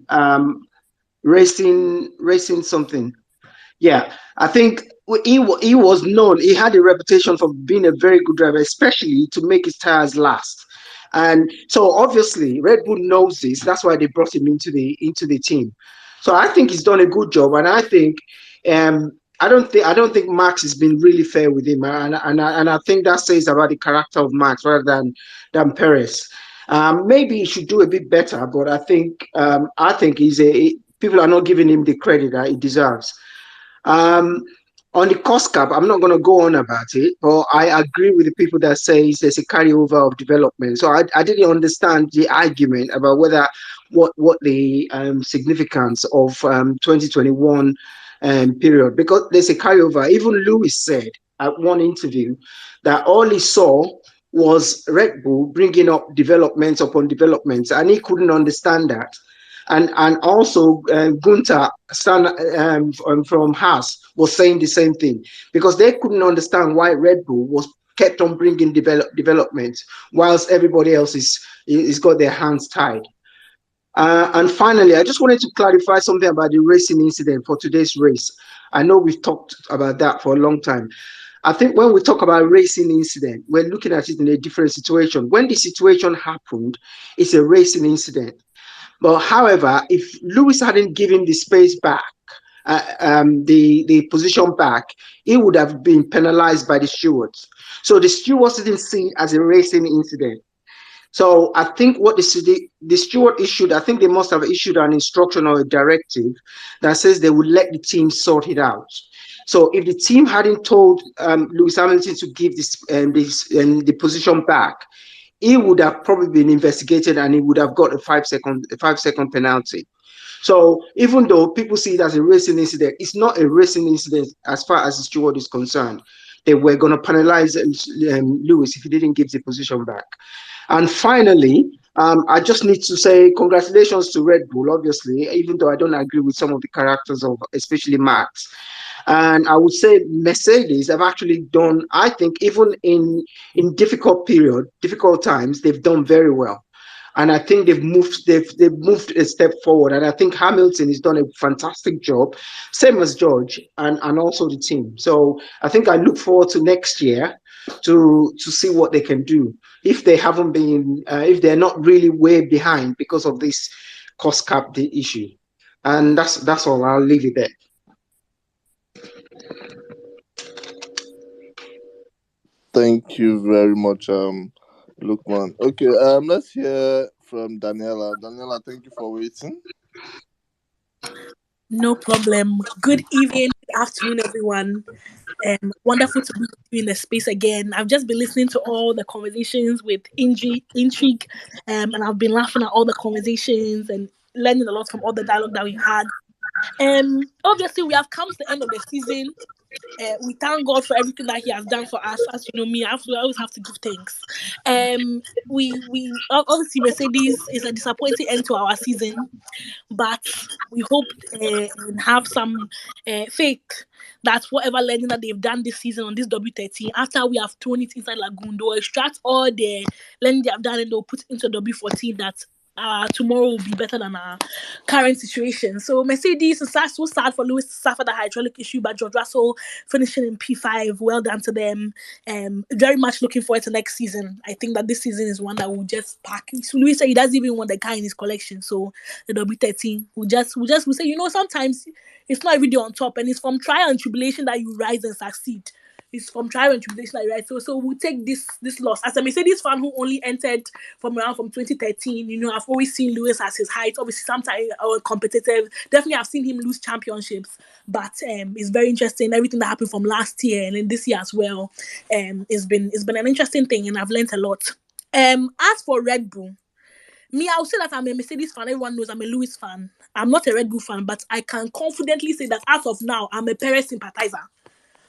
racing something. Yeah, I think he was known. He had a reputation for being a very good driver, especially to make his tires last. And so obviously Red Bull knows this. That's why they brought him into the team. So I think he's done a good job, and I think I don't think Max has been really fair with him, and I think that says about the character of Max rather than Perez. Maybe he should do a bit better, but I think people are not giving him the credit that he deserves. Um, on the cost cap, I'm not going to go on about it, but I agree with the people that say there's a carryover of development. So I didn't understand the argument about whether what the significance of 2021 period, because there's a carryover. Even Lewis said at one interview that all he saw was Red Bull bringing up developments upon developments, and he couldn't understand that. And also Gunther from Haas was saying the same thing because they couldn't understand why Red Bull was kept on bringing development whilst everybody else is got their hands tied. And finally, I just wanted to clarify something about the racing incident for today's race. I know we've talked about that for a long time. I think when we talk about racing incident, we're looking at it in a different situation. When the situation happened, it's a racing incident. But however, if Lewis hadn't given the space back, the position back, he would have been penalized by the stewards. So the stewards didn't see it as a racing incident. So I think what the steward issued, I think they must have issued an instruction or a directive that says they would let the team sort it out. So if the team hadn't told Lewis Hamilton to give the position back, he would have probably been investigated and he would have got a 5 second penalty. So even though people see it as a racing incident, it's not a racing incident as far as the steward is concerned. They were going to penalize Lewis if he didn't give the position back. And finally, I just need to say congratulations to Red Bull, obviously, even though I don't agree with some of the characters of especially Max. And I would say Mercedes have actually done, I think, even in difficult times, they've done very well. And I think they've moved a step forward. And I think Hamilton has done a fantastic job, same as George and also the team. So I think I look forward to next year to see what they can do if they haven't been if they're not really way behind because of this cost cap issue. And that's all. I'll leave it there. Thank you very much, Lukman. Okay, let's hear from Daniela. Daniela, thank you for waiting. No problem. Good evening, good afternoon, everyone. Wonderful to be with you in the space again. I've just been listening to all the conversations with intrigue, and I've been laughing at all the conversations and learning a lot from all the dialogue that we had. Obviously, we have come to the end of the season. We thank God for everything that He has done for us. As you know, me, I always have to give thanks. We obviously Mercedes is a disappointing end to our season, but we hope and have some faith that whatever learning that they've done this season on this W13, after we have thrown it inside Lagoon, they'll extract all the learning they have done and they'll put it into W14 that tomorrow will be better than our current situation. So Mercedes is so sad for Lewis to suffer the hydraulic issue, but George Russell finishing in P5, well done to them. Very much looking forward to next season. I think that this season is one that will just pack. So Lewis said he doesn't even want the car in his collection, so the W13 will say, sometimes it's not every day on top, and it's from trial and tribulation that you rise and succeed. is from trial and tribulation, right? So we'll take this loss. As a Mercedes fan who only entered from 2013, I've always seen Lewis as his height. Obviously, sometimes competitive. Definitely, I've seen him lose championships, but it's very interesting. Everything that happened from last year and then this year as well, it's been an interesting thing, and I've learned a lot. As for Red Bull, me, I'll say that I'm a Mercedes fan. Everyone knows I'm a Lewis fan. I'm not a Red Bull fan, but I can confidently say that as of now, I'm a Perez sympathizer.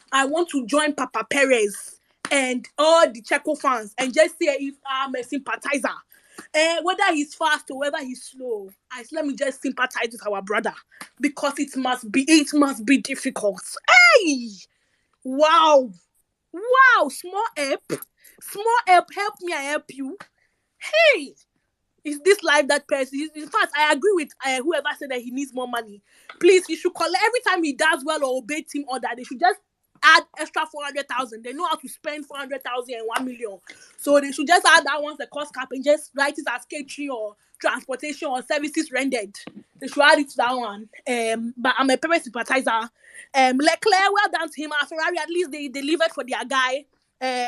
I want to join Papa Perez and all the Checo fans and just say if I'm a sympathizer. Whether he's fast or whether he's slow, let me just sympathize with our brother because it must be difficult. Hey, wow, small help, help me, I help you. Hey. Is this life that person? In fact, I agree with whoever said that he needs more money. Please, he should collect every time he does well or obey team order. They should just add extra 400,000. They know how to spend 400,000 and 1 million. So they should just add that once the cost cap and just write it as catering or transportation or services rendered. They should add it to that one. But I'm a Perez sympathizer. Leclerc, well done to him. Ferrari, at least they delivered for their guy.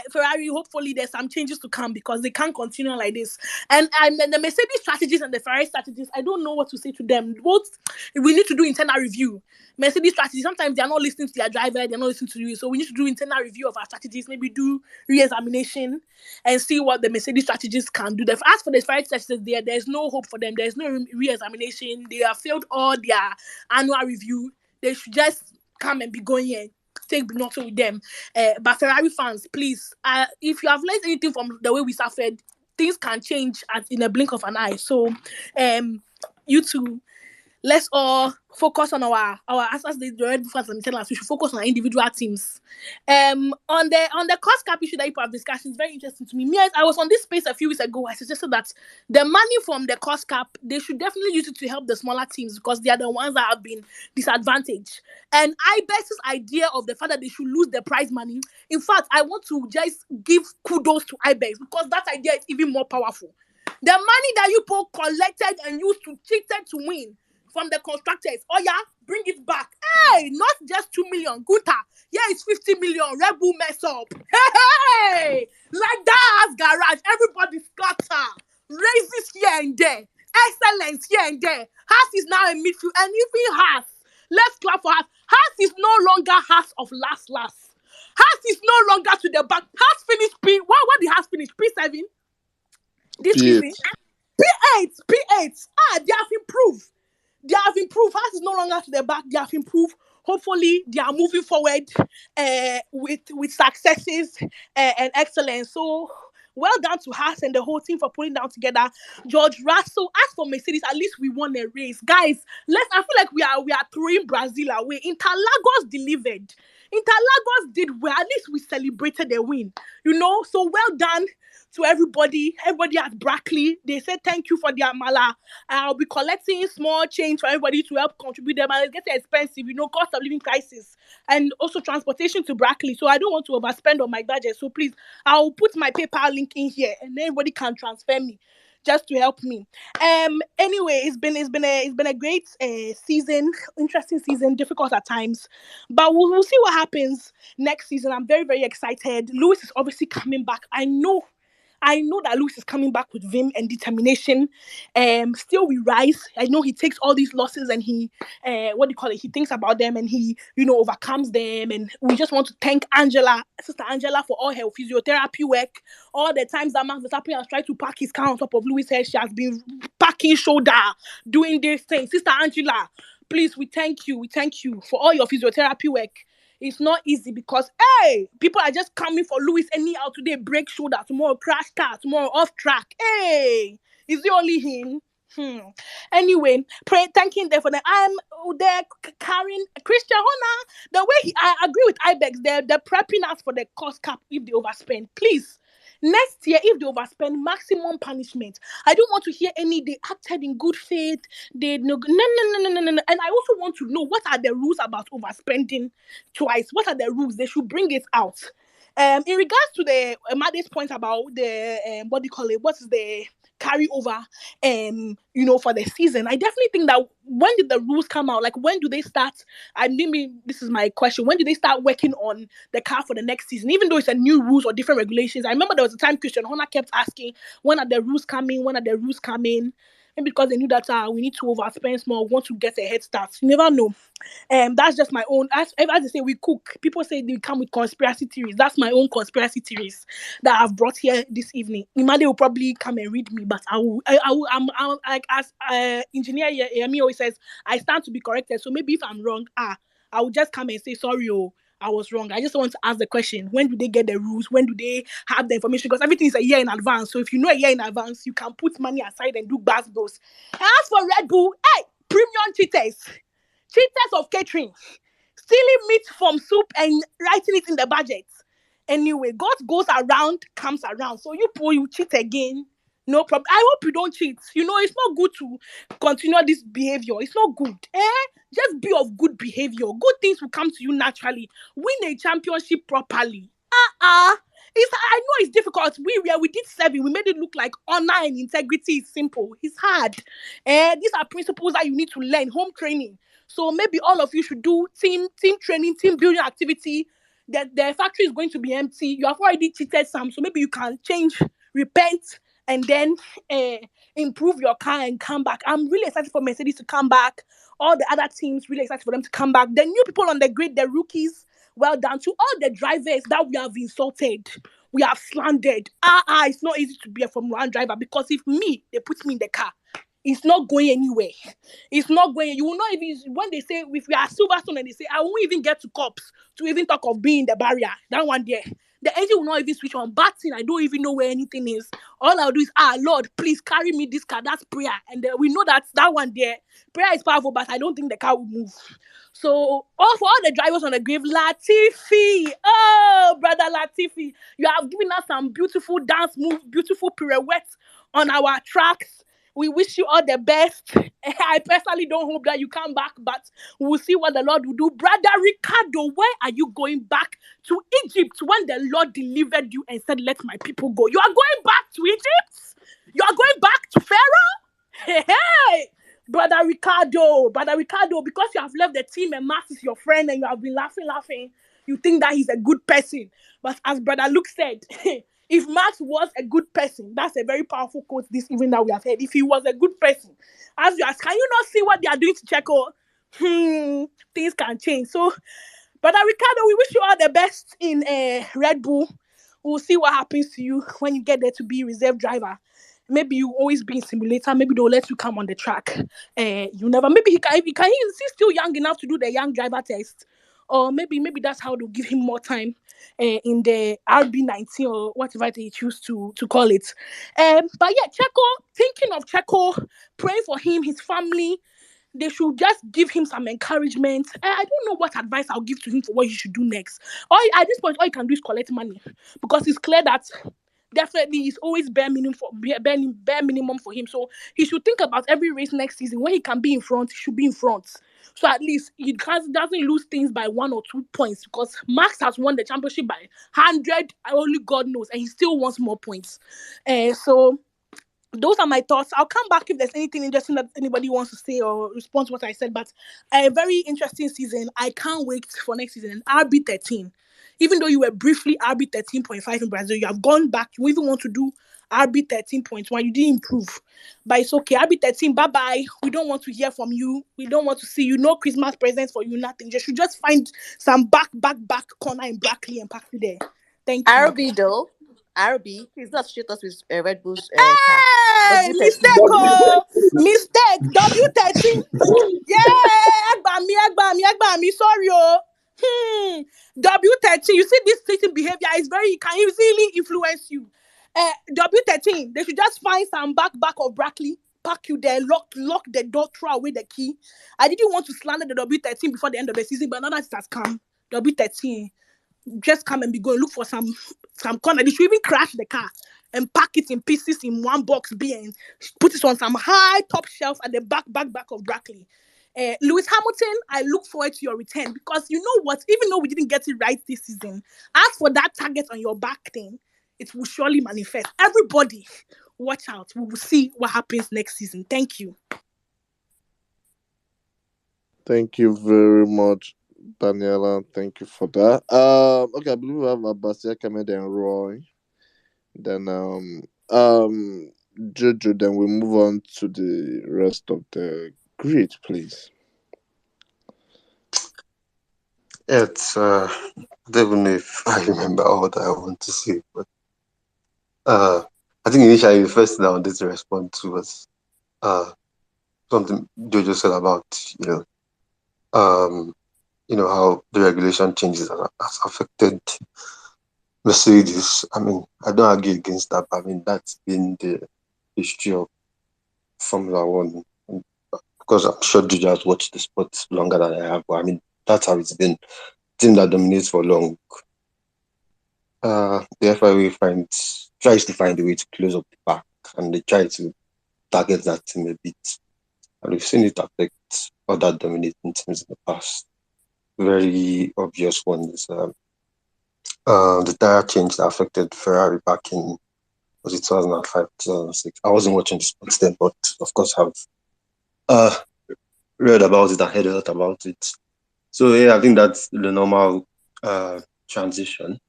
Ferrari, hopefully there's some changes to come because they can't continue like this. And the Mercedes strategies and the Ferrari strategies, I don't know what to say to them. Both, we need to do internal review. Mercedes strategy, sometimes they're not listening to their driver, they're not listening to you. So we need to do internal review of our strategies, maybe do re-examination and see what the Mercedes strategies can do. As for the Ferrari strategies, there's no hope for them. There's no re-examination. They have failed all their annual review. They should just come and be going here. Take Binotto with them. But Ferrari fans, please, if you have learned anything from the way we suffered, things can change in a blink of an eye. So, you two, let's all focus on our as the Red Bull fans and tell us we should focus on our individual teams. On the cost cap issue that you have discussed is very interesting to me. I was on this space a few weeks ago. I suggested that the money from the cost cap, they should definitely use it to help the smaller teams because they are the ones that have been disadvantaged. And Ibex's idea of the fact that they should lose the prize money, in fact, I want to just give kudos to Ibex because that idea is even more powerful. The money that you both collected and used to cheated to win from the constructors. Oh yeah, bring it back. Hey, not just 2 million. Gunther, yeah, it's 50 million. Red Bull mess up. Hey, like that as garage. Everybody scatter. Raises here and there. Excellence here and there. Haas is now in midfield. And even Haas, let's clap for Haas. Haas is no longer Haas of last. Haas is no longer to the back. Haas finished P. What did Haas finish? P7? This season? P8. They have improved. Haas is no longer to the back. They have improved. Hopefully, they are moving forward with successes and excellence. So, well done to Haas and the whole team for putting down together. George Russell, as for Mercedes, at least we won a race. Guys, I feel like we are throwing Brazil away. Interlagos delivered. Interlagos did well. At least we celebrated the win. So well done to everybody at Brackley. They said thank you for their mala. I'll be collecting small change for everybody to help contribute them. And it's getting expensive, cost of living crisis. And also transportation to Brackley. So I don't want to overspend on my budget. So please, I'll put my PayPal link in here and everybody can transfer me just to help me. Anyway, it's been a great season, interesting season, difficult at times. But we'll see what happens next season. I'm very, very excited. Lewis is obviously coming back. I know that Lewis is coming back with vim and determination. Still we rise. I know he takes all these losses and he, he thinks about them and he, overcomes them. And we just want to thank Sister Angela, for all her physiotherapy work. All the times that Max Verstappen has tried to pack his car on top of Lewis' head, she has been packing shoulder, doing this thing. Sister Angela, please, we thank you for all your physiotherapy work. It's not easy because, hey, people are just coming for Lewis anyhow today, break shoulder, tomorrow crash car, tomorrow off track. Hey, is it only him? Anyway, thanking them for that. I'm there carrying Christian Horner. The way I agree with Ibex, they're prepping us for the cost cap if they overspend. Please. Next year, if they overspend, maximum punishment. I don't want to hear they acted in good faith. No. And I also want to know what are the rules about overspending twice. What are the rules? They should bring it out. In regards to the Made's point about the what is the carry over, for the season. I definitely think that when did the rules come out? Like, when do they start? I mean, this is my question. When do they start working on the car for the next season? Even though it's a new rules or different regulations. I remember there was a time Christian Horner kept asking, when are the rules coming? When are the rules coming? Maybe because they knew that we need to overspend more, want to get a head start. You never know. That's just my own. As they say, we cook. People say they come with conspiracy theories. That's my own conspiracy theories that I've brought here this evening. Imade will probably come and read me, but I'm like, as engineer Yemi always says, I stand to be corrected. So maybe if I'm wrong, I will just come and say sorry. Oh, I was wrong. I just want to ask the question: when do they get the rules? When do they have the information? Because everything is a year in advance. So if you know a year in advance, you can put money aside and do those. As for Red Bull, hey, premium cheaters of catering, stealing meat from soup and writing it in the budget. Anyway, God goes around, comes around. So you cheat again. No problem. I hope you don't cheat. It's not good to continue this behavior. It's not good. Just be of good behavior. Good things will come to you naturally. Win a championship properly. I know it's difficult. We did 7. We made it look like honor and integrity is simple. It's hard. These are principles that you need to learn. Home training. So maybe all of you should do team training, team building activity. That the factory is going to be empty. You have already cheated some, so maybe you can change, repent, and then improve your car and come back. I'm really excited for Mercedes to come back. All the other teams really excited for them to come back. The new people on the grid, the rookies, well done to all the drivers that we have insulted, we have slandered. It's not easy to be a Formula 1 driver because if they put me in the car, it's not going anywhere. It's not going. You will not even, when they say, if we are Silverstone and they say, I won't even get to cops to even talk of being the barrier. That one there. The engine will not even switch on. Bad thing, I don't even know where anything is. All I'll do is, Lord, please carry me this car. That's prayer. And we know that one there, prayer is powerful, but I don't think the car will move. So, for all the drivers on the grave, Latifi, oh, brother Latifi, you have given us some beautiful dance moves, beautiful pirouettes on our tracks. We wish you all the best. I personally don't hope that you come back, but we'll see what the Lord will do. Brother Ricardo, where are you going back to Egypt when the Lord delivered you and said, let my people go? You are going back to Egypt? You are going back to Pharaoh? Hey! Brother Ricardo, because you have left the team and Max is your friend and you have been laughing, you think that he's a good person. But as Brother Luke said, if Max was a good person, that's a very powerful quote this evening that we have heard. If he was a good person, as you ask, can you not see what they are doing to Checo? Things can change. So, Brother Ricardo, we wish you all the best in Red Bull. We'll see what happens to you when you get there to be reserve driver. Maybe you always be in simulator. Maybe they'll let you come on the track. You never. Maybe he's still young enough to do the young driver test, or maybe that's how they'll give him more time in the RB19 or whatever they choose to call it. But yeah, Checo. Thinking of Checo, praying for him, his family. They should just give him some encouragement. I don't know what advice I'll give to him for what he should do next. At this point, all you can do is collect money because it's clear that definitely it's always bare minimum for him. So he should think about every race next season. When he can be in front, he should be in front. So at least he doesn't lose things by 1 or 2 points because Max has won the championship by 100. Only God knows, and he still wants more points. So those are my thoughts. I'll come back if there's anything interesting that anybody wants to say or respond to what I said. But a very interesting season. I can't wait for next season. RB13. Even though you were briefly RB 13.5 in Brazil, you have gone back. You even want to do RB 13.1. You didn't improve. But it's okay. RB 13, bye-bye. We don't want to hear from you. We don't want to see you. No Christmas presents for you, nothing. You should just find some back corner in Brackley and pack you there. Thank you. RB though. RB, please don't associate us with Red Bull's car. Hey, mistake. W13. Yeah, Agbami. Sorry, W13. You see, this certain behavior is it can easily influence you. W13. They should just find some back of Brackley, park you there, lock the door, throw away the key. I didn't want to slander the W13 before the end of the season, but now that it has come, W13. Just come and be going look for some corner. They should even crash the car and pack it in pieces in one box B and put it on some high top shelf at the back of Brackley. Lewis Hamilton, I look forward to your return because you know what? Even though we didn't get it right this season, as for that target on your back thing, it will surely manifest. Everybody watch out. We will see what happens next season. Thank you. Thank you very much, Daniela. Thank you for that. Okay, I believe we have Abasia, Kamed, and Roy. Then Jojo. Then we move on to the rest of the grid, please. It's I don't even know if I remember all that I want to say, but I think initially the first thing I wanted to respond to was something Jojo said about how the regulation changes has affected Mercedes. I mean, I don't argue against that, but I mean that's been the history of Formula One. Because I'm sure Jojo has watched the sport longer than I have, but I mean that's how it's been. Team that dominates for long. The FIA tries to find a way to close up the back, and they try to target that team a bit. And we've seen it affect other dominating teams in the past. Very obvious one is the tire change that affected Ferrari back in, was it 2005, 2006? I wasn't watching the sports then, but of course have uh, read about it and heard a lot about it. So yeah, I think that's the normal transition.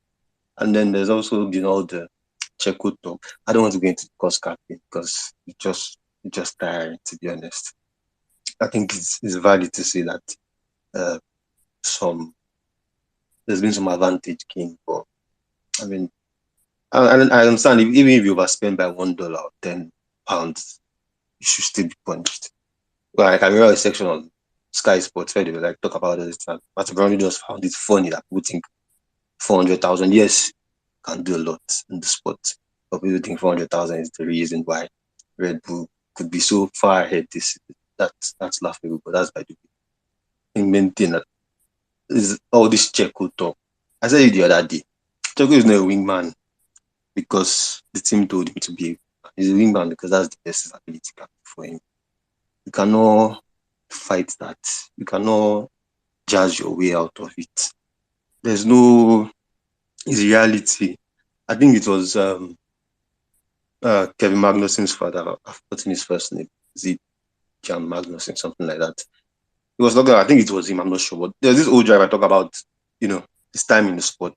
And then there's also been all the Checo talk. I don't want to go into cost cutting because it's just tiring, to be honest. I think it's valid to say that uh, there's been some advantage gained, but I mean, I understand even if you overspend by $1 or £10, you should still be punished. Like I remember a section on Sky Sports where they were like talk about this time. But Brownlee just found it funny that people think 400,000, yes, can do a lot in the sport. But people think 400,000 is the reason why Red Bull could be so far ahead this season. That's laughable, but that's by the way. The main thing that is all this Checo talk. I said it the other day. Checo is not a wingman because the team told him to be. He's a wingman because that's the best his ability can do for him. You cannot fight that. You cannot judge your way out of it. There's no, it's reality. I think it was Kevin Magnussen's father. I've forgotten his first name. Is it Jan Magnussen, something like that? He was talking, I think it was him, I'm not sure. But there's this old driver talk about, his time in the sport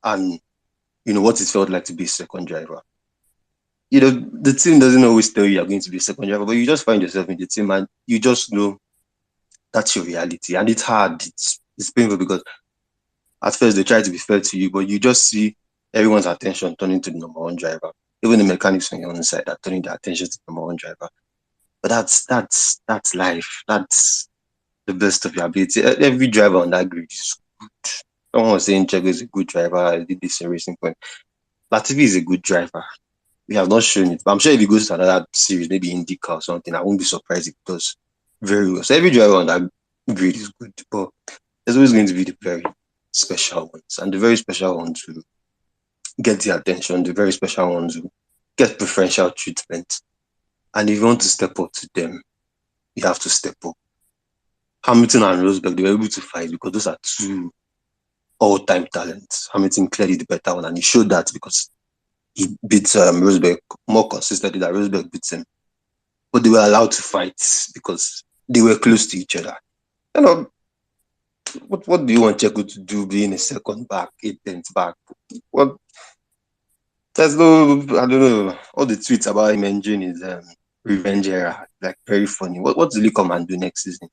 and, what it felt like to be a second driver. The team doesn't always tell you you're going to be a second driver, but you just find yourself in the team and you just know that's your reality. And it's hard. It's painful because at first they try to be fair to you, but you just see everyone's attention turning to the number one driver. Even the mechanics on your own side are turning their attention to the number one driver. But that's life. That's the best of your ability. Every driver on that grid is good. Someone was saying Checo is a good driver. I did this in Racing Point. Latifi is a good driver. We have not shown it. But I'm sure if he goes to another series, maybe IndyCar or something, I won't be surprised if it does very well. So every driver on that grid is good. But there's always going to be the very special ones. And the very special ones who get the attention, the very special ones who get preferential treatment. And if you want to step up to them, you have to step up. Hamilton and Rosberg, they were able to fight because those are two all-time talents. Hamilton clearly the better one, and he showed that because he beat Rosberg more consistently than Rosberg beat him. But they were allowed to fight because they were close to each other. What do you want Checo to do being a second back, 8th back? Well, there's no, I don't know, all the tweets about him enjoying his revenge era, like very funny. What will he come and do next season?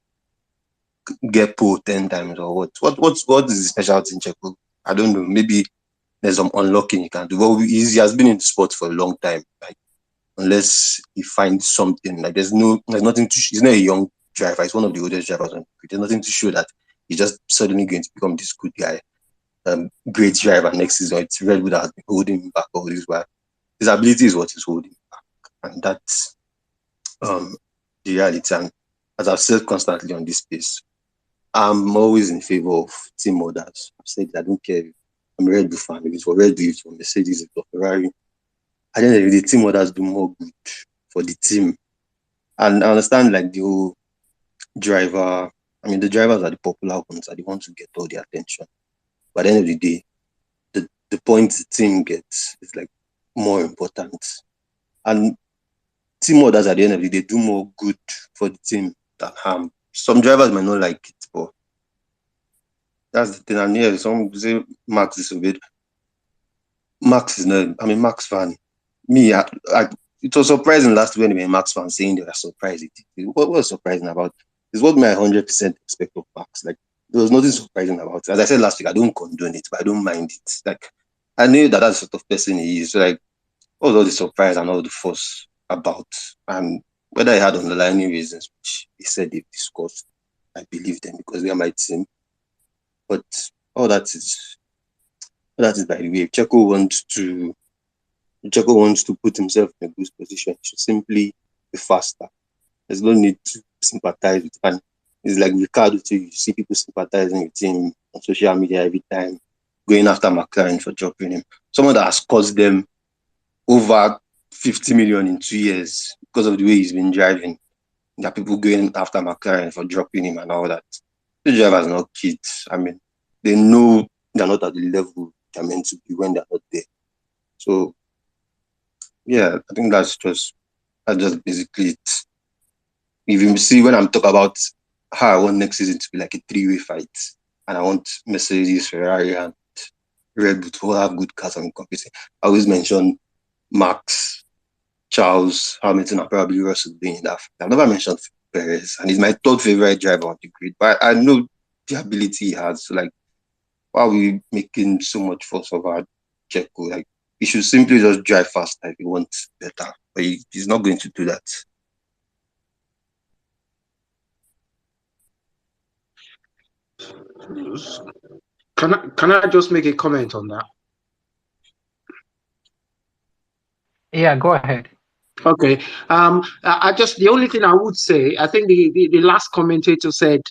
Get pulled 10 times or what? What is the specialty in Checo? I don't know. Maybe there's some unlocking he can do. Well, he has been in the sport for a long time. Like, unless he finds something, like there's nothing to. He's not a young driver. He's one of the oldest drivers on the grid. There's nothing to show that he's just suddenly going to become this good guy, great driver next season. It's Red Bull that has been holding him back all this while. His ability is what is holding him back, and that's the reality. And as I've said constantly on this space, I'm always in favor of team orders. I've said I don't care. I'm a Red Bull fan. If it's for Red Bull, if it's for Mercedes, if it's for Ferrari. At the end of the day, team orders do more good for the team. And I understand like the whole driver. I mean, the drivers are the popular ones, are the ones who get all the attention. But at the end of the day, the point the team gets is like more important. And team orders at the end of the day do more good for the team than harm. Some drivers might not like it, but that's the thing. And yeah, some say Max disobeyed. Max is not. I'm a Max fan. Me, it was surprising last week when we were Max fans saying they were surprised. What was surprising about it is what my 100% expect of Max. Like there was nothing surprising about it. As I said last week, I don't condone it, but I don't mind it. Like I knew that that's the sort of person he is. So like what was all the surprise and all the fuss about, and whether he had underlying reasons, which he said they've discussed, I believe them because they are my team. But all that is by the way. If Checo wants to put himself in a good position, he should simply be faster. There's no need to sympathize with him. It's like Ricardo too. You see people sympathizing with him on social media every time, going after McLaren for dropping him. Someone that has cost them over 50 million in 2 years because of the way he's been driving. There are people going after McLaren for dropping him and all that. The drivers are not kids. I mean, they know they're not at the level they're meant to be when they're not there. So yeah, I think that's just basically it. If you see when I'm talking about how I want next season to be like a three-way fight, and I want Mercedes, Ferrari, and Red Bull to all have good cars and competing, I always mention Max, Charles, Hamilton, and probably Russell being in that. I've never mentioned Perez, and he's my third favorite driver on the grid. But I know the ability he has. So like, why are we making so much fuss about Checo? Like, he should simply just drive faster if he wants better. But he's not going to do that. Can I just make a comment on that? Yeah, go ahead. Okay. I just the only thing I would say, I think the last commentator said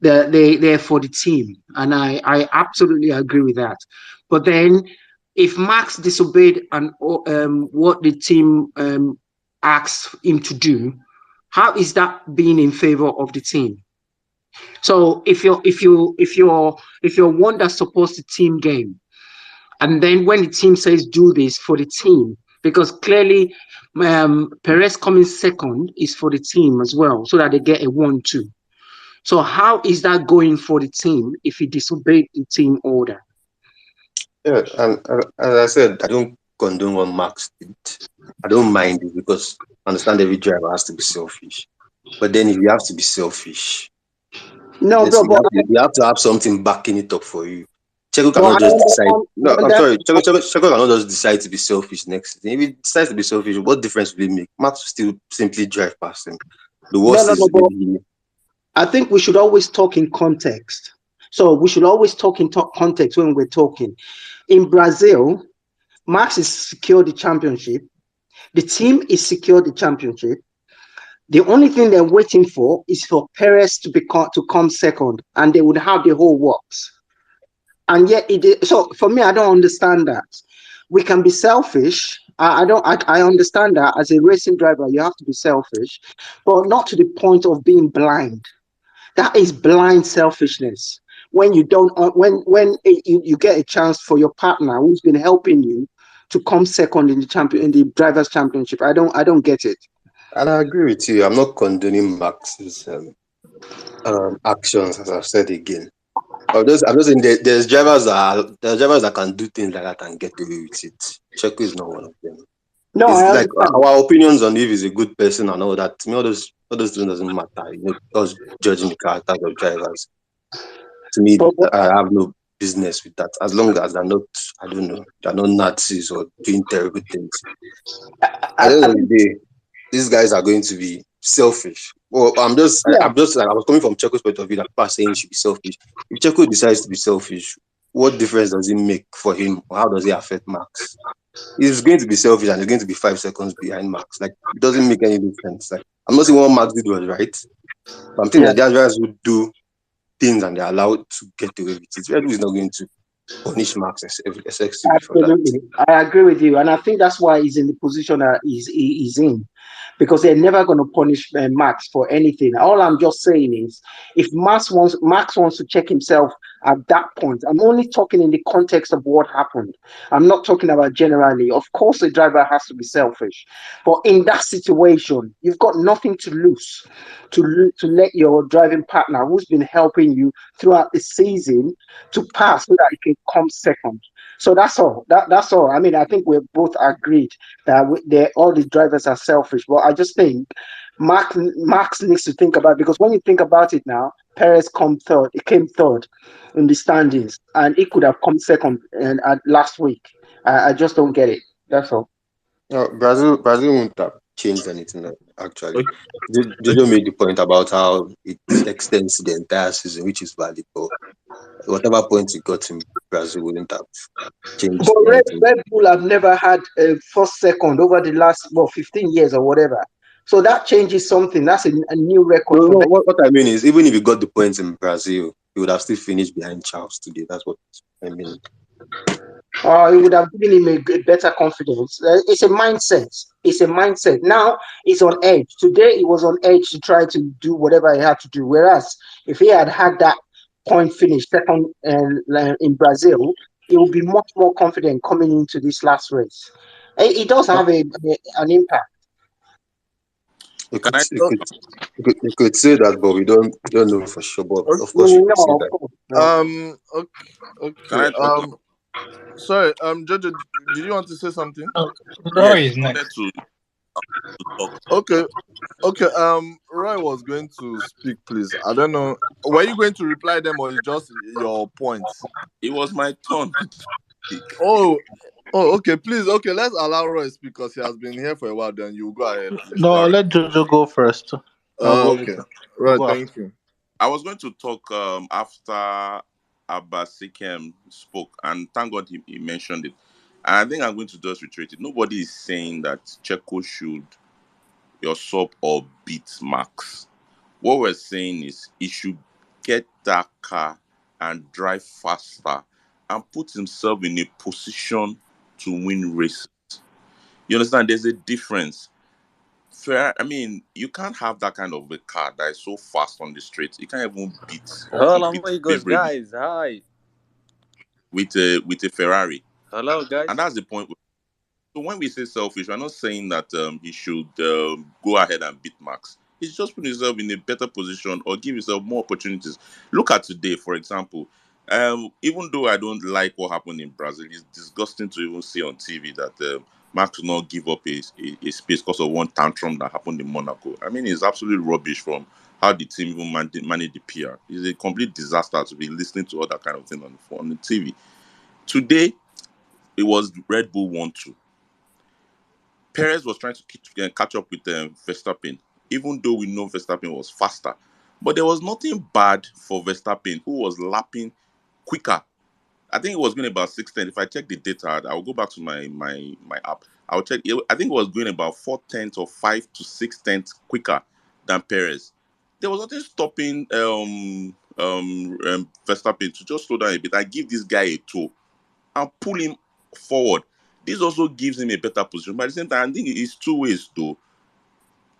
they're for the team, and I absolutely agree with that. But then, if Max disobeyed and what the team asked him to do, how is that being in favor of the team? So if you're one that supports the team game, and then when the team says do this for the team, because clearly Perez coming second is for the team as well, so that they get a 1-2. So how is that going for the team if he disobeyed the team order? Yeah, and as I said, I don't condone what Max did. I don't mind it because I understand every driver has to be selfish. But then if you have to be selfish, No, let's bro, see, but you have to have something backing it up for you. Checo but cannot I just decide. No, I'm understand. sorry. Checo cannot just decide to be selfish next season. If he decides to be selfish, what difference will it make? Max will still simply drive past him. The No, worst no, no, is but maybe I think we should always talk in context. So we should always talk in context when we're talking. In Brazil, Max is secured the championship. The team is secured the championship. The only thing they're waiting for is for Perez to come second, and they would have the whole works. And yet, so for me, I don't understand that. We can be selfish. I understand that as a racing driver, you have to be selfish, but not to the point of being blind. That is blind selfishness. When you don't, you get a chance for your partner who's been helping you to come second in the drivers' championship. I don't get it. and I agree with you. I'm not condoning Max's actions, as I've said again. I'm just saying there's drivers that can do things like that and get away with it. Checo is not one of them. No, It's I like understand. our opinions on if he's a good person and all that. To me, all those things doesn't matter. You know, us judging the character of drivers. To me, But I have no business with that. As long as they're not, I don't know, they're not Nazis or doing terrible things. At the end I of think, the day, these guys are going to be selfish. Well, yeah. I'm just like, I was coming from Checo's point of view that people are saying he should be selfish. If Checo decides to be selfish, what difference does it make for him? Or how does it affect Max? He's going to be selfish and he's going to be 5 seconds behind Max. Like, it doesn't make any difference. Like, I'm not saying what Max did was right, but I'm thinking Yeah. that there are drivers who do things and they're allowed to get away with it. Red Bull is not going to punish Max excessively for that. Absolutely, I agree with you, and I think that's why he's in the position that he's in, because they're never going to punish Max for anything. All I'm just saying is, if Max wants to check himself at that point. I'm only talking in the context of what happened. I'm not talking about generally. Of course, a driver has to be selfish, but in that situation, you've got nothing to lose to let your driving partner, who's been helping you throughout the season, to pass so that you can come second. So that's all. That's all. I mean, I think we're both agreed that all the drivers are selfish. But I just think Max needs to think about, because when you think about it now, Perez come third. He came third in the standings, and he could have come second and last week. I just don't get it. That's all. No, Brazil won't have changed anything actually. Okay, Jojo made the point about how it extends the entire season, which is valid. But whatever points he got in Brazil wouldn't have But changed anything. Red Bull have never had a first second over the last 15 years or whatever. So that changes something. That's a new record No, for no. them. What I mean is, even if he got the points in Brazil, he would have still finished behind Charles today. That's what I mean. It would have given him a better confidence. It's a mindset. It's a mindset. Now he's on edge. Today he was on edge to try to do whatever he had to do. Whereas if he had had that point finish second in Brazil, he would be much more confident coming into this last race. It does have an impact. You Can could, I you could, you could say that, but we don't know for sure. But okay. of course, you could say No, of that. course, no. Okay, can okay. I talk now? Sorry. Jojo, did you want to say something? Oh, Roy Yes, is I wanted next. to talk. Okay, okay. Roy was going to speak, please. I don't know. Were you going to reply them or is just your points? It was my turn to speak. Oh, oh, okay. Please, okay. Let's allow Roy speak because he has been here for a while. Then you go ahead, please. No, All right. let Jojo go first. I'll go Okay. later. You Right. go after. Thank you. I was going to talk after Abasikem spoke, and thank God he mentioned it. And I think I'm going to just reiterate it. Nobody is saying that Checo should usurp or beat Max. What we're saying is he should get that car and drive faster and put himself in a position to win races. You understand? There's a difference. Fair. I mean, you can't have that kind of a car that is so fast on the street. You can't even beat or Hello, compete amigos, favorably guys. Hi. with a Ferrari, Hello, and guys. that's the point. So when we say selfish, we're not saying that he should go ahead and beat Max. He's just put himself in a better position or give himself more opportunities. Look at today, for example. Even though I don't like what happened in Brazil, it's disgusting to even see on TV that Max will not give up a space because of one tantrum that happened in Monaco. I mean, it's absolutely rubbish from how the team even managed the PR. It's a complete disaster to be listening to all that kind of thing on the TV. Today, it was Red Bull 1-2. Perez was trying to catch up with Verstappen, even though we know Verstappen was faster. But there was nothing bad for Verstappen, who was lapping quicker. I think it was going about 6:10. If I check the data, I will go back to my app. I'll check. I think it was going about 4/10 or 5 to 6 tenths quicker than Perez. There was nothing stopping Verstappen to just slow down a bit and give this guy a tow and pull him forward. This also gives him a better position. But at the same time, I think it's two ways though.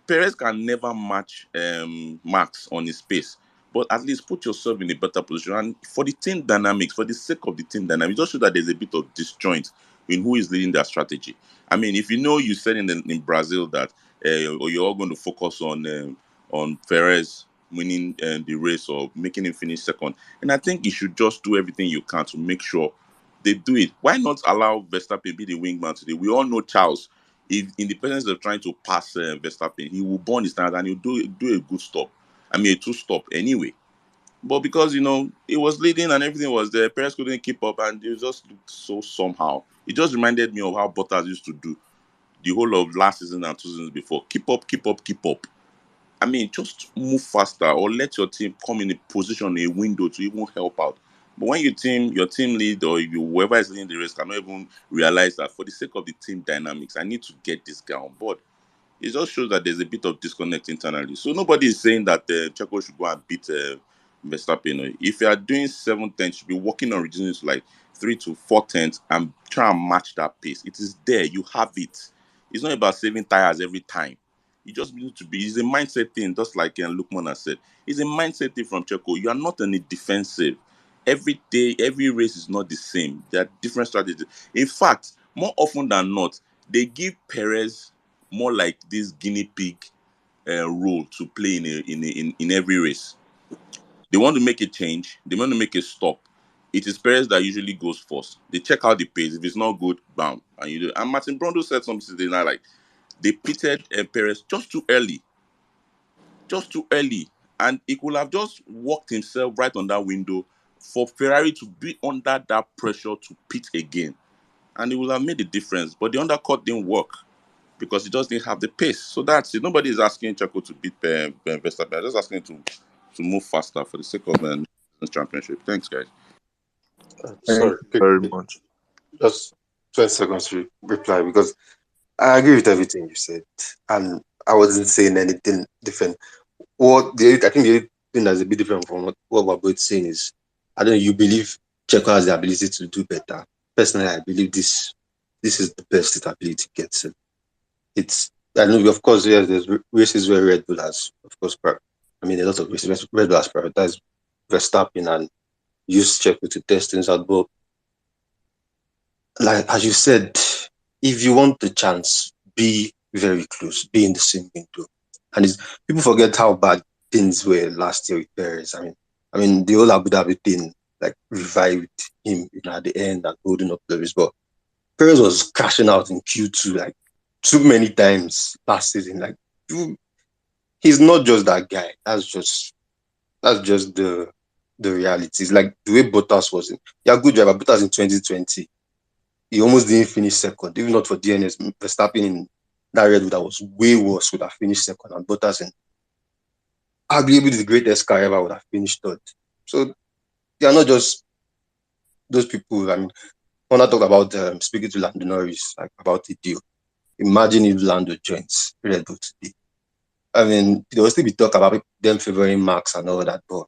Perez can never match Max on his pace, but at least put yourself in a better position. And for the team dynamics, for the sake of the team dynamics, just show that there's a bit of disjoint in who is leading their strategy. I mean, if you know you said in Brazil that or you're all going to focus on Perez winning the race or making him finish second, and I think you should just do everything you can to make sure they do it. Why not allow Verstappen be the wingman today? We all know Charles, if in the presence of trying to pass Verstappen, he will burn his tires and he'll do a good stop. I mean, a two stop anyway. But because he was leading and everything was there, Perez couldn't keep up, and it just looked so somehow. It just reminded me of how Bottas used to do the whole of last season and 2 seasons before. Keep up, keep up, keep up. I mean, just move faster or let your team come in a position, a window to even help out. But when your team lead or whoever is leading the race cannot even realize that for the sake of the team dynamics, I need to get this guy on board. It just shows that there's a bit of disconnect internally. So nobody is saying that Checo should go and beat Verstappen. If you are doing 7 tenths, you should be working on reducing it to like 3 to 4 tenths and try and match that pace. It is there. You have it. It's not about saving tires every time. You just need to be. It's a mindset thing, just like Lukman has said. It's a mindset thing from Checo. You are not in the defensive. Every day, every race is not the same. There are different strategies. In fact, more often than not, they give Perez more like this guinea pig role to play in every race. They want to make a change. They want to make a stop. It is Perez that usually goes first. They check out the pace. If it's not good, bam. And you do. And Martin Brundle said something today night like they pitted Perez just too early, just too early, and he could have just walked himself right on that window for Ferrari to be under that pressure to pit again, and it would have made a difference. But the undercut didn't work because he just didn't have the pace. So that's it. Nobody is asking Checo to beat Verstappen. They're just asking him to move faster for the sake of the championship. Thanks, guys. Thank Sorry, you very much. just 20 seconds to reply because I agree with everything you said, and I wasn't saying anything different. I think the only thing that's a bit different from what we're both saying is, I don't know, you believe Checo has the ability to do better. Personally, I believe this is the best its ability gets. It's I know, of course, yes, there's races where Red Bull has, of course, a lot of races Red Bull has prioritized Verstappen and used Checo to test things out, but like as you said, if you want the chance, be very close, be in the same window. And people forget how bad things were last year with Perez. I mean the whole Abu Dhabi thing like revived him, at the end and holding up the race. But Perez was crashing out in Q2 like too many times last season. Like he's not just that guy. That's just the reality. It's like the way Bottas was in. Yeah, good driver. Bottas in 2020 he almost didn't finish second. Even not for DNS, Verstappen in that Red Bull that was way worse would have finished second, and Bottas in arguably the greatest car ever would have finished third. So they are not just those people. I mean, when I talk about speaking to Lando Norris like about the deal, imagine if Lando joins Red Bull today. I mean, there will still be talk about them favoring Max and all that, but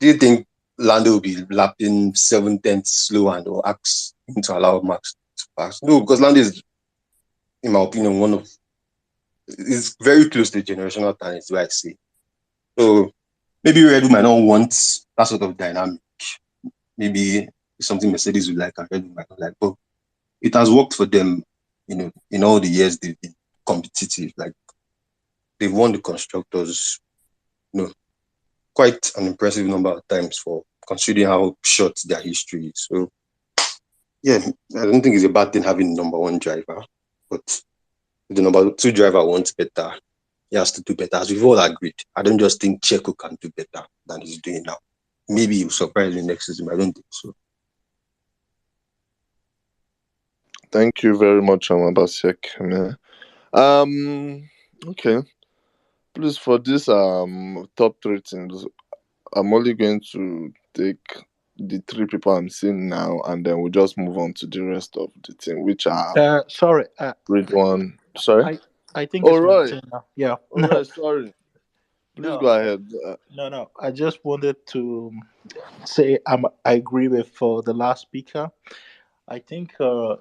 do you think Lando will be lapping 7 tenths slow and or ask him to allow Max to pass? No, because Lando is, in my opinion, one of is very close to generational talent, is what I say. So maybe Red Bull might not want that sort of dynamic. Maybe it's something Mercedes would like and Red Bull might not like. But it has worked for them, in all the years they've been competitive. Like they've won the constructors, quite an impressive number of times for considering how short their history is. So yeah, I don't think it's a bad thing having number one driver, but if the number two driver wants better, he has to do better. As we've all agreed, I don't just think Checo can do better than he's doing now. Maybe he'll surprise me next season, but I don't think so. Thank you very much, Abasiek. Yeah. Okay. Please, for this top three things, I'm only going to take the three people I'm seeing now, and then we'll just move on to the rest of the team, which are Sorry, Ridwan. Sorry. I think Oh, it's my Roy. turn now. Yeah. Oh, Roy. Sorry. Please No, go ahead. no. I just wanted to say I agree with the last speaker. I think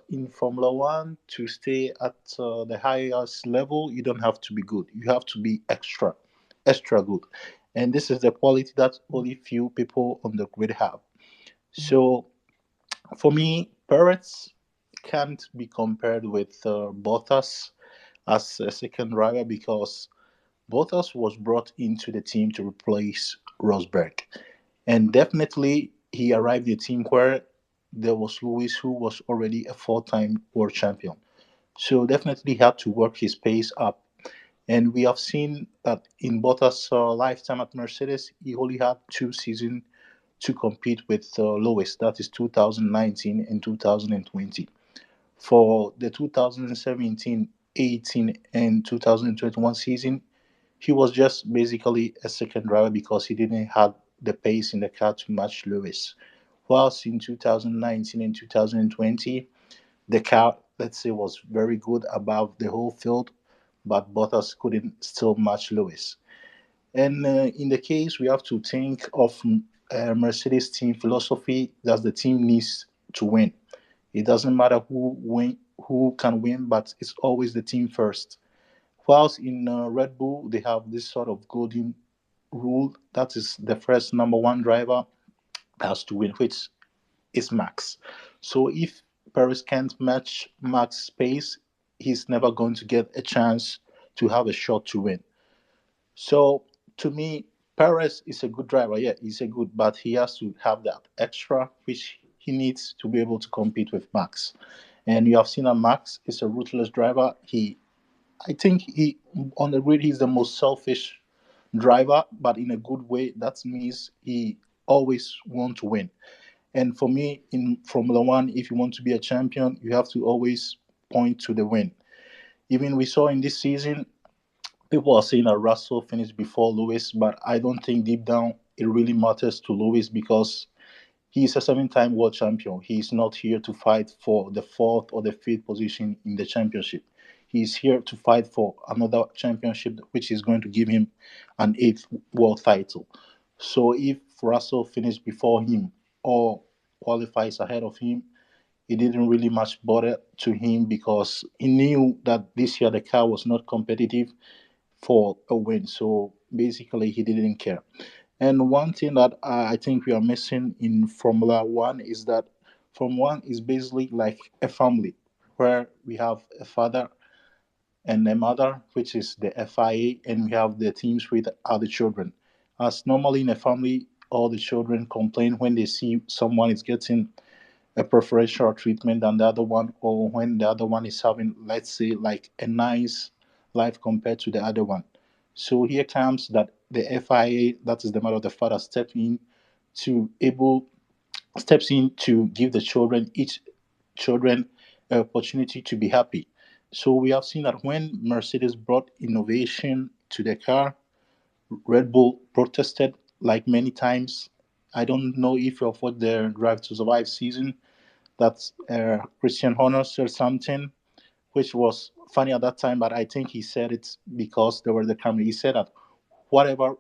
in Formula One to stay at the highest level, you don't have to be good. You have to be extra good, and this is the quality that only few people on the grid have. So for me, Perez can't be compared with Bottas as a second driver because Bottas was brought into the team to replace Rosberg. And definitely, he arrived in a team where there was Lewis, who was already a four-time world champion. So definitely had to work his pace up. And we have seen that in Bottas' lifetime at Mercedes, he only had 2 seasons to compete with Lewis. That is 2019 and 2020. For the 2017, 18, and 2021 season, he was just basically a second driver because he didn't have the pace in the car to match Lewis. Whilst in 2019 and 2020, the car, let's say, was very good above the whole field, but Bottas couldn't still match Lewis. And in the case, we have to think of Mercedes team philosophy that the team needs to win. It doesn't matter who can win, but it's always the team first. Whilst in Red Bull, they have this sort of golden rule that is the first number one driver has to win, which is Max. So if Perez can't match Max's pace, he's never going to get a chance to have a shot to win. So to me, Perez is a good driver. Yeah, he's a good, but he has to have that extra which he needs to be able to compete with Max. And you have seen that Max is a ruthless driver. I think he on the grid he's the most selfish driver, but in a good way. That means he always want to win. And for me, in Formula One, if you want to be a champion, you have to always point to the win. Even we saw in this season, people are saying that Russell finished before Lewis, but I don't think deep down it really matters to Lewis because he is a 7 time world champion. He is not here to fight for the fourth or the fifth position in the championship. He is here to fight for another championship, which is going to give him an eighth world title. So if Russell finished before him or qualifies ahead of him, it didn't really much bother to him because he knew that this year the car was not competitive for a win. So basically, he didn't care. And one thing that I think we are missing in Formula One is that Formula One is basically like a family where we have a father and a mother, which is the FIA, and we have the teams with other children. As normally in a family, all the children complain when they see someone is getting a preferential treatment than the other one, or when the other one is having, let's say, like a nice life compared to the other one. So here comes that the FIA, that is the mother of the father, to able steps in to give the children each children an opportunity to be happy. So we have seen that when Mercedes brought innovation to the car, Red Bull protested like many times. I don't know if you've watched the Drive to Survive season. That Christian Horner said something which was funny at that time, but I think he said it because there were the camera. He said that whatever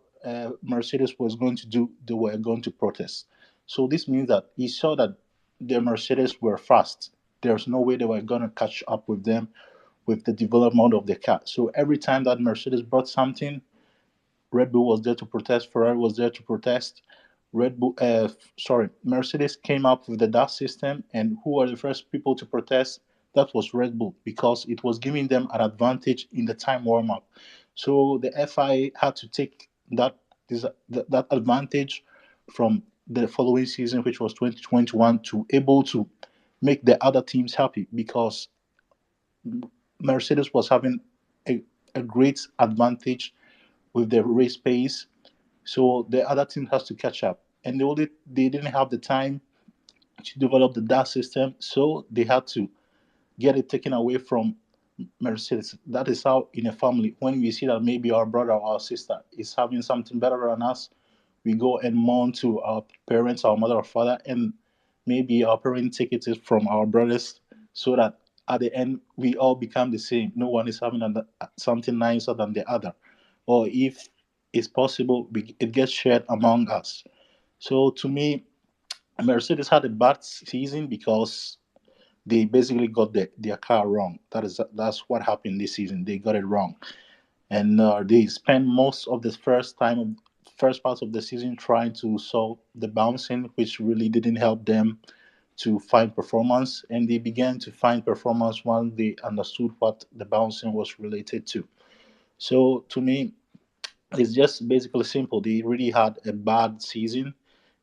Mercedes was going to do, they were going to protest. So this means that he saw that the Mercedes were fast. There's no way they were going to catch up with them with the development of the car. So every time that Mercedes brought something, Red Bull was there to protest. Ferrari was there to protest. Mercedes came up with the DAS system, and who were the first people to protest? That was Red Bull because it was giving them an advantage in the time warm up. So the FIA had to take that advantage from the following season, which was 2021, to able to make the other teams happy because Mercedes was having a great advantage with the race pace, so the other team has to catch up. And they didn't have the time to develop the DAS system, so they had to get it taken away from Mercedes. That is how in a family, when we see that maybe our brother or our sister is having something better than us, we go and mourn to our parents, our mother or father, and maybe our parents take it from our brothers so that at the end we all become the same. No one is having something nicer than the other. Or if it's possible, it gets shared among us. So to me, Mercedes had a bad season because they basically got their car wrong. That's what happened this season. They got it wrong, and they spent most of the first part of the season trying to solve the bouncing, which really didn't help them to find performance. And they began to find performance when they understood what the bouncing was related to. So to me, it's just basically simple. They really had a bad season,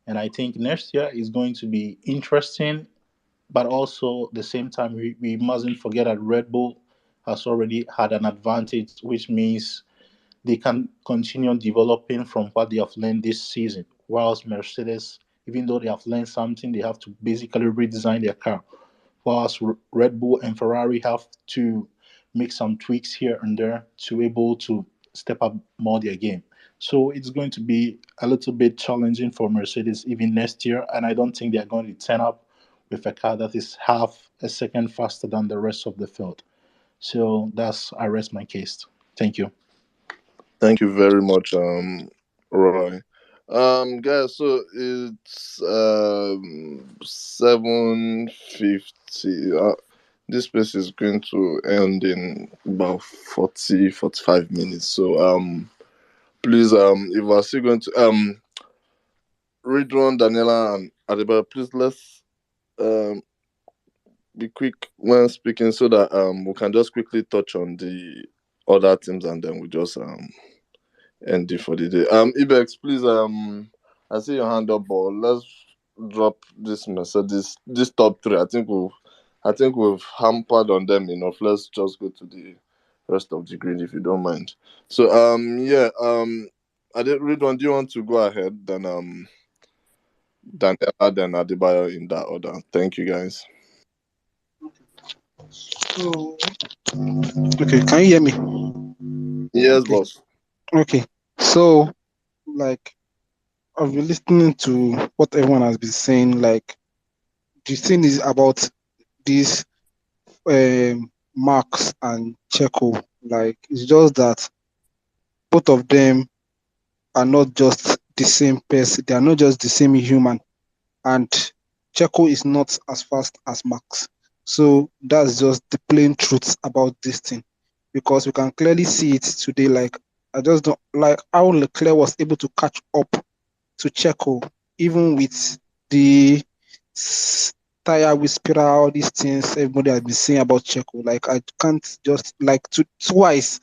and I think next year is going to be interesting. But also, at the same time, we mustn't forget that Red Bull has already had an advantage, which means they can continue developing from what they have learned this season. Whilst Mercedes, even though they have learned something, they have to basically redesign their car. Whilst Red Bull and Ferrari have to make some tweaks here and there to able to step up more their game. So it's going to be a little bit challenging for Mercedes even next year, and I don't think they're going to turn up with a car that is half a second faster than the rest of the field. So I rest my case. Thank you. Thank you very much, Roy. Guys, so it's 7:50. This place is going to end in about 40-45 minutes. So please, if we're still going to Ridwan, Daniela, and Adiba, please let's um be quick when speaking so that we can just quickly touch on the other teams and then we just end it for the day. Ibex, please I see your hand up, but let's drop this message. This top three. I think we've hampered on them enough. Let's just go to the rest of the grid if you don't mind. So yeah I did read one. Do you want to go ahead? Then Daniela, then Adebayo in that order. Thank you guys. So, okay, can you hear me? Yes, Okay, boss. okay. So, like, I've been listening to what everyone has been saying. Like, the thing is about these Max and Checo. Like, it's just that both of them are not just the same person. They are not just the same human. And Checo is not as fast as Max. So that's just the plain truth about this thing. Because we can clearly see it today. Like, I just don't like how Leclerc was able to catch up to Checo, even with the tire whisperer, all these things everybody has been saying about Checo. Like, I can't just like twice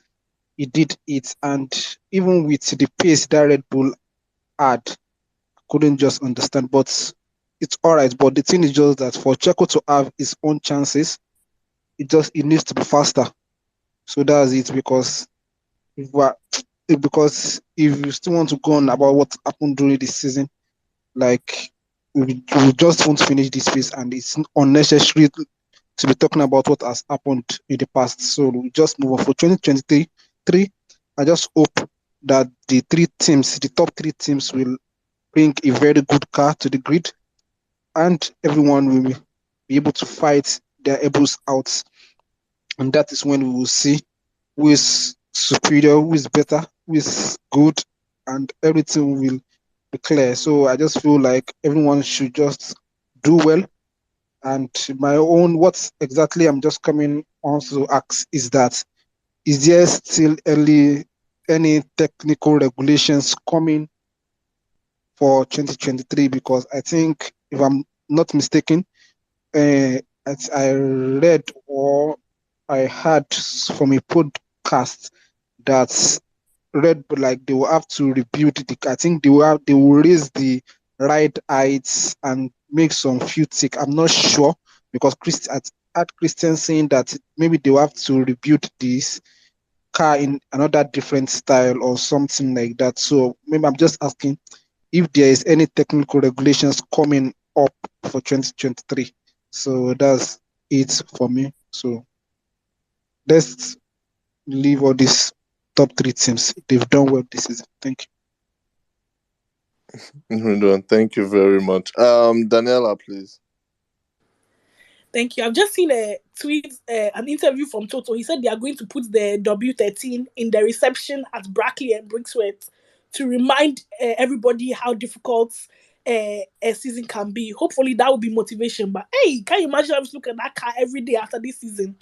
he did it, and even with the pace that Red Bull had, couldn't just understand. But it's all right. But the thing is just that for Checo to have his own chances, it needs to be faster. So that's it. Because if you still want to go on about what happened during the season, like, we just won't finish this phase, and it's unnecessary to be talking about what has happened in the past. So we just move on for 2023. I just hope that the top three teams, will bring a very good car to the grid, and everyone will be able to fight their elbows out. And that is when we will see who is superior, who is better, who is good, and everything will be clear. So I just feel like everyone should just do well. And my own, what exactly I'm just coming on to ask is that, is there still any technical regulations coming for 2023? Because I think, if I'm not mistaken, as I read or I heard from a podcast that Red Bull, like, they will have to rebuild I think they will raise the ride heights and make some few tick. I'm not sure, because I had Christian saying that maybe they will have to rebuild this car in another different style or something like that. So maybe I'm just asking if there is any technical regulations coming up for 2023. So that's it for me. So let's leave all these top three teams. They've done well this season. Thank Ridwan, thank you very much. Daniela, please. Thank you. I've just seen a tweet, an interview from Toto. He said they are going to put the W13 in the reception at Brackley and Brixworth to remind everybody how difficult a season can be. Hopefully, that will be motivation. But hey, can you imagine having to look at that car every day after this season?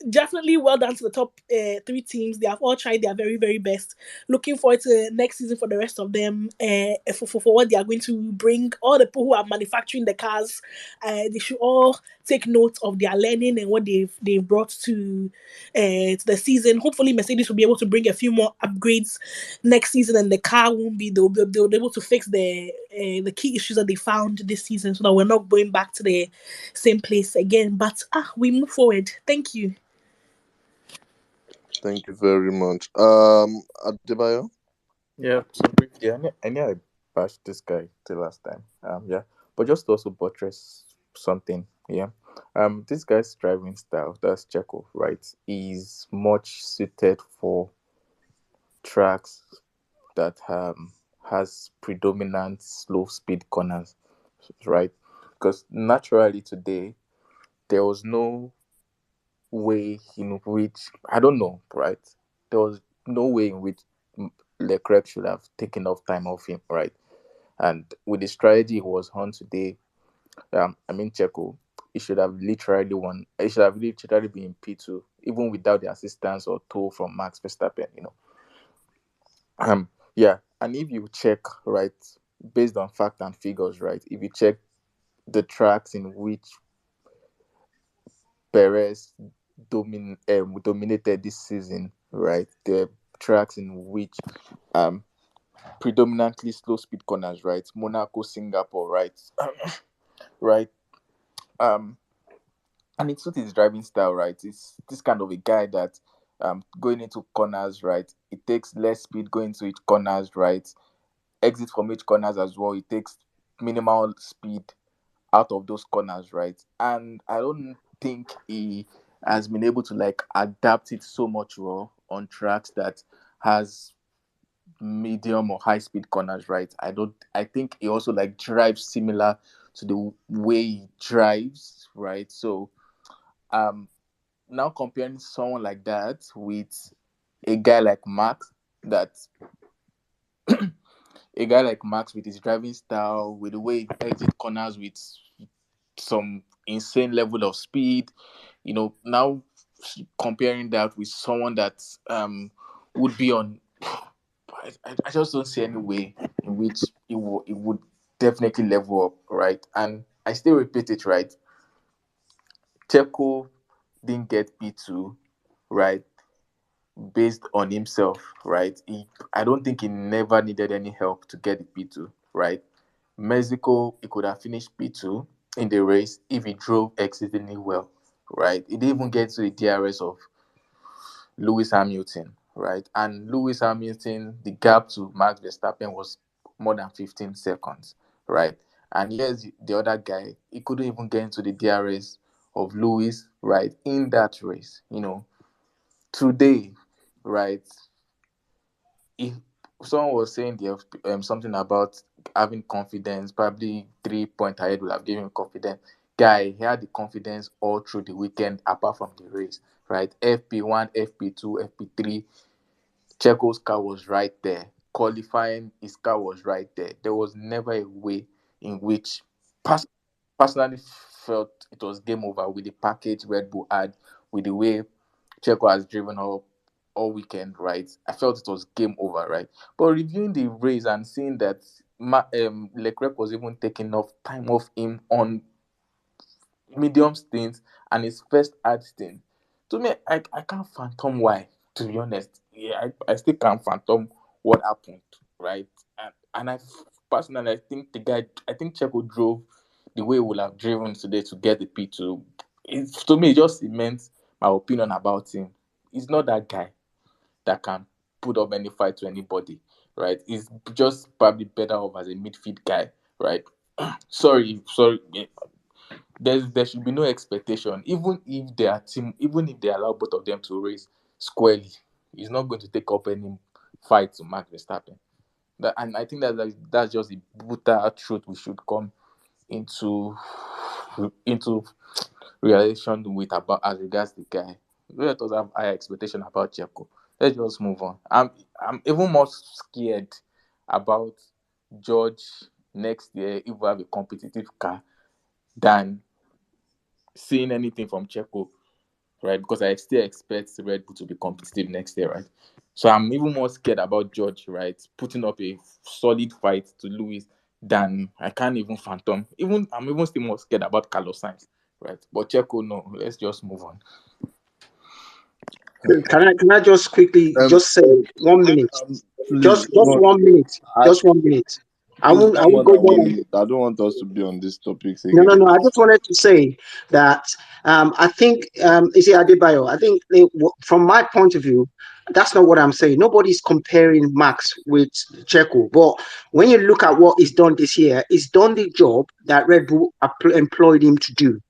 Definitely well done to the top three teams. They have all tried their very, very best. Looking forward to next season for the rest of them, for what they are going to bring. All the people who are manufacturing the cars, they should all take note of their learning and what they've brought to the season. Hopefully, Mercedes will be able to bring a few more upgrades next season, and the car won't be. They'll be able to fix the key issues that they found this season, so that we're not going back to the same place again. But we move forward. Thank you. Thank you very much. Adebayo. Yeah, so briefly, I knew I bashed this guy the last time. Yeah, but just to also buttress something. Yeah, this guy's driving style, that's Checo, right, is much suited for tracks that has predominant slow speed corners, right? Because naturally today there was no way in which, I don't know, right? There was no way in which Leclerc should have taken off time off him, right? And with the strategy he was on today, Checo, he should have literally won. He should have literally been P2, even without the assistance or tow from Max Verstappen. Yeah, and if you check, right, based on fact and figures, right? If you check the tracks in which Perez dominated this season, right? The tracks in which um predominantly slow speed corners, right? Monaco, Singapore, right? right. Um, and it's not his driving style, right? It's this kind of a guy that going into corners, right? It takes less speed going to each corners, right? Exit from each corners as well. It takes minimal speed out of those corners, right? And I don't think he has been able to like adapt it so much well on tracks that has medium or high speed corners, right? I think he also like drives similar to the way he drives, right? So um now comparing someone like that with a guy like Max, that a guy like Max with his driving style, with the way he exit corners with some insane level of speed, now comparing that with someone that would be on, I just don't see any way in which it would definitely level up, right? And I still repeat it, right? Checo didn't get P2, right? Based on himself, right? I don't think he never needed any help to get the P2, right? Mexico, he could have finished P2 in the race if he drove exceedingly well, right? He didn't even get to the DRS of Lewis Hamilton, right? And Lewis Hamilton, the gap to Max Verstappen was more than 15 seconds, right? And here's the other guy, he couldn't even get into the DRS of Lewis, right? In that race, today, right? If someone was saying they have something about having confidence, probably 3 point ahead would have given him confidence. Guy, he had the confidence all through the weekend, apart from the race, right? FP1, FP2, FP3, Checo's car was right there. Qualifying, his car was right there. There was never a way in which pers- personally felt it was game over with the package Red Bull had, with the way Checo has driven all weekend, right? I felt it was game over, right? But reviewing the race and seeing that Leclerc was even taking off time off him on medium stints and his first hard stint. To me, I can't fathom why, to be honest. Yeah, I still can't fathom what happened, right? And personally, I think Checo drove the way he would have driven today to get the P2. To me, it just cements my opinion about him. He's not that guy that can put up any fight to anybody, right? He's just probably better off as a midfield guy, right? sorry, there should be no expectation. Even if they allow both of them to race squarely, he's not going to take up any fight to Max Verstappen. And I think that's just the brutal truth we should come into relation with about as regards the guy. Let us have high expectation about Checo. Let's just move on. I'm even more scared about George next year if we have a competitive car than seeing anything from Checo, right? Because I still expect Red Bull to be competitive next year, right? So I'm even more scared about George, right? Putting up a solid fight to Lewis than I can't even phantom. I'm even still more scared about Carlos Sainz, right? But Checo, no. Let's just move on. Can I just quickly Um, just say 1 minute? please, Just 1 minute. I, Just 1 minute. please, I not more won't go than more one than minute. I don't want us to be on these topics no, no, again. no. I just wanted to say that I think is it Adebayo? I think from my point of view, that's not what I'm saying. Nobody's comparing Max with Checo, but when you look at what he's done this year, he's done the job that Red Bull employed him to do.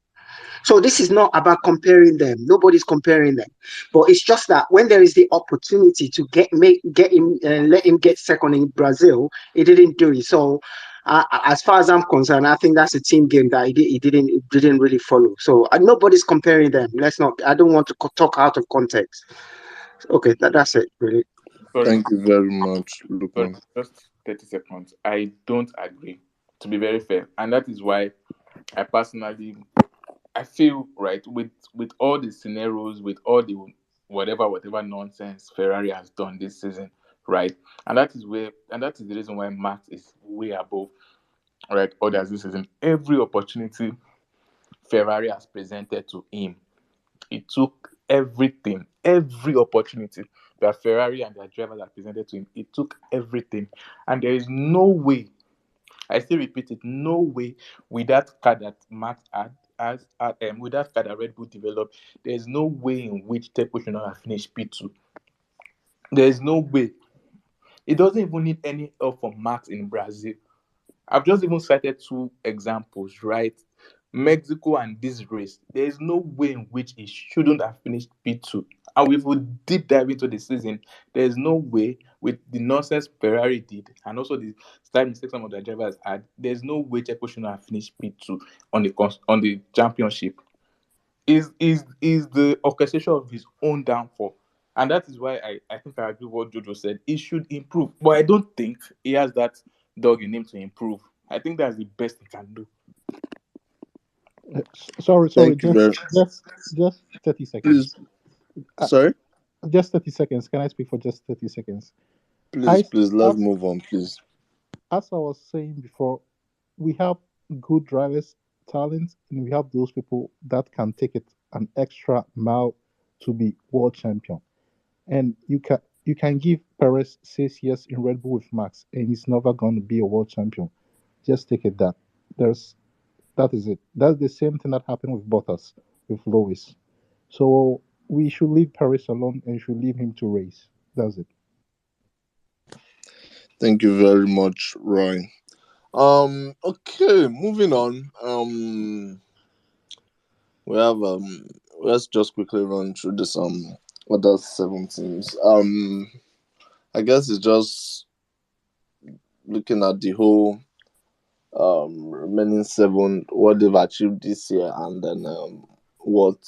So this is not about comparing them. Nobody's comparing them, but it's just that when there is the opportunity to get him, let him get second in Brazil, he didn't do it. So, as far as I'm concerned, I think that's a team game that he didn't really follow. So nobody's comparing them. Let's not. I don't want to talk out of context. Okay, that's it. Really. Sorry, Thank you very much, sorry, Lukman. just 30 seconds. I don't agree, to be very fair. And that is why I personally I feel right with all the scenarios, with all the whatever nonsense Ferrari has done this season, right? And that is the reason why Max is way above, right, others this season. Every opportunity Ferrari has presented to him, he took everything, every opportunity that Ferrari and their drivers have presented to him. He took everything, and there is no way. I still repeat it, no way with that car that Max had, with that car that Red Bull developed, there is no way in which Teco should not have finished P2. There is no way. It doesn't even need any help from Max in Brazil. I've just even cited two examples, right? Mexico and this race. There is no way in which it shouldn't have finished P2. And if we deep dive into the season, there is no way with the nonsense Ferrari did and also the style mistakes some of the drivers had. There's no way Checo shouldn't have finished P2 on the championship. Is the orchestration of his own downfall. And that is why I think I agree with what Jojo said. He should improve. But I don't think he has that dog in him to improve. I think that's the best he can do. Sorry, Thank you very. just 30 Please, seconds. Uh, sorry. just 30 seconds. Can I speak for just 30 seconds? Please, I, please, let's as, move on, please. as I was saying before, we have good drivers, talent, and we have those people that can take it an extra mile to be world champion. And you can give Perez 6 years in Red Bull with Max, and he's never going to be a world champion. Just take it that. There's that is it. That's the same thing that happened with Bottas, with Lewis. So we should leave Paris alone and should leave him to race. That's it. Thank you very much, Roy. Okay, moving on. We have let's just quickly run through this other 7 teams. I guess it's just looking at the whole remaining seven, what they've achieved this year, and then what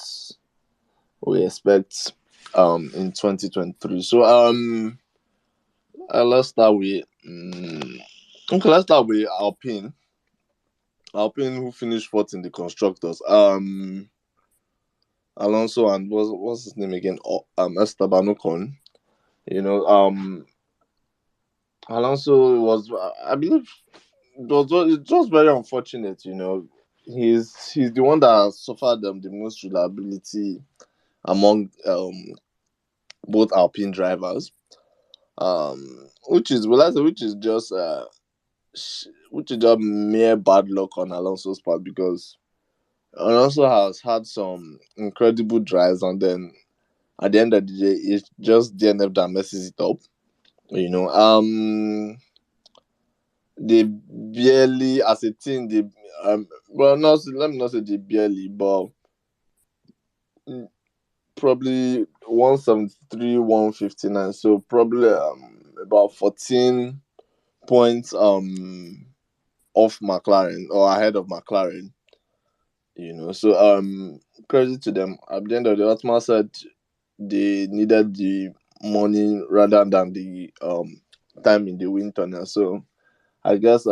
we expect in 2023. So let's start with okay, let's start with Alpine. Alpine, who finished fourth in the constructors. Alonso and what's his name again? Esteban Ocon. You know, Alonso was, I believe, it's just very unfortunate. You know, he's the one that has suffered the most reliability among both Alpine drivers. Which is well, I say, which is just mere bad luck on Alonso's part because Alonso has had some incredible drives, and then at the end of the day, it's just DNF that messes it up. You know, they barely, as a team, they well, not let me not say they barely, but probably 173, 159. So probably about 14 points off McLaren or ahead of McLaren. You know, so credit to them. At the end of the day, Otmar said they needed the money rather than the time in the wind tunnel. So I guess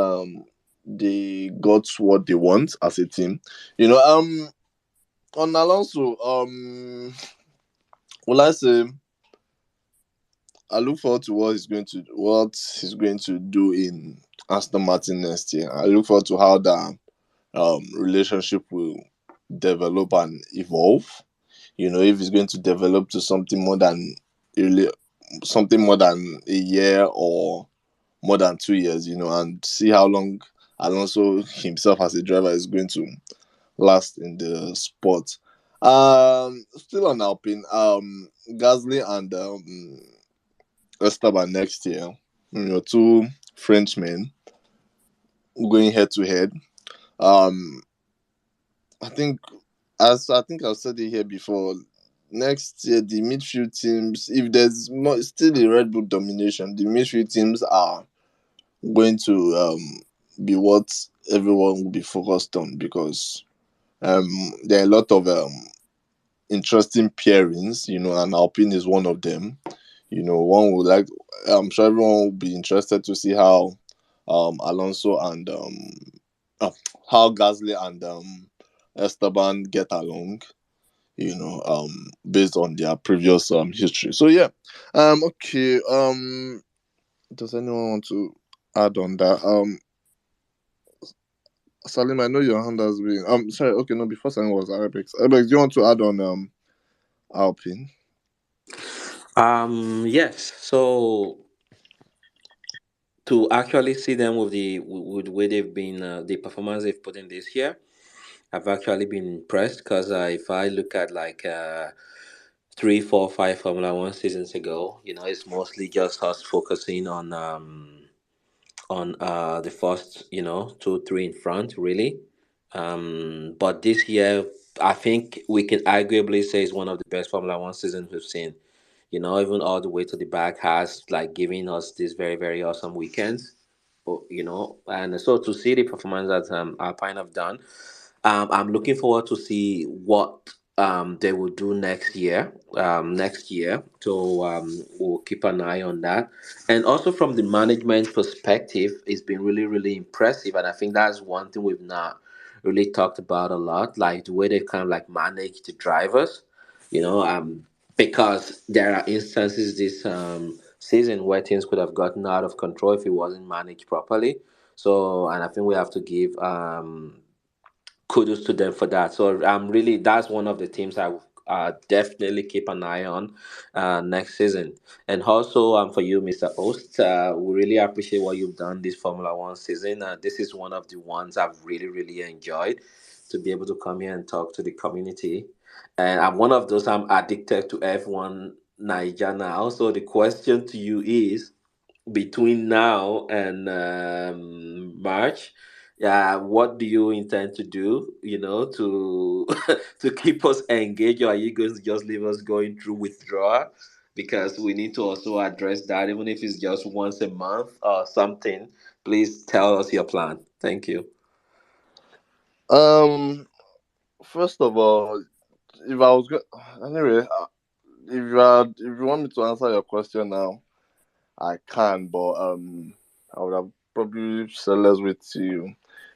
they got what they want as a team. You know, on Alonso, well, I say I look forward to what he's going to do in Aston Martin next year. I look forward to how the relationship will develop and evolve. You know, if it's going to develop to really something more than a year or more than 2 years, you know, and see how long Alonso himself as a driver is going to last in the sport. Still on Alpine, Gasly and Esteban next year. You know, two Frenchmen going head to head. Um, I think, as I think I've said it here before, next year the midfield teams, if there's more, still a Red Bull domination, the midfield teams are going to be what everyone will be focused on because there are a lot of interesting pairings, you know, and Alpine is one of them. You know, I'm sure everyone will be interested to see how Alonso and how Gasly and Esteban get along, you know, based on their previous history. So yeah. Okay. Does anyone want to add on that? Salim, I know your hand has been. Sorry. Okay, no. Before Salim was Arabic. Arabic, do you want to add on Alpine? Yes. So to actually see them with the way they've been, the performance they've put in this year, I've actually been impressed because if I look at like 3, 4, 5 Formula One seasons ago, it's mostly just us focusing on the first, 2, 3 in front, really. But this year, I think we can arguably say it's one of the best Formula One seasons we've seen. Even all the way to the back has like giving us these very, very awesome weekends. But, and so to see the performance that Alpine have done, I'm looking forward to see what they will do next year. So we'll keep an eye on that. And also from the management perspective, it's been really, really impressive. And I think that's one thing we've not really talked about a lot, like the way they kind of like manage the drivers. You know, because there are instances this season where things could have gotten out of control if it wasn't managed properly. So, and I think we have to give kudos to them for that. So I'm really that's one of the teams I definitely keep an eye on next season. And also for you, Mr. Ost, we really appreciate what you've done this Formula One season. This is one of the ones I've really really enjoyed to be able to come here and talk to the community. And I'm one of those I'm addicted to F1 Niger now. So the question to you is between now and March, yeah, what do you intend to do, to to keep us engaged, or are you going to just leave us going through withdrawal? Because we need to also address that, even if it's just once a month or something. Please tell us your plan. Thank you. Um, First of all, if I was anyway, if you want me to answer your question now, I can, but I would have probably said let's wait till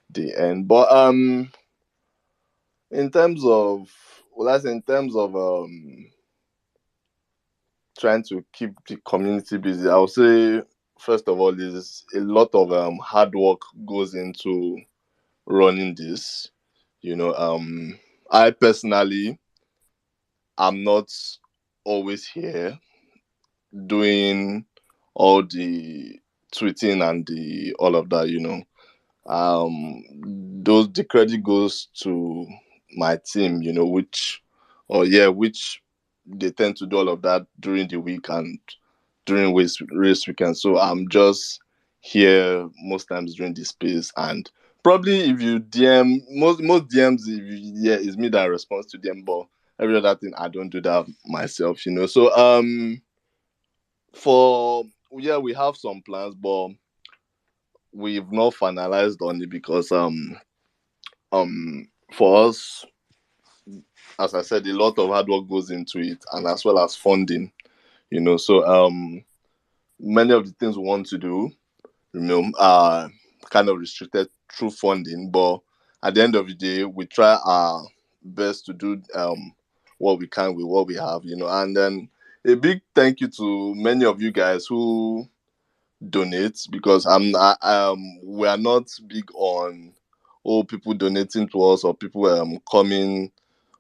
the end. But in terms of, well, that's in terms of trying to keep the community busy, I would say first of all is a lot of hard work goes into running this. You know, I personally am not always here doing all the tweeting and the all of that. Those the credit goes to my team, which they tend to do all of that during the week and during race weekend. So I'm just here most times during the space, and probably if you DM most DMs, if you, yeah, it's me that responds to them, but every other thing I don't do that myself. So for yeah, we have some plans, but we've not finalized on it because for us, as I said, a lot of hard work goes into it, and as well as funding. So many of the things we want to do, are kind of restricted through funding, but at the end of the day, we try our best to do what we can with what we have. And then a big thank you to many of you guys who donate, because we are not big on people donating to us, or people coming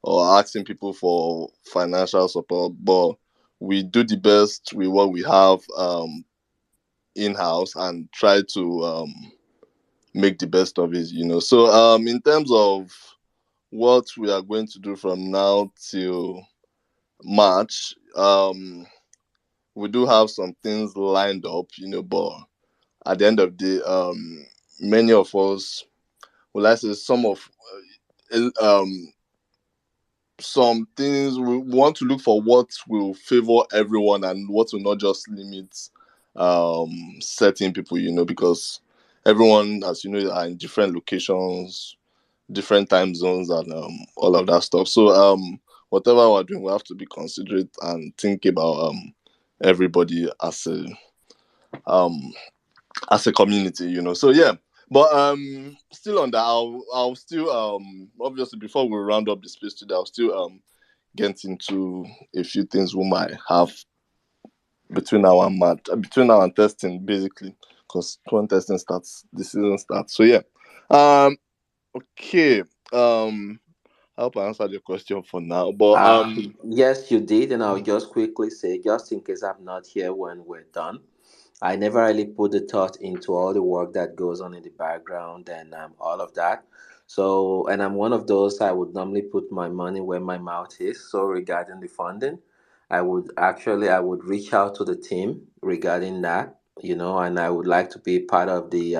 or asking people for financial support, but we do the best with what we have in house and try to make the best of it. So in terms of what we are going to do from now till March, we do have some things lined up, but at the end of the day, many of us, well, I say some things we want to look for what will favor everyone and what will not just limit certain people, because everyone, as you know, are in different locations, different time zones, and all of that stuff. So whatever we're doing, we have to be considerate and think about everybody um as a community. So yeah. But still on that, I'll still obviously before we round up the space today, I'll still get into a few things we might have between now and testing, basically, because when testing starts, the season starts. So yeah, um, okay, I hope I answered your question for now. But Yes, you did, and I'll just quickly say, just in case I'm not here when we're done, I never really put the thought into all the work that goes on in the background and all of that. So, and I'm one of those, I would normally put my money where my mouth is. So, regarding the funding, I would reach out to the team regarding that, and I would like to be part of the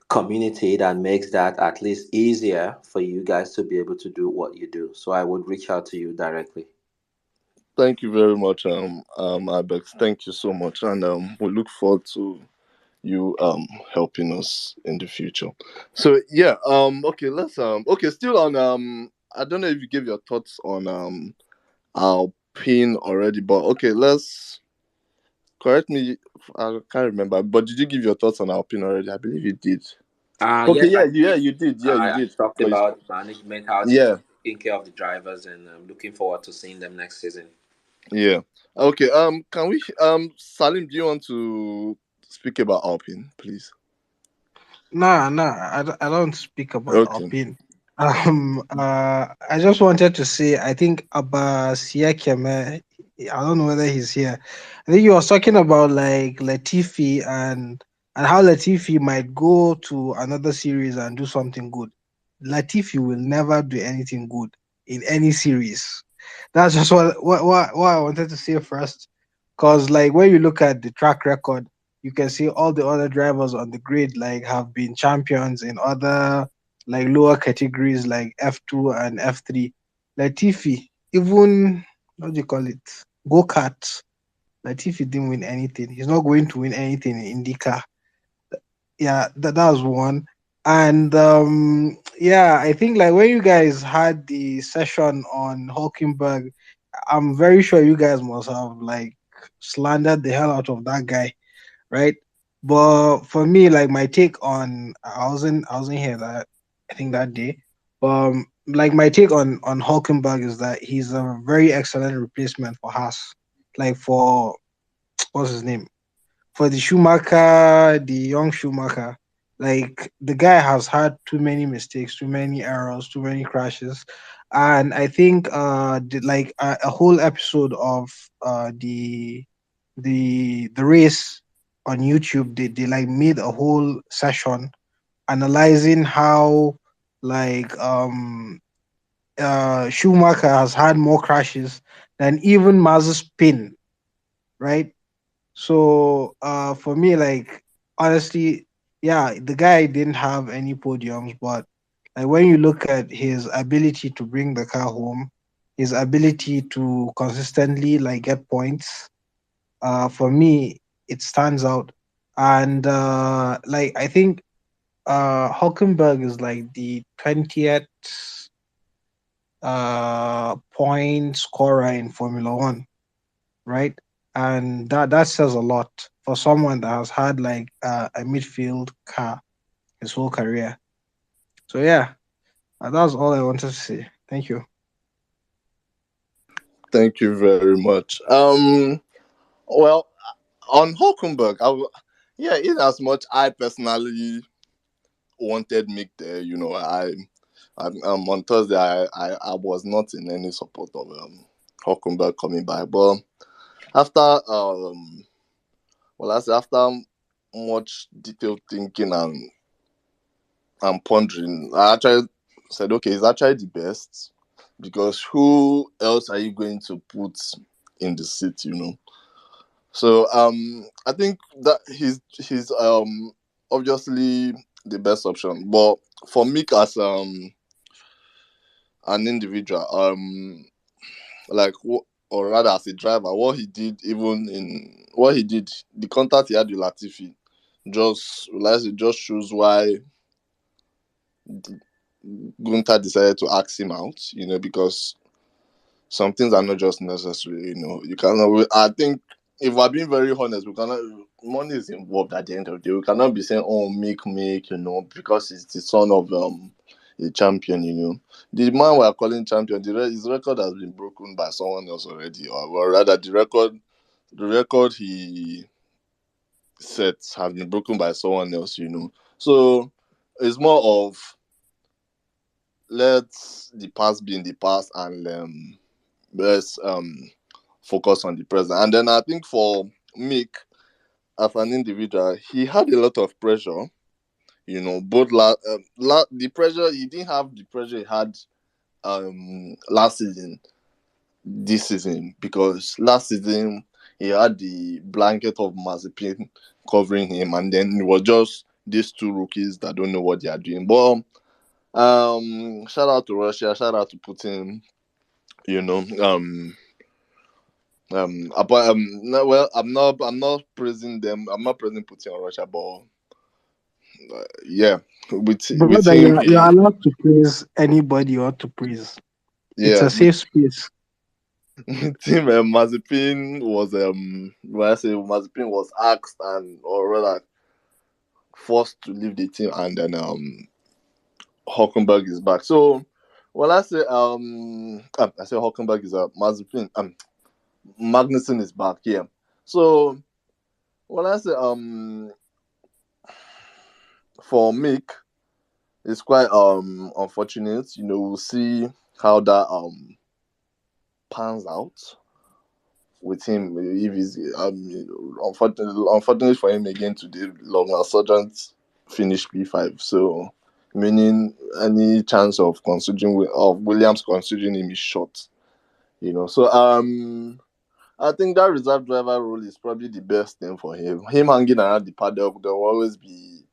community that makes that at least easier for you guys to be able to do what you do. So, I would reach out to you directly. thank you very much, Ibex. Thank you so much, and we look forward to you helping us in the future. So yeah, okay, let's okay, still on I don't know if you gave your thoughts on our pin already, but okay, let's correct me. I can't remember, but did you give your thoughts on our pin already? I believe you did. Okay, Yes, I yeah, did. you did. Yeah, you I did. talked 'Cause- about management, how to yeah, taking care of the drivers, and I'm looking forward to seeing them next season. yeah. Okay, can we Salim, do you want to speak about our pin, please? I don't speak about Okay. opinion. I just wanted to say, I think Abba Siakeme, I don't know whether he's here. I think he was talking about like Latifi and how Latifi might go to another series and do something good. Latifi will never do anything good in any series. That's just what I wanted to say first. Because like when you look at the track record, you can see all the other drivers on the grid like have been champions in other like lower categories like F2 and F3. Latifi, even what do you call it? Go kart. Latifi didn't win anything. He's not going to win anything in IndyCar. Yeah, that was one. And yeah, I think like when you guys had the session on Hulkenberg, I'm very sure you guys must have like slandered the hell out of that guy, right? But for me, like my take on I wasn't here that I think that day. Like my take on Hulkenberg is that he's a very excellent replacement for Haas. Like for what's his name? For the Schumacher, the young Schumacher. Like the guy has had too many mistakes, too many errors, too many crashes, and I think like a whole episode of the race on YouTube, they like made a whole session analyzing how like Schumacher has had more crashes than even Mazepin, right? So for me, like honestly, yeah, the guy didn't have any podiums, but like when you look at his ability to bring the car home, his ability to consistently like get points, for me it stands out. And like I think Hulkenberg is like the 20th point scorer in Formula One, right? And that says a lot for someone that has had like a midfield car his whole career. So yeah, that's all I wanted to say. Thank you. Thank you very much. Well, on Hulkenberg, yeah, in as much I personally wanted Mick there, on Thursday I was not in any support of Hulkenberg coming back, but after I say after much detailed thinking and pondering, I actually said, okay, he's actually the best because who else are you going to put in the seat? So I think that he's obviously the best option. But for Mick as an individual, like or rather as a driver, what he did, the contact he had with Latifi, just shows why Gunther decided to ask him out. Because some things are not just necessary. You cannot. I think if we're being very honest, we cannot. Money is involved at the end of the day. We cannot be saying, "Oh, make," because he's the son of a champion. The man we are calling champion, his record has been broken by someone else already, or rather, the record the record he set has been broken by someone else, So it's more of let the past be in the past and let's focus on the present. And then I think for Mick, as an individual, he had a lot of pressure. Both the pressure he didn't have the pressure he had last season, this season, because last season he had the blanket of Mazepin covering him, and then it was just these two rookies that don't know what they are doing. But shout out to Russia, shout out to Putin. You know, but no, well, I'm not praising them. I'm not praising Putin or Russia, but yeah, with Brother, him, you're allowed to praise anybody you want to praise. It's yeah, a safe space. with him, Mazepin was when I say Mazepin was asked and or rather forced to leave the team, and then Hockenberg is back. So when I say Hockenberg is Mazepin, Magnussen is back. Yeah. So when I say for Mick, it's quite unfortunate. We'll see how that pans out with him. If he's unfortunately for him again today, Logan Sargent finished P5. So meaning any chance of Williams considering him is short. So I think that reserve driver role is probably the best thing for him. Him hanging around the paddock, there will always be,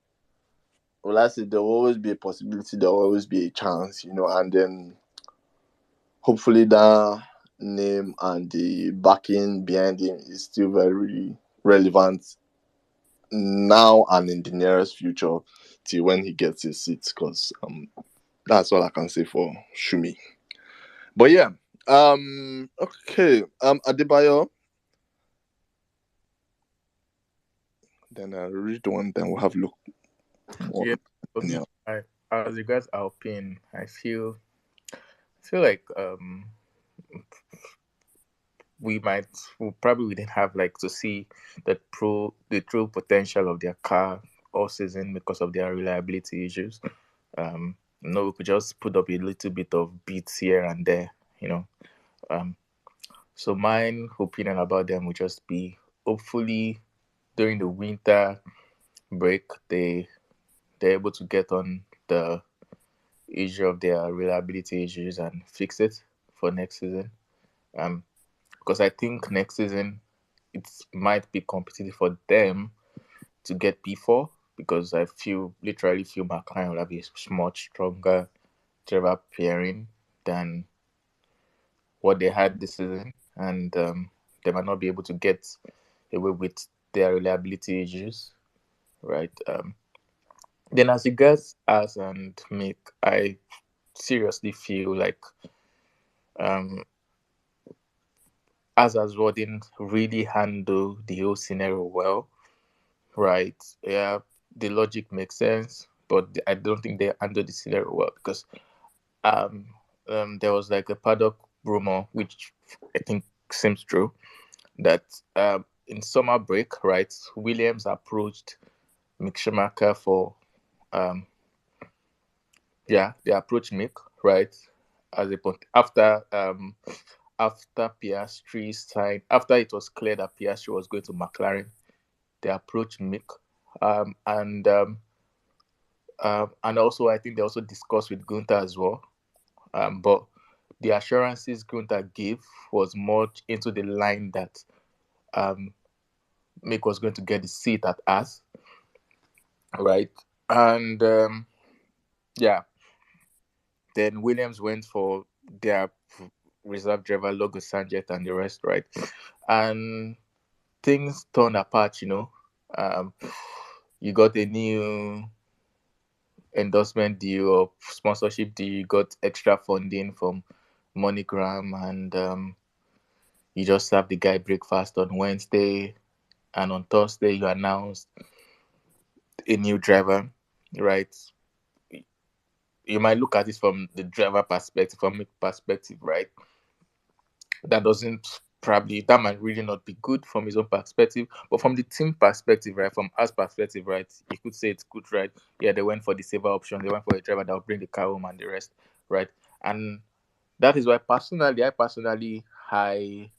well, I say there will always be a possibility, there will always be a chance, and then hopefully that name and the backing behind him is still very relevant now and in the nearest future till when he gets his seat, because that's all I can say for Shumi. But yeah, okay, Adebayo. Then I'll read one, then we'll have a look. Yeah. Yeah. As regards Alpine, I feel like we probably didn't have like to see the true potential of their car all season because of their reliability issues. No, we could just put up a little bit of beats here and there, you know. So my opinion about them would just be hopefully during the winter break they're able to get on the issue of their reliability issues and fix it for next season. Because I think next season it might be competitive for them to get P4 because I literally feel McLaren will have a much stronger driver pairing than what they had this season, and they might not be able to get away with their reliability issues, right? Then as regards us and Mick, I seriously feel like um, us as well didn't really handle the whole scenario well, right? Yeah, the logic makes sense, but I don't think they handled the scenario well because um, there was like a paddock rumor, which I think seems true, that in summer break, right, Williams approached Mick Schumacher for they approached Mick, right, as a after Piastri signed, after it was clear that Piastri was going to McLaren, they approached Mick, and also I think they also discussed with Gunther as well, but the assurances Gunther gave was more into the line that Mick was going to get the seat at us, right, and yeah, then Williams went for their reserve driver Logo Sanchez and the rest, right, and things turned apart, you got a new endorsement deal or sponsorship deal, you got extra funding from MoneyGram, and you just serve the guy breakfast on Wednesday, and on Thursday you announced a new driver, right? You might look at it from the driver perspective, from Mick perspective, right? That doesn't probably that might really not be good from his own perspective, but from the team perspective, right? From us perspective, right? You could say it's good, right? Yeah, they went for the safer option. They went for a driver that will bring the car home and the rest, right? And that is why I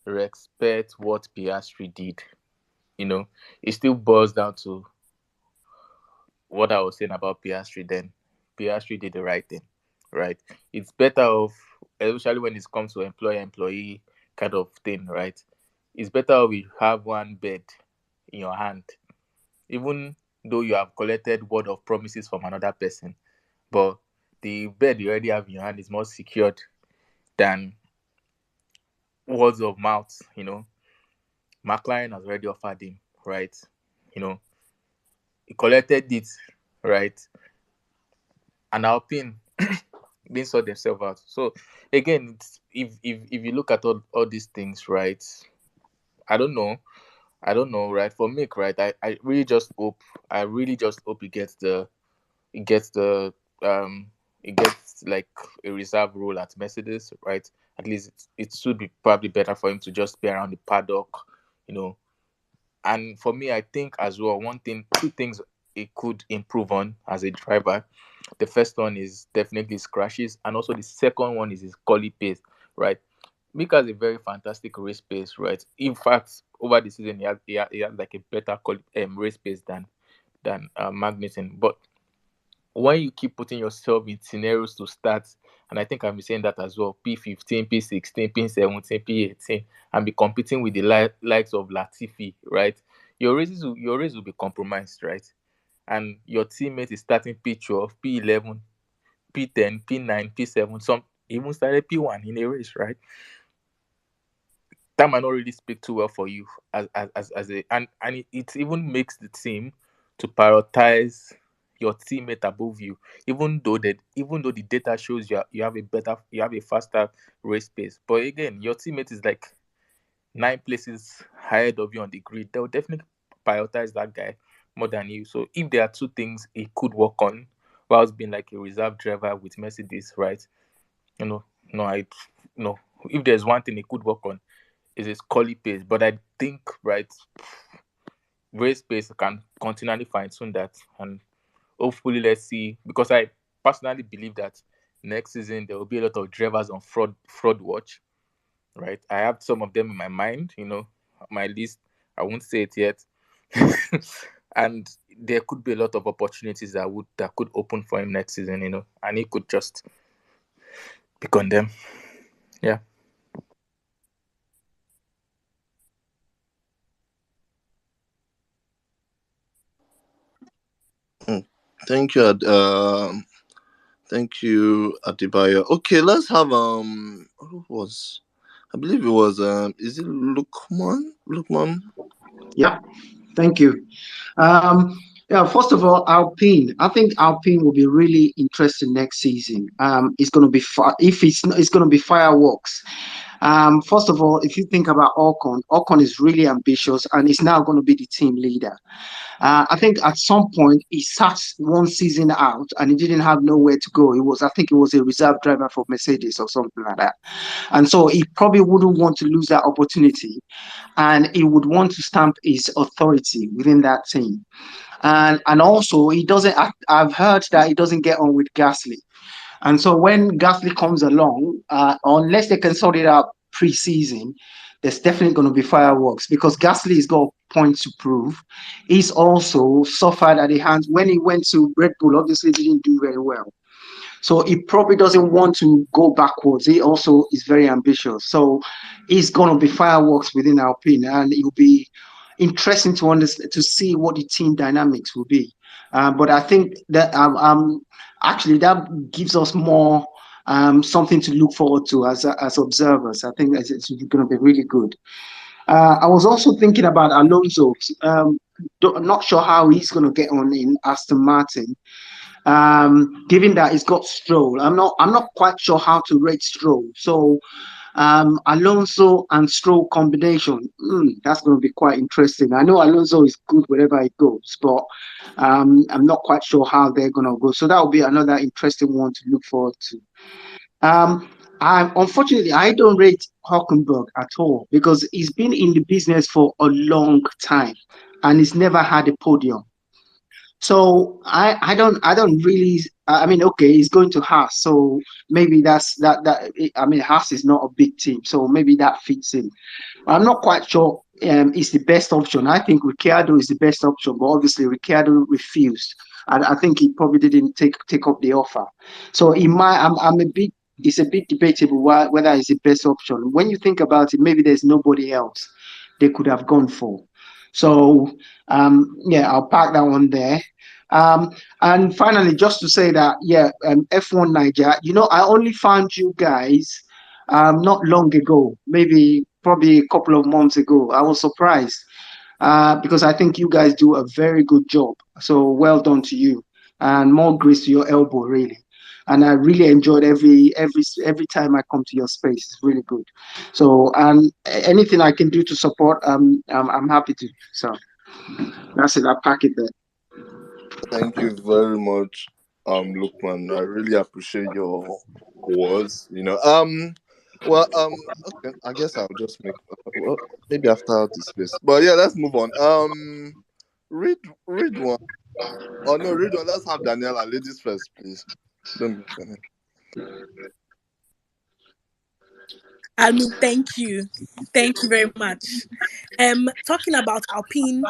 respect what Piastri did. It still boils down to what I was saying about Piastri then. Piastri did the right thing, right? It's better off, especially when it comes to employer-employee kind of thing, right? It's better if you have one bed in your hand, even though you have collected word of promises from another person, but the bed you already have in your hand is more secured than words of mouth. McLaren has already offered him, right? You know, he collected it, right? And Alpine didn't sort themselves out. So again, if you look at all these things, right? I don't know. I don't know, right? For Mick, right? I really just hope he gets the he gets like a reserve role at Mercedes, right? At least it should be probably better for him to just be around the paddock, you know. And for me, I think as well, two things it could improve on as a driver. The first one is definitely his crashes, and also the second one is his quality pace, right? Mick has a very fantastic race pace, right? In fact, over the season, he has like a better race pace than Magnussen. But when you keep putting yourself in scenarios to start, and I think I've been saying that as well, P15, P16, P17, P18, and be competing with the likes of Latifi, right? Your race will be compromised, right? And your teammate is starting P12, P11, P10, P9, P7, some even started P1 in a race, right? That might not really speak too well for you as a and it even makes the team to prioritize your teammate above you, even though the data shows you have a faster race pace. But again, your teammate is like 9 places ahead of you on the grid. They'll definitely prioritize that guy more than you. So if there are two things he could work on whilst being like a reserve driver with Mercedes, right? You know, no, I no. If there's one thing he could work on, is his quality pace. But I think, right, race pace can continually fine tune that, and hopefully, let's see. Because I personally believe that next season there will be a lot of drivers on fraud watch, right? I have some of them in my mind, my list. I won't say it yet, and there could be a lot of opportunities that could open for him next season, and he could just pick on them. Yeah. Mm. Thank you. Thank you, Adebayo. Okay, let's have who was I believe it was is it Lukman? Lukman? Yeah, thank you. Yeah, first of all, Alpine. I think Alpine will be really interesting next season. It's going to be if it's going to be fireworks. First of all, if you think about Ocon is really ambitious and is now going to be the team leader. I think at some point he sat one season out and he didn't have nowhere to go. I think, it was a reserve driver for Mercedes or something like that. And so he probably wouldn't want to lose that opportunity, and he would want to stamp his authority within that team. And also he doesn't. I've heard that he doesn't get on with Gasly. And so when Gasly comes along, unless they can sort it out pre-season, there's definitely going to be fireworks because Gasly's got points to prove. He's also suffered at the hands when he went to Red Bull. Obviously, didn't do very well. So he probably doesn't want to go backwards. He also is very ambitious. So he's going to be fireworks within Alpine, and it will be interesting to understand to see what the team dynamics will be. But I think that actually that gives us more something to look forward to as observers. I think it's going to be really good. I was also thinking about Alonso. I'm not sure how he's going to get on in Aston Martin. Given that he's got Stroll, I'm not quite sure how to rate Stroll. So Alonso and Stroll combination, that's going to be quite interesting. I know Alonso is good wherever he goes, but I'm not quite sure how they're going to go. So that will be another interesting one to look forward to. Unfortunately, I don't rate Hockenberg at all because he's been in the business for a long time and he's never had a podium. So I don't really. I mean, okay, he's going to Haas, so maybe that. I mean, Haas is not a big team, so maybe that fits in. I'm not quite sure is the best option. I think Ricciardo is the best option, but obviously Ricciardo refused. I think he probably didn't take up the offer. So in my, I'm a bit. It's a bit debatable whether it's the best option. When you think about it, maybe there's nobody else they could have gone for. So yeah, I'll park that one there. And finally, just to say that yeah, F1 Niger. I only found you guys not long ago, maybe probably a couple of months ago. I was surprised because I think you guys do a very good job. So well done to you, and more grace to your elbow, really. And I really enjoyed every time I come to your space. It's really good. So anything I can do to support, I'm happy to. So that's it. I'll pack it there. Thank you very much, Lukman. I really appreciate your words. Well, okay. I guess I'll just make well, maybe after this space. But yeah, let's move on. Read, read one. Oh no, read one. Let's have Daniela. Ladies first, please. Don't be Daniela. I mean, thank you. Thank you very much. Talking about Alpine,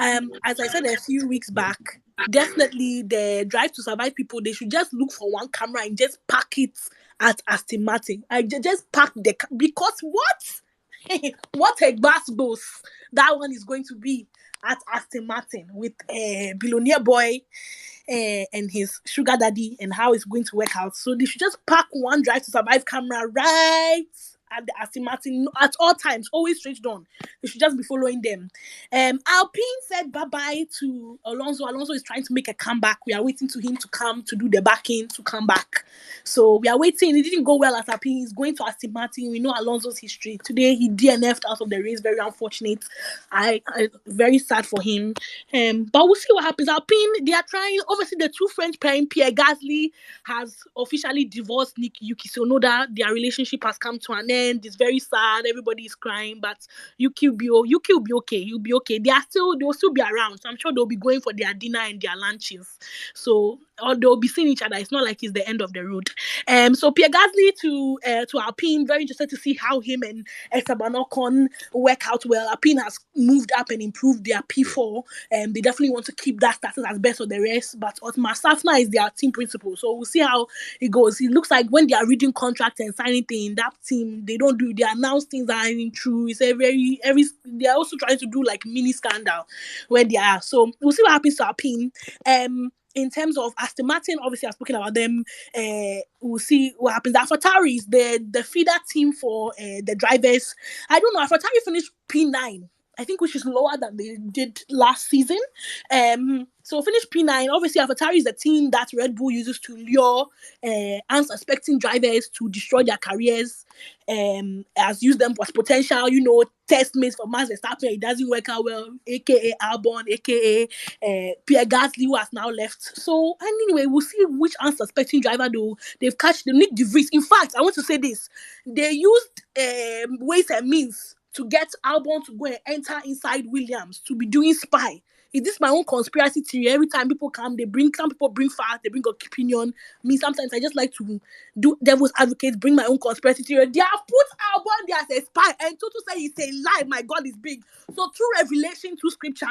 as I said a few weeks back, definitely the drive to survive people, they should just look for one camera and just pack it at Aston Martin. Just pack because what? What a bass boss that one is going to be at Aston Martin with a billionaire boy and his sugar daddy and how it's going to work out. So they should just pack one drive to survive camera right at the Aston Martin at all times, always switched on. They should just be following them. Alpine said bye bye to Alonso. Alonso is trying to make a comeback. We are waiting to him to come to do the backing to come back. So we are waiting. It didn't go well at Alpine. He's going to Aston Martin. We know Alonso's history. Today he DNF'd out of the race. Very unfortunate. I very sad for him. But we'll see what happens. Alpine, they are trying. Obviously, the two French pairing, Pierre Gasly has officially divorced Yuki Tsunoda. Their relationship has come to an end. It's very sad. Everybody is crying, but Yuki will be okay. You'll be okay. They'll still be around. So I'm sure they'll be going for their dinner and their lunches. So or they'll be seeing each other. It's not like it's the end of the road. So Pierre Gasly to Alpine. Very interested to see how him and Esteban Ocon work out well. Alpine has moved up and improved their P4. They definitely want to keep that status as best of the rest. But Otmar Safna is their team principal. So we'll see how it goes. It looks like when they are reading contracts and signing things, that team, they don't do, they announce things that aren't true. It's a they are also trying to do like mini scandal where they are. So we'll see what happens to Alpine. In terms of Aston Martin, obviously I've spoken about them. We'll see what happens. AlphaTauri is the feeder team for the drivers. I don't know. AlphaTauri finished P9, I think, which is lower than they did last season. So finish P9. Obviously, AlphaTauri is the team that Red Bull uses to lure unsuspecting drivers to destroy their careers. Has used them as potential, test mates for Max Verstappen. It doesn't work out well, aka Albon, aka Pierre Gasly, who has now left. So anyway, we'll see which unsuspecting driver they've catch. They need De Vries. In fact, I want to say this: they used ways and means to get Albon to go and enter inside Williams to be doing spy. Is this my own conspiracy theory? Every time people come, some people bring facts, they bring opinion. Me, sometimes I just like to do devil's advocate, bring my own conspiracy theory. They have put Albon there as a spy, and Toto say it's a lie. My God is big. So through revelation, through scripture,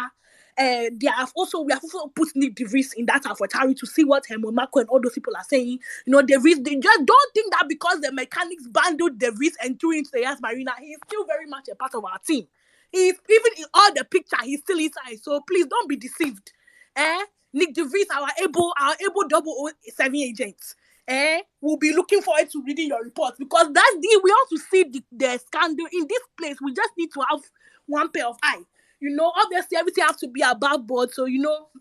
we have also put Nick De Vries in that AlphaTauri to see what Helmut Marko and all those people are saying. De Vries, they just don't think that because the mechanics bundled De Vries and threw into the Yas Marina, he's still very much a part of our team. He's even in all the picture, he's still inside. So please don't be deceived. Nick De Vries, our able 007 agents. We'll be looking forward to reading your report because we want to see the scandal in this place. We just need to have one pair of eyes. Obviously everything has to be above board. So,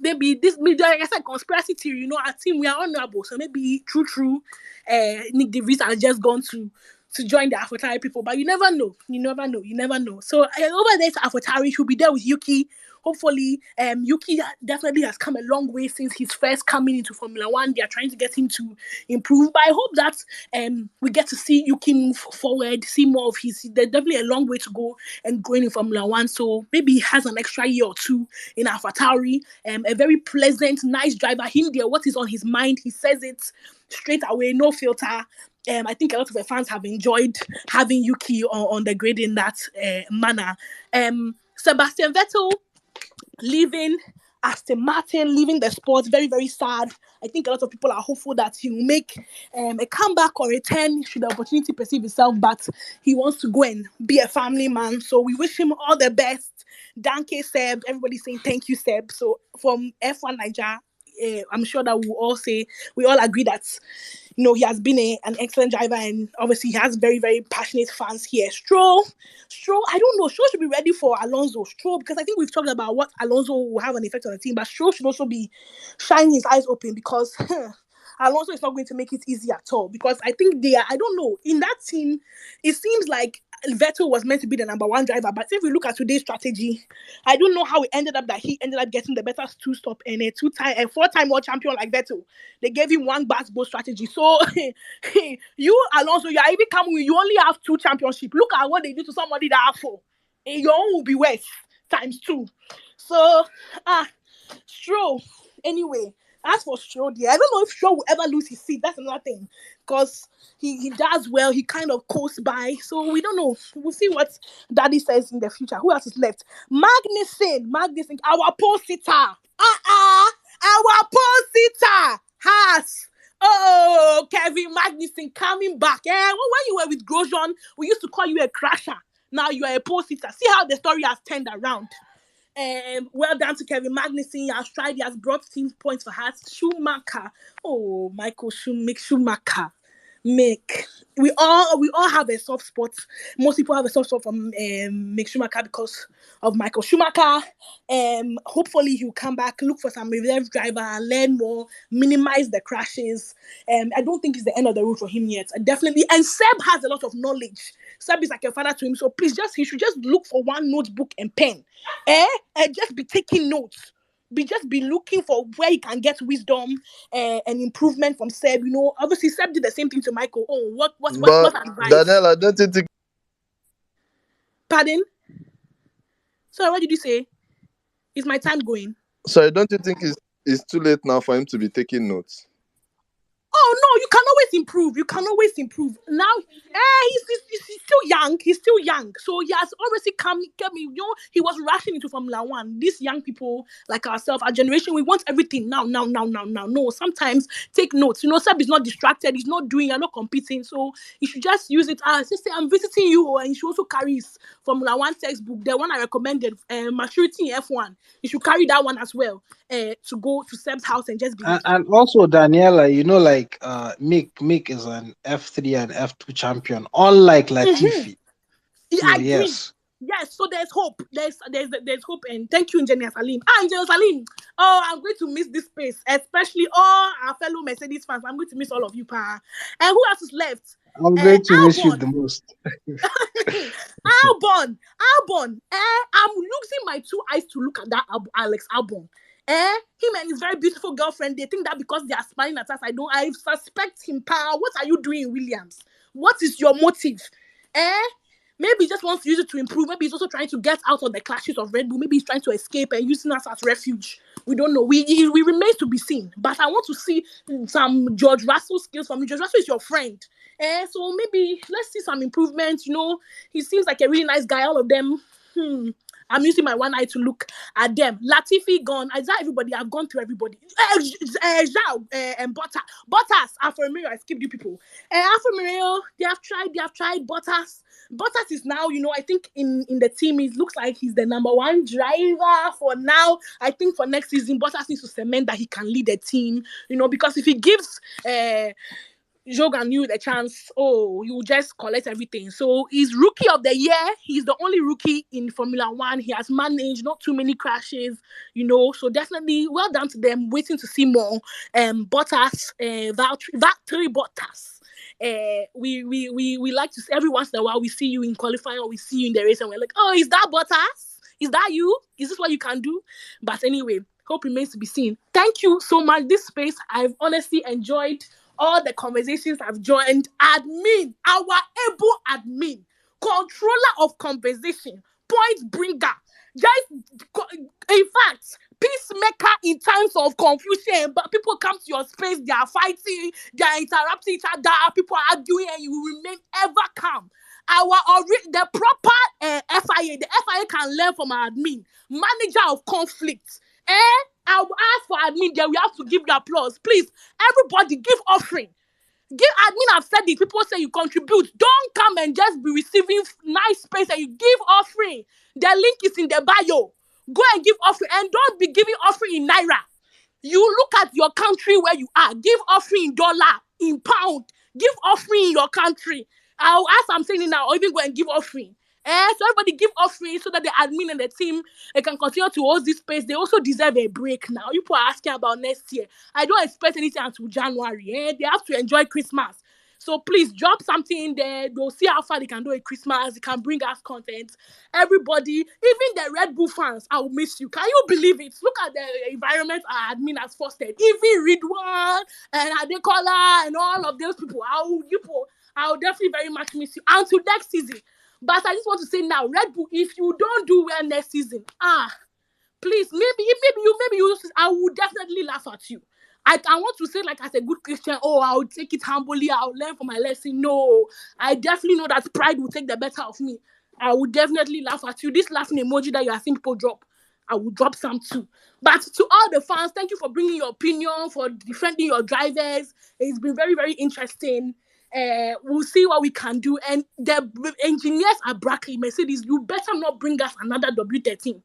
maybe this media, like I said, conspiracy theory, our team, we are honorable. So maybe true, Nick De Vries has just gone to to join the AlphaTauri people, but you never know. You never know. You never know. So over there to AlphaTauri, he'll be there with Yuki. Hopefully, Yuki definitely has come a long way since his first coming into Formula One. They are trying to get him to improve, but I hope that we get to see Yuki move forward, see more of his. There's definitely a long way to go and going in Formula One. So maybe he has an extra year or two in AlphaTauri. A very pleasant, nice driver. Him there, what is on his mind, he says it straight away, no filter. I think a lot of the fans have enjoyed having Yuki on the grid in that manner. Sebastian Vettel leaving Aston Martin, leaving the sport, very, very sad. I think a lot of people are hopeful that he will make a comeback or return should the opportunity perceive itself, but he wants to go and be a family man. So we wish him all the best. Danke, Seb. Everybody's saying thank you, Seb. So from F1 Niger, I'm sure that we all agree that he has been an excellent driver, and obviously he has very, very passionate fans here. Stroll, I don't know. Stroll should be ready for Alonso. Stroll, because I think we've talked about what Alonso will have an effect on the team, but Stroll should also be shining his eyes open, because Alonso is not going to make it easy at all. Because I think I don't know, in that team, it seems like Vettel was meant to be the number one driver, but if we look at today's strategy, I don't know how it ended up that he ended up getting the better two-stop and a four-time world champion like Vettel. They gave him one basketball strategy. So you, Alonso, you are even coming with, you only have 2 championships. Look at what they do to somebody that have 4. And your own will be worse times 2. So Stroll, anyway. As for Stroll, I don't know if Stroll will ever lose his seat. That's another thing. Because he does well. He kind of coasts by. So we don't know. We'll see what Daddy says in the future. Who else is left? Magnussen, our pole sitter. Our pole sitter. Haas. Oh, Kevin Magnussen coming back. When you were with Grosjean, we used to call you a crasher. Now you are a pole sitter. See how the story has turned around. Well done to Kevin Magnussen. He has tried. He has brought team points for Haas. Schumacher. Oh, Michael Schumacher. We all have a soft spot. Most people have a soft spot for Mick Schumacher because of Michael Schumacher. Hopefully he'll come back, look for some reserve driver, learn more, minimize the crashes. I don't think it's the end of the road for him yet. Definitely. And Seb has a lot of knowledge. Seb is like a father to him, so please he should just look for one notebook and pen. And just be taking notes. Be looking for where he can get wisdom and improvement from Seb. Obviously Seb did the same thing to Michael. Oh, what But advice? Daniela, don't you think? Pardon? Sorry, what did you say? Is my time going? Sorry, don't you think it's too late now for him to be taking notes? Oh no, you can always improve. You can always improve. Now, he's still young. He's still young. So he has obviously come. He was rushing into Formula One. These young people like ourselves, our generation, we want everything now. No, sometimes take notes. Seb is not distracted. He's not doing. You're not competing. So you should just use it as just say, I'm visiting you, and you should also carry his Formula One textbook, the one I recommended, Maturity in F1. You should carry that one as well. To go to Seb's house and just be. And also Daniela, Mick is an F3 and F2 champion, unlike Latifi. Yeah, I agree. Yes, so there's hope. There's hope, and thank you, Engineer Salim. Engineer Salim. Oh, I'm going to miss this space, especially all our fellow Mercedes fans. I'm going to miss all of you, pa. And who else is left? I'm going to miss you the most. Albon. I'm losing my 2 eyes to look at that Alex Albon. Him and his very beautiful girlfriend, they think that because they are smiling at us, I suspect him, pa. What are you doing, Williams? What is your motive? Maybe he just wants to use it to improve. Maybe he's also trying to get out of the clashes of Red Bull. Maybe he's trying to escape and using us as refuge. We don't know. We remains to be seen. But I want to see some George Russell skills from you. George Russell is your friend. So maybe let's see some improvements. He seems like a really nice guy. All of them. I'm using my one eye to look at them. Latifi gone. Is that everybody? I've gone through everybody. Zhao and Bottas. Alfa Romeo. I skipped you people. Alfa Romeo. They have tried. Bottas is now, I think in the team, it looks like he's the number 1 driver for now. I think for next season, Bottas needs to cement that he can lead the team, because if he gives Jogan knew the chance, he will just collect everything. So he's rookie of the year. He's the only rookie in Formula One. He has managed not too many crashes, so definitely well done to them. Waiting to see more. Valtteri Bottas. we like to see, every once in a while we see you in qualifying or we see you in the race and we're like, oh, is that Bottas? Is that you? Is this what you can do? But anyway, hope remains to be seen. Thank you so much. This space, I've honestly enjoyed all the conversations I've joined. Admin, our able admin, controller of conversation, point bringer, in fact, peacemaker in times of confusion. But people come to your space, they are fighting, they are interrupting each other, people are arguing, and you remain ever calm. The proper FIA, the FIA can learn from our admin, manager of conflict. I'll ask for admin, then we have to give the applause. Please, everybody give offering. Give admin, I've said it. People say you contribute. Don't come and just be receiving nice space and you give offering. The link is in the bio. Go and give offering and don't be giving offering in naira. You look at your country where you are. Give offering in dollar, in pound. Give offering in your country. I'll ask, I'm saying it now, or even go and give offering. So everybody give offering so that the admin and the team they can continue to hold this space. They also deserve a break now. People are asking about next year. I don't expect anything until January. They have to enjoy Christmas. So please drop something in there. They'll see how far they can do at Christmas. They can bring us content. Everybody, even the Red Bull fans, I will miss you. Can you believe it? Look at the environment our admin has fostered. Even Ridwan and Adekola and all of those people. I will definitely very much miss you until next season. But I just want to say now, Red Bull, if you don't do well next season, please, maybe you, I will definitely laugh at you. I want to say, like, as a good Christian, I will take it humbly, I'll learn from my lesson. No, I definitely know that pride will take the better of me. I will definitely laugh at you. This laughing emoji that you are seeing people drop, I will drop some too. But to all the fans, thank you for bringing your opinion, for defending your drivers. It's been very, very interesting. We'll see what we can do. And the engineers at Brackley, Mercedes, you better not bring us another W13.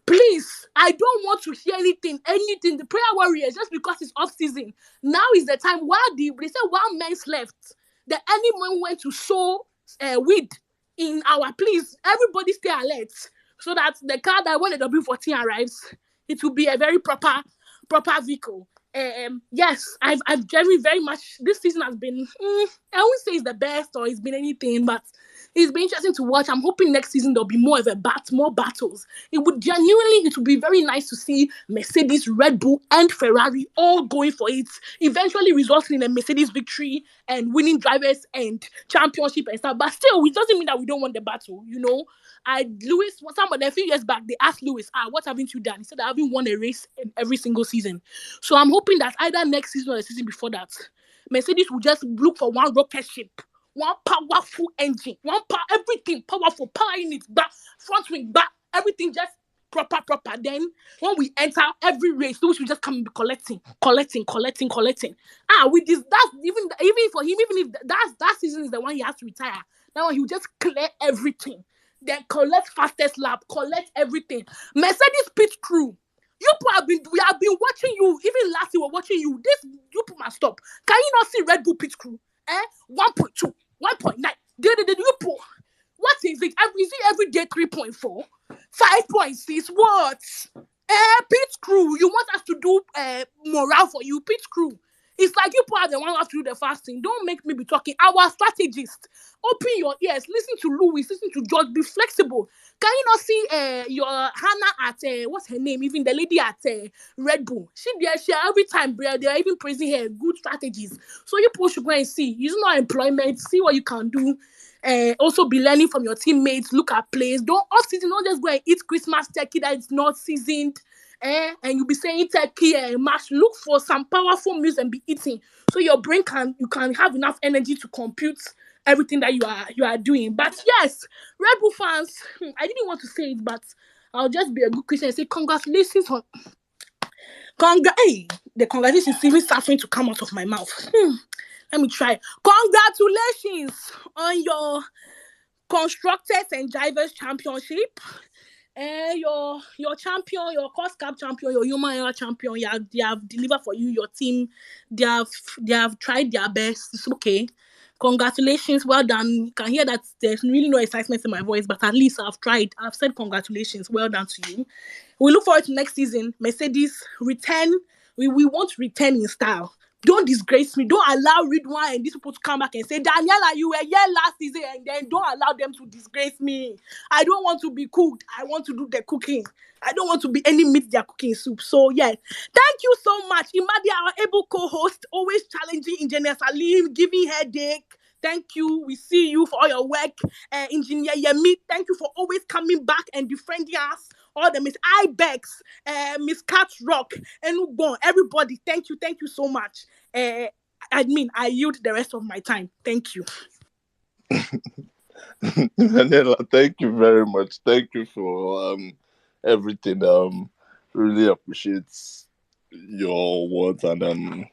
Please, I don't want to hear anything. The prayer warriors, just because it's off season. Now is the time. They said 1 month left. The enemy went to sow weed in our. Please, everybody stay alert so that the car that when the W14 arrives, it will be a very proper vehicle. Yes, I've very, very much. This season has been. I won't say it's the best or it's been anything, but it's been interesting to watch. I'm hoping next season there'll be more battles. It would be very nice to see Mercedes, Red Bull, and Ferrari all going for it, eventually resulting in a Mercedes victory and winning drivers and championship and stuff. But still, it doesn't mean that we don't want the battle, a few years back, they asked Lewis, what haven't you done? He said, I haven't won a race in every single season. So I'm hoping that either next season or the season before that, Mercedes will just look for one rocket ship, one powerful engine, everything powerful, power unit, back, front wing, back, everything just proper. Then when we enter every race, we should just come and be collecting. With this, that's even for him, even if that season is the one he has to retire, that one he will just clear everything. Then collect fastest lap, collect everything. Mercedes pit crew. We have been watching you. Even last year, we're watching you. You must stop. Can you not see Red Bull pit crew? 1.2, 1.9. You put. What is it? Is it every day 3.4? 5.6? What? Pit crew. You want us to do morale for you, pit crew. It's like you are the one who have to do the fasting. Don't make me be talking. Our strategist. Open your ears. Listen to Louis. Listen to George. Be flexible. Can you not see your Hannah at what's her name? Even the lady at Red Bull. She every time they are even praising her good strategies. So you people should go and see. Use no employment. See what you can do. Also be learning from your teammates. Look at plays. Don't off season. Don't just go and eat Christmas turkey that is not seasoned. And you'll be saying turkey and mash. Look for some powerful meals and be eating, so your brain can have enough energy to compute everything that you are doing. But yes, Red Bull fans, I didn't want to say it, but I'll just be a good Christian and say congratulations on the congratulations even suffering to come out of my mouth. Let me try. Congratulations on your constructors and drivers championship. Your champion, your cost cap champion, your human error champion, they have delivered for you, your team. They have tried their best. It's okay. Congratulations, well done. You can hear that there's really no excitement in my voice, but at least I've tried. I've said congratulations, well done to you. We look forward to next season. Mercedes return. We want to return in style. Don't disgrace me. Don't allow Ridwan and these people to come back and say, Daniela, you were here last season, and then don't allow them to disgrace me. I don't want to be cooked. I want to do the cooking. I don't want to be any meat they are cooking soup. So yeah, thank you so much, Imadi, our able co-host, always challenging Engineer Salim, giving headache. Thank you. We see you for all your work. Engineer Yemi, thank you for always coming back and defending us. All the Miss Ibex, Miss Cat Rock, and Ugbon, everybody, thank you so much. I yield the rest of my time. Thank you. Daniela, thank you very much. Thank you for everything. Really appreciate your words and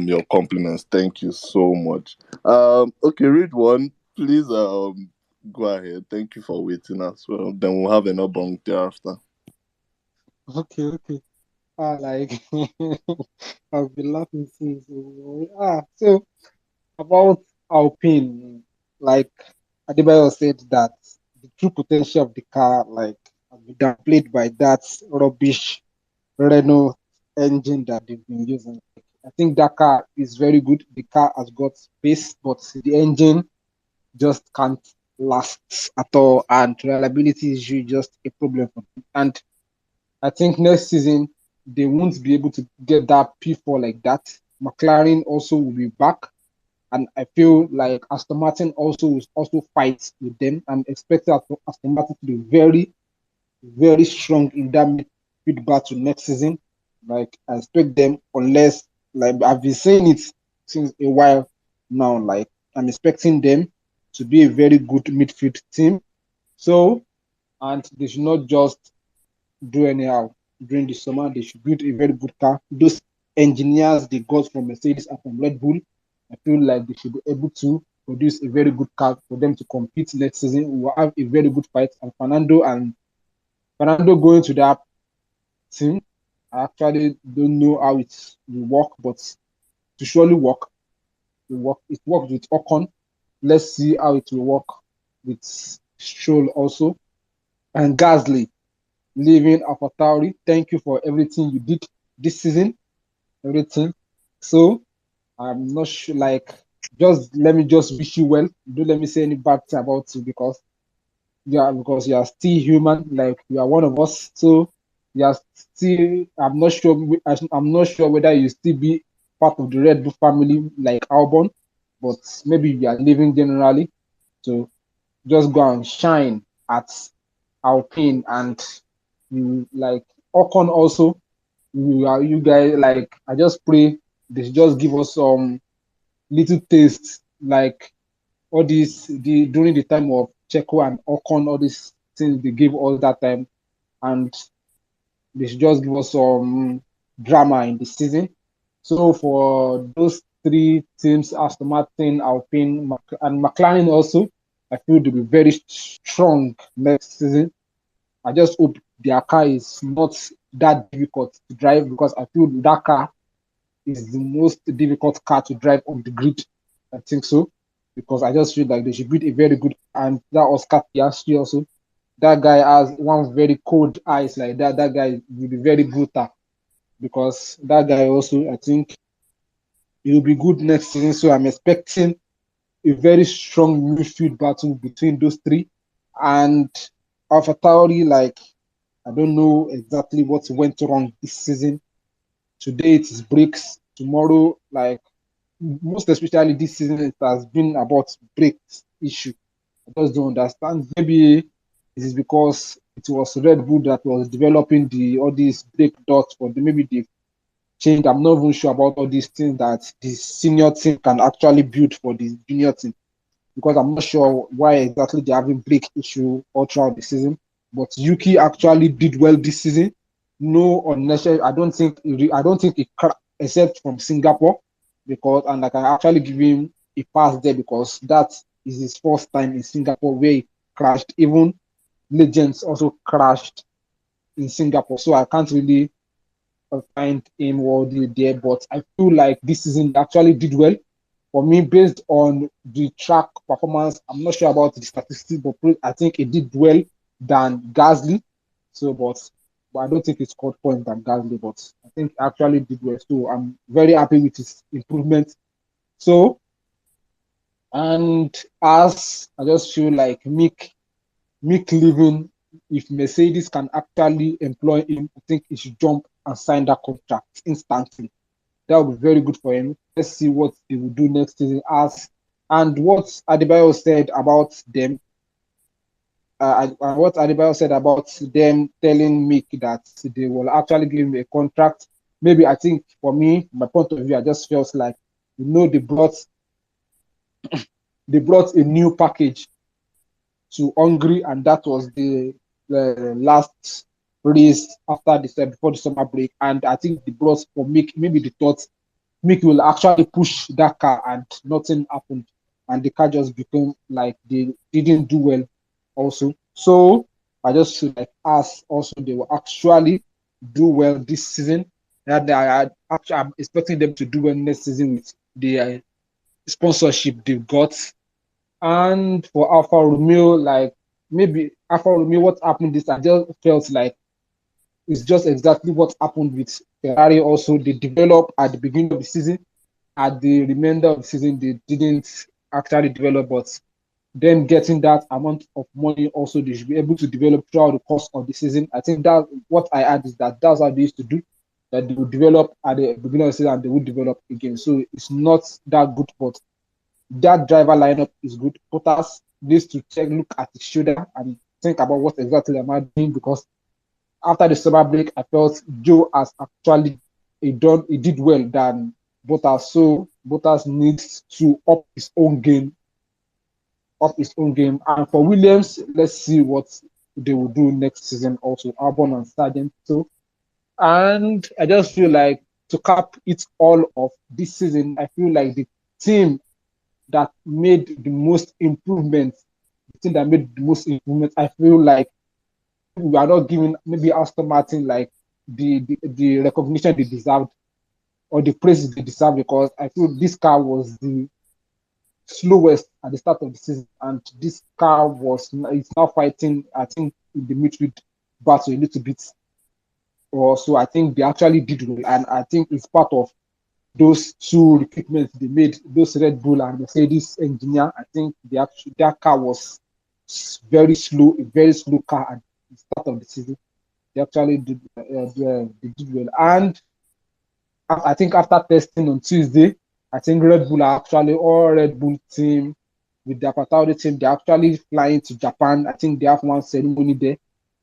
your compliments. Thank you so much. Okay, read one, please. Go ahead. Thank you for waiting as well. Then we'll have another bunk thereafter. Okay. Like I've been laughing since. So about Alpine, like Adebayo said that the true potential of the car, like, has been downplayed by that rubbish Renault engine that they've been using. I think that car is very good. The car has got pace, but the engine just can't last at all, and reliability is usually just a problem for them. And I think next season they won't be able to get that P4 like that. McLaren also will be back, and I feel like Aston Martin also will also fight with them. I'm expecting Aston Martin to be very, very strong in that midfield battle next season. Like, I expect them, unless, like, I've been saying it since a while now. Like, I'm expecting them to be a very good midfield team. So, and they should not just do anyhow during the summer. They should build a very good car. Those engineers they got from Mercedes and from Red Bull, I feel like they should be able to produce a very good car for them to compete next season. We will have a very good fight. And Fernando going to that team, I actually don't know how it will work, but to surely work. It worked with Ocon. Let's see how it will work with Stroll also. And Gasly leaving AlphaTauri. Thank you for everything you did this season. Everything. So I'm not sure, like, just let me just wish you well. Don't let me say any bad thing about you, because you are still human, like you are one of us. So you are still, I'm not sure whether you still be part of the Red Bull family like Albon, but maybe you are living generally. So just go and shine at Alpine, and you, like, Ocon also. You guys, like, I just pray they should just give us some little taste, like all these during the time of Checo and Ocon, all these things they gave all that time, and they should just give us some drama in the season. So for those three teams, Aston Martin, Alpine, and McLaren also, I feel they'll be very strong next season. I just hope their car is not that difficult to drive, because I feel that car is the most difficult car to drive on the grid. I think so, because I just feel like they should build a very good, and that Oscar Piastri also. That guy has one very cold eyes like that. That guy will be very brutal, because that guy also, I think, he will be good next season. So I'm expecting a very strong midfield battle between those three. And AlphaTauri, like, I don't know exactly what went wrong this season. Today it is brakes. Tomorrow, like, most especially this season, it has been about brakes issue. I just don't understand. Maybe it is because it was Red Bull that was developing all these brake dots for the, maybe they changed. I'm not even sure about all these things that the senior team can actually build for the junior team, because I'm not sure why exactly they're having brake issue all throughout the season. But Yuki actually did well this season. No unnecessary. I don't think it except from Singapore, because, and I can actually give him a pass there, because that is his first time in Singapore where he crashed. Even legends also crashed in Singapore, so I can't really find him worthy there. But I feel like this season he actually did well. For me, based on the track performance, I'm not sure about the statistics, but I think it did well than Gasly. So, but but I don't think he scored points than Gasly. But I think he actually did well. So I'm very happy with his improvement. So, and as I just feel like Mick leaving, if Mercedes can actually employ him, I think he should jump and sign that contract instantly. That would be very good for him. Let's see what they will do next season. As and what Adebayo said about them, what Adebayo said about them telling Mick that they will actually give him a contract. Maybe I think for me, my point of view, I just feels like they brought a new package to Hungary, and that was the last race after before the summer break. And I think the brought for Mick, maybe the thought Mick will actually push that car, and nothing happened, and the car just became like they didn't do well also. So I just feel like us also they will actually do well this season. And I'm expecting them to do well next season with the sponsorship they've got. And for Alfa Romeo, like maybe Alfa Romeo, what happened this, I just felt like it's just exactly what happened with Ferrari. Also, they developed at the beginning of the season. At the remainder of the season, they didn't actually develop, but then getting that amount of money, also they should be able to develop throughout the course of the season. I think that what I add is that that's how they used to do. That they would develop at the beginning of the season and they would develop again. So it's not that good, but that driver lineup is good. Bottas needs to look at his shoulder and think about what exactly am I doing, because after the summer break, I felt Joe has actually he did well than Bottas. So Bottas needs to up his own game. And for Williams, let's see what they will do next season. Also, Albon and Sargent. So, and I just feel like to cap it all off this season, I feel like the team that made the most improvements, I feel like we are not giving maybe Aston Martin like the recognition they deserved or the praise they deserve, because I feel this car was the slowest at the start of the season, and this car was it's now fighting, I think, in the midfield battle a little bit. Or so I think they actually did well, and I think it's part of those two recruitments they made, those Red Bull and Mercedes engineer. I think that car was very slow, a very slow car at the start of the season. They actually they did well. And I think after testing on Tuesday, I think Red Bull are actually all Red Bull team with their Pataudi team. They're actually flying to Japan. I think they have one ceremony there.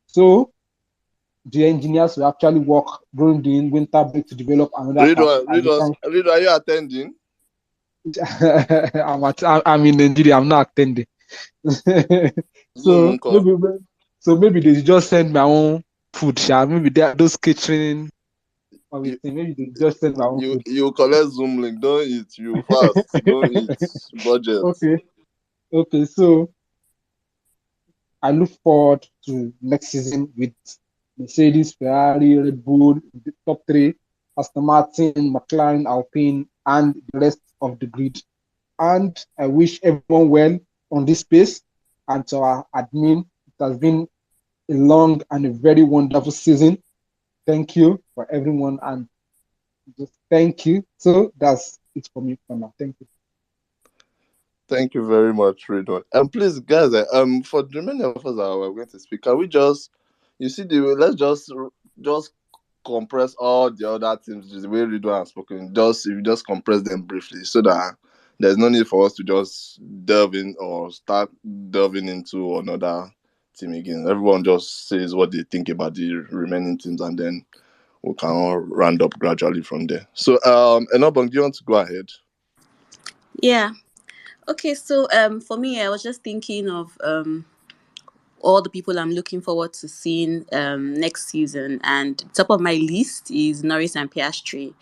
So the engineers will actually work during the winter break to develop another car. Read, are you attending? I'm in Nigeria. I'm not attending. Zoom, so maybe they just send my own food. Maybe those catering. Maybe they just send my own food. You collect Zoom link. Don't eat. You fast. Don't eat. Budget. Okay. So I look forward to next season with Mercedes, Ferrari, Red Bull, the top three, Aston Martin, McLaren, Alpine, and the rest of the grid. And I wish everyone well on this space. And to our admin, it has been a long and a very wonderful season. Thank you for everyone, and just thank you. So that's it for me for now. Thank you. Thank you very much, Redon. And please, guys, for the many of us that are going to speak, can we just, let's just compress all the other teams the way Redon has spoken. If you just compress them briefly, so that there's no need for us to just delve in or start delving into another team again. Everyone just says what they think about the remaining teams, and then we can all round up gradually from there. So, Enobong, do you want to go ahead? Yeah. Okay, so for me, I was just thinking of all the people I'm looking forward to seeing next season, and top of my list is Norris and Piastri.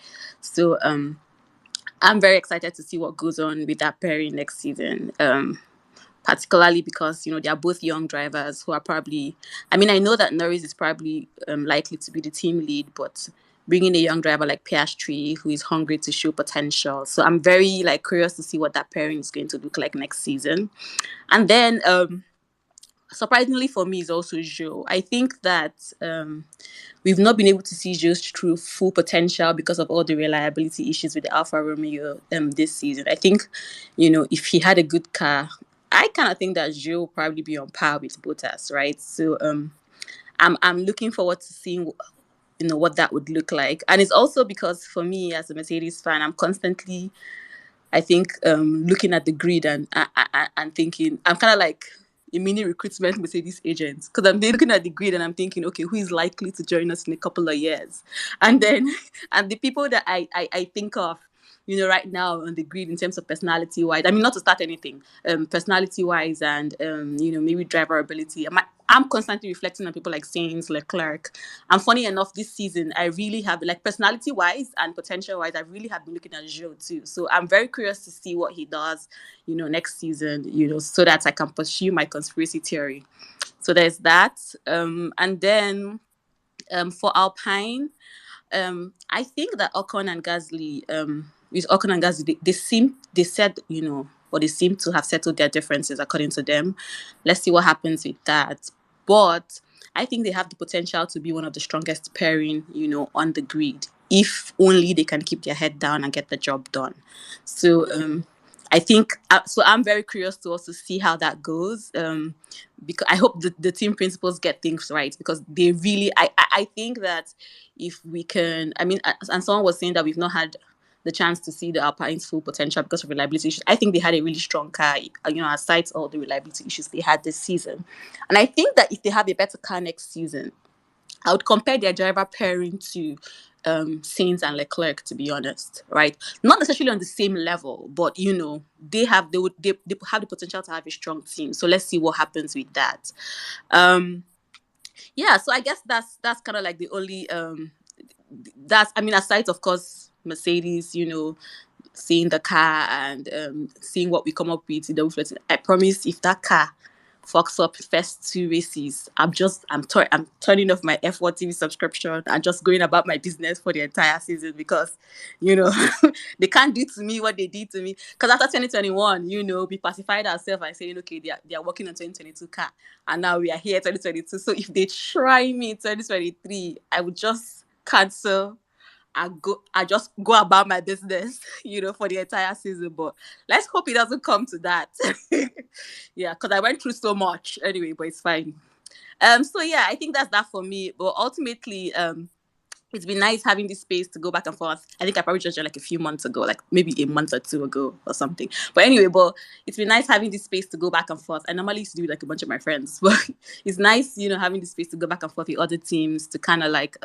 So I'm very excited to see what goes on with that pairing next season. Particularly because they are both young drivers who are probably. I mean, I know that Norris is probably likely to be the team lead, but bringing a young driver like Piastri, who is hungry to show potential, so I'm very curious to see what that pairing is going to look like next season. And then surprisingly for me, is also Joe. I think that we've not been able to see Joe's true full potential because of all the reliability issues with the Alfa Romeo this season. I think, if he had a good car, I kind of think that Joe will probably be on par with Bottas, right? So I'm looking forward to seeing what that would look like. And it's also because for me as a Mercedes fan, I'm constantly, I think, looking at the grid and thinking, I'm kind of like a mini recruitment Mercedes agent, because I'm looking at the grid and I'm thinking, okay, who is likely to join us in a couple of years? And then, and the people that I think of, right now on the grid in terms of personality wise, I mean, not to start anything, personality wise and, maybe driver ability. I'm constantly reflecting on people like Sainz, Leclerc. And funny enough, this season, I really have, like, personality wise and potential wise, I really have been looking at Joe too. So I'm very curious to see what he does, next season, so that I can pursue my conspiracy theory. So there's that. And then for Alpine, I think that Ocon and Gasly, with Ocon and Gasly, they said, or they seem to have settled their differences according to them. Let's see what happens with that. But I think they have the potential to be one of the strongest pairing, on the grid, if only they can keep their head down and get the job done. So I think, so I'm very curious to also see how that goes. Because I hope the team principals get things right, because they really, I think that if we can, I mean, and someone was saying that we've not had the chance to see the Alpine's full potential because of reliability issues. I think they had a really strong car, aside all the reliability issues they had this season. And I think that if they have a better car next season, I would compare their driver pairing to Sainz and Leclerc, to be honest, right? Not necessarily on the same level, but they have the potential to have a strong team. So let's see what happens with that. Yeah, so I guess that's kind of like the only aside, of course, Mercedes, seeing the car and seeing what we come up with in the reflection. I promise, if that car fucks up first 2 races, I'm turning off my F1 TV subscription and just going about my business for the entire season, because they can't do to me what they did to me. Because after 2021, we pacified ourselves by saying, okay, they are working on 2022 car, and now we are here 2022. So if they try me in 2023, I would just cancel. I just go about my business, for the entire season. But let's hope it doesn't come to that. Yeah, because I went through so much anyway, but it's fine. So yeah, I think that's that for me. But ultimately, it's been nice having this space to go back and forth. I think I probably just joined like a few months ago, like maybe a month or two ago or something. But anyway, it's been nice having this space to go back and forth. I normally used to do it like a bunch of my friends, but it's nice, having this space to go back and forth with other teams to kind of like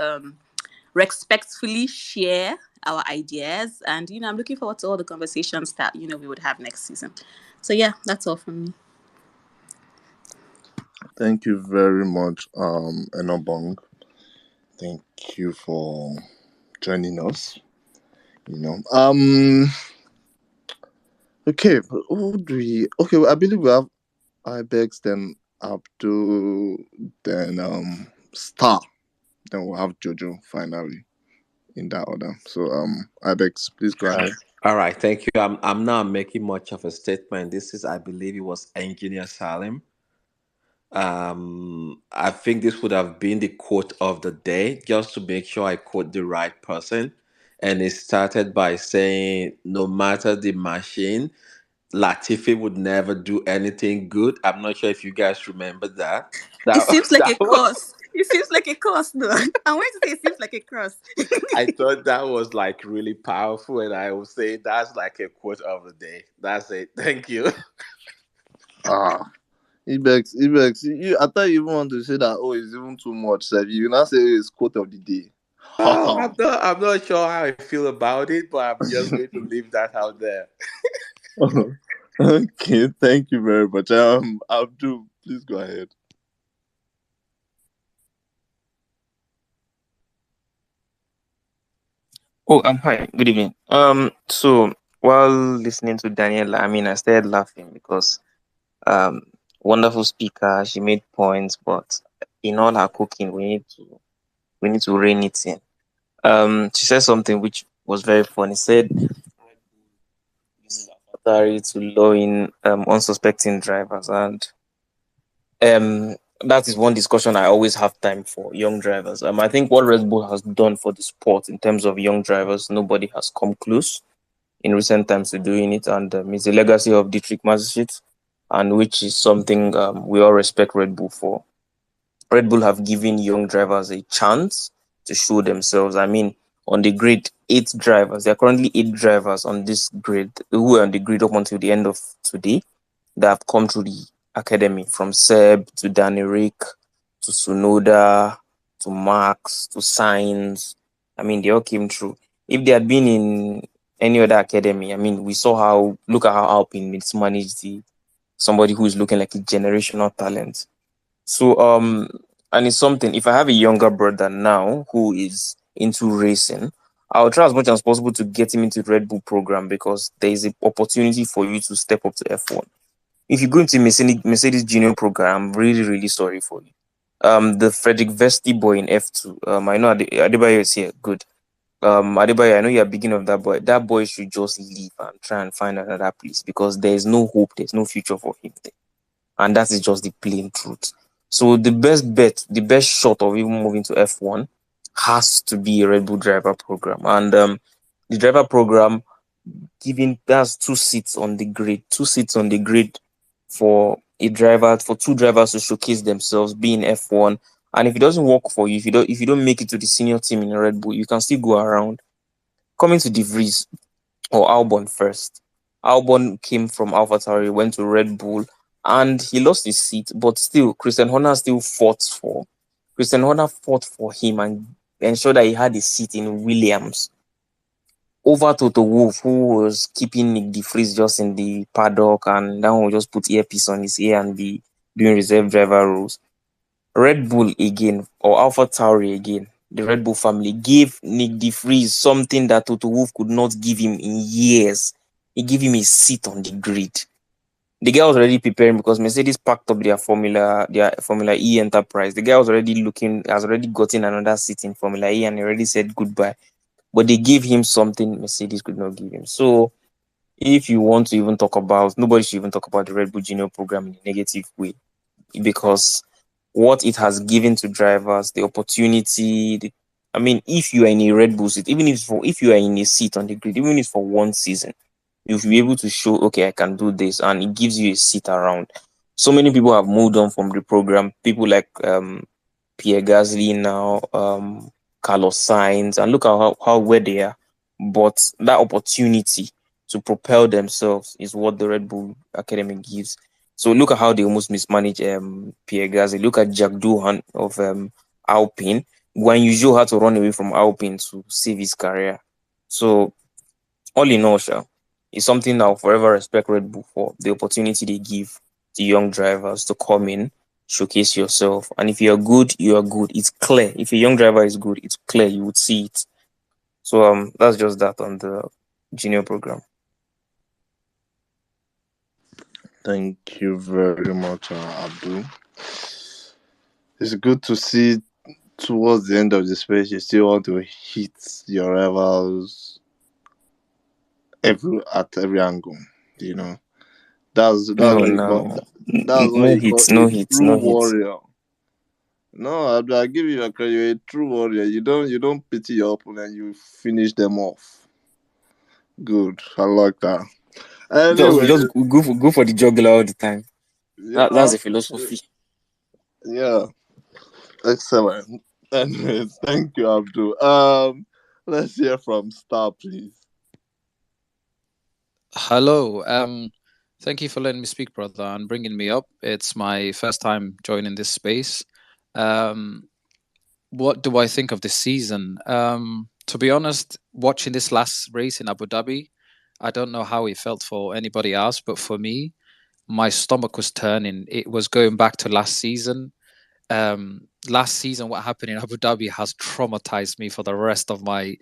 respectfully share our ideas. And I'm looking forward to all the conversations that we would have next season. So yeah, that's all from me. Thank you very much, Enobong. Thank you for joining us. Okay, who do we? Okay, I believe we have Ibex, then Abdul, then Star, then we'll have Jojo finally in that order. So Ibex, please go ahead. All right, thank you. I'm not making much of a statement. This is, I believe, it was Engineer Salim. I think this would have been the quote of the day, just to make sure I quote the right person. And it started by saying, "No matter the machine, Latifi would never do anything good." I'm not sure if you guys remember that. It That seems like a that was. cross. It seems like a cross, though. I'm going to say it seems like a cross. I thought that was like really powerful, and I would say that's like a quote of the day. That's it. Thank you. Ibex, I thought you even want to say that. Oh, it's even too much. So you now say it's quote of the day. Oh, I'm not sure how I feel about it, but I'm just going to leave that out there. Okay, thank you very much. Abdul, please go ahead. Oh, I'm hi. Good evening. So while listening to Daniela, I started laughing because um, wonderful speaker. She made points, but in all her cooking, we need to rein it in. She said something which was very funny. Said uses Avatari to lure in unsuspecting drivers, and um, that is one discussion I always have time for young drivers. I think what Red Bull has done for the sport in terms of young drivers, nobody has come close in recent times to doing it, and it's a legacy of Dietrich Mateschitz, and which is something we all respect Red Bull for. Red Bull have given young drivers a chance to show themselves. I mean, on the grid, 8 drivers. There are currently 8 drivers on this grid who are on the grid up until the end of today that have come through the academy, from Seb to Danny Rick to Sunoda to Max to Sainz. I mean, they all came through. If they had been in any other academy, I mean, we saw how, look at how Alpine mismanaged somebody who is looking like a generational talent. So, and it's something, if I have a younger brother now who is into racing, I'll try as much as possible to get him into the Red Bull program, because there is an opportunity for you to step up to F1. If you go into Mercedes Junior program, I'm really, really sorry for you. The Frederick Vesti boy in F2, I know Adebayo is here, good. Adebayo, I know you're beginning of that boy. That boy should just leave and try and find another place, because there is no hope, there's no future for him there. And that is just the plain truth. So the best bet, the best shot of even moving to F1 has to be a Red Bull driver program. And the driver program, giving, that's 2 seats on the grid, 2 seats on the grid for a driver, for 2 drivers to showcase themselves, be in F1. And if it doesn't work for you, if you don't make it to the senior team in Red Bull, you can still go around. Coming to De Vries or Albon first. Albon came from AlphaTauri, went to Red Bull, and he lost his seat, but still, Christian Horner fought for him and ensured that he had a seat in Williams over Toto Wolff, who was keeping Nick De Vries just in the paddock, and that one will just put earpiece on his ear and be doing reserve driver roles. Red Bull again, or AlphaTauri again, the Red Bull family gave Nick De Vries something that Toto Wolff could not give him in years. He gave him a seat on the grid. The guy was already preparing, because Mercedes packed up their Formula E enterprise. The guy was already has already gotten another seat in Formula E, and he already said goodbye. But they gave him something Mercedes could not give him. So if you want to even talk about, nobody should even talk about the Red Bull Junior program in a negative way, because what it has given to drivers, the opportunity, I mean, if you are in a Red Bull seat, even if you are in a seat on the grid, even if it's for one season, you'll be able to show, okay, I can do this, and it gives you a seat around. So many people have moved on from the program. People like Pierre Gasly now, Carlos Sainz, and look at how where they are. But that opportunity to propel themselves is what the Red Bull Academy gives. So look at how they almost mismanage Pierre Gasly. Look at Jack Doohan of Alpine. Guan Yu had to run away from Alpine to save his career. So all in all, it's something I'll forever respect Red Bull for, the opportunity they give to young drivers to come in, showcase yourself. And if you're good, you are good. It's clear. If a young driver is good, it's clear. You would see it. So that's just that on the junior program. Thank you very much, Abdul. It's good to see towards the end of the space you still want to hit your rivals at every angle. You know, that's No, what you call no, that's what no you call hits, no a hits, true no hits. warrior. No, I give you a credit. You're a true warrior. You don't pity your opponent. You finish them off. Good. I like that. Just we Anyway, just go for the juggler all the time. That's yeah, the philosophy. yeah, excellent. Anyways, thank you, Abdul. Let's hear from Star, please. Hello. Thank you for letting me speak, brother, and bringing me up. It's my first time joining this space. Um, what do I think of this season? To be honest, watching this last race in Abu Dhabi, I don't know how it felt for anybody else, but for me, my stomach was turning. It was going back to last season. Last season, what happened in Abu Dhabi has traumatized me for the rest of my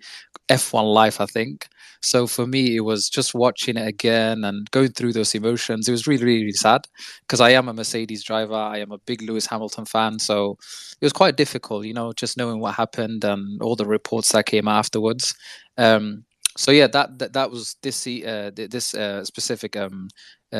F1 life, I think. So for me, it was just watching it again and going through those emotions. It was really, really sad because I am a Mercedes driver. I am a big Lewis Hamilton fan. So it was quite difficult, just knowing what happened and all the reports that came afterwards. Um, So yeah, that was this specific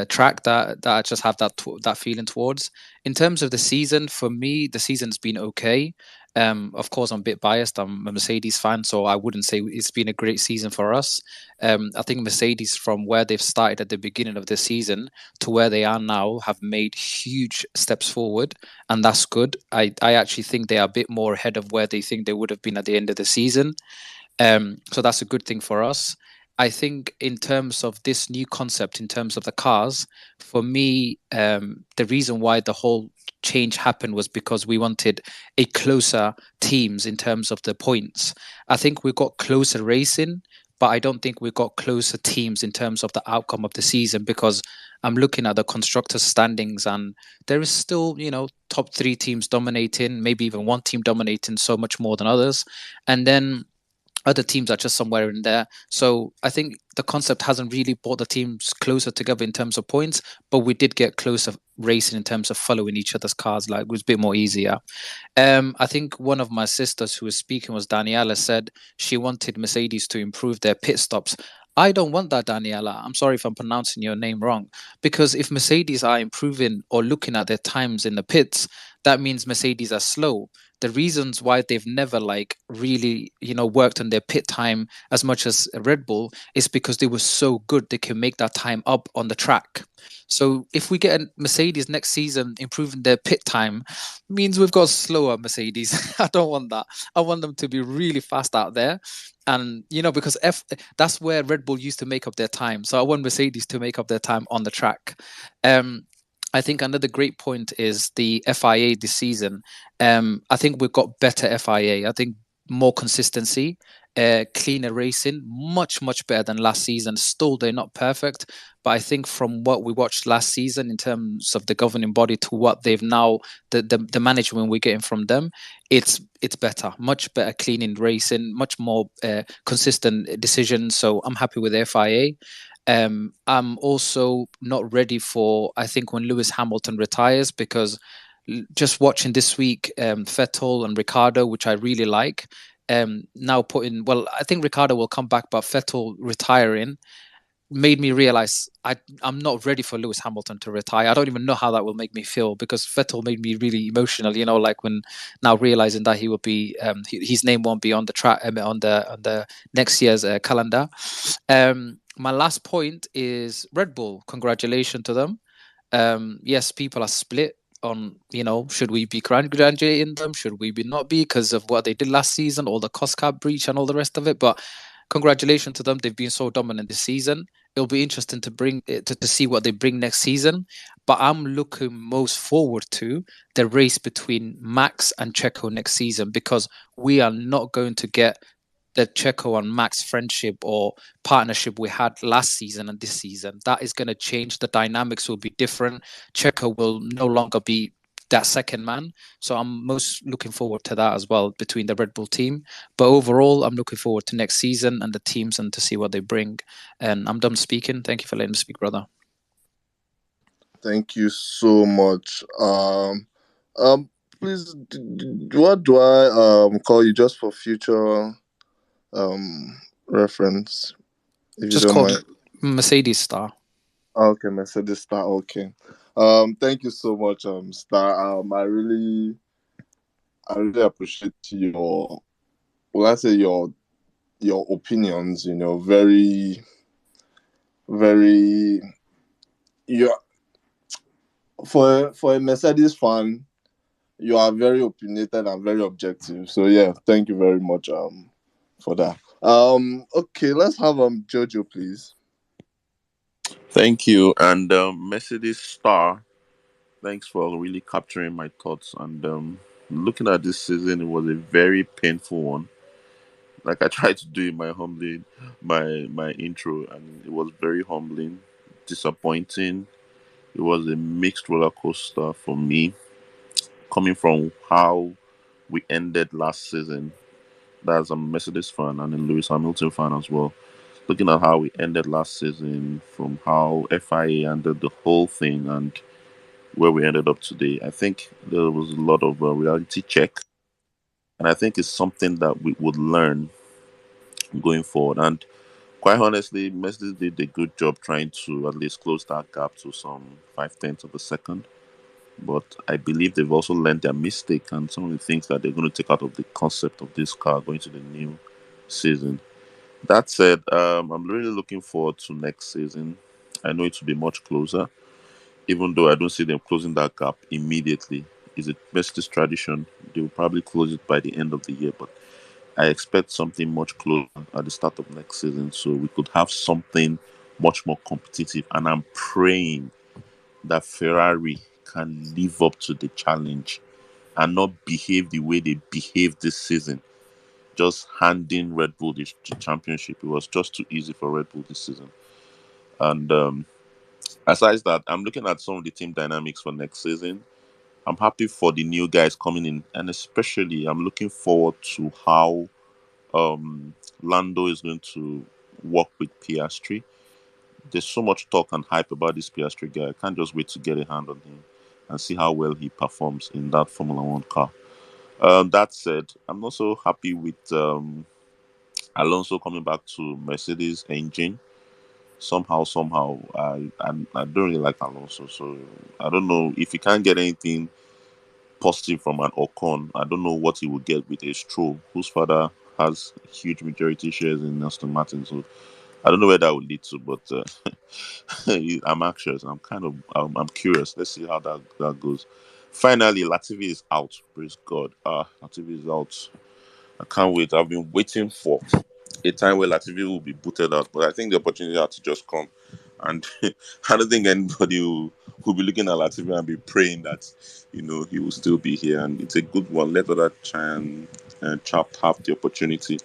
track that I just have that feeling towards. In terms of the season, for me, the season's been okay. Of course, I'm a bit biased. I'm a Mercedes fan, so I wouldn't say it's been a great season for us. I think Mercedes, from where they've started at the beginning of the season to where they are now, have made huge steps forward, and that's good. I actually think they are a bit more ahead of where they think they would have been at the end of the season. So that's a good thing for us. I think in terms of this new concept, in terms of the cars, for me, the reason why the whole change happened was because we wanted a closer teams in terms of the points. I think we got closer racing, but I don't think we got closer teams in terms of the outcome of the season, because I'm looking at the constructors standings and there is still, top three teams dominating, maybe even one team dominating so much more than others. And then other teams are just somewhere in there. So I think the concept hasn't really brought the teams closer together in terms of points, but we did get closer racing in terms of following each other's cars. Like, it was a bit more easier. I think one of my sisters who was speaking was Daniela, said she wanted Mercedes to improve their pit stops. I don't want that, Daniela. I'm sorry if I'm pronouncing your name wrong. Because if Mercedes are improving or looking at their times in the pits, that means Mercedes are slow. The reasons why they've never really, worked on their pit time as much as Red Bull is because they were so good they can make that time up on the track. So if we get a Mercedes next season improving their pit time, means we've got slower Mercedes. I don't want that. I want them to be really fast out there. And because that's where Red Bull used to make up their time. So I want Mercedes to make up their time on the track. I think another great point is the FIA this season. I think we've got better FIA. I think more consistency, cleaner racing, much better than last season. Still, they're not perfect, but I think from what we watched last season in terms of the governing body to what they've now, the management we're getting from them, it's better, much better cleaning racing, much more consistent decisions. So I'm happy with the FIA. I'm also not ready for, I think, when Lewis Hamilton retires, because just watching this week, Vettel and Ricardo, which I really like, now I think Ricardo will come back, but Vettel retiring made me realize I'm not ready for Lewis Hamilton to retire. I don't even know how that will make me feel, because Vettel made me really emotional. Like when now realizing that he will be, his name won't be on the track, on the next year's calendar. My last point is Red Bull. Congratulations to them. Yes, people are split on, should we be congratulating them? Should we be not be, because of what they did last season, all the cost cap breach and all the rest of it. But congratulations to them. They've been so dominant this season. It'll be interesting to bring to see what they bring next season. But I'm looking most forward to the race between Max and Checo next season, because we are not going to get the Checo and Max friendship or partnership we had last season and this season. That is going to change. The dynamics will be different. Checo will no longer be that second man. So I'm most looking forward to that as well between the Red Bull team. But overall, I'm looking forward to next season and the teams and to see what they bring. And I'm done speaking. Thank you for letting me speak, brother. Thank you so much. Please, what do I call you just for future reference, if you Just don't called mind? Mercedes Star. Okay, Mercedes Star. Okay. Thank you so much, Star. I really appreciate your opinions. Very, very. You for a Mercedes fan, you are very opinionated and very objective. So yeah, thank you very much for that. Okay, let's have Jojo, please. Thank you. And Mercedes Star, thanks for really capturing my thoughts. And looking at this season, it was a very painful one. Like I tried to do in my intro, and it was very humbling, disappointing. It was a mixed roller coaster for me, coming from how we ended last season. That's a Mercedes fan and a Lewis Hamilton fan as well. Looking at how we ended last season, from how FIA ended the whole thing, and where we ended up today, I think there was a lot of reality check, and I think it's something that we would learn going forward. And quite honestly, Mercedes did a good job trying to at least close that gap to some 5 tenths of a second. But I believe they've also learned their mistake and some of the things that they're going to take out of the concept of this car going to the new season. That said, I'm really looking forward to next season. I know it will be much closer, even though I don't see them closing that gap immediately. Is it Mercedes tradition? They will probably close it by the end of the year, but I expect something much closer at the start of next season, so we could have something much more competitive. And I'm praying that Ferrari can live up to the challenge and not behave the way they behaved this season, just handing Red Bull the championship. It was just too easy for Red Bull this season. And aside that, I'm looking at some of the team dynamics for next season. I'm happy for the new guys coming in, and especially I'm looking forward to how Lando is going to work with Piastri. There's so much talk and hype about this Piastri guy. I can't just wait to get a hand on him and see how well he performs in that Formula One car. That said, I'm also happy with Alonso coming back to Mercedes engine. Somehow, I don't really like Alonso, so I don't know if he can't get anything positive from an Ocon. I don't know what he would get with a Stroll, whose father has huge majority shares in Aston Martin. So I don't know where that would lead to, but I'm anxious. I'm curious. Let's see how that goes. Finally, Latifi is out. Praise God. Latifi is out. I can't wait. I've been waiting for a time where Latifi will be booted out, but I think the opportunity had to just come. And I don't think anybody will be looking at Latifi and be praying that he will still be here. And it's a good one. Let other try and chap have the opportunity.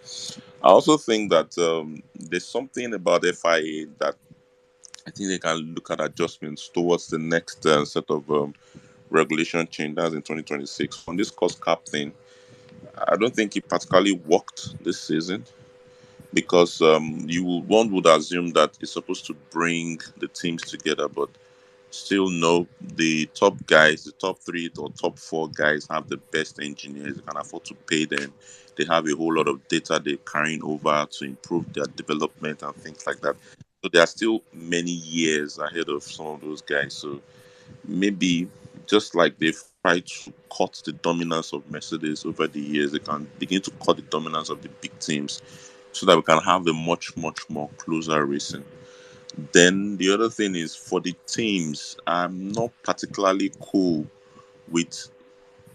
I also think that there's something about FIA that I think they can look at adjustments towards the next set of regulation change. That's in 2026. On this cost cap thing, I don't think it particularly worked this season because one would assume that it's supposed to bring the teams together, but still no. The top guys, the top three or top four guys have the best engineers. They can afford to pay them. They have a whole lot of data they're carrying over to improve their development and things like that. So there are still many years ahead of some of those guys. So maybe just like they've tried to cut the dominance of Mercedes over the years, they can begin to cut the dominance of the big teams so that we can have a much, much more closer racing. Then the other thing is for the teams, I'm not particularly cool with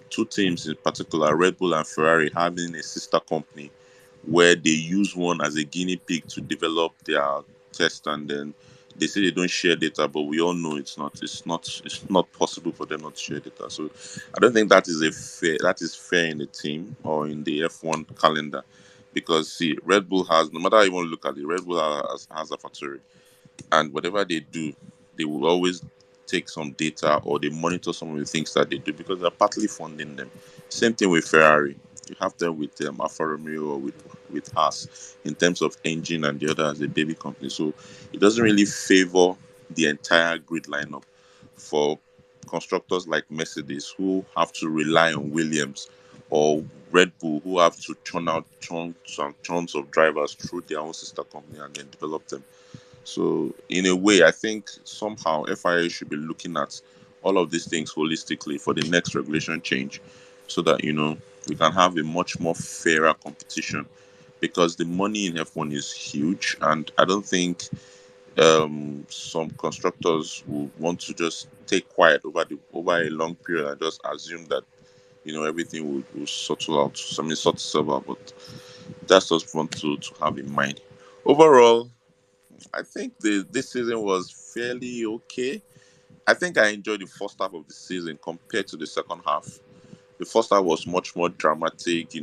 two teams in particular, Red Bull and Ferrari, having a sister company where they use one as a guinea pig to develop their test, and then they say they don't share data, but we all know it's not possible for them not to share data. So I don't think that is fair in the team or in the F1 calendar, because see, Red Bull has, no matter how you want to look at it, Red Bull has a factory, and whatever they do, they will always take some data or they monitor some of the things that they do because they're partly funding them. Same thing with Ferrari. You have them with Alfa Romeo or with Haas in terms of engine, and the other as a baby company. So it doesn't really favor the entire grid lineup for constructors like Mercedes, who have to rely on Williams, or Red Bull, who have to churn out chunks and chunks of drivers through their own sister company and then develop them. So, in a way, I think somehow FIA should be looking at all of these things holistically for the next regulation change so that, we can have a much more fairer competition, because the money in F1 is huge. And I don't think some constructors will want to just take quiet over a long period and just assume that, everything will settle out. I mean, sort itself out. But that's just one to have in mind. Overall, I think this season was fairly okay. I think I enjoyed the first half of the season compared to the second half. The first half was much more dramatic.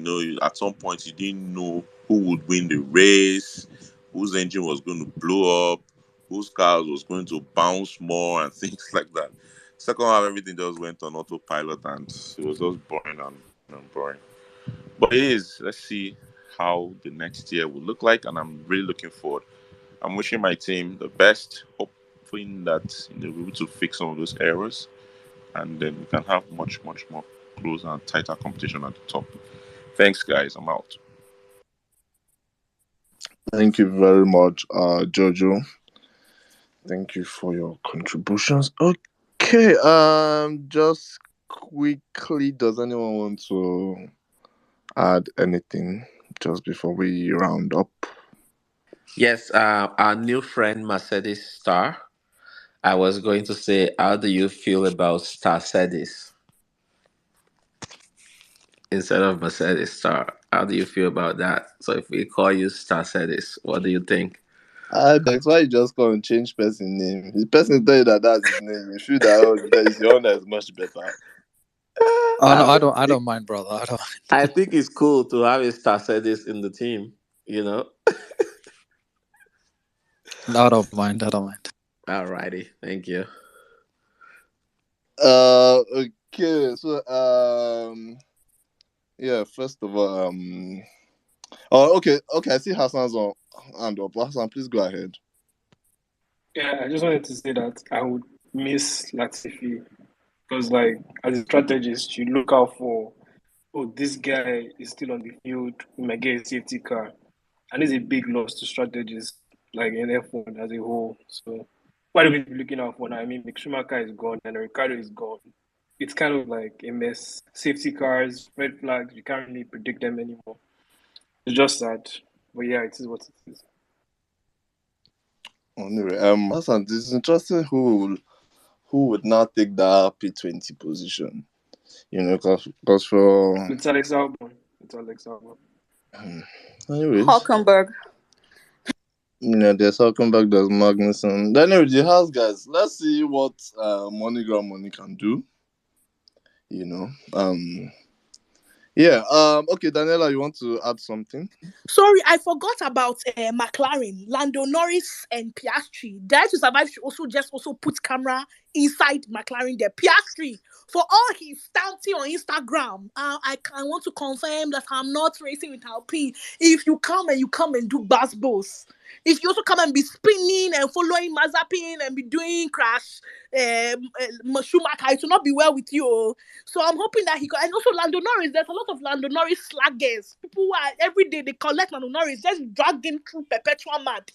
At some point you didn't know who would win the race, whose engine was going to blow up, whose car was going to bounce more, and things like that. Second half, everything just went on autopilot, and it was just boring and boring and boring. But it is. Let's see how the next year will look like, and I'm really looking forward. I'm wishing my team the best, hoping that we'll be able to fix some of those errors, and then we can have much, much more close and tighter competition at the top. Thanks, guys. I'm out. Thank you very much, Jojo. Thank you for your contributions. Okay, just quickly, does anyone want to add anything just before we round up? Yes, our new friend Mercedes Star. I was going to say, how do you feel about Star Cedis instead of Mercedes Star? How do you feel about that? So if we call you Star Cedis, what do you think? I beg, why you just come and change person name? The person tell you that that's his name. You feel that oh, that is your own that is much better. Oh no, I I think don't mind, brother. I don't. I think it's cool to have a Star Cedis in the team. You know. I don't mind. I don't mind. Alrighty, thank you. Okay, so yeah. First of all, oh, okay. I see Hassan's on hand up. Hassan, please go ahead. Yeah, I just wanted to say that I would miss Latifi because, like, as a strategist, you look out for, oh, this guy is still on the field, we might get a safety car. And it's a big loss to strategists, like in F1 as a whole. So, what are we looking out for now? I mean, Mick Schumacher is gone and Ricardo is gone. It's kind of like a mess. Safety cars, red flags, you can't really predict them anymore. It's just sad. But yeah, it is what it is. Anyway, Hassan, this is interesting. Who would now take that P20 position? You know, because for It's Alex Albon. It's Alex Albon. anyways, Hulkenberg. you know, there's Hulkenberg, there's Magnussen. Anyway, the house guys, let's see what MoneyGram Money can do. You know, yeah. Okay, Daniela, you want to add something? Sorry, I forgot about McLaren, Lando Norris, and Piastri. Dare to Survive should also put camera inside McLaren there. Piastri, for all his stamping on Instagram, I want to confirm that I'm not racing with Alpine. If you come and do bus boss, if you also come and be spinning and following Mazepin and be doing crash, Schumacher, it will not be well with you. Oh. So I'm hoping that and also Lando Norris. There's a lot of Lando Norris slaggers. People who are every day they collect Lando Norris, just drag him through perpetual mad.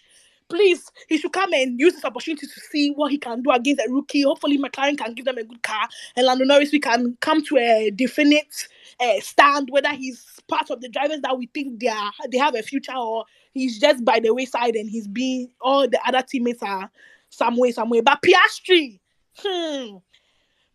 Please, he should come and use this opportunity to see what he can do against a rookie. Hopefully, McLaren can give them a good car, and Lando Norris we can come to a definite stand whether he's part of the drivers that we think they have a future or he's just by the wayside and he's being all the other teammates are some way. But Piastri,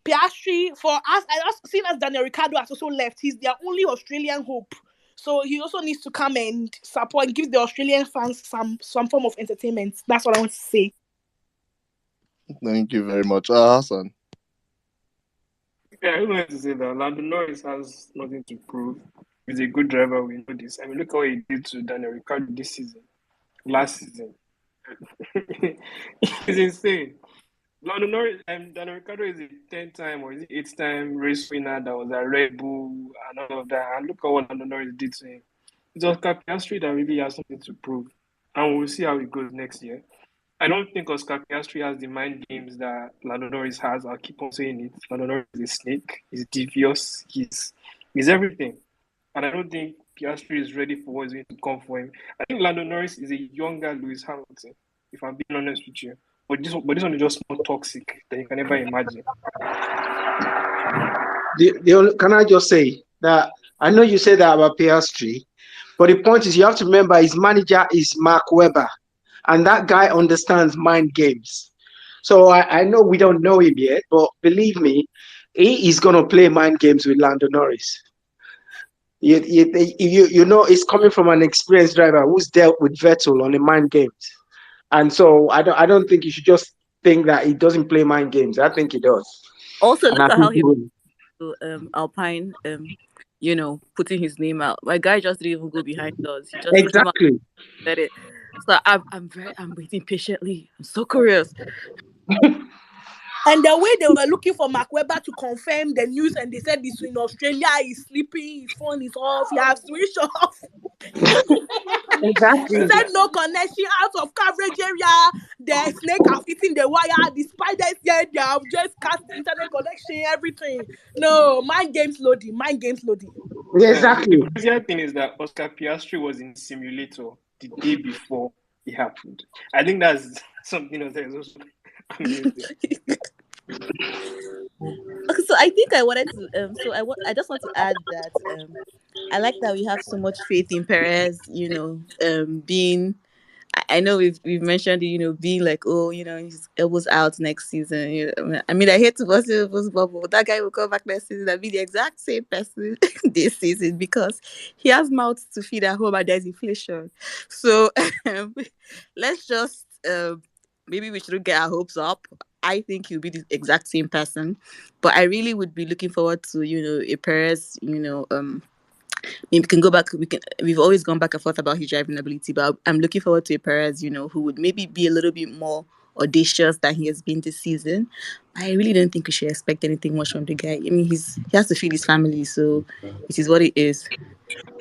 Piastri, for us, I also seen as Daniel Ricciardo has also left. He's their only Australian hope. So he also needs to come and support and give the Australian fans some form of entertainment. That's what I want to say. Thank you very much, Hassan. Yeah, I wanted to say that Lando Norris has nothing to prove. He's a good driver, we know this. I mean, look how he did to Daniel Ricciardo this season, last season. It's insane. Lando Norris, Daniel Ricciardo is a 10-time or is it 8-time race winner that was at Red Bull and all of that. And look at what Lando Norris did to him. It's Oscar Piastri that really has something to prove. And we'll see how it goes next year. I don't think Oscar Piastri has the mind games that Lando Norris has. I'll keep on saying it. Lando Norris is a snake. He's devious. He's everything. And I don't think Piastri is ready for what's going to come for him. I think Lando Norris is a younger Lewis Hamilton, if I'm being honest with you. But this one is just more toxic than you can ever imagine. Can I just say that I know you said that about Piastri, but the point is you have to remember his manager is Mark Webber, and that guy understands mind games. So I know we don't know him yet, but believe me, he is going to play mind games with Lando Norris. You know, it's coming from an experienced driver who's dealt with Vettel on the mind games. And so I don't think you should just think that he doesn't play mind games. I think he does. Also, And look I at think how he he will. Alpine, putting his name out. My guy just didn't even go behind us. He just came out Exactly. and said it. So I'm waiting patiently. I'm so curious. And the way they were looking for Mark Webber to confirm the news, and they said he's in Australia, he's sleeping, his phone is off, he has switched off. He Exactly. said no connection out of coverage area. The snake are fitting the wire. The spiders here, they have just cut the internet connection, everything. No, mind games loading. Exactly. The crazy thing is that Oscar Piastri was in simulator. the day before it happened. I think that's something else that is also amazing. Okay, so I think I wanted to I just want to add that I like that we have so much faith in Perez, being I know we've mentioned it, being like, oh, his elbows out next season. I mean, I hate to bust elbows bubble, but that guy will come back next season and be the exact same person this season because he has mouths to feed at home and there's inflation. So let's just maybe we shouldn't get our hopes up. I think he'll be the exact same person, but I really would be looking forward to a Perez, we can go back. We've always gone back and forth about his driving ability, but I'm looking forward to a Perez, who would maybe be a little bit more audacious than he has been this season. I really don't think we should expect anything much from the guy. I mean, he has to feed his family, so it is what it is.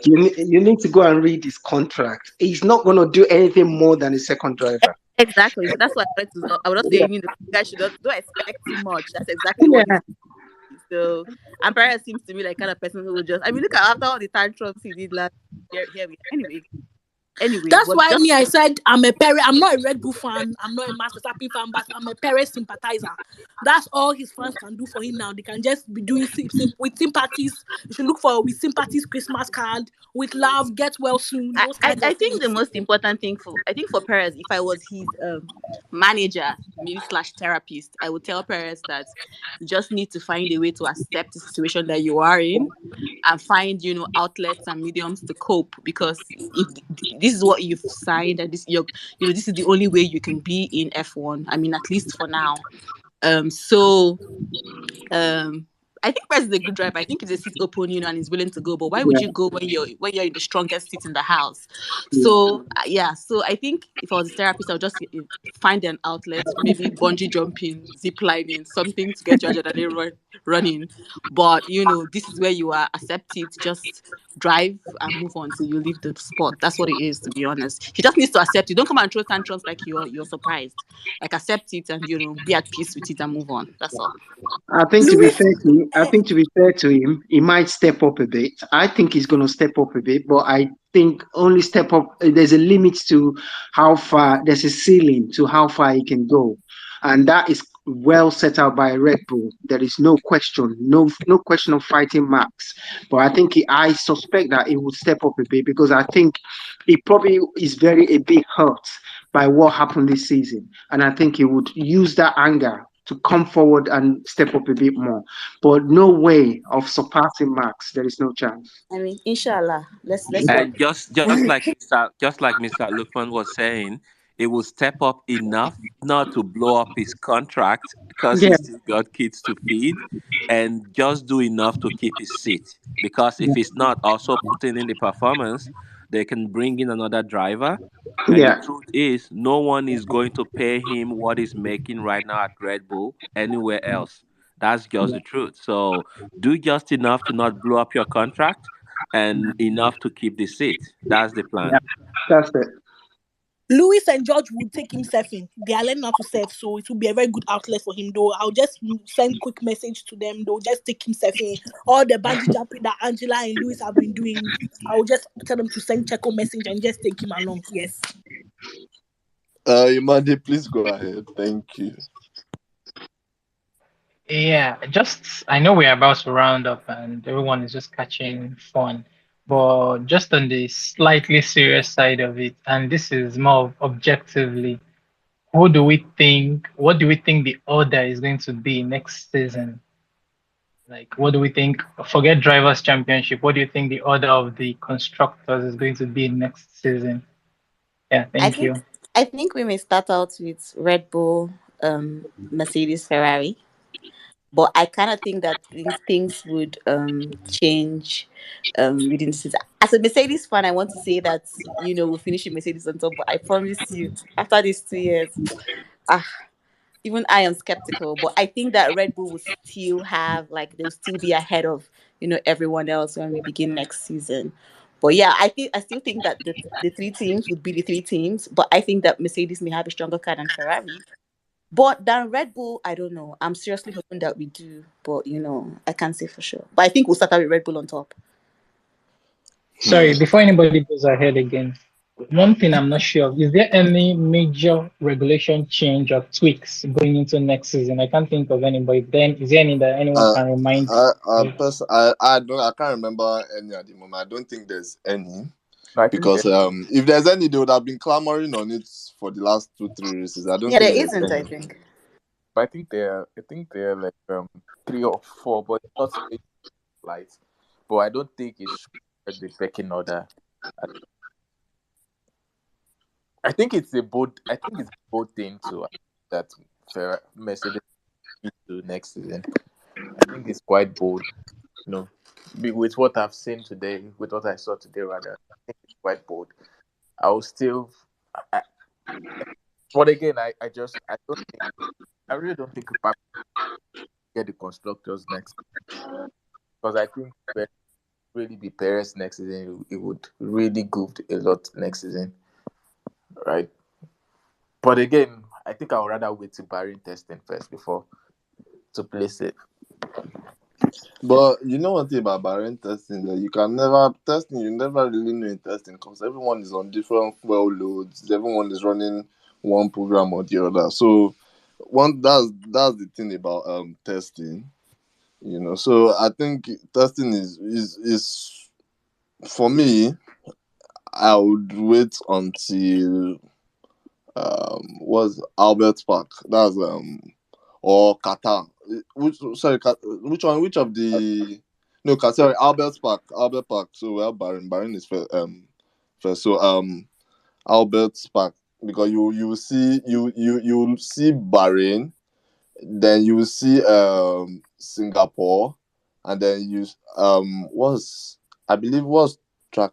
You need to go and read his contract. He's not going to do anything more than a second driver. Exactly. So that's what I would not say. Yeah. You guys should don't expect too much. That's exactly what Yeah. he's. So, and Perez seems to me like kind of person who would just. I mean, look at after all the tantrums he did last year. Here we anyway, That's but why just me, I said I'm a Perez. I'm not a Red Bull fan. I'm not a Max Verstappen fan, but I'm a Perez sympathizer. That's all his fans can do for him now. They can just be doing with sympathies. You should look for with sympathies Christmas card, with love, get well soon, those kinds I of think the things. most important thing for Perez, if I was his manager, maybe slash therapist, I would tell Perez that you just need to find a way to accept the situation that you are in and find outlets and mediums to cope, because if this is what you've signed and this is the only way you can be in F1. I mean, at least for now. So I think Perez is a good driver. I think if the seat open, and he's willing to go. But why would you go when you're in the strongest seat in the house? So So I think if I was a therapist, I'll just find an outlet, maybe bungee jumping, zip lining, something to get your adrenaline running. But this is where you are. Accept it. Just drive and move on till you leave the spot. That's what it is, to be honest. He just needs to accept it. Don't come and throw tantrums like you're surprised. Like, accept it and be at peace with it and move on. That's all. I think to be Louis, fair to him, he might step up a bit. I think he's going to step up a bit, but I think only step up. There's a limit to how far. There's a ceiling to how far he can go, and that is well set out by Red Bull. There is no question, no question of fighting Max. But I think I suspect that he will step up a bit because I think he probably is a bit hurt by what happened this season, and I think he would use that anger to come forward and step up a bit more. But no way of surpassing Max. There is no chance. I mean, inshallah. Let's hope. And just like Mr. Lukman was saying, it will step up enough not to blow up his contract because Yeah. he's still got kids to feed, and just do enough to keep his seat. Because if he's not also putting in the performance, they can bring in another driver. And the Yeah. truth is, no one is going to pay him what he's making right now at Red Bull anywhere else. That's just the truth. So do just enough to not blow up your contract and enough to keep the seat. That's the Yeah. plan. That's it. Louis and George would take him surfing. They are learning how to surf, so it will be a very good outlet for him. Though I'll just send quick message to them. They'll just take him surfing. All the bungee jumping that Angela and Louis have been doing, I'll just tell them to send Checo message and just take him along. Yes. Imadi, please go ahead. Thank you. Yeah, just I know we're about to round up and everyone is just catching fun, but just on the slightly serious side of it, and this is more of objectively, what do we think the order is going to be next season? Like, what do we think? Forget drivers' championship. What do you think the order of the constructors is going to be next season? Yeah, I thank think you. I think we may start out with Red Bull, Mercedes, Ferrari. But I kind of think that things would change within the season. As a Mercedes fan, I want to say that we'll finish with Mercedes on top. But I promise you, after these 2 years, ah, even I am skeptical. But I think that Red Bull will still have they'll still be ahead of everyone else when we begin next season. But yeah, I still think that the three teams would be the three teams. But I think that Mercedes may have a stronger car than Ferrari. But than Red Bull, I don't know. I'm seriously hoping that we do, but I can't say for sure. But I think we'll start out with Red Bull on top. Sorry, before anybody goes ahead again, One thing I'm not sure of, is there any major regulation change or tweaks going into next season? I can't think of any, but then is there any that anyone Uh, can remind? I can't remember any at the moment. I don't think there's any No, I think because there. if there's any, they would have been clamoring on it for the last 2 3 races. I don't Yeah, think there there's isn't, I any. think. I think they're. I think they're like 3 or 4, but not very light. But I don't think it's the pecking order. I, I think it's a bold. I think it's a bold thing to that Mercedes into next season. I think it's quite bold. You know, with what I've seen today, with what I saw today, rather, I think it's quite bold. I will still. I, but again, I don't think I really don't think Pap get the constructors next because I think when really be Perez next season, it would really good a lot next season, right? But again, I think I would rather wait to Bahrain testing first before to place it. But you know one thing about Bahrain testing that you can never testing. You never really know in testing because everyone is on different fuel loads. Everyone is running one program or the other. So one that's the thing about testing. So I think testing is for me. I would wait until was Albert Park. That's or Qatar. Which one? Which of the no Qatar? Sorry, Albert Park. Albert Park. So we have Bahrain. Bahrain is first. So Albert Park because you see Bahrain, then you will see Singapore, and then you was I believe was track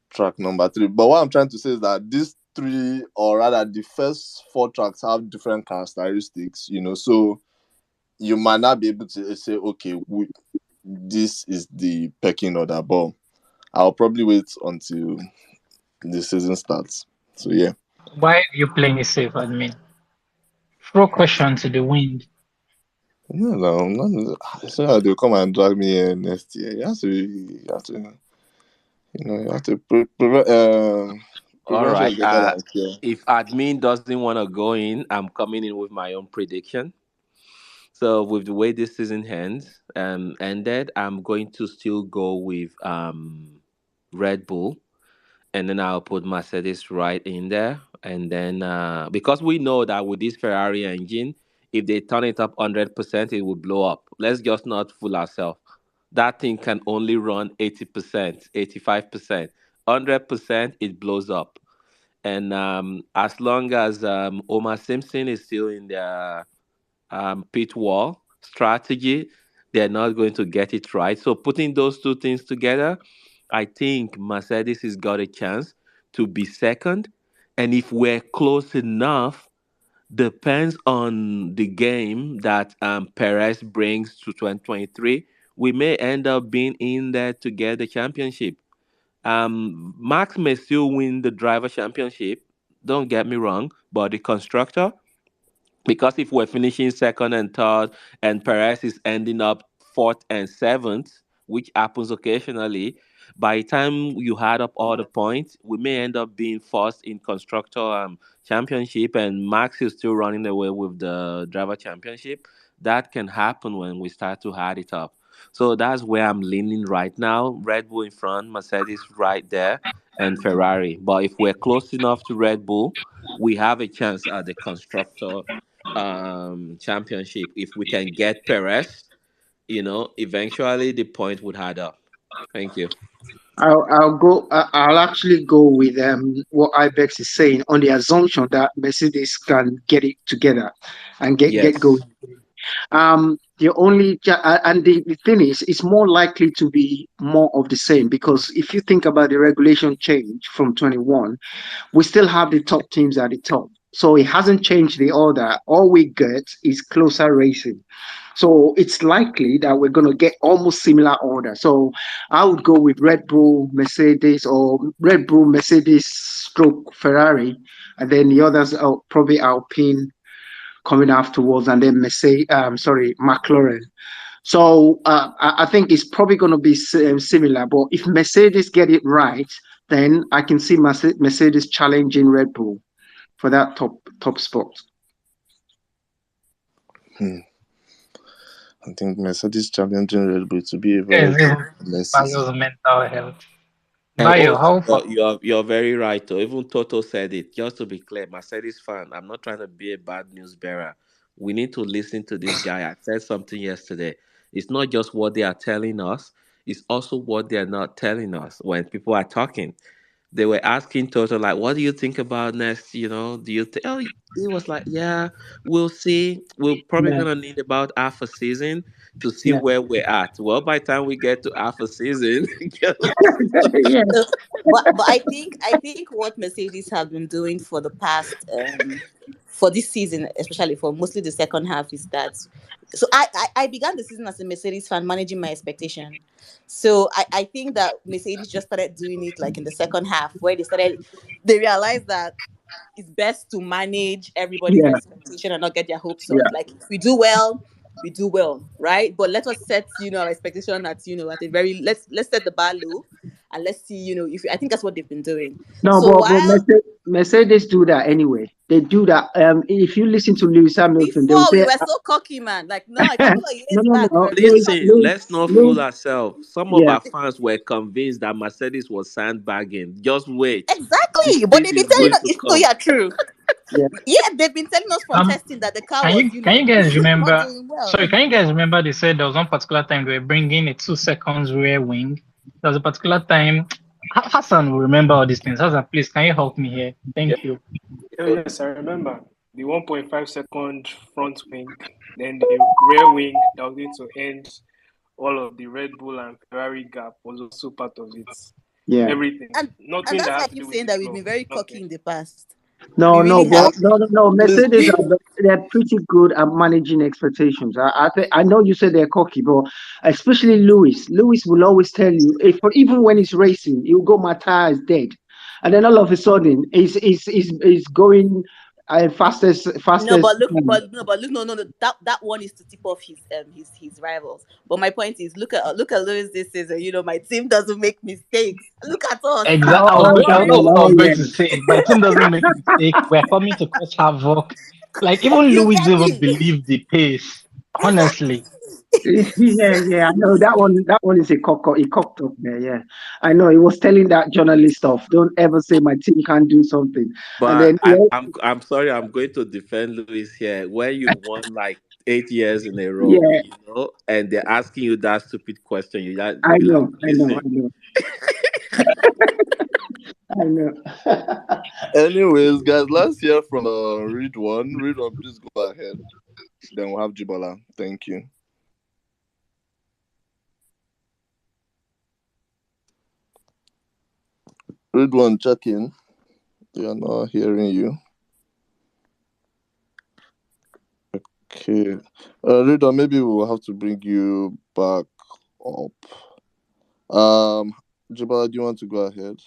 track number 3. But what I'm trying to say is that these three, or rather the first 4 tracks, have different characteristics, so you might not be able to say, okay, this is the pecking order, but I'll probably wait until the season starts. So yeah. Why are you playing it safe, admin? Throw caution to the wind. No, so they'll come and drag me here next year. You have to All prevention is right. better than cure. If admin doesn't want to go in, I'm coming in with my own prediction. So with the way this season ended, I'm going to still go with Red Bull, and then I'll put Mercedes right in there. And then because we know that with this Ferrari engine, if they turn it up 100%, it will blow up. Let's just not fool ourselves. That thing can only run 80%, 85%. 100%, it blows up. And as long as Omar Simpson is still in the pit wall strategy, they're not going to get it right. So putting those two things together, I think Mercedes has got a chance to be second. And if we're close enough, depends on the game that Perez brings to 2023, we may end up being in there to get the championship. Max may still win the driver championship. Don't get me wrong, but the constructor, because if we're finishing second and third, and Perez is ending up fourth and seventh, which happens occasionally, by the time you add up all the points, we may end up being first in constructor championship, and Max is still running away with the driver championship. That can happen when we start to add it up. So that's where I'm leaning right now. Red Bull in front, Mercedes right there, and Ferrari. But if we're close enough to Red Bull, we have a chance at the constructor championship. If we can get Perez, eventually the point would add up. Thank you. I'll actually go with what Ibex is saying on the assumption that Mercedes can get it together and get Yes. going. The thing is, it's more likely to be more of the same because if you think about the regulation change from 21, we still have the top teams at the top. So it hasn't changed the order. All we get is closer racing. So it's likely that we're going to get almost similar order. So I would go with Red Bull, Mercedes, or Red Bull, Mercedes, stroke Ferrari, and then the others are probably Alpine coming afterwards, and then McLaren. So I think it's probably going to be similar. But if Mercedes get it right, then I can see Mercedes challenging Red Bull for that top spot. Hmm. I think Mercedes challenging Red Bull to be a Guys, very even next season. Bayo's mental health. And Bayo, also, how far? you're very right. Though. Even Toto said it. Just to be clear, Mercedes fan. I'm not trying to be a bad news bearer. We need to listen to this guy. I said something yesterday. It's not just what they are telling us. It's also what they are not telling us when people are talking. They were asking Toto like, "What do you think about next? You know, do you think?" Oh, he was like, "Yeah, we'll see. We're probably Yeah, gonna need about half a season to see yeah, where we're at. Well, by the time we get to half a season, yeah, Uh, but I think what Mercedes have been doing for the past for this season, especially for mostly the second half, is that so I began the season as a Mercedes fan, managing my expectation. So I think that Mercedes just started doing it like in the second half, where they realized that it's best to manage everybody's yeah, expectation and not get their hopes up. yeah. Like if we do well, right? But let us set, our expectation at, at a very let's set the bar low and let's see, if I think that's what they've been doing. No, So but while Mercedes do that anyway. They do that. If you listen to Lewis Hamilton, they will before we say, were so cocky, man. Like now, a couple of no, years no, back, we no. were very cocky. Let's not fool Lewis, ourselves. Some of yeah, our fans were convinced that Mercedes was sandbagging. Just wait. The Exactly. But speed they've been is telling going us to it's come. yeah, true. yeah. Yeah, they've been telling us from Um, testing that the car can was, you can you guys not remember? doing well. Sorry, can you guys remember they said there was one particular time they were bringing a 2 seconds rear wing. There was a particular time. Hassan will remember all these things. Hassan, please, can you help me here? Yeah. Thank you. Oh, yes, I remember the 1.5 second front wing, then the rear wing that was going to end all of the Red Bull and Ferrari gap was also part of it. Yeah. Everything, And nothing that's that why I has to keep do with saying the that we've been floor, very cocky nothing. in the past. We No, really no, but have. no. Please, Mercedes they're pretty good at managing expectations. I know you said they're cocky, but especially Lewis. Lewis will always tell you, even when he's racing, he'll go, "My tire is dead," and then all of a sudden, he's going No, fastest but look, time. no. That one is to tip off his rivals. But my point is, look at Lewis this season. My team doesn't make mistakes. Look at us. Exactly. I was Oh, going. What That's are what I oh was you? going yeah. to say. My team doesn't make mistake. We're coming to cause havoc. Like even You Louis get even me? believed the pace. Honestly, Exactly. Yeah. I know that one is he cocked up there. Yeah, I know. He was telling that journalist stuff. Don't ever say my team can't do something, and but then yeah, I'm sorry. I'm going to defend Luis here. When you won like 8 years in a row, yeah. and they're asking you that stupid question, I you have know, to I know, listen. I know, I know. Anyways, guys, let's hear from Read One. Read One, please go ahead. Then we'll have Jibala. Thank you. Read One, check in. They are not hearing you. Okay. Read One, maybe we'll have to bring you back up. Jibala, do you want to go ahead?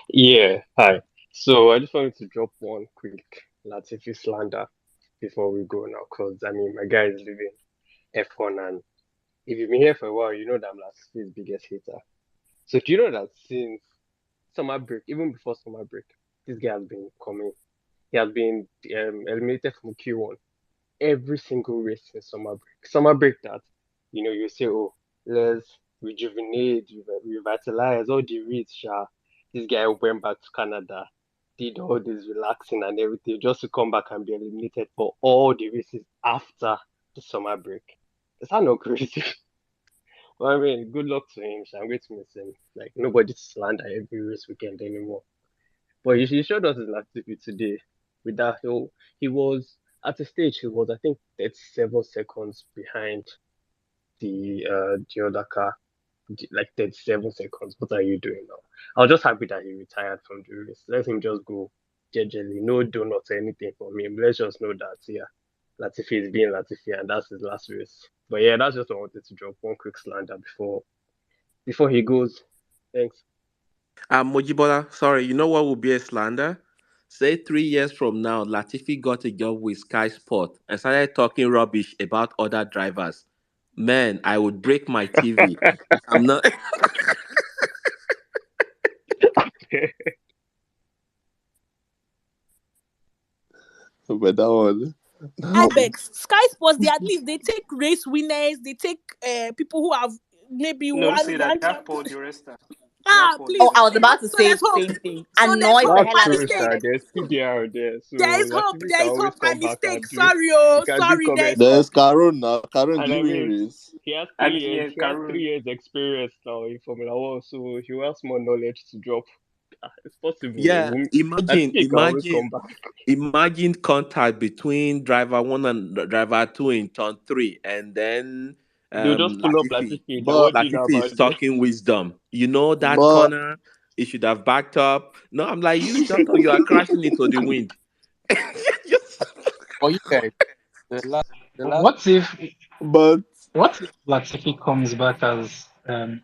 Yeah, hi. So I just wanted to drop one quick Latifi slander before we go now, because I mean, my guy is living F1, and if you've been here for a while, you know that I'm Latifi's biggest hater. So do you know that since summer break, even before summer break, this guy has been coming. He has been eliminated from Q1 every single race in summer break. Summer break that, you say, oh, let's rejuvenate, revitalize all the race. This guy went back to Canada, did all this relaxing and everything, just to come back and be eliminated for all the races after the summer break. Is that not crazy? Well, I mean, good luck to him. I'm going to miss him. Like, nobody to slander every race weekend anymore. But he showed us his activity today with that. He was at a stage, he was, I think, 37 seconds behind the other car, like 37 seconds. What are you doing now? I was just happy that he retired from the race. Let him just go gingerly, no donuts or anything for me. Let's just know that, yeah, Latifi is being Latifi, and that's his last race. But yeah, that's just what I wanted to drop one quick slander before he goes. Thanks. Mojibola, sorry, you know what would be a slander? Say 3 years from now, Latifi got a job with Sky Sport and started talking rubbish about other drivers. Man, I would break my TV. I'm not. But that one, I that beg Sky Sports. They at least they take race winners. They take people who have maybe No, don't won say that. one They have champ. Paul Di Resta. They have Ah, Paul Di please. Oh, I was Resta. about to So say there's the hope. same thing. So there's Annoyed the hope. hell My out That's of true, mistake. sir. them. There's PDR there, so There is hope. Latifi There can is always hope. My come back mistake. and do. Sorry, He oh, can do sorry. There is comments. hope. there's Caron now. Caron, do And you I win mean, race? he has And yeah, three Karun. years experience now in Formula One, so he has more knowledge to drop. It's possible. Yeah, Latifi can always come back. imagine contact between driver one and driver two in turn three, and then They'll just pull up Latifi. Latifi. That But what do you know Latifi is about this? talking wisdom. You know that but corner, he should have backed up. No, I'm like, you shut up, you are crashing into the wind. For you guys, the last What if but what if Latifi comes back as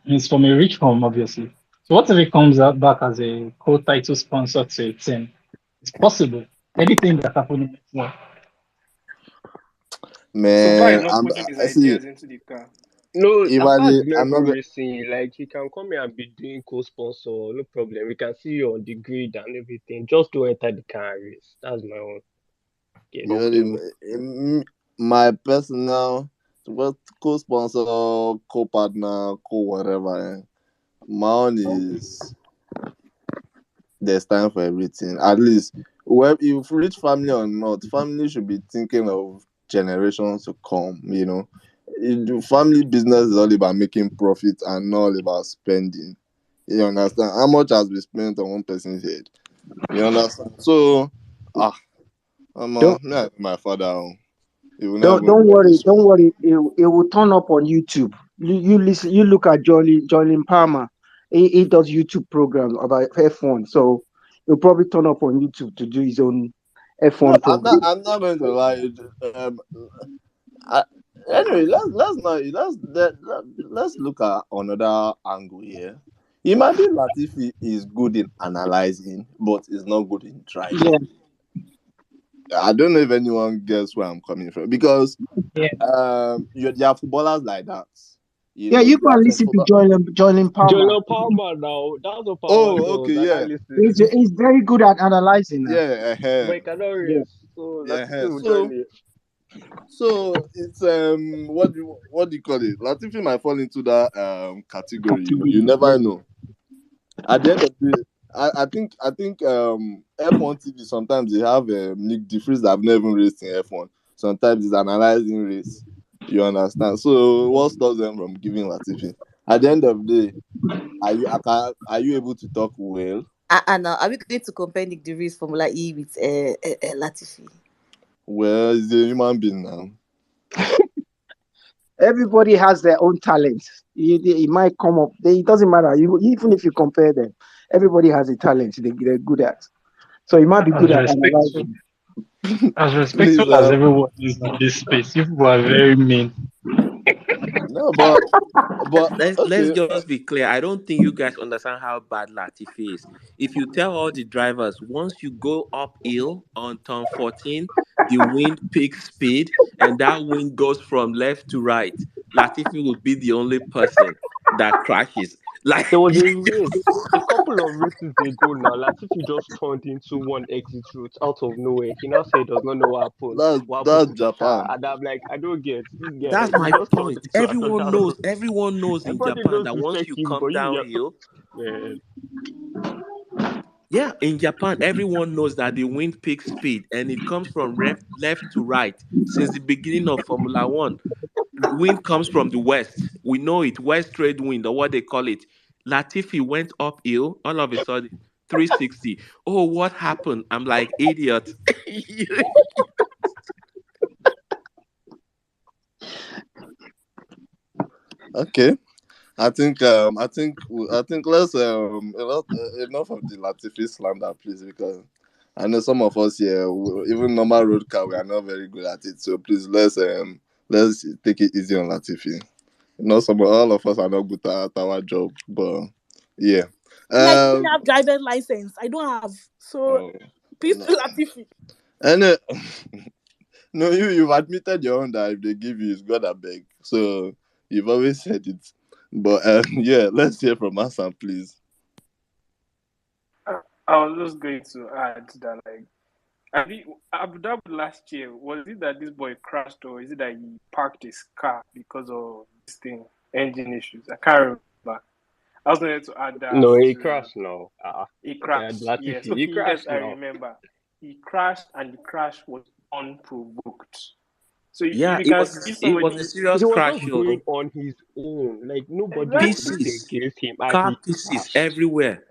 he's from a rich home, obviously. So what if he comes out back as a co-title sponsor to a team? It's possible. Anything that happened in F1. So far, he's man, not putting his I see. ideas into the car. No, as far as Imagine, I'm level not. racing, like he can come here and be doing co-sponsor, no problem. We can see you on the grid and everything. Just don't enter the car and race. That's my own. Yes. You So know, my personal what co-sponsor, co-partner, co-whatever. My own is there's time for everything. At least, well, if rich family or not, family should be thinking of generations to come. You know, family business is all about making profit and not all about spending. You understand? How much has been spent on one person's head? You understand? So, Don't me and my father. He will not don't even don't get worry, this one. don't worry. It will turn up on YouTube. You listen. You look at Jolly Palmer. He does YouTube programs about F1, so he'll probably turn up on YouTube to do his own No, F1 program. I'm not going to lie. Um, I, anyway, let's look at another angle here. Imagine Latifi is good in analyzing, but is not good in Yeah, driving. I don't know if anyone gets where I'm coming from because Yeah. there are footballers like that. You yeah. know, You there are can some listen to football. Joylin Palmer. Jolo Palmer now, that's what Palmer Oh, does. okay, yeah, He's very good at analyzing now. yeah, But he cannot Yeah. race. So yeah. Latifi will join So me. it's what do you call it? Latifi might fall into that category. You know, you never know. At the end of the day, I think F1 TV sometimes they have Nick DeFries that have never raced in F1. Sometimes it's analyzing race. You understand? So what stops them from giving Latifi? At the end of the day, are you able to talk well? Now, are we going to compare Nick DeVries Formula E with Latifi? Well, he's a human being now. Everybody has their own talent. It might come up. It doesn't matter. Even if you compare them, everybody has a talent they're good at. So you might be As good at respectful, analyzing. as Please, respectful as everyone is in this space, you people are very mean. no, but Let's okay. just be clear. I don't think you guys understand how bad Latifi is. If you tell all the drivers once you go uphill on turn 14, the wind picks speed and that wind goes from left to right, Latifi will be the only person that crashes. Like There was a race, a couple of races ago now. Latifi just turned into one exit route out of nowhere. He now said he does not know what happened That's to the car. Japan. And I'm like, I don't get this guy. that's He my just turned point. into another route. Everyone knows in Everybody Japan knows that to once check you him, come but you're downhill, man. yeah, in Japan, everyone knows that the wind picks speed and it comes from left to right since the beginning of Formula One. Wind comes from the west. We know it, west trade wind or what they call it. Latifi went uphill, all of a sudden, 360. Oh, what happened? I'm like, idiot. Okay. I think let's enough of the Latifi slander, please, because I know some of us here, even normal road car, we are not very good at it. So please let's take it easy on Latifi. Not all of us are not good at our job, but yeah. And I don't Um. have driver's license. I don't have. So Oh, peace no. to Latifi. And no, you've admitted your own that if they give you, it's God I beg. So you've always said it. But yeah, let's hear from Hassan, please. I was just going to add that, like, I think Abu Dhabi last year, was it that this boy crashed or is it that he parked his car because of this thing, engine issues? I can't remember. I was going to add that No, he to. crashed now. He crashed. Yes, Latifi, he okay, yes, crashed I now. remember. He crashed and the crash was unprovoked. So if Yeah, you can see it was a somebody. serious He was crash. just going Oh. on his own. Like nobody was Exactly. rooting Pieces, against him, and car he pieces crashed. everywhere.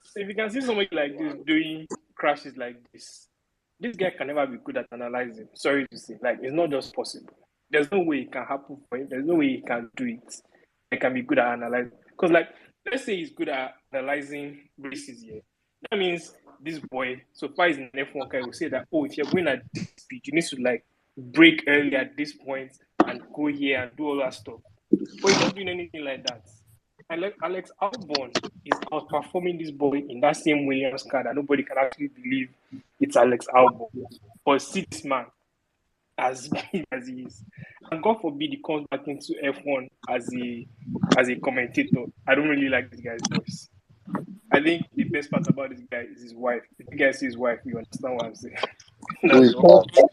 So if you can see somebody like this doing crashes like this guy can never be good at analyzing. Sorry to say, like it's not just possible. There's no way it can happen for him. There's no way he can do it. He can be good at analyzing. Because like, let's say he's good at analyzing races here. That means this boy, so far he's an F1 guy, will say that, oh, if you're going at this speed, you need to like break early at this point and go here and do all that stuff. But he's not doing anything like that. And like Alex Albon is outperforming this boy in that same Williams car that nobody can actually believe it's Alex Albon. But see this man as big as he is. And God forbid he comes back into F1 as a commentator. I don't really like this guy's voice. I think the best part about this guy is his wife. If you guys see his wife, you understand what I'm saying. Who That's is all. that?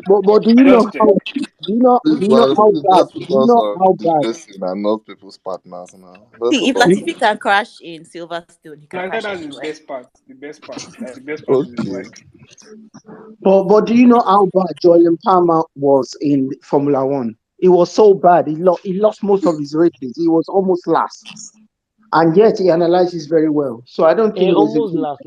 But do I you know just check. how? Do Please, you know man, how bad? let's Do you focus know on how the bad? racing and not people's partners now. Let's See, if focus on. Latifi can crash in Silverstone, he And can I said crash that's the anywhere. best part. The best part. Like the best part is his Okay. wife. But do you know how bad Julian Palmer was in Formula One? It was so bad. He lost most of his races. He was almost last, and yet he analyzes very well. So I don't And think there's a almost big. last.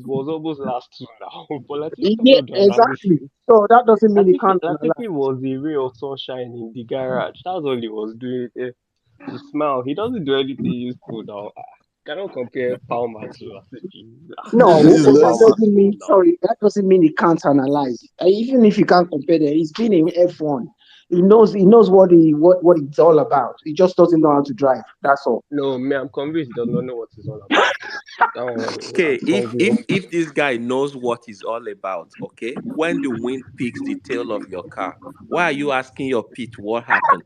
Was almost last too now. But Latifi Yeah, doesn't do exactly. analysis. So that doesn't mean he can't Latifi analyze. was a ray of sunshine in the garage. That's all he was doing. He smile. He doesn't do anything useful now. Cannot compare Palmer to Latifi. No, Please, Compare but that let's. Palmer doesn't to him mean. now. Sorry, that doesn't mean he can't analyze. Even if you can't compare them, he's been in F1. He knows what it's all about. He just doesn't know how to drive. That's all. No, me, I'm convinced he does not know what it's all about. That one, I'm Okay, convinced. if this guy knows what he's all about, okay, when the wind picks the tail of your car, why are you asking your pit what happened?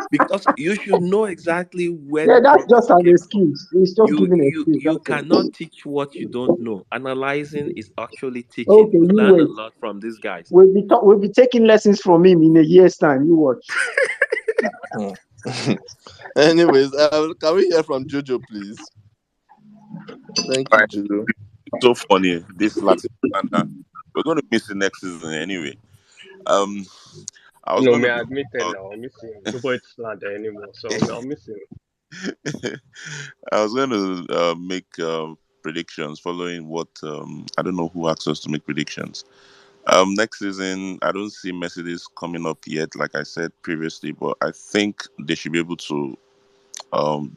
Because you should know exactly where Yeah, the that's problem just an came from. excuse. He's just giving an excuse. You That's all. cannot teach what you don't know. Analyzing is actually teaching. Okay, You you learn a wait. lot from these guys. We'll be taking lessons from him in a year's time. You watch. Hmm. Anyways, can we hear from Jojo, please? Thank you, Right. Jojo. It's so funny. This Latin Panda. We're going to miss the next season anyway. Um, I was No, going me, to I be. admit it now. I'm missing him. Nobody slander anymore, so I'm missing him. I was going to make predictions following what I don't know who asked us to make predictions. Next season, I don't see Mercedes coming up yet, like I said previously, but I think they should be able to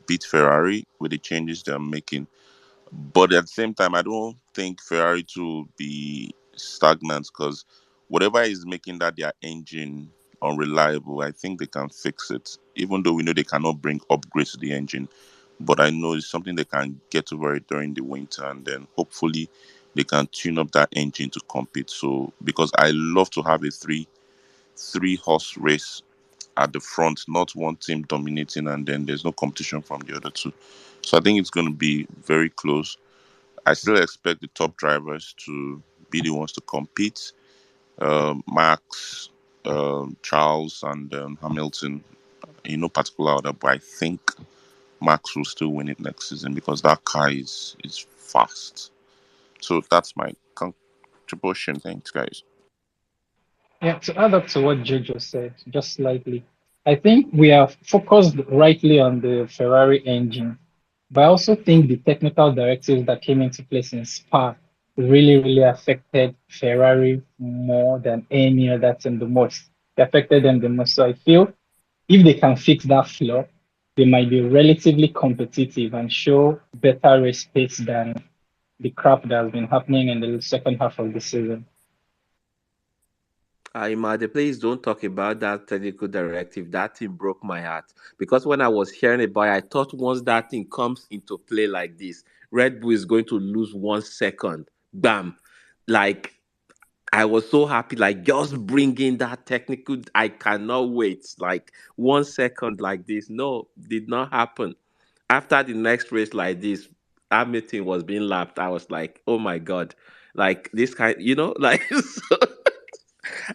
beat Ferrari with the changes they're making. But at the same time, I don't think Ferrari to be stagnant because whatever is making that their engine unreliable, I think they can fix it. Even though we know they cannot bring upgrades to the engine, but I know it's something they can get over it during the winter, and then hopefully they can tune up that engine to compete. So because I love to have a three horse race at the front, not one team dominating, and then there's no competition from the other two. So I think it's going to be very close. I still expect the top drivers to be the ones to compete. Max, Charles, and Hamilton, in no particular order, but I think Max will still win it next season because that car is fast. So that's my contribution. Thanks, guys. Yeah, to add up to what Jojo said, just slightly, I think we are focused rightly on the Ferrari engine, but I also think the technical directives that came into place in Spa really affected Ferrari more than any other team the most. It affected them the most. So I feel if they can fix that flaw, they might be relatively competitive and show better race pace than the crap that has been happening in the second half of the season. The please don't talk about that technical directive. That thing broke my heart because when I was hearing about it, I thought once that thing comes into play like this, Red Bull is going to lose 1 second. Bam! Like I was so happy, like just bringing that technical. I cannot wait. Like 1 second like this. No, did not happen. After the next race like this, Hamilton was being lapped, I was like, oh my god, like this kind, like so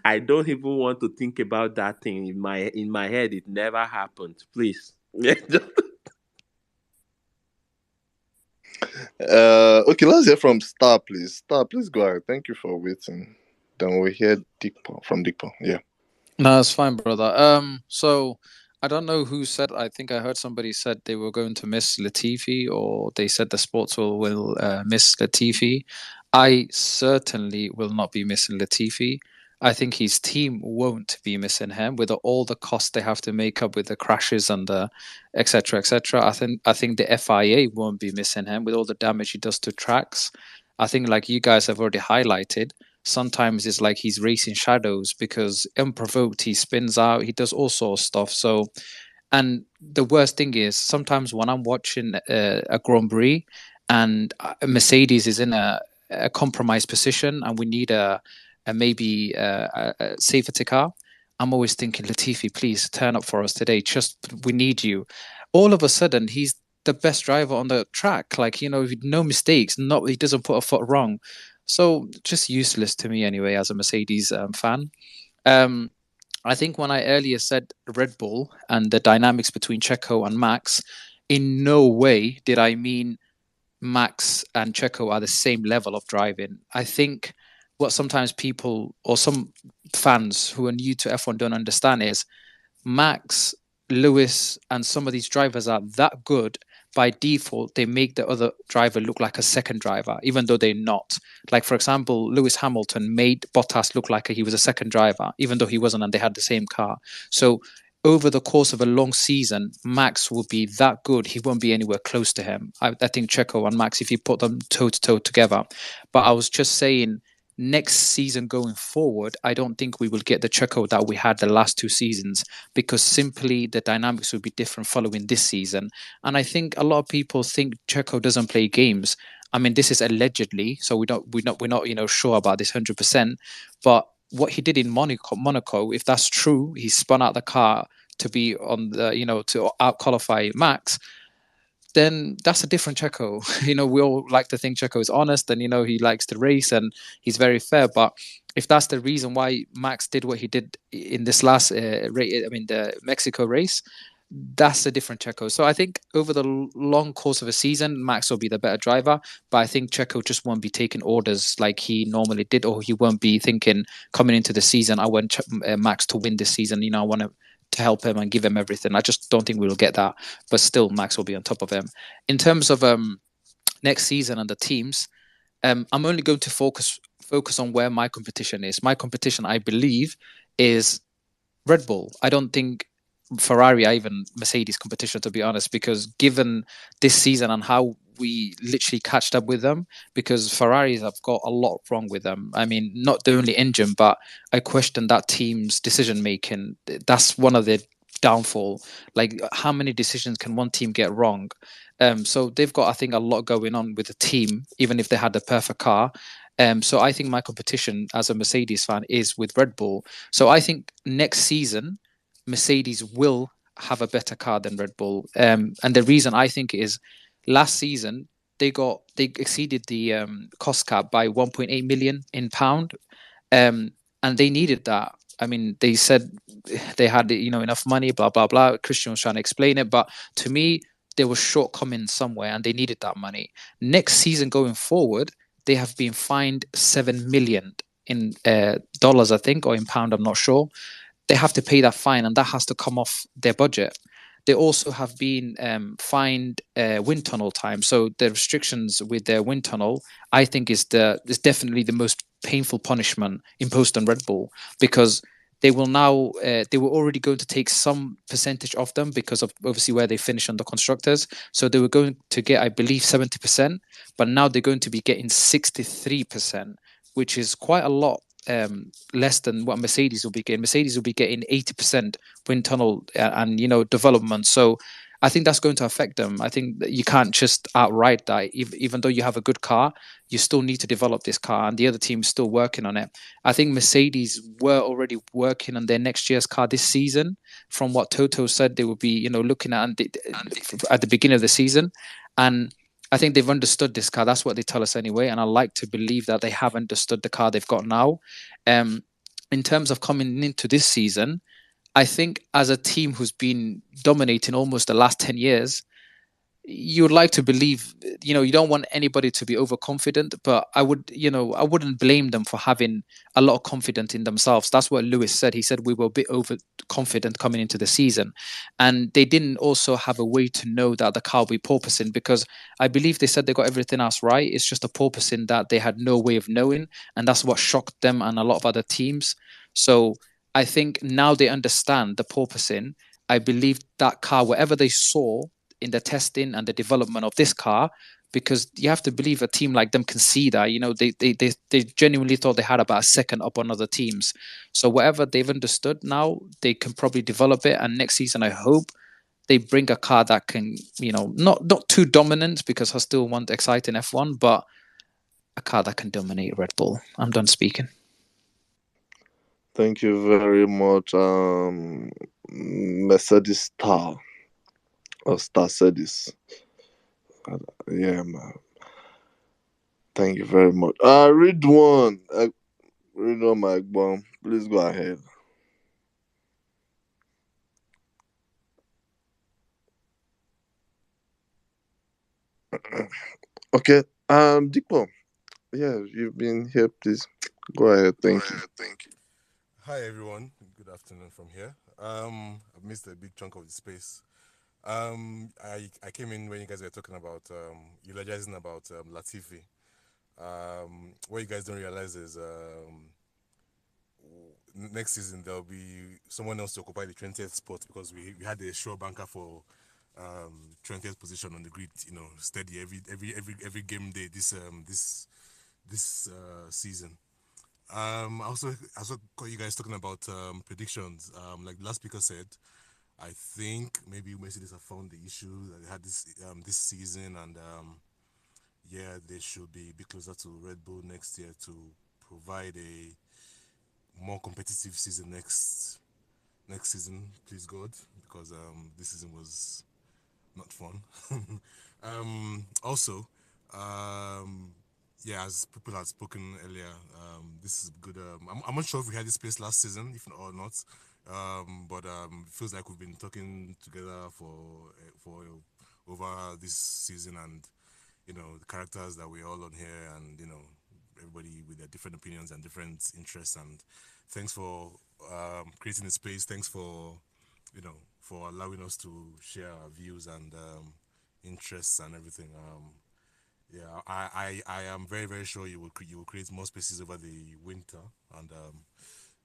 I don't even want to think about that thing in my head. It never happened. Please. Okay, let's hear from Star, please. Star, please go ahead. Thank you for waiting. Then we'll hear Dickpo from Dickpo. Yeah. No, it's fine, brother. So I don't know who said. I think I heard somebody said they were going to miss Latifi, or they said the sports will miss Latifi. I certainly will not be missing Latifi. I think his team won't be missing him with all the costs they have to make up with the crashes and the etc. etc. I think the FIA won't be missing him with all the damage he does to tracks. I think, like you guys have already highlighted, sometimes it's like he's racing shadows because unprovoked he spins out, he does all sorts of stuff. So, and the worst thing is sometimes when I'm watching a Grand Prix and Mercedes is in a compromised position and we need a maybe a safety car, I'm always thinking, Latifi, please turn up for us today. Just we need you. All of a sudden, he's the best driver on the track. Like, no mistakes. Not he doesn't put a foot wrong. So just useless to me anyway as a Mercedes fan. Um, I think when I earlier said Red Bull and the dynamics between Checo and Max, in no way did I mean Max and Checo are the same level of driving. I think what sometimes people or some fans who are new to F1 don't understand is Max, Lewis, and some of these drivers are that good. By default, they make the other driver look like a second driver, even though they're not. Like, for example, Lewis Hamilton made Bottas look like he was a second driver, even though he wasn't, and they had the same car. So, over the course of a long season, Max will be that good. He won't be anywhere close to him. I think Checo and Max, if you put them toe to toe together. But I was just saying, next season going forward, I don't think we will get the Checo that we had the last two seasons because simply the dynamics will be different following this season. And I think a lot of people think Checo doesn't play games. I mean, this is allegedly, so we're not sure about this 100%. But what he did in Monaco, if that's true, he spun out the car to be on the to out qualify Max, then that's a different Checo. We all like to think Checo is honest and, he likes to race and he's very fair. But if that's the reason why Max did what he did in this last race, I mean, the Mexico race, that's a different Checo. So I think over the long course of a season, Max will be the better driver. But I think Checo just won't be taking orders like he normally did, or he won't be thinking coming into the season, I want Max to win this season. I want to help him and give him everything. I just don't think we'll get that. But still, Max will be on top of him. In terms of next season and the teams, I'm only going to focus on where my competition is. My competition, I believe, is Red Bull. I don't think Ferrari or even Mercedes competition, to be honest, because given this season and how we literally catched up with them, because Ferraris have got a lot wrong with them. I mean, not the only engine, but I question that team's decision making. That's one of the downfall. Like, how many decisions can one team get wrong? So they've got, I think, a lot going on with the team, even if they had the perfect car. So I think my competition as a Mercedes fan is with Red Bull. So I think next season, Mercedes will have a better car than Red Bull. And the reason I think is last season they exceeded the cost cap by 1.8 million in pound, and they needed that. I mean, they said they had enough money, blah blah blah. Christian was trying to explain it, but to me, there was shortcomings somewhere, and they needed that money. Next season going forward, they have been fined 7 million in dollars, I think, or in pound, I'm not sure. They have to pay that fine, and that has to come off their budget. They also have been fined wind tunnel time. So the restrictions with their wind tunnel, I think, is definitely the most painful punishment imposed on Red Bull, because they will now they were already going to take some percentage of them because of obviously where they finish on the constructors. So they were going to get, I believe, 70%, but now they're going to be getting 63%, which is quite a lot less than what Mercedes will be getting. Mercedes will be getting 80% wind tunnel and development. So I think that's going to affect them. I think that you can't just outright that. Even though you have a good car, you still need to develop this car, and the other team's still working on it. I think Mercedes were already working on their next year's car this season. From what Toto said, they would be looking at the beginning of the season, and I think they've understood this car. That's what they tell us anyway. And I like to believe that they have understood the car they've got now. In terms of coming into this season, I think as a team who's been dominating almost the last 10 years, you would like to believe, you don't want anybody to be overconfident, but I wouldn't blame them for having a lot of confidence in themselves. That's what Lewis said. He said we were a bit overconfident coming into the season, and they didn't also have a way to know that the car will be porpoising, because I believe they said they got everything else right. It's just a porpoising that they had no way of knowing, and that's what shocked them and a lot of other teams. So I think now they understand the porpoising. I believe that car, whatever they saw in the testing and the development of this car, because you have to believe a team like them can see that. They genuinely thought they had about a second up on other teams. So whatever they've understood now, they can probably develop it. And next season, I hope they bring a car that can, not too dominant, because I still want exciting F1, but a car that can dominate Red Bull. I'm done speaking. Thank you very much, Mercedes Star or Starcedis. Yeah, man. Thank you very much. Read one. Read one, Mike Bomb. Please go ahead. Okay. Dikpo. Yeah, you've been here. Please go ahead. Thank you. Hi everyone. Good afternoon from here. I've missed a big chunk of the space. I came in when you guys were talking about eulogizing about Latifi. What you guys don't realize is next season there'll be someone else to occupy the 20th spot, because we had a sure banker for 20th position on the grid. Steady every game day this season. I also got you guys talking about predictions. Like the last speaker said, I think maybe Mercedes have found the issue that they had this season, and yeah, they should be a bit closer to Red Bull next year to provide a more competitive season next season, please God, because this season was not fun. Also, yeah, as people had spoken earlier, this is good. I'm not sure if we had this space last season, if or not, but it feels like we've been talking together for over this season, and the characters that we're all on here, and everybody with their different opinions and different interests. And thanks for creating the space. Thanks for for allowing us to share our views and interests and everything. Yeah, I am very, very sure you will create more spaces over the winter, and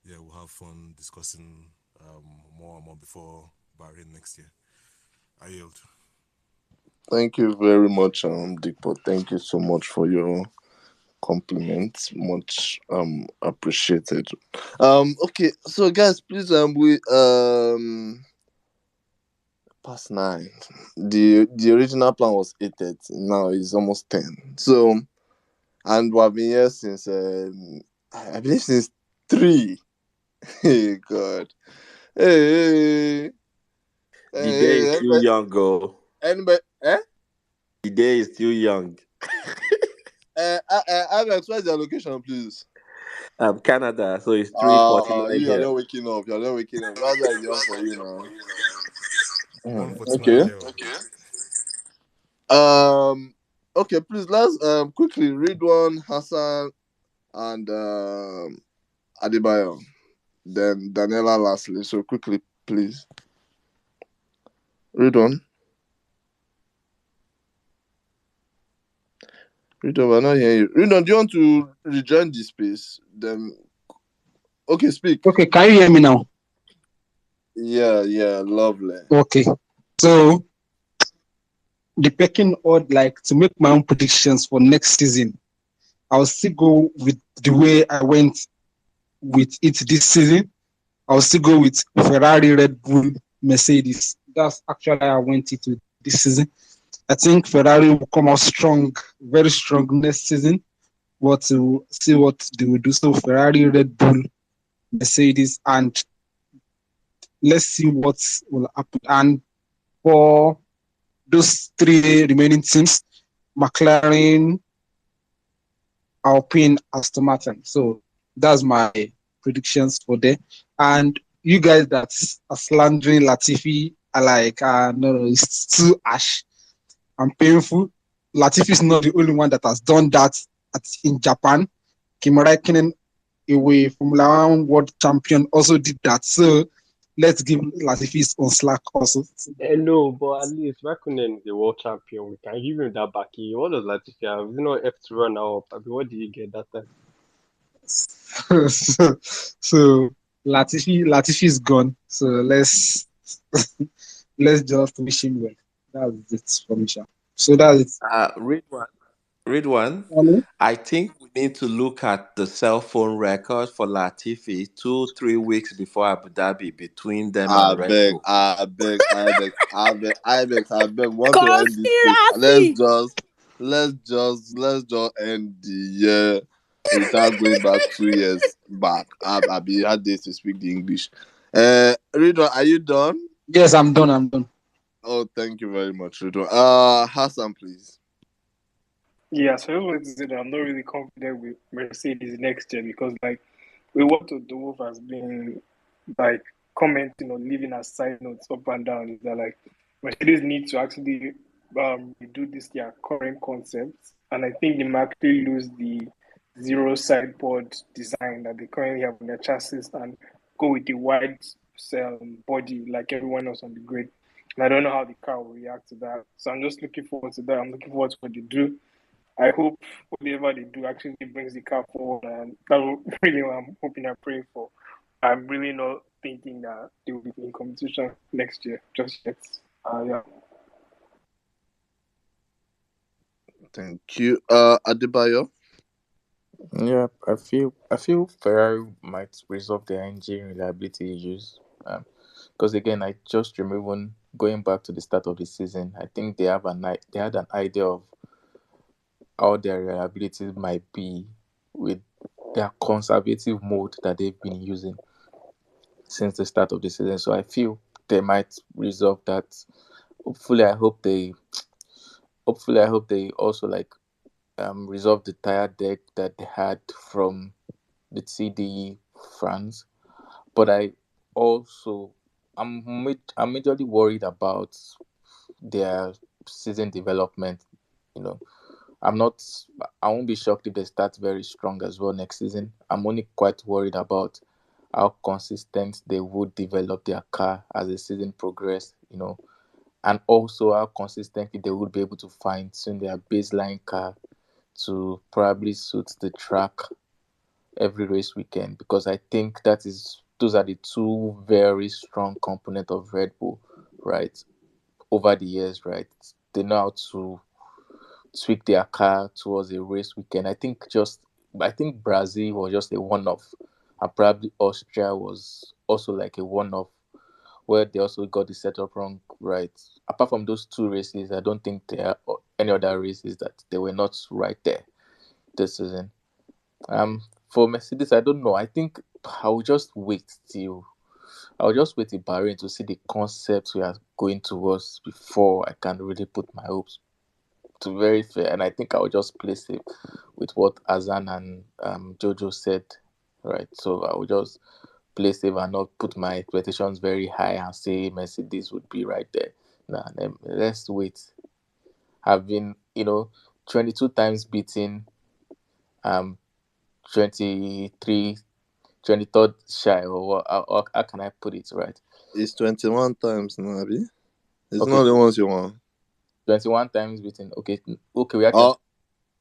yeah, we'll have fun discussing more and more before Bahrain next year. I yield. Thank you very much, Dikpo. Thank you so much for your compliments. Much appreciated. Okay, so guys, please we past 9. The original plan was 8:30. Now it's almost 10. So, and we've been here since I believe since 3. Hey God. Hey. The day is still Anybody, young, go. anybody The day is still young. Alex, where's your location, please? Canada, so it's 3:49 You are here. not waking up. You're not waking up. That's why it's young for you now. 1:49 Okay. here. Okay, please let's quickly read one Hassan and Adebayo. Then Daniela lastly. So quickly, please. Read one. Read on, we're not hearing you. Read on, do you want to rejoin the space? Then okay, speak. Okay, can you hear me now? Yeah, lovely. Okay. So the pecking order, like to make my own predictions for next season, I'll still go with the way I went with it this season. I'll still go with Ferrari, Red Bull, Mercedes. That's actually how I went into this season. I think Ferrari will come out strong, very strong next season. But to see what they will do. So Ferrari, Red Bull, Mercedes, and let's see what will happen. And for those 3 remaining teams, McLaren, Alpine, Aston Martin. So that's my predictions for there. And you guys that are slandering Latifi are like, no, no, it's too harsh and painful. Latifi is not the only one that has done that in Japan. Kimi Räikkönen, away Formula One world champion, also did that. So let's give Latifi his own slack also. No, but at least Raikkonen is the world champion. We can give him that back. What does Latifi have? You know, F2 run now. I mean, what did he get that time? So Latifi is gone. So let's just wish him well. That's it from Misha. So that's it. Read one. Hello? I think we need to look at the cell phone record for Latifi 2-3 weeks before Abu Dhabi between them I and Red beg, Bull. I beg, I beg, I beg, I beg, I beg. Want to end this space? Conspiracy. Let's just end the year without going back 2 years back. I be had days to speak the English. Ridwan, are you done? Yes, I'm done. I'm done. Oh, thank you very much, Ridwan. Hassan, please. Yeah, so I was going to say that I'm not really confident with Mercedes next year because, like, with what the Wolf has been like commenting or leaving as side notes up and down is that like Mercedes need to actually redo this their current concepts, and I think they might actually lose the zero sideboard design that they currently have on their chassis and go with the wide body like everyone else on the grid. And I don't know how the car will react to that. So I'm just looking forward to that. I'm looking forward to what they do. I hope whatever they do actually brings the car forward, and that's really what I'm hoping and praying for. I'm really not thinking that they will be in competition next year just yet. Yeah. Thank you. Adebayo. Yeah, I feel Ferrari might resolve their engine reliability issues. Because again, I just remember when going back to the start of the season, I think they had an idea of how their reliability might be with their conservative mode that they've been using since the start of the season. So I feel they might resolve that. Hopefully, I hope they also like resolve the tire deck that they had from the TD France. But also I'm majorly worried about their season development. You know, I'm not. I won't be shocked if they start very strong as well next season. I'm only quite worried about how consistent they would develop their car as the season progresses. And also how consistently they would be able to fine tune their baseline car to probably suit the track every race weekend, because I think those are the two very strong components of Red Bull, right? Over the years, right? They know how to tweak their car towards a race weekend. I think Brazil was just a one-off, and probably Austria was also like a one-off where they also got the setup wrong, right? Apart from those two races, I don't think there are any other races that they were not right there this season. For Mercedes, I don't know. I think I'll just wait till Bahrain to see the concept we are going towards before I can really put my hopes to very fair. And I think I'll just play safe with what Azan and Jojo said, right? So I will just play safe and not put my expectations very high and say Mercedes would be right there. Nah, let's wait. I've been, 22 times beaten, um, 23, 23rd shy, or what? How can I put it, right? It's 21 times now, Abi. It's Okay, not the ones you want. 21 times beaten. Okay, we actually. Oh,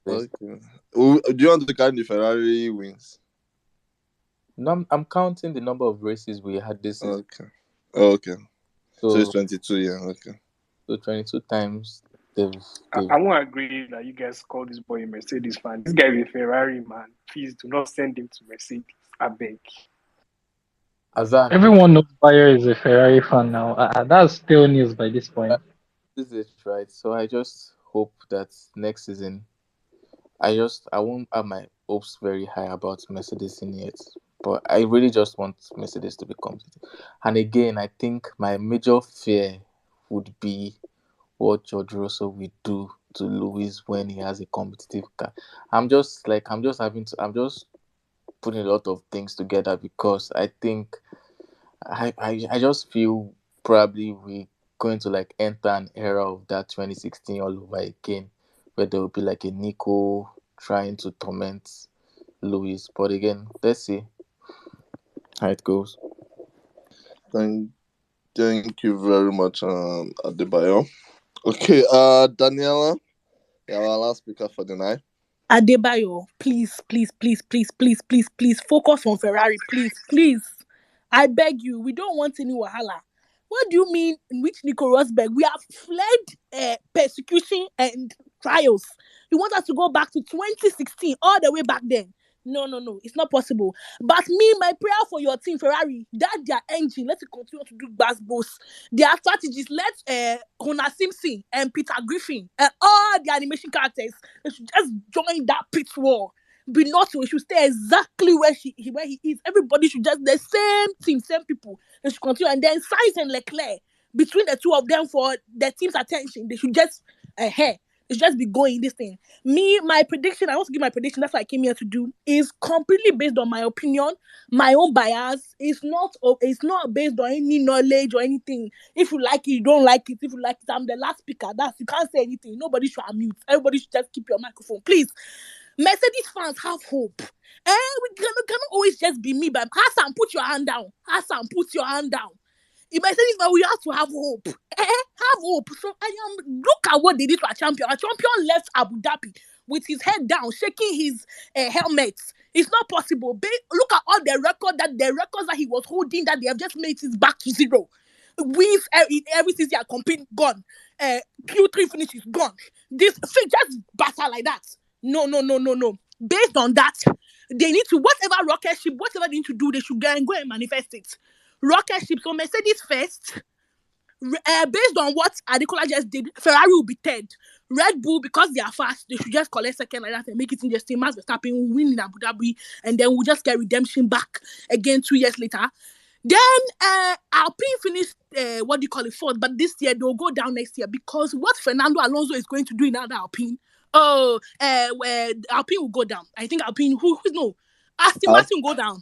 okay. Do you want to count the Ferrari wins? No, I'm counting the number of races we had this season. Okay. Okay. So it's So 22, yeah. Okay. 22 times they've. I won't agree that you guys call this boy a Mercedes fan. This guy is a Ferrari man. Please do not send him to Mercedes. I beg. Azan. Everyone knows Bayer is a Ferrari fan now. That's still news by this point. This is it, right? So I just hope that next season, I won't have my hopes very high about Mercedes in it, but I really just want Mercedes to be competitive. And again, I think my major fear would be what George Russell will do to Lewis when he has a competitive car. I'm just putting a lot of things together because I think I just feel probably we going to like enter an era of that 2016 all over again, where there will be like a Nico trying to torment Lewis. But again, let's see how it goes. Thank, thank you very much, Adebayo. Okay, Daniela, yeah, our last speaker for the night. Adebayo, please, please, please, please, please, please, please focus on Ferrari, please, please. I beg you, we don't want any wahala. What do you mean, which Nico Rosberg? We have fled persecution and trials. You want us to go back to 2016, all the way back then? No, no, no, it's not possible. But me, my prayer for your team, Ferrari, that their engine, let it continue to do bass boss. Their strategies, let Hona Simpson and Peter Griffin and all the animation characters, they should just join that pit war. Be not so, he should stay exactly where he is. Everybody should just the same team, same people. They should continue. And then Sainz and Leclerc, between the two of them for the team's attention, they should just they should just be going this thing. Me, my prediction, I want to give my prediction, that's what I came here to do, is completely based on my opinion, my own bias. It's not based on any knowledge or anything. If you like it, you don't like it. If you like it, I'm the last speaker. That's you can't say anything. Nobody should unmute. Everybody should just keep your microphone, please. Mercedes fans have hope. We cannot always just be me, but Hassan, put your hand down. Hassan, put your hand down. In Mercedes, but we have to have hope. Have hope. So look at what they did to our champion. Our champion left Abu Dhabi with his head down, shaking his helmet. It's not possible. Look at all the records that he was holding that they have just made his back to zero. Wins every season are competing gone. Q3 finish is gone. This just battle like that. No. Based on that, they need to whatever rocket ship, whatever they need to do, they should go and manifest it. Rocket ship, so Mercedes first. Based on what Adekola just did, Ferrari will be third. Red Bull, because they are fast, they should just collect second like that and make it interesting. Max Verstappen will win in Abu Dhabi, and then we'll just get redemption back again 2 years later. Then Alpine finished fourth, but this year they'll go down next year because what Fernando Alonso is going to do in another Alpine, where Alpine will go down. I think Alpine, Aston Martin will go down.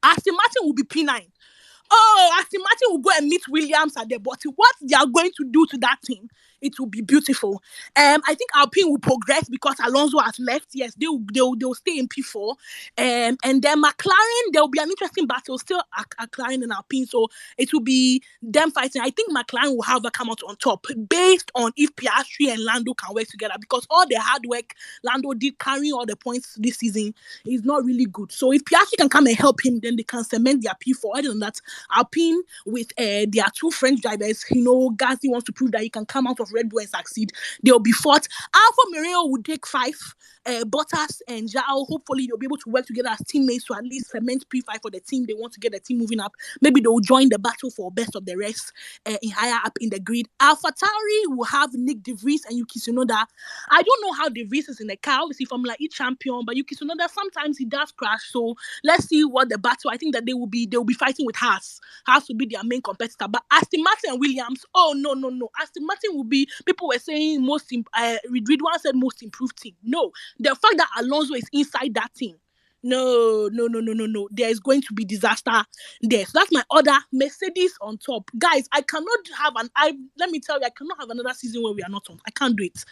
Aston Martin will be P9. Aston Martin will go and meet Williams at the bottom. What they are going to do to that team, it will be beautiful. I think Alpine will progress because Alonso has left. Yes, they'll stay in P4. And then McLaren, there will be an interesting battle still McLaren and Alpine. So it will be them fighting. I think McLaren will have a come out on top based on if Piastri and Lando can work together because all the hard work Lando did carrying all the points this season is not really good. So if Piastri can come and help him, then they can cement their P4. Other than that, Alpine with their two French drivers, Gasly wants to prove that he can come out of Red Bull and succeed. They'll be fourth. Alfa Romeo will take 5. Bottas and Zhao, hopefully they'll be able to work together as teammates to at least cement P5 for the team. They want to get the team moving up. Maybe they'll join the battle for best of the rest in higher up in the grid. AlphaTauri will have Nick De Vries and Yuki Tsunoda. I don't know how De Vries is in the car, obviously Formula E champion, but Yuki Tsunoda sometimes he does crash. So let's see what the battle. I think that they'll be fighting with Haas. Haas will be their main competitor. But Aston Martin and Williams, no. Aston Martin will be. People were saying Ridwan said most improved team. No. The fact that Alonso is inside that team, no. There is going to be disaster there. So that's my order. Mercedes on top. Guys, I cannot have let me tell you, I cannot have another season where we are not on. I can't do it.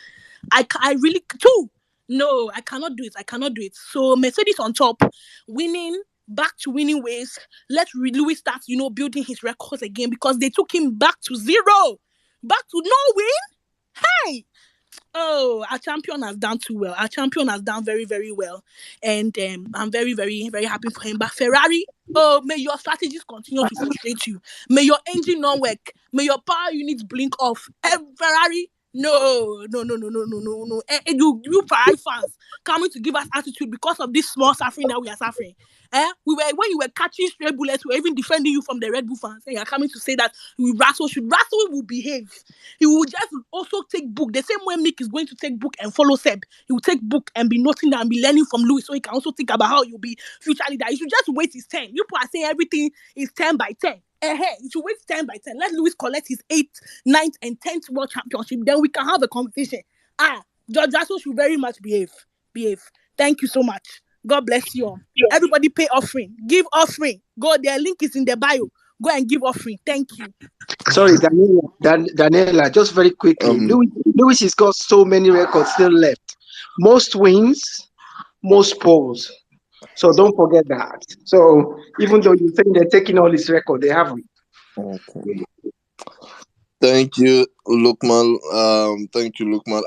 I really, too. No, I cannot do it. So Mercedes on top, winning, back to winning ways. Let Lewis start, building his records again because they took him back to zero. Back to no win. Hey! Our champion has done too well. Our champion has done very, very well. And I'm very, very, very happy for him. But Ferrari, may your strategies continue to frustrate you. May your engine not work. May your power units blink off. Ferrari, no. You Ferrari fans coming to give us attitude because of this small suffering that we are suffering. When you were catching stray bullets, we were even defending you from the Red Bull fans. And you're coming to say that Russell will behave. He will just also take book. The same way Mick is going to take book and follow Seb. He will take book and be noting down and be learning from Lewis so he can also think about how you'll be future leader. You should just wait his 10. You are saying everything is 10 by 10. You should wait 10 by 10. Let Lewis collect his 8th, 9th, and 10th World Championship. Then we can have a conversation. George Russell should very much behave. Thank you so much. God bless you all. Everybody pay offering. Give offering. Go there. Link is in the bio. Go and give offering. Thank you. Sorry, Daniela, just very quickly. Um, Lewis has got so many records still left. Most wins, most polls. So don't forget that. So even though you think they're taking all his record, they haven't. okay. Thank you, Lukman. Thank you, Lukman.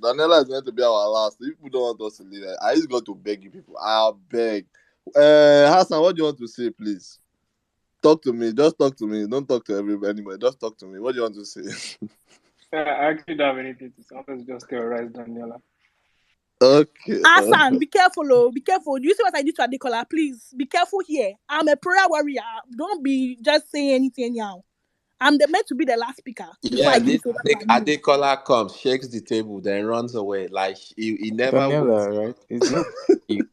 Daniela is going to be our last. If people don't want us to leave, I just got to beg you people. I beg. Hassan, what do you want to say, please? Talk to me. Just talk to me. Don't talk to anybody. Just talk to me. What do you want to say? I actually don't have anything to say. I was just terrorize Daniela. Okay. Hassan, be careful, oh, be careful. Do you see what I did to Adekola? Please be careful here. I'm a prayer warrior. Don't be just saying anything now. I'm meant to be the last speaker before I Yeah, give this it over to Admin. Adekola comes, shakes the table, then runs away. Like he never waits. Daniela, right? It's not you.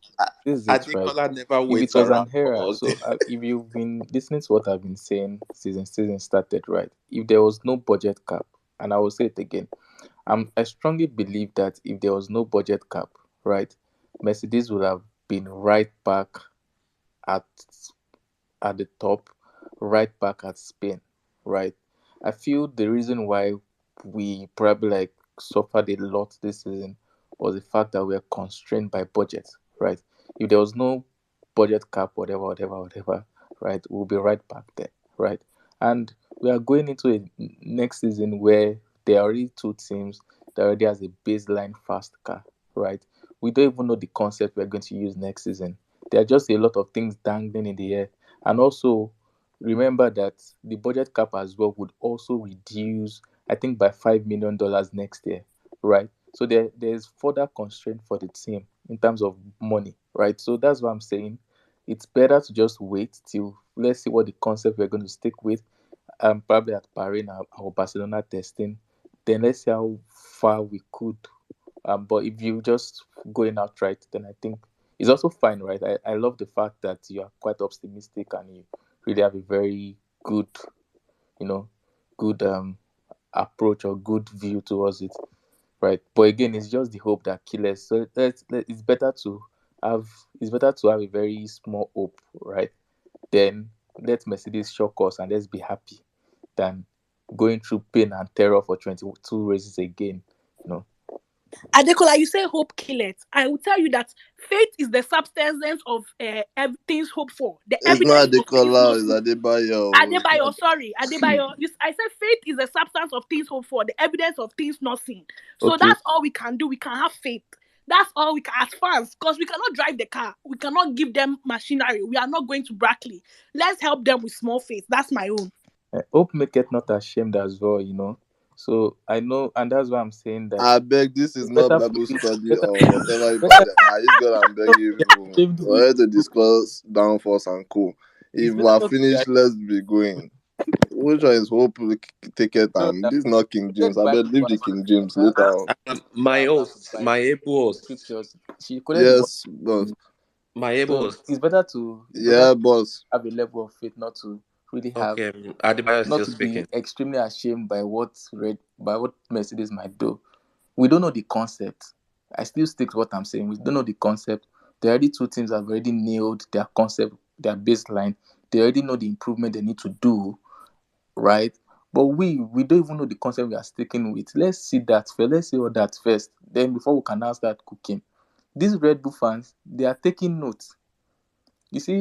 This is it, right? Adekola never If it waits was an around for error, us. so if you've been listening to what I've been saying since season started, right? If there was no budget cap, and I will say it again, I strongly believe that if there was no budget cap, right, Mercedes would have been right back at at the top, right back at Spain, right? I feel the reason why we probably like suffered a lot this season was the fact that we are constrained by budget, right? If there was no budget cap, whatever, right, we'll be right back there, right? And we are going into a next season where there are already two teams that already has a baseline fast car, right? We don't even know the concept we're going to use next season. There are just a lot of things dangling in the air. And also remember that the budget cap as well would also reduce, I think, by $5 million next year, right? So there's further constraint for the team in terms of money, right? So that's what I'm saying. It's better to just wait till let's see what the concept we're going to stick with. Probably at Bahrain or Barcelona testing. Then let's see how far we could. But if you just going outright, then I think it's also fine, right? I love the fact that you are quite optimistic and you really have a very good, you know, good approach or good view towards it, right? But again, it's just the hope that kills us. So it's better to have a very small hope, right? Then let Mercedes shock us and let's be happy than going through pain and terror for 22 races again, you know. Adekola, you say hope killeth. I will tell you that faith is the substance of things hoped for, the It's evidence not the of things color, not it's seen. Adebayo. It's Adebayo, not. sorry, Adebayo. I said faith is the substance of things hoped for, the evidence of things not seen. So Okay. that's all we can do. We can have faith. That's all we can as fans, because we cannot drive the car. We cannot give them machinery. We are not going to Brackley. Let's help them with small faith. That's my own. Hope maketh not ashamed as well, you know. So I know, and that's why I'm saying that I beg, this is it's not better for Bible you, study better, or whatever you call better it. I just got and beg not you be people. ashamed We're here with. to discuss downforce and co. It's If better we're not to be finished, ashamed. let's be going. Which one is hope take it No, time? This is not King quoted James. the I bet Bible leave the verse. King James That later on. My host, Bible my able host, scriptures. She quoted the Bible. Yes, boss. my able So host. it's better Yeah, to boss. have a level of faith, not to really have, Okay, Adebayo is not still to be speaking. extremely ashamed by what Mercedes might do. We don't know the concept. I still stick to what I'm saying. We don't know the concept. The already two teams have already nailed their concept, their baseline. They already know the improvement they need to do, right? But we don't even know the concept we are sticking with. Let's see that first. Let's see all that first. Then before we can now start cooking. These Red Bull fans, they are taking notes. You see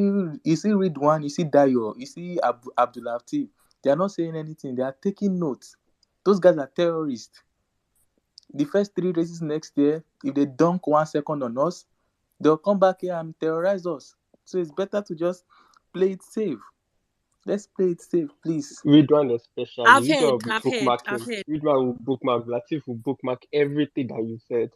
Ridwan, you see Dayo, you see Abdul Latif. They are not saying anything. They are taking notes. Those guys are terrorists. The first three races next year, if they dunk 1 second on us, they'll come back here and terrorize us. So it's better to just play it safe. Let's play it safe, please. Ridwan especially. I've Ridwan heard, will be I've heard, I've bookmarking. heard. Ridwan will bookmark. Latif will bookmark everything that you said.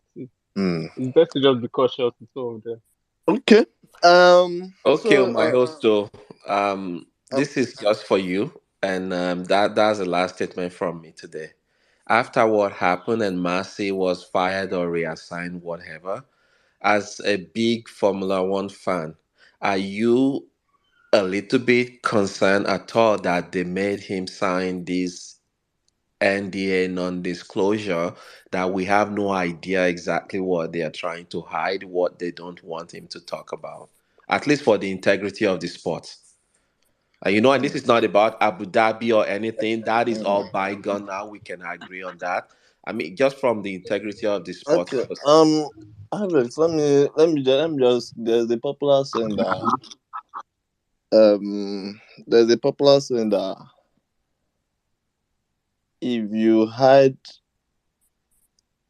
Hmm. It's best to just be cautious with some of them. Okay. Okay, So my host. So, um, this is just for you, and that's the last statement from me today. After what happened and Massey was fired or reassigned, whatever, as a big Formula One fan, are you a little bit concerned at all that they made him sign this NDA, non-disclosure, that we have no idea exactly what they are trying to hide, what they don't want him to talk about, at least for the integrity of the sport. And this is not about Abu Dhabi or anything. That is all bygone now. We can agree on that. I mean, just from the integrity of the sport. Okay. Alex, let me just. There's a popular saying that if you hide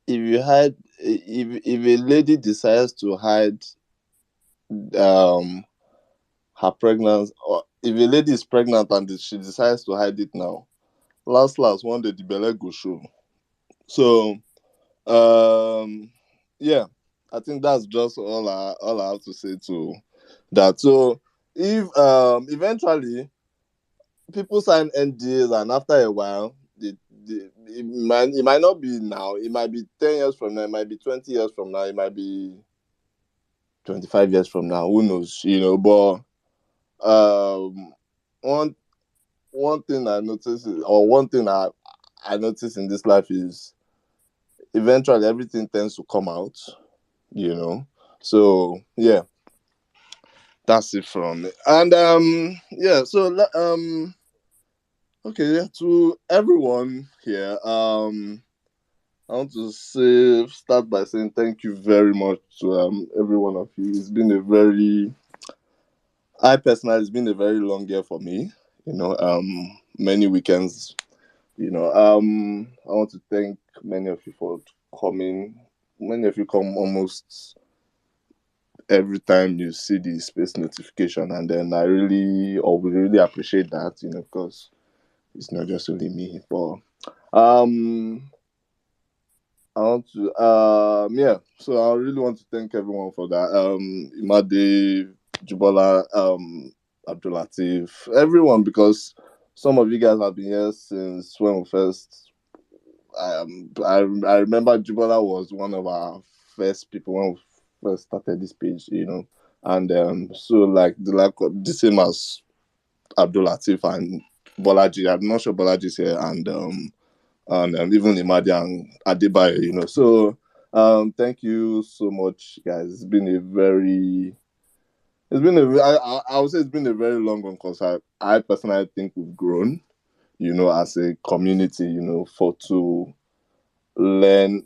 if a lady decides to hide um her pregnancy, or if a lady is pregnant and she decides to hide it now, last one day the belle go show. So yeah, I think that's just all I have to say to that. So if eventually people sign NDAs and after a while it might not be now, it might be 10 years from now, it might be 20 years from now, it might be 25 years from now, who knows, but one one thing I noticed or one thing I noticed in this life is eventually everything tends to come out, so yeah, that's it from me. And yeah, so okay, yeah, to everyone here, I want to start by saying thank you very much to every one of you. I personally, it's been a very long year for me. Many weekends. I want to thank many of you for coming. Many of you come almost every time you see the space notification, and then we really appreciate that. Because it's not just only me, but um. I want to yeah, so I really want to thank everyone for that. Imade, Jubola, Abdulatif, everyone, because some of you guys have been here since when we first I remember Jubola was one of our first people when we first started this page, And so the same as Abdulatif and Bolaji. I'm not sure Bolaji's here, and even Imadi and Adebayo, So thank you so much, guys. I would say it's been a very long one, because I personally think we've grown, as a community, for to learn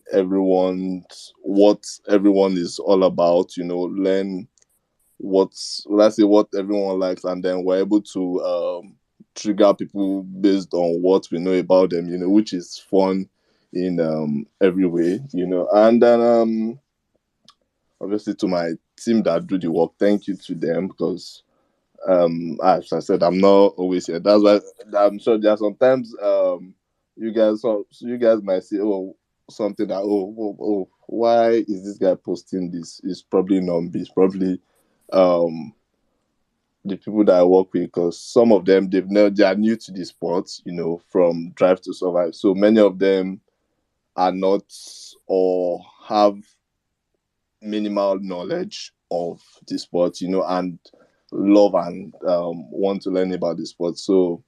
what everyone is all about, learn what everyone likes, and then we're able to trigger people based on what we know about them, which is fun in every way, and then obviously to my team that do the work, thank you to them, because as I said, I'm not always here. That's why I'm sure there are sometimes you guys might say, oh, something that, why is this guy posting this? It's probably not me. It's probably the people that I work with, because some of them they are new to the sport, from Drive to Survive. So many of them are not, or have minimal knowledge of the sport, and love and want to learn about the sport. So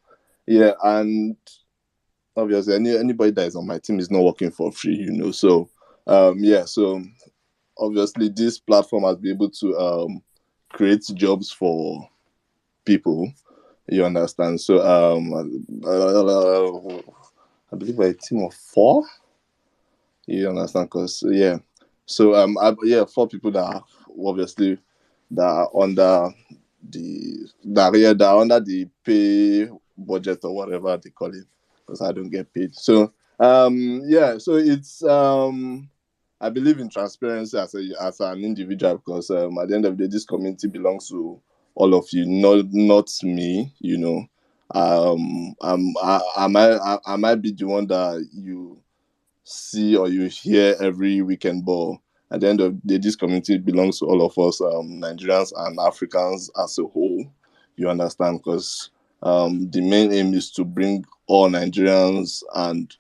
yeah, and obviously anybody that is on my team is not working for free, So yeah, so obviously this platform has been able to create jobs for people. You understand? So I believe we're a team of 4. You understand? Because yeah, so yeah, 4 people that are obviously that are under that are under the pay budget or whatever they call it, because I don't get paid. So yeah, so it's I believe in transparency as an individual, because at the end of the day, this community belongs to all of you, not me. I might be the one that you see or you hear every weekend, but at the end of the day, this community belongs to all of us, Nigerians and Africans as a whole. You understand? Because the main aim is to bring all Nigerians and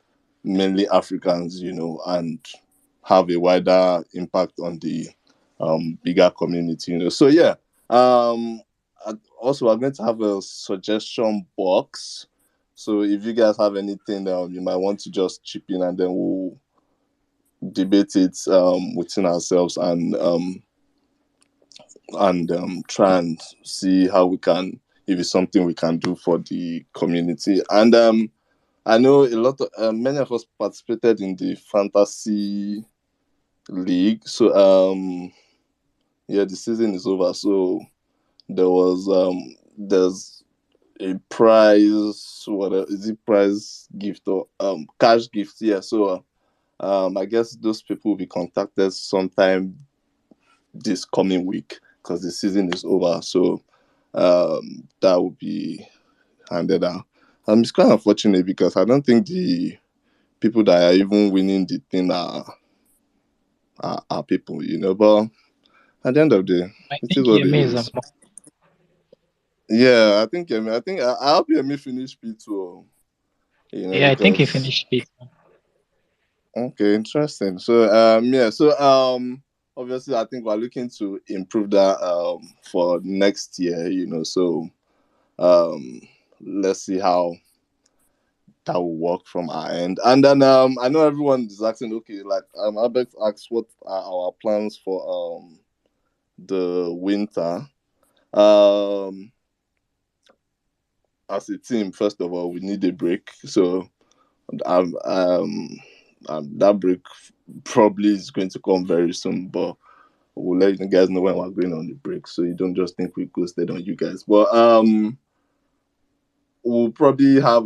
mainly Africans, and have a wider impact on the bigger community, So yeah, also we're going to have a suggestion box So if you guys have anything, you might want to just chip in, and then we'll debate it within ourselves, and try and see how we can, if it's something we can do for the community. And I know a lot of many of us participated in the fantasy league. So yeah, the season is over. So there's a prize, what is it, prize gift or cash gift? Yeah. So I guess those people will be contacted sometime this coming week because the season is over. So that will be handed out. It's kind of unfortunate because I don't think the people that are even winning the thing are people, but at the end of the day, I it think is what it Yemi is is. Yeah, I think I hope Yemi finish P2, Yeah, I think he because finished it. okay, interesting. So yeah, so obviously I think we're looking to improve that for next year, so um let's see how that will work from our end. And then I know everyone is asking, okay, like Albert asked what are our plans for the winter. Um as a team, first of all, we need a break. So that break probably is going to come very soon, but we'll let you guys know when we're going on the break, so you don't just think we ghosted on you guys. But we'll probably have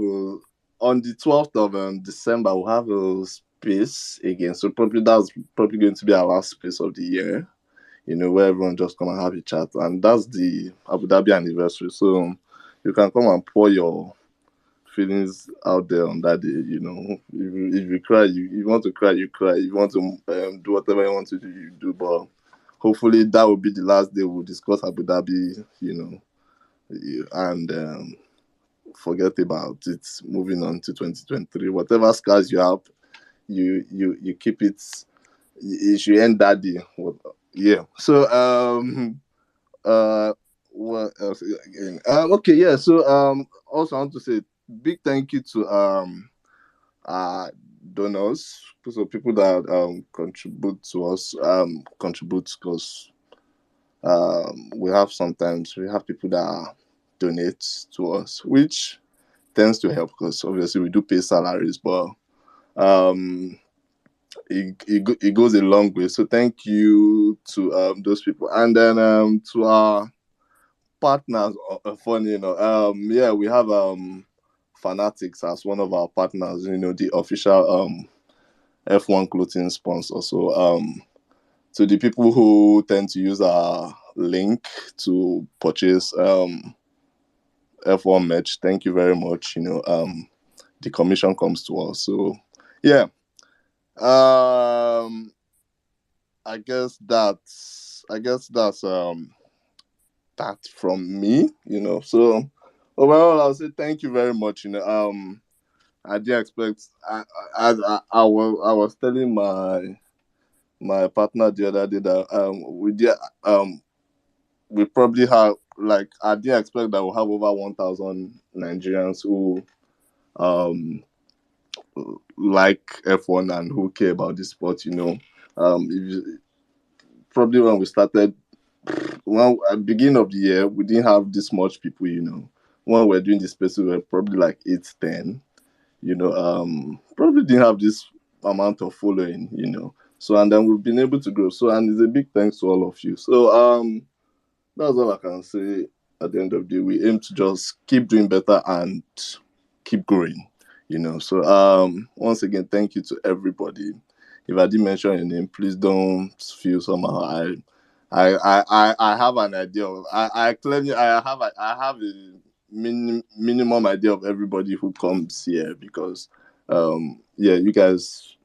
on the 12th of December, we'll have a space again. So probably that's probably going to be our last space of the year, where everyone just come and have a chat. And that's the Abu Dhabi anniversary. So you can come and pour your feelings out there on that day. If you cry, if you want to cry, you cry. If you want to do whatever you want to do, you do. But hopefully that will be the last day we'll discuss Abu Dhabi, and forget about it. Moving on to 2023, whatever scars you have, you keep it. You should end that day. Yeah. So what else again? Okay, yeah. So also I want to say big thank you to uh donors, so people that contribute to us, contribute because we have people that donate to us, which tends to help because obviously we do pay salaries, but um it goes a long way. So thank you to those people, and then to our partners. Funny, yeah, we have Fanatics as one of our partners, the official F1 clothing sponsor. So to the people who tend to use our link to purchase F1 merch, thank you very much. The commission comes to us. So yeah. I guess that's that from me, So overall, I'll say thank you very much. I didn't expect. I was telling my partner the other day that we probably have, like, I didn't expect that we'll have over 1,000 Nigerians who like F1 and who care about this sport. Probably when we started, at the beginning of the year, we didn't have this much people. When we're doing this space, we were probably like 8, 10. Probably didn't have this amount of following. So, and then we've been able to grow. So, and it's a big thanks to all of you. So that's all I can say. At the end of the day, we aim to just keep doing better and keep growing. So once again, thank you to everybody. If I didn't mention your name, please don't feel somehow. I have an idea of, I claim I have a minimum idea of everybody who comes here, because yeah, you guys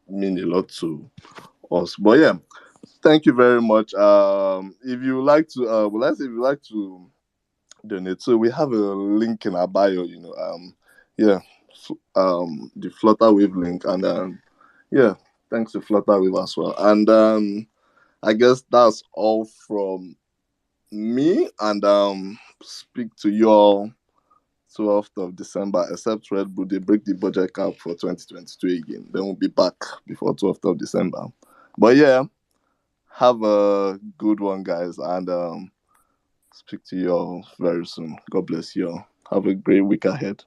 mean a lot to us. But yeah, thank you very much. If you like to let's say if you like to donate, so we have a link in our bio, yeah, the Flutterwave link, and yeah, thanks to Flutterwave as well. And I guess that's all from me, and speak to you all 12th of December, except Red Bull, they break the budget cap for 2022 again. Then we'll be back before 12th of December. But yeah, have a good one, guys, and speak to you all very soon. God bless you all. Have a great week ahead.